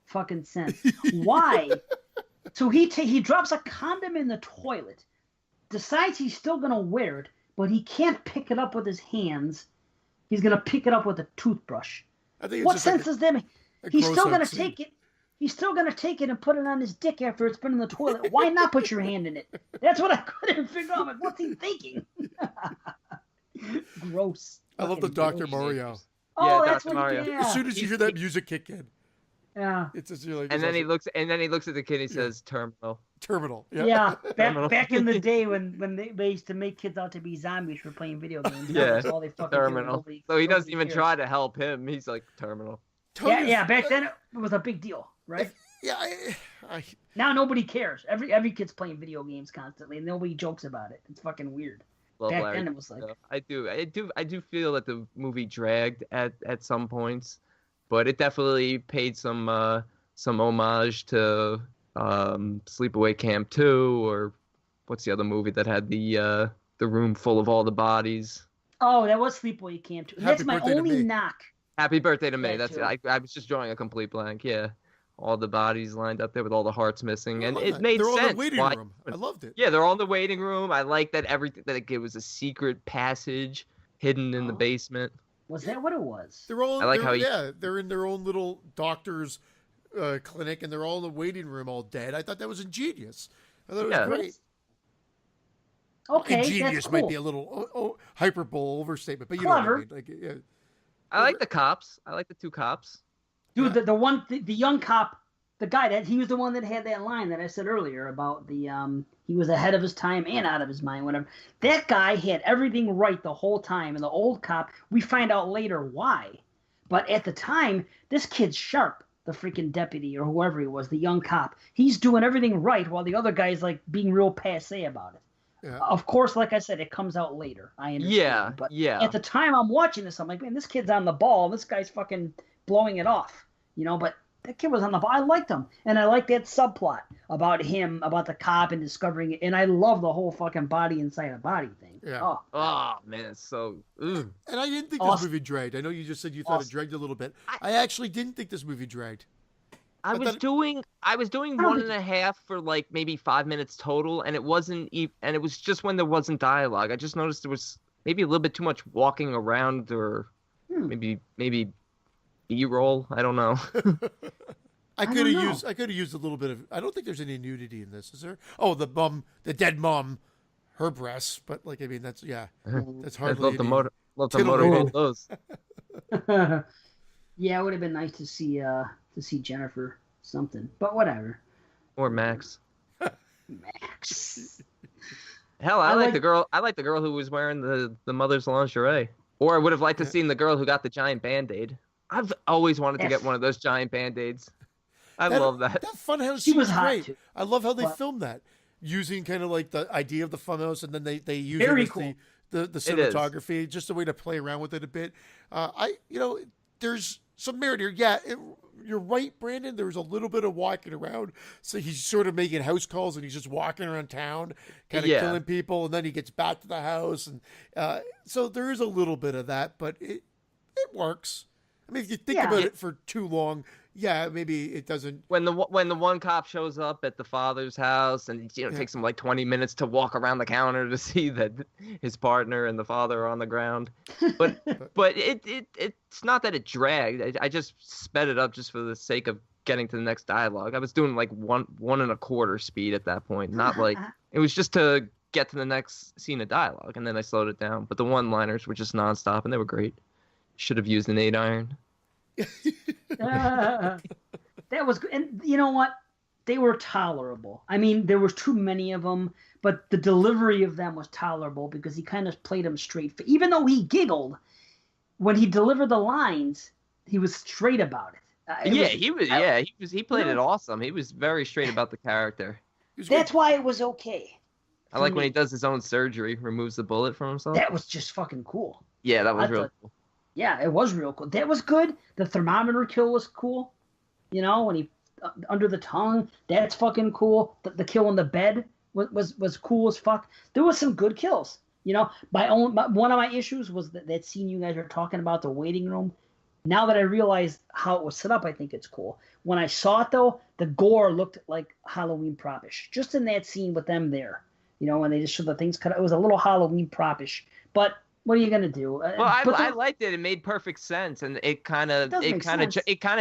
[SPEAKER 1] fucking sense. Why? So he drops a condom in the toilet, decides he's still going to wear it, but he can't pick it up with his hands. He's going to pick it up with a toothbrush. What sense does that make? He's still going to take it. He's still going to take it and put it on his dick after it's been in the toilet. Why not put your hand in it? That's what I couldn't figure out. I'm like, what's he thinking? Gross.
[SPEAKER 2] I love the Dr. Mario.
[SPEAKER 1] Oh, that's what Mario.
[SPEAKER 2] As soon as you hear that music kick in.
[SPEAKER 1] Yeah.
[SPEAKER 2] It's just, you're like,
[SPEAKER 3] and then he looks at the kid and he says, "Terminal."
[SPEAKER 2] Terminal.
[SPEAKER 1] Yeah. Back in the day when they used to make kids out to be zombies for playing video games.
[SPEAKER 3] Yeah.
[SPEAKER 1] All they fucking
[SPEAKER 3] Terminal. So he doesn't even try to help him. He's like, "Terminal."
[SPEAKER 1] Yeah. Back then it was a big deal, right? Now nobody cares. Every kid's playing video games constantly, and nobody jokes about it. It's fucking weird. Back then it was like.
[SPEAKER 3] I do feel that the movie dragged at some points. But it definitely paid some homage to Sleepaway Camp 2, or what's the other movie that had the room full of all the bodies?
[SPEAKER 1] Oh, that was Sleepaway Camp 2. That's my only knock.
[SPEAKER 3] Happy Birthday to Me. That's it. I was just drawing a complete blank. Yeah, all the bodies lined up there with all the hearts missing, and it made sense.
[SPEAKER 2] They're all in the waiting room. I loved it.
[SPEAKER 3] Yeah, they're all in the waiting room. I like that it was a secret passage hidden in the basement.
[SPEAKER 1] Was that what it was?
[SPEAKER 2] They're in their own little doctor's clinic, and they're all in the waiting room, all dead. I thought that was ingenious. I thought it was great.
[SPEAKER 1] Okay,
[SPEAKER 2] ingenious
[SPEAKER 1] that's cool.
[SPEAKER 2] Might be a little hyperbole overstatement, but you
[SPEAKER 1] Clever.
[SPEAKER 2] know what I mean.
[SPEAKER 3] I like the cops. I like the two cops.
[SPEAKER 1] Dude, the young cop, the guy he was the one that had that line that I said earlier about he was ahead of his time and out of his mind, whatever. That guy had everything right the whole time, and the old cop, we find out later why. But at the time, this kid's sharp, the freaking deputy or whoever he was, the young cop. He's doing everything right while the other guy's like being real passé about it. Yeah. Of course, like I said, it comes out later. I understand. At the time I'm watching this, I'm like, man, this kid's on the ball. This guy's fucking blowing it off, but that kid was on the ball. I liked him. And I liked that subplot about him, about the cop and discovering it. And I love the whole fucking body inside a body thing.
[SPEAKER 2] Yeah.
[SPEAKER 3] Oh man, it's so...
[SPEAKER 2] And I didn't think this movie dragged. I know you just said you thought it dragged a little bit. I actually didn't think this movie dragged.
[SPEAKER 3] I was doing one and a half for like maybe 5 minutes total, and it wasn't and it was just when there wasn't dialogue. I just noticed there was maybe a little bit too much walking around, or maybe B-roll. I don't know.
[SPEAKER 2] I could have used a little bit of. I don't think there's any nudity in this, is there? Oh, the dead mom, her breasts. But like, I mean, that's hardly.
[SPEAKER 3] Love to motorboat those.
[SPEAKER 1] Yeah, it would have been nice to see Jennifer something, but whatever.
[SPEAKER 3] Or Max.
[SPEAKER 1] Max.
[SPEAKER 3] Hell, I like the girl. I like the girl who was wearing the mother's lingerie. Or I would have liked to seen the girl who got the giant Band-Aid. I've always wanted to get one of those giant Band-Aids. I love that.
[SPEAKER 2] That funhouse
[SPEAKER 1] she was
[SPEAKER 2] great.
[SPEAKER 1] Too.
[SPEAKER 2] I love how they filmed that, using kind of like the idea of the funhouse, and then they use the cinematography, just a way to play around with it a bit. There's some merit here. Yeah, you're right, Brandon. There was a little bit of walking around. So he's sort of making house calls, and he's just walking around town, kind of killing people, and then he gets back to the house, and so there is a little bit of that, but it works. I mean, if you think about it for too long, maybe it doesn't.
[SPEAKER 3] When the one cop shows up at the father's house, and it takes him like 20 minutes to walk around the counter to see that his partner and the father are on the ground. But it's not that it dragged. I just sped it up just for the sake of getting to the next dialogue. I was doing like one and a quarter speed at that point. Not like it was just to get to the next scene of dialogue, and then I slowed it down. But the one-liners were just nonstop, and they were great. Should have used an 8-iron.
[SPEAKER 1] That was good. And you know what? They were tolerable. I mean, there was too many of them, but the delivery of them was tolerable because he kind of played them straight. Even though he giggled when he delivered the lines, he was straight about it.
[SPEAKER 3] He played it awesome. He was very straight about the character.
[SPEAKER 1] That's why it was okay.
[SPEAKER 3] I like when he does his own surgery, removes the bullet from himself.
[SPEAKER 1] That was just fucking cool.
[SPEAKER 3] Yeah, that was real cool.
[SPEAKER 1] Yeah, it was real cool. That was good. The thermometer kill was cool. When he under the tongue, that's fucking cool. The kill in the bed was cool as fuck. There was some good kills. One of my issues was that scene you guys are talking about, the waiting room. Now that I realize how it was set up, I think it's cool. When I saw it though, the gore looked like Halloween propish. Just in that scene with them there, when they just showed the things cut, it was a little Halloween propish. But what are you gonna do?
[SPEAKER 3] Well, I liked it. It made perfect sense, and it kind of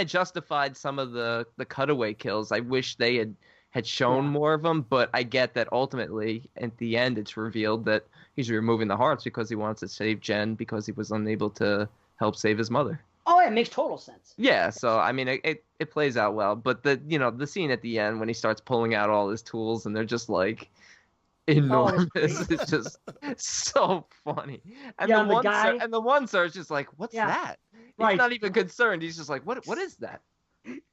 [SPEAKER 3] justified some of the cutaway kills. I wish they had shown more of them, but I get that ultimately at the end it's revealed that he's removing the hearts because he wants to save Jen because he was unable to help save his mother.
[SPEAKER 1] Oh, it makes total sense.
[SPEAKER 3] Yeah, so I mean it plays out well, but the scene at the end when he starts pulling out all his tools and they're just like enormous. It's just so funny. And the one sir is just like, what's that? He's not even concerned. He's just like, what is that?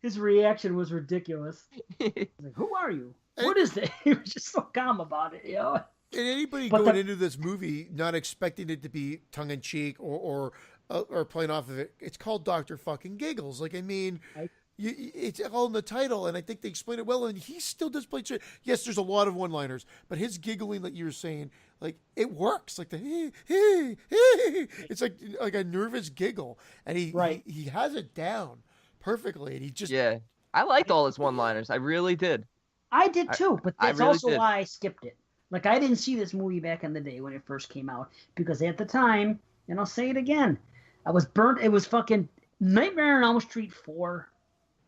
[SPEAKER 1] His reaction was ridiculous. He's like, who are you? What is that? He was just so calm about it, And
[SPEAKER 2] anybody going into this movie not expecting it to be tongue in cheek or playing off of it, it's called Dr. fucking Giggles. Like, I mean, it's all in the title, and I think they explain it well, and he still does play. Yes, there's a lot of one-liners, but his giggling that you were saying, like, it works. Like the hey, it's like a nervous giggle, and he has it down perfectly, and he just
[SPEAKER 3] I liked all his one-liners. I really did.
[SPEAKER 1] I did too, but that's also why I skipped it. Like, I didn't see this movie back in the day when it first came out because at the time, and I'll say it again, I was burnt. It was fucking Nightmare on Elm Street 4.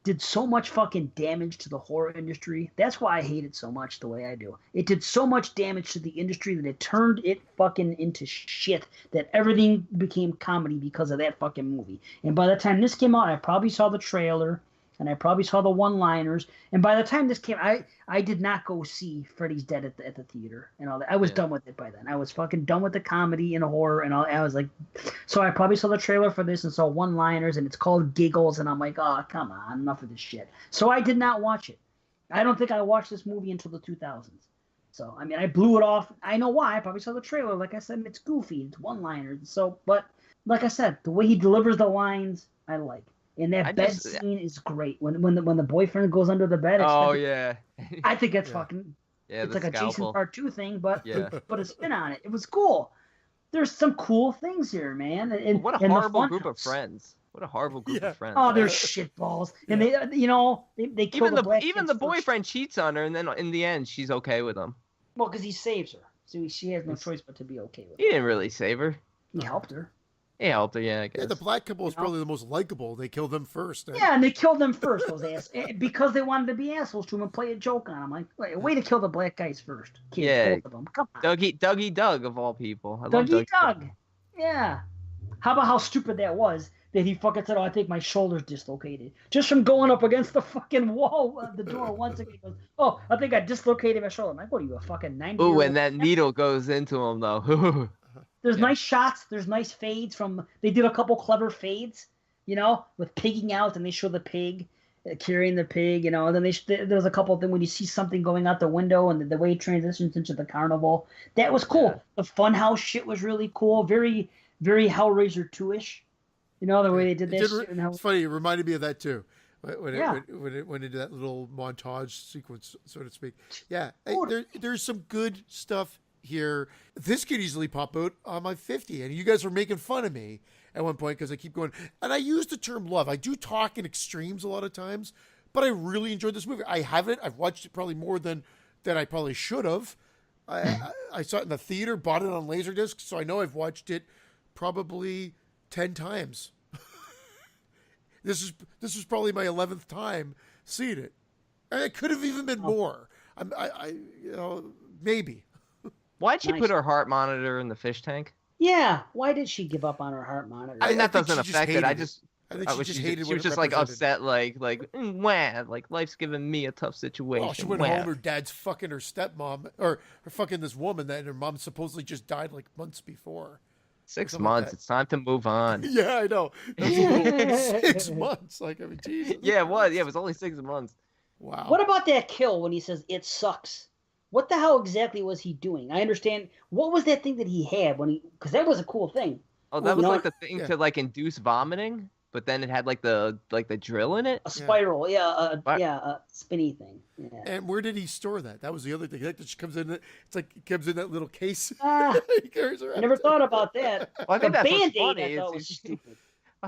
[SPEAKER 1] Did so much fucking damage to the horror industry. That's why I hate it so much the way I do. It did so much damage to the industry that it turned it fucking into shit, that everything became comedy because of that fucking movie. And by the time this came out, I probably saw the trailer, and I probably saw the one-liners. And by the time this came, I did not go see Freddy's Dead at the theater and all that. I was done with it by then. I was fucking done with the comedy and horror and all. I was like, so I probably saw the trailer for this and saw one-liners, and it's called Giggles, and I'm like, oh, come on, enough of this shit. So I did not watch it. I don't think I watched this movie until the 2000s. So, I mean, I blew it off. I know why. I probably saw the trailer. Like I said, it's goofy. It's one-liners. So, but like I said, the way he delivers the lines, I like. And that bed scene is great. When the boyfriend goes under the bed. I think it's fucking. Yeah, it's like a Jason Part 2 thing, but a spin on it. It was cool. There's some cool things here, man. And
[SPEAKER 3] what a horrible group of friends. What a horrible group of friends.
[SPEAKER 1] Oh, they're shitballs. And they kill
[SPEAKER 3] even the boyfriend cheats on her, and then in the end, she's okay with him.
[SPEAKER 1] Well, because he saves her, so she has no choice but to be okay with him.
[SPEAKER 3] He didn't really save her.
[SPEAKER 1] He helped her.
[SPEAKER 3] He helped her, yeah, I guess.
[SPEAKER 2] Yeah, the black couple is probably the most likable. They killed them first.
[SPEAKER 1] Yeah, and they killed them first, those ass, because they wanted to be assholes to him and play a joke on him. Like, way to kill the black guys first. Kids, both of them. Come on.
[SPEAKER 3] Dougie Doug of all people.
[SPEAKER 1] Dougie Doug. Yeah. How about how stupid that was? That he fucking said, "Oh, I think my shoulder's dislocated," just from going up against the fucking wall of the door once again. He goes, "Oh, I think I dislocated my shoulder." I'm like, "What are you, a fucking 90?"
[SPEAKER 3] Ooh, when that needle goes into him, though.
[SPEAKER 1] There's nice shots. There's nice fades from. They did a couple clever fades, with pigging out, and they show the pig carrying the pig, and then there's a couple of things when you see something going out the window and the way it transitions into the carnival. That was cool. Yeah. The funhouse shit was really cool. Very, very Hellraiser 2-ish. The way they did that shit.
[SPEAKER 2] It's funny. It reminded me of that too. When it went into that little montage sequence, so to speak. Yeah, there's some good stuff here. This could easily pop out on my 50, and you guys were making fun of me at one point because I keep going. And I use the term love. I do talk in extremes a lot of times, but I really enjoyed this movie. I've watched it probably more than I probably should have. I saw it in the theater, bought it on Laserdisc, so I know I've watched it probably 10 times. This is probably my 11th time seeing it. And it could have even been more. Maybe.
[SPEAKER 3] Why'd she put her heart monitor in the fish tank?
[SPEAKER 1] Yeah, why did she give up on her heart monitor?
[SPEAKER 3] I mean, that doesn't affect it. I
[SPEAKER 2] think she just hated
[SPEAKER 3] she was just like upset, like life's giving me a tough situation.
[SPEAKER 2] Oh, she went home. Her dad's fucking her stepmom, or her fucking this woman that her mom supposedly just died like months before.
[SPEAKER 3] 6 months. Like it's time to move on.
[SPEAKER 2] Yeah, I know. 6 months. Like, I mean, Jesus.
[SPEAKER 3] Yeah, it was. Yeah, it was only 6 months.
[SPEAKER 2] Wow.
[SPEAKER 1] What about that kill when he says it sucks? What the hell exactly was he doing? I understand. What was that thing that he had because that was a cool thing.
[SPEAKER 3] Oh, that was like the thing to like induce vomiting, but then it had like the drill in it.
[SPEAKER 1] A spiral, a spinny thing. Yeah.
[SPEAKER 2] And where did he store that? That was the other thing. That just comes in. It's like it comes in that little case.
[SPEAKER 1] He carries around. I never thought about that.
[SPEAKER 3] Well, I think
[SPEAKER 1] the
[SPEAKER 3] that's
[SPEAKER 1] Band-Aid
[SPEAKER 3] funny.
[SPEAKER 1] I thought was stupid.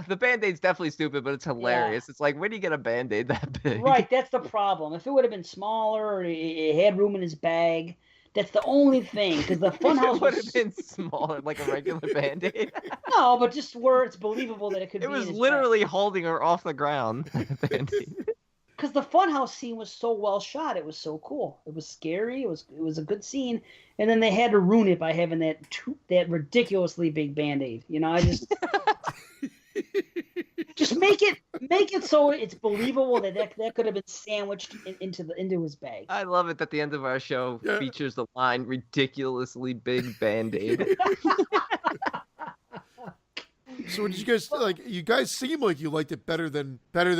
[SPEAKER 3] The Band-Aid's definitely stupid, but it's hilarious. Yeah. It's like, where do you get a Band-Aid that big?
[SPEAKER 1] Right, that's the problem. If it would have been smaller or he had room in his bag, that's the only thing. Because the funhouse
[SPEAKER 3] would have been smaller, like a regular Band-Aid.
[SPEAKER 1] No, but just where it's believable that it could be.
[SPEAKER 3] It was literally holding her off the ground. Band-Aid.
[SPEAKER 1] Because the funhouse scene was so well shot, it was so cool. It was scary. It was a good scene, and then they had to ruin it by having that ridiculously big Band-Aid. I just. Just make it so it's believable that could have been sandwiched into his bag.
[SPEAKER 3] I love it that the end of our show features the line "ridiculously big Band-Aid."
[SPEAKER 2] So, did you guys like? You guys seem like you liked it better than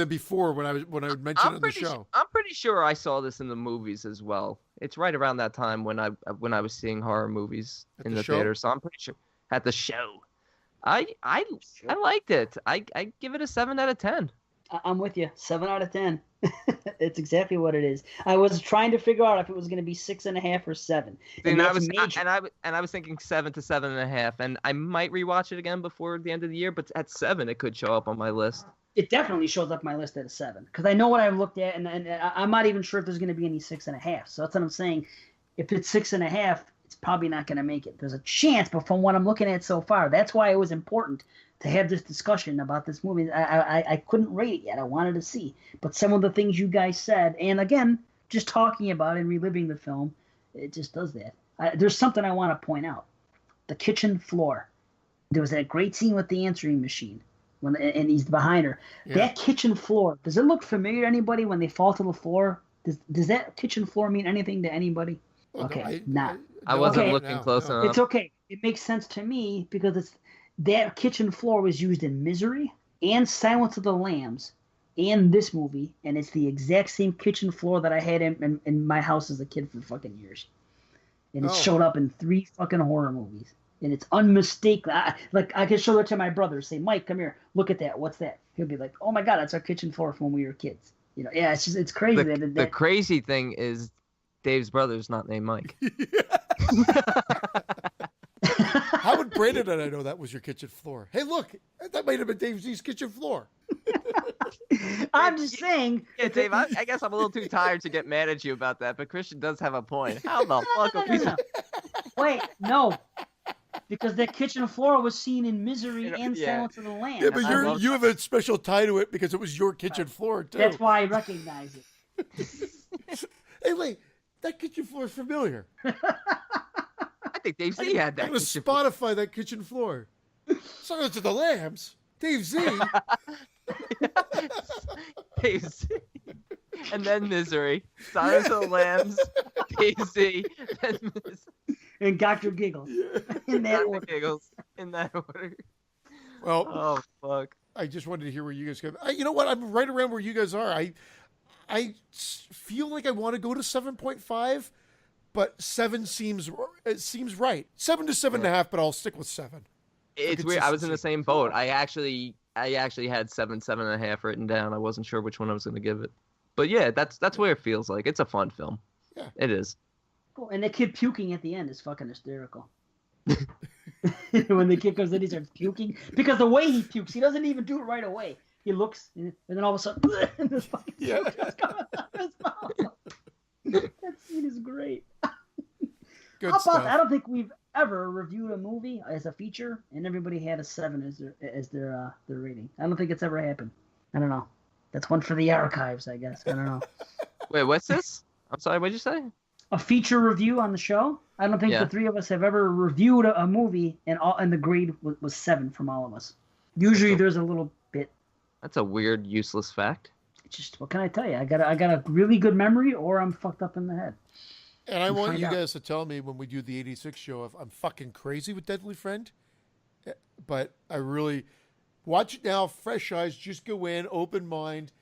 [SPEAKER 2] before when I mentioned it on the show.
[SPEAKER 3] I'm pretty sure I saw this in the movies as well. It's right around that time when I was seeing horror movies in the theater, so I'm pretty sure at the show. I liked it. I give it a 7 out of 10.
[SPEAKER 1] I'm with you. 7 out of 10. It's exactly what it is. I was trying to figure out if it was going to be 6.5 or 7.
[SPEAKER 3] And I was thinking 7 to 7.5, and I might rewatch it again before the end of the year. But at 7, it could show up on my list.
[SPEAKER 1] It definitely shows up on my list at a 7 because I know what I've looked at, and I'm not even sure if there's going to be any 6.5. So that's what I'm saying. If it's 6.5. It's probably not going to make it. There's a chance, but from what I'm looking at so far, that's why it was important to have this discussion about this movie. I couldn't rate it yet. I wanted to see. But some of the things you guys said, and again, just talking about it and reliving the film, it just does that. There's something I want to point out. The kitchen floor. There was that great scene with the answering machine, and he's behind her. Yeah. That kitchen floor, does it look familiar to anybody when they fall to the floor? Does that kitchen floor mean anything to anybody? Okay,
[SPEAKER 3] I wasn't looking close enough.
[SPEAKER 1] It's okay. It makes sense to me because that kitchen floor was used in Misery and Silence of the Lambs and this movie, and it's the exact same kitchen floor that I had in my house as a kid for fucking years. And it showed up in 3 fucking horror movies. And it's unmistakable. I can show it to my brother. Say, Mike, come here. Look at that. What's that? He'll be like, oh my God, that's our kitchen floor from when we were kids. It's crazy.
[SPEAKER 3] The crazy thing is Dave's brother's not named Mike.
[SPEAKER 2] How would Brandon and I know that was your kitchen floor. Hey, look, that might have been Dave Z's kitchen floor.
[SPEAKER 1] I'm just saying.
[SPEAKER 3] Yeah, Dave, I guess I'm a little too tired to get mad at you about that, but Christian does have a point. How the fuck are we...
[SPEAKER 1] Wait, no. Because that kitchen floor was seen in Misery and Silence of the Lambs.
[SPEAKER 2] Yeah, but you have a special tie to it because it was your kitchen floor, too.
[SPEAKER 1] That's why I recognize it.
[SPEAKER 2] Hey, wait, that kitchen floor is familiar.
[SPEAKER 3] I think Dave Z had that.
[SPEAKER 2] I'm going to Spotify that kitchen floor. Silence of the Lambs. Dave Z.
[SPEAKER 3] Dave Z. And then Misery. Silence of the Lambs. Dave Z. Then Misery.
[SPEAKER 1] And Dr. Giggles. In that order.
[SPEAKER 3] Giggles. In that order.
[SPEAKER 2] Well,
[SPEAKER 3] oh, fuck.
[SPEAKER 2] I just wanted to hear where you guys go. You know what? I'm right around where you guys are. I feel like I want to go to 7.5, but 7 seems right. 7 to 7.5, but I'll stick with 7.
[SPEAKER 3] It's weird. I was in the same boat. I actually had 7.5 written down. I wasn't sure which one I was going to give it. But yeah, that's where it feels like. It's a fun film.
[SPEAKER 2] Yeah.
[SPEAKER 3] It is.
[SPEAKER 1] Cool. And the kid puking at the end is fucking hysterical. When the kid comes in, he starts puking. Because the way he pukes, he doesn't even do it right away. He looks, and then all of a sudden, and this fucking puke just coming out of his mouth. That scene is great.
[SPEAKER 2] Good
[SPEAKER 1] How about
[SPEAKER 2] stuff.
[SPEAKER 1] I don't think we've ever reviewed a movie as a feature, and everybody had a 7 as their rating. I don't think it's ever happened. I don't know. That's one for the archives, I guess. I don't know.
[SPEAKER 3] Wait, what's this? I'm sorry, what'd you say?
[SPEAKER 1] A feature review on the show. I don't think the three of us have ever reviewed a movie, and the grade was 7 from all of us. Usually, there's a little bit.
[SPEAKER 3] That's a weird, useless fact.
[SPEAKER 1] Just what can I tell you? I got a really good memory, or I'm fucked up in the head.
[SPEAKER 2] And I want you guys to tell me when we do the 86 show if I'm fucking crazy with Deadly Friend. But I really watch it now, fresh eyes. Just go in, open mind,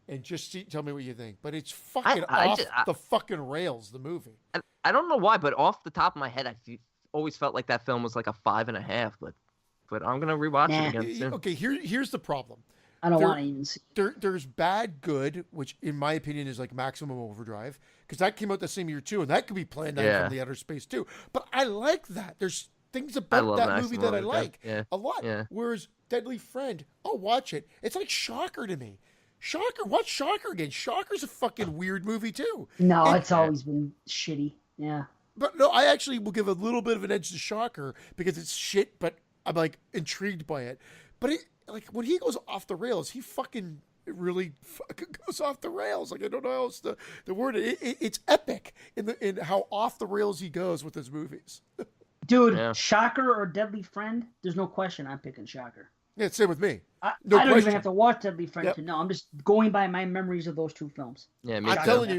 [SPEAKER 2] and just tell me what you think. But it's fucking off the fucking rails, the movie.
[SPEAKER 3] I don't know why, but off the top of my head, I always felt like that film was like a 5.5. But I'm gonna rewatch it again soon.
[SPEAKER 2] Okay, here's the problem.
[SPEAKER 1] I don't want to even see.
[SPEAKER 2] There's Bad Good, which in my opinion is like Maximum Overdrive, because that came out the same year too, and that could be planned out from the outer space too. But I like that. There's things about that movie that I like a lot. Yeah. Whereas Deadly Friend, I'll watch it. It's like Shocker to me. Shocker, watch Shocker again. Shocker's a fucking weird movie too.
[SPEAKER 1] No, it's always been shitty. Yeah.
[SPEAKER 2] But no, I actually will give a little bit of an edge to Shocker because it's shit, but I'm like intrigued by it. But like when he goes off the rails, he fucking really fucking goes off the rails. Like I don't know how else the word. It's epic in how off the rails he goes with his movies.
[SPEAKER 1] Dude, Shocker or Deadly Friend? There's no question I'm picking Shocker.
[SPEAKER 2] Yeah, same with me.
[SPEAKER 1] I don't even have to watch Deadly Friend to know. I'm just going by my memories of those two films.
[SPEAKER 3] Yeah, me
[SPEAKER 2] I'm
[SPEAKER 3] too.
[SPEAKER 2] telling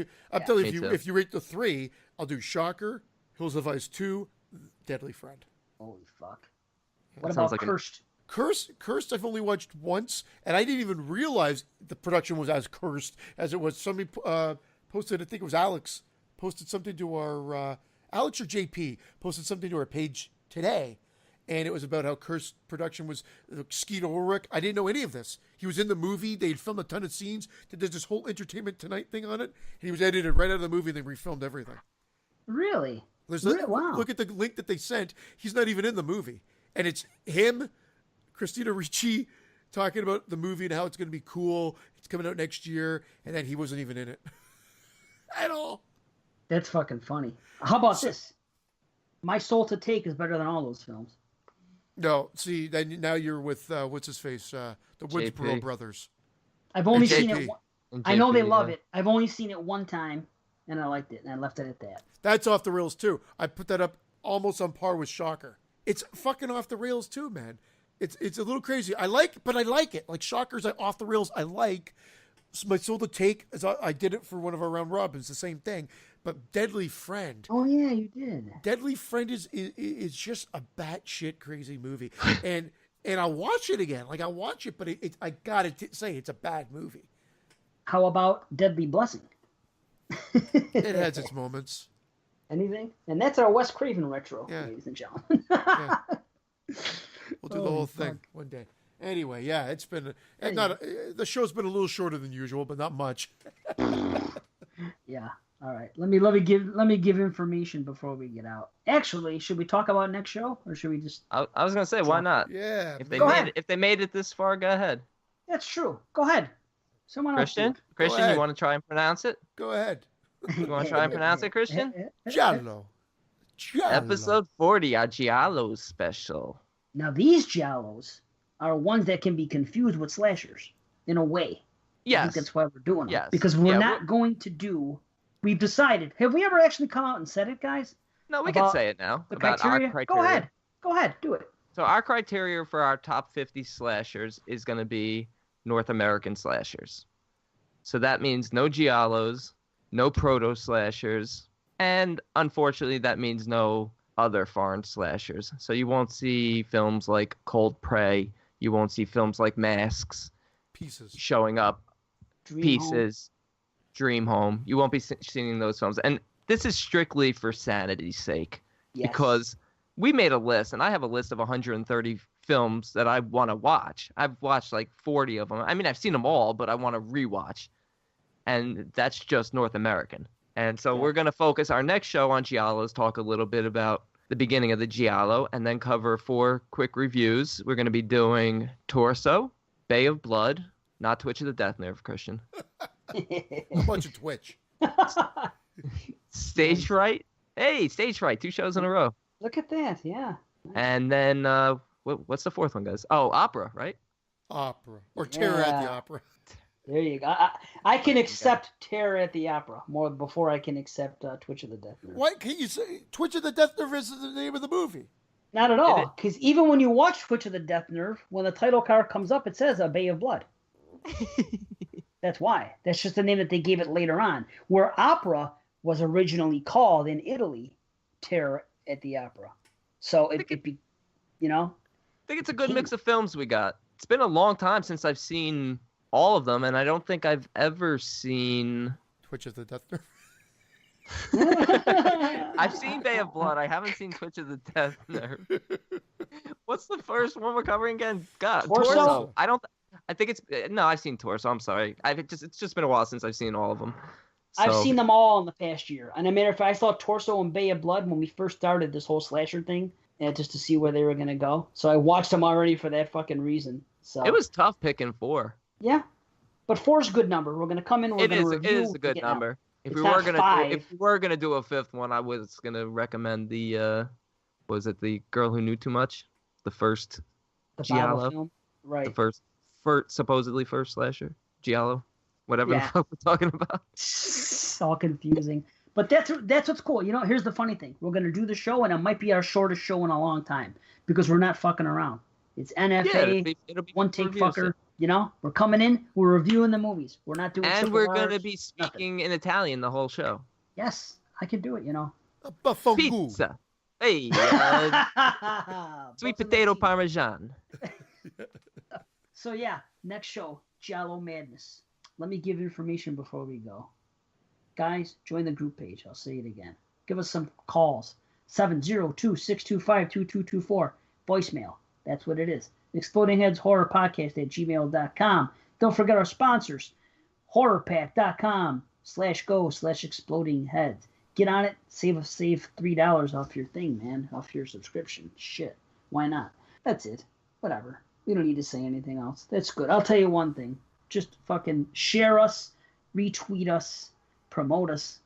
[SPEAKER 2] you, if you rate the 3, I'll do Shocker, Hills of Ice 2, Deadly Friend.
[SPEAKER 1] Holy fuck! What about Cursed?
[SPEAKER 2] Cursed, I've only watched once, and I didn't even realize the production was as cursed as it was. Somebody posted, I think it was Alex, posted something to our, Alex or JP, posted something to our page today, and it was about how cursed production was. Skeet Ulrich, I didn't know any of this. He was in the movie, they'd filmed a ton of scenes, there's this whole Entertainment Tonight thing on it, and he was edited right out of the movie, and they refilmed everything.
[SPEAKER 1] Really?
[SPEAKER 2] Wow. Look at the link that they sent. He's not even in the movie. And it's him, Christina Ricci, talking about the movie and how it's going to be cool. It's coming out next year. And then he wasn't even in it at all.
[SPEAKER 1] That's fucking funny. How about this? My Soul to Take is better than all those films.
[SPEAKER 2] No, see, then now you're with, what's his face? The Woodsboro brothers.
[SPEAKER 1] I've only seen it. I know they love it. I've only seen it one time, and I liked it, and I left it at that.
[SPEAKER 2] That's off the rails, too. I put that up almost on par with Shocker. It's fucking off the rails, too, man. It's a little crazy. I like it. Like Shocker's off the rails, I like. My Soul to Take, I did it for one of our round robins, the same thing. But Deadly Friend.
[SPEAKER 1] Oh, yeah, you did.
[SPEAKER 2] Deadly Friend is just a batshit crazy movie. and I'll watch it again. Like, I'll watch it, but I gotta say, it's a bad movie.
[SPEAKER 1] How about Deadly Blessing?
[SPEAKER 2] It has its moments.
[SPEAKER 1] Anything? And that's our Wes Craven retro, ladies and gentlemen. Yeah.
[SPEAKER 2] We'll do the whole thing one day. Anyway, yeah, it's been the show's been a little shorter than usual, but not much.
[SPEAKER 1] Yeah. All right. Let me give information before we get out. Actually, should we talk about next show or should we just?
[SPEAKER 3] I was gonna say, why not?
[SPEAKER 2] Yeah.
[SPEAKER 3] If they made it this far, go ahead.
[SPEAKER 1] That's true. Go ahead. Someone else.
[SPEAKER 3] Christian, you want to try and pronounce it?
[SPEAKER 2] Go ahead.
[SPEAKER 3] You want to try and pronounce it, Christian?
[SPEAKER 2] Giallo.
[SPEAKER 3] Episode 40, our Giallo special.
[SPEAKER 1] Now these Giallos are ones that can be confused with slashers in a way.
[SPEAKER 3] Yes.
[SPEAKER 1] I think that's why we're doing them.
[SPEAKER 3] Yes.
[SPEAKER 1] Because we're not going to do. We've decided. Have we ever actually come out and said it, guys?
[SPEAKER 3] No, we can say it now.
[SPEAKER 1] The
[SPEAKER 3] about
[SPEAKER 1] criteria?
[SPEAKER 3] our criteria.
[SPEAKER 1] Go ahead. Do it.
[SPEAKER 3] So our criteria for our top 50 slashers is going to be North American slashers. So that means no Giallos, no proto-slashers, and unfortunately that means no other foreign slashers. So you won't see films like Cold Prey, you won't see films like Masks
[SPEAKER 2] Pieces
[SPEAKER 3] showing up, Dream Home. You won't be seeing those films. And this is strictly for sanity's sake.
[SPEAKER 1] Yes.
[SPEAKER 3] Because we made a list, and I have a list of 130 films that I want to watch. I've watched like 40 of them. I mean, I've seen them all, but I want to rewatch. And that's just North American. And so we're going to focus our next show on Giallos, talk a little bit about the beginning of the Giallo, and then cover 4 quick reviews. We're going to be doing Torso, Bay of Blood, not Twitch of the Death Nerve, Christian.
[SPEAKER 2] A bunch of Twitch.
[SPEAKER 3] Stage Fright. Hey, Stage Fright, 2 shows in a row.
[SPEAKER 1] Look at that, yeah.
[SPEAKER 3] And then, what's the 4th one, guys? Oh, Opera, right?
[SPEAKER 2] Opera. Or Terror at the Opera.
[SPEAKER 1] There you go. I can accept Terror at the Opera more before I can accept Twitch of the Death Nerve.
[SPEAKER 2] Why can't you say Twitch of the Death Nerve is the name of the movie?
[SPEAKER 1] Not at all, because even when you watch Twitch of the Death Nerve, when the title card comes up, it says A Bay of Blood. That's why. That's just the name that they gave it later on. Where Opera was originally called in Italy Terror at the Opera. So I think
[SPEAKER 3] it's a good mix of films we got. It's been a long time since I've seen all of them, and I don't think I've ever seen
[SPEAKER 2] Twitch of the Death Nerve.
[SPEAKER 3] I've seen Bay of Blood. I haven't seen Twitch of the Death Nerve. What's the first one we're covering again? God, Torso. I've seen Torso. I'm sorry. It's just been a while since I've seen all of them. So.
[SPEAKER 1] I've seen them all in the past year. And a matter of fact, I saw Torso and Bay of Blood when we first started this whole slasher thing, just to see where they were going to go. So I watched them already for that fucking reason. So
[SPEAKER 3] it was tough picking 4.
[SPEAKER 1] Yeah, but 4's a good number. We're going to come in. It
[SPEAKER 3] is a good number. If we were gonna do a 5th one, I was gonna recommend the the Girl Who Knew Too Much, the first Giallo
[SPEAKER 1] film, right?
[SPEAKER 3] The first supposedly first slasher Giallo, whatever the fuck we're talking about.
[SPEAKER 1] It's all confusing, but that's what's cool. Here's the funny thing: we're gonna do the show, and it might be our shortest show in a long time because we're not fucking around. It's NFA,
[SPEAKER 3] it'll be
[SPEAKER 1] one take
[SPEAKER 3] reviews.
[SPEAKER 1] Fucker. We're coming in, we're reviewing the movies. We're not doing
[SPEAKER 3] and we're going to
[SPEAKER 1] R's,
[SPEAKER 3] be speaking in Italian the whole show.
[SPEAKER 1] Yes, I can do it,
[SPEAKER 3] Pizza. Hey, sweet potato parmesan.
[SPEAKER 1] So next show, Giallo Madness. Let me give information before we go. Guys, join the group page. I'll say it again. Give us some calls. 702-625-2224. Voicemail. That's what it is. ExplodingHeadsHorrorPodcast@gmail.com. Don't forget our sponsors. HorrorPack.com/go/explodingheads. Get on it. Save $3 off your thing, man. Off your subscription. Shit. Why not? That's it. Whatever. We don't need to say anything else. That's good. I'll tell you one thing. Just fucking share us, retweet us, promote us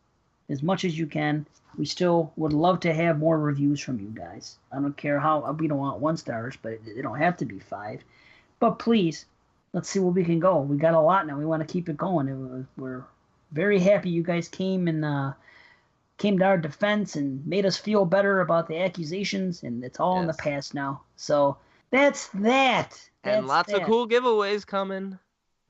[SPEAKER 1] as much as you can. We still would love to have more reviews from you guys. I don't care how, we don't want 1 stars, but they don't have to be 5. But please, let's see where we can go. We got a lot now. We want to keep it going. We're very happy you guys came to our defense and made us feel better about the accusations, and it's all in the past now. So that's that.
[SPEAKER 3] And lots of cool giveaways coming.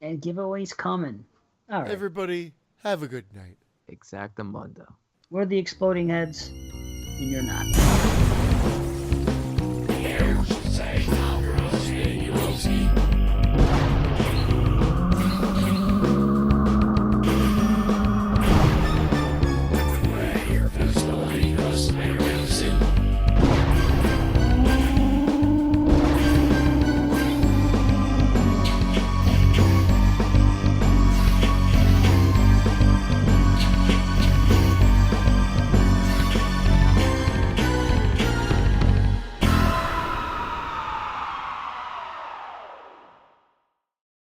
[SPEAKER 1] And giveaways coming. All right.
[SPEAKER 2] Everybody, have a good night.
[SPEAKER 3] Exactamundo.
[SPEAKER 1] We're the Exploding Heads, and you're not.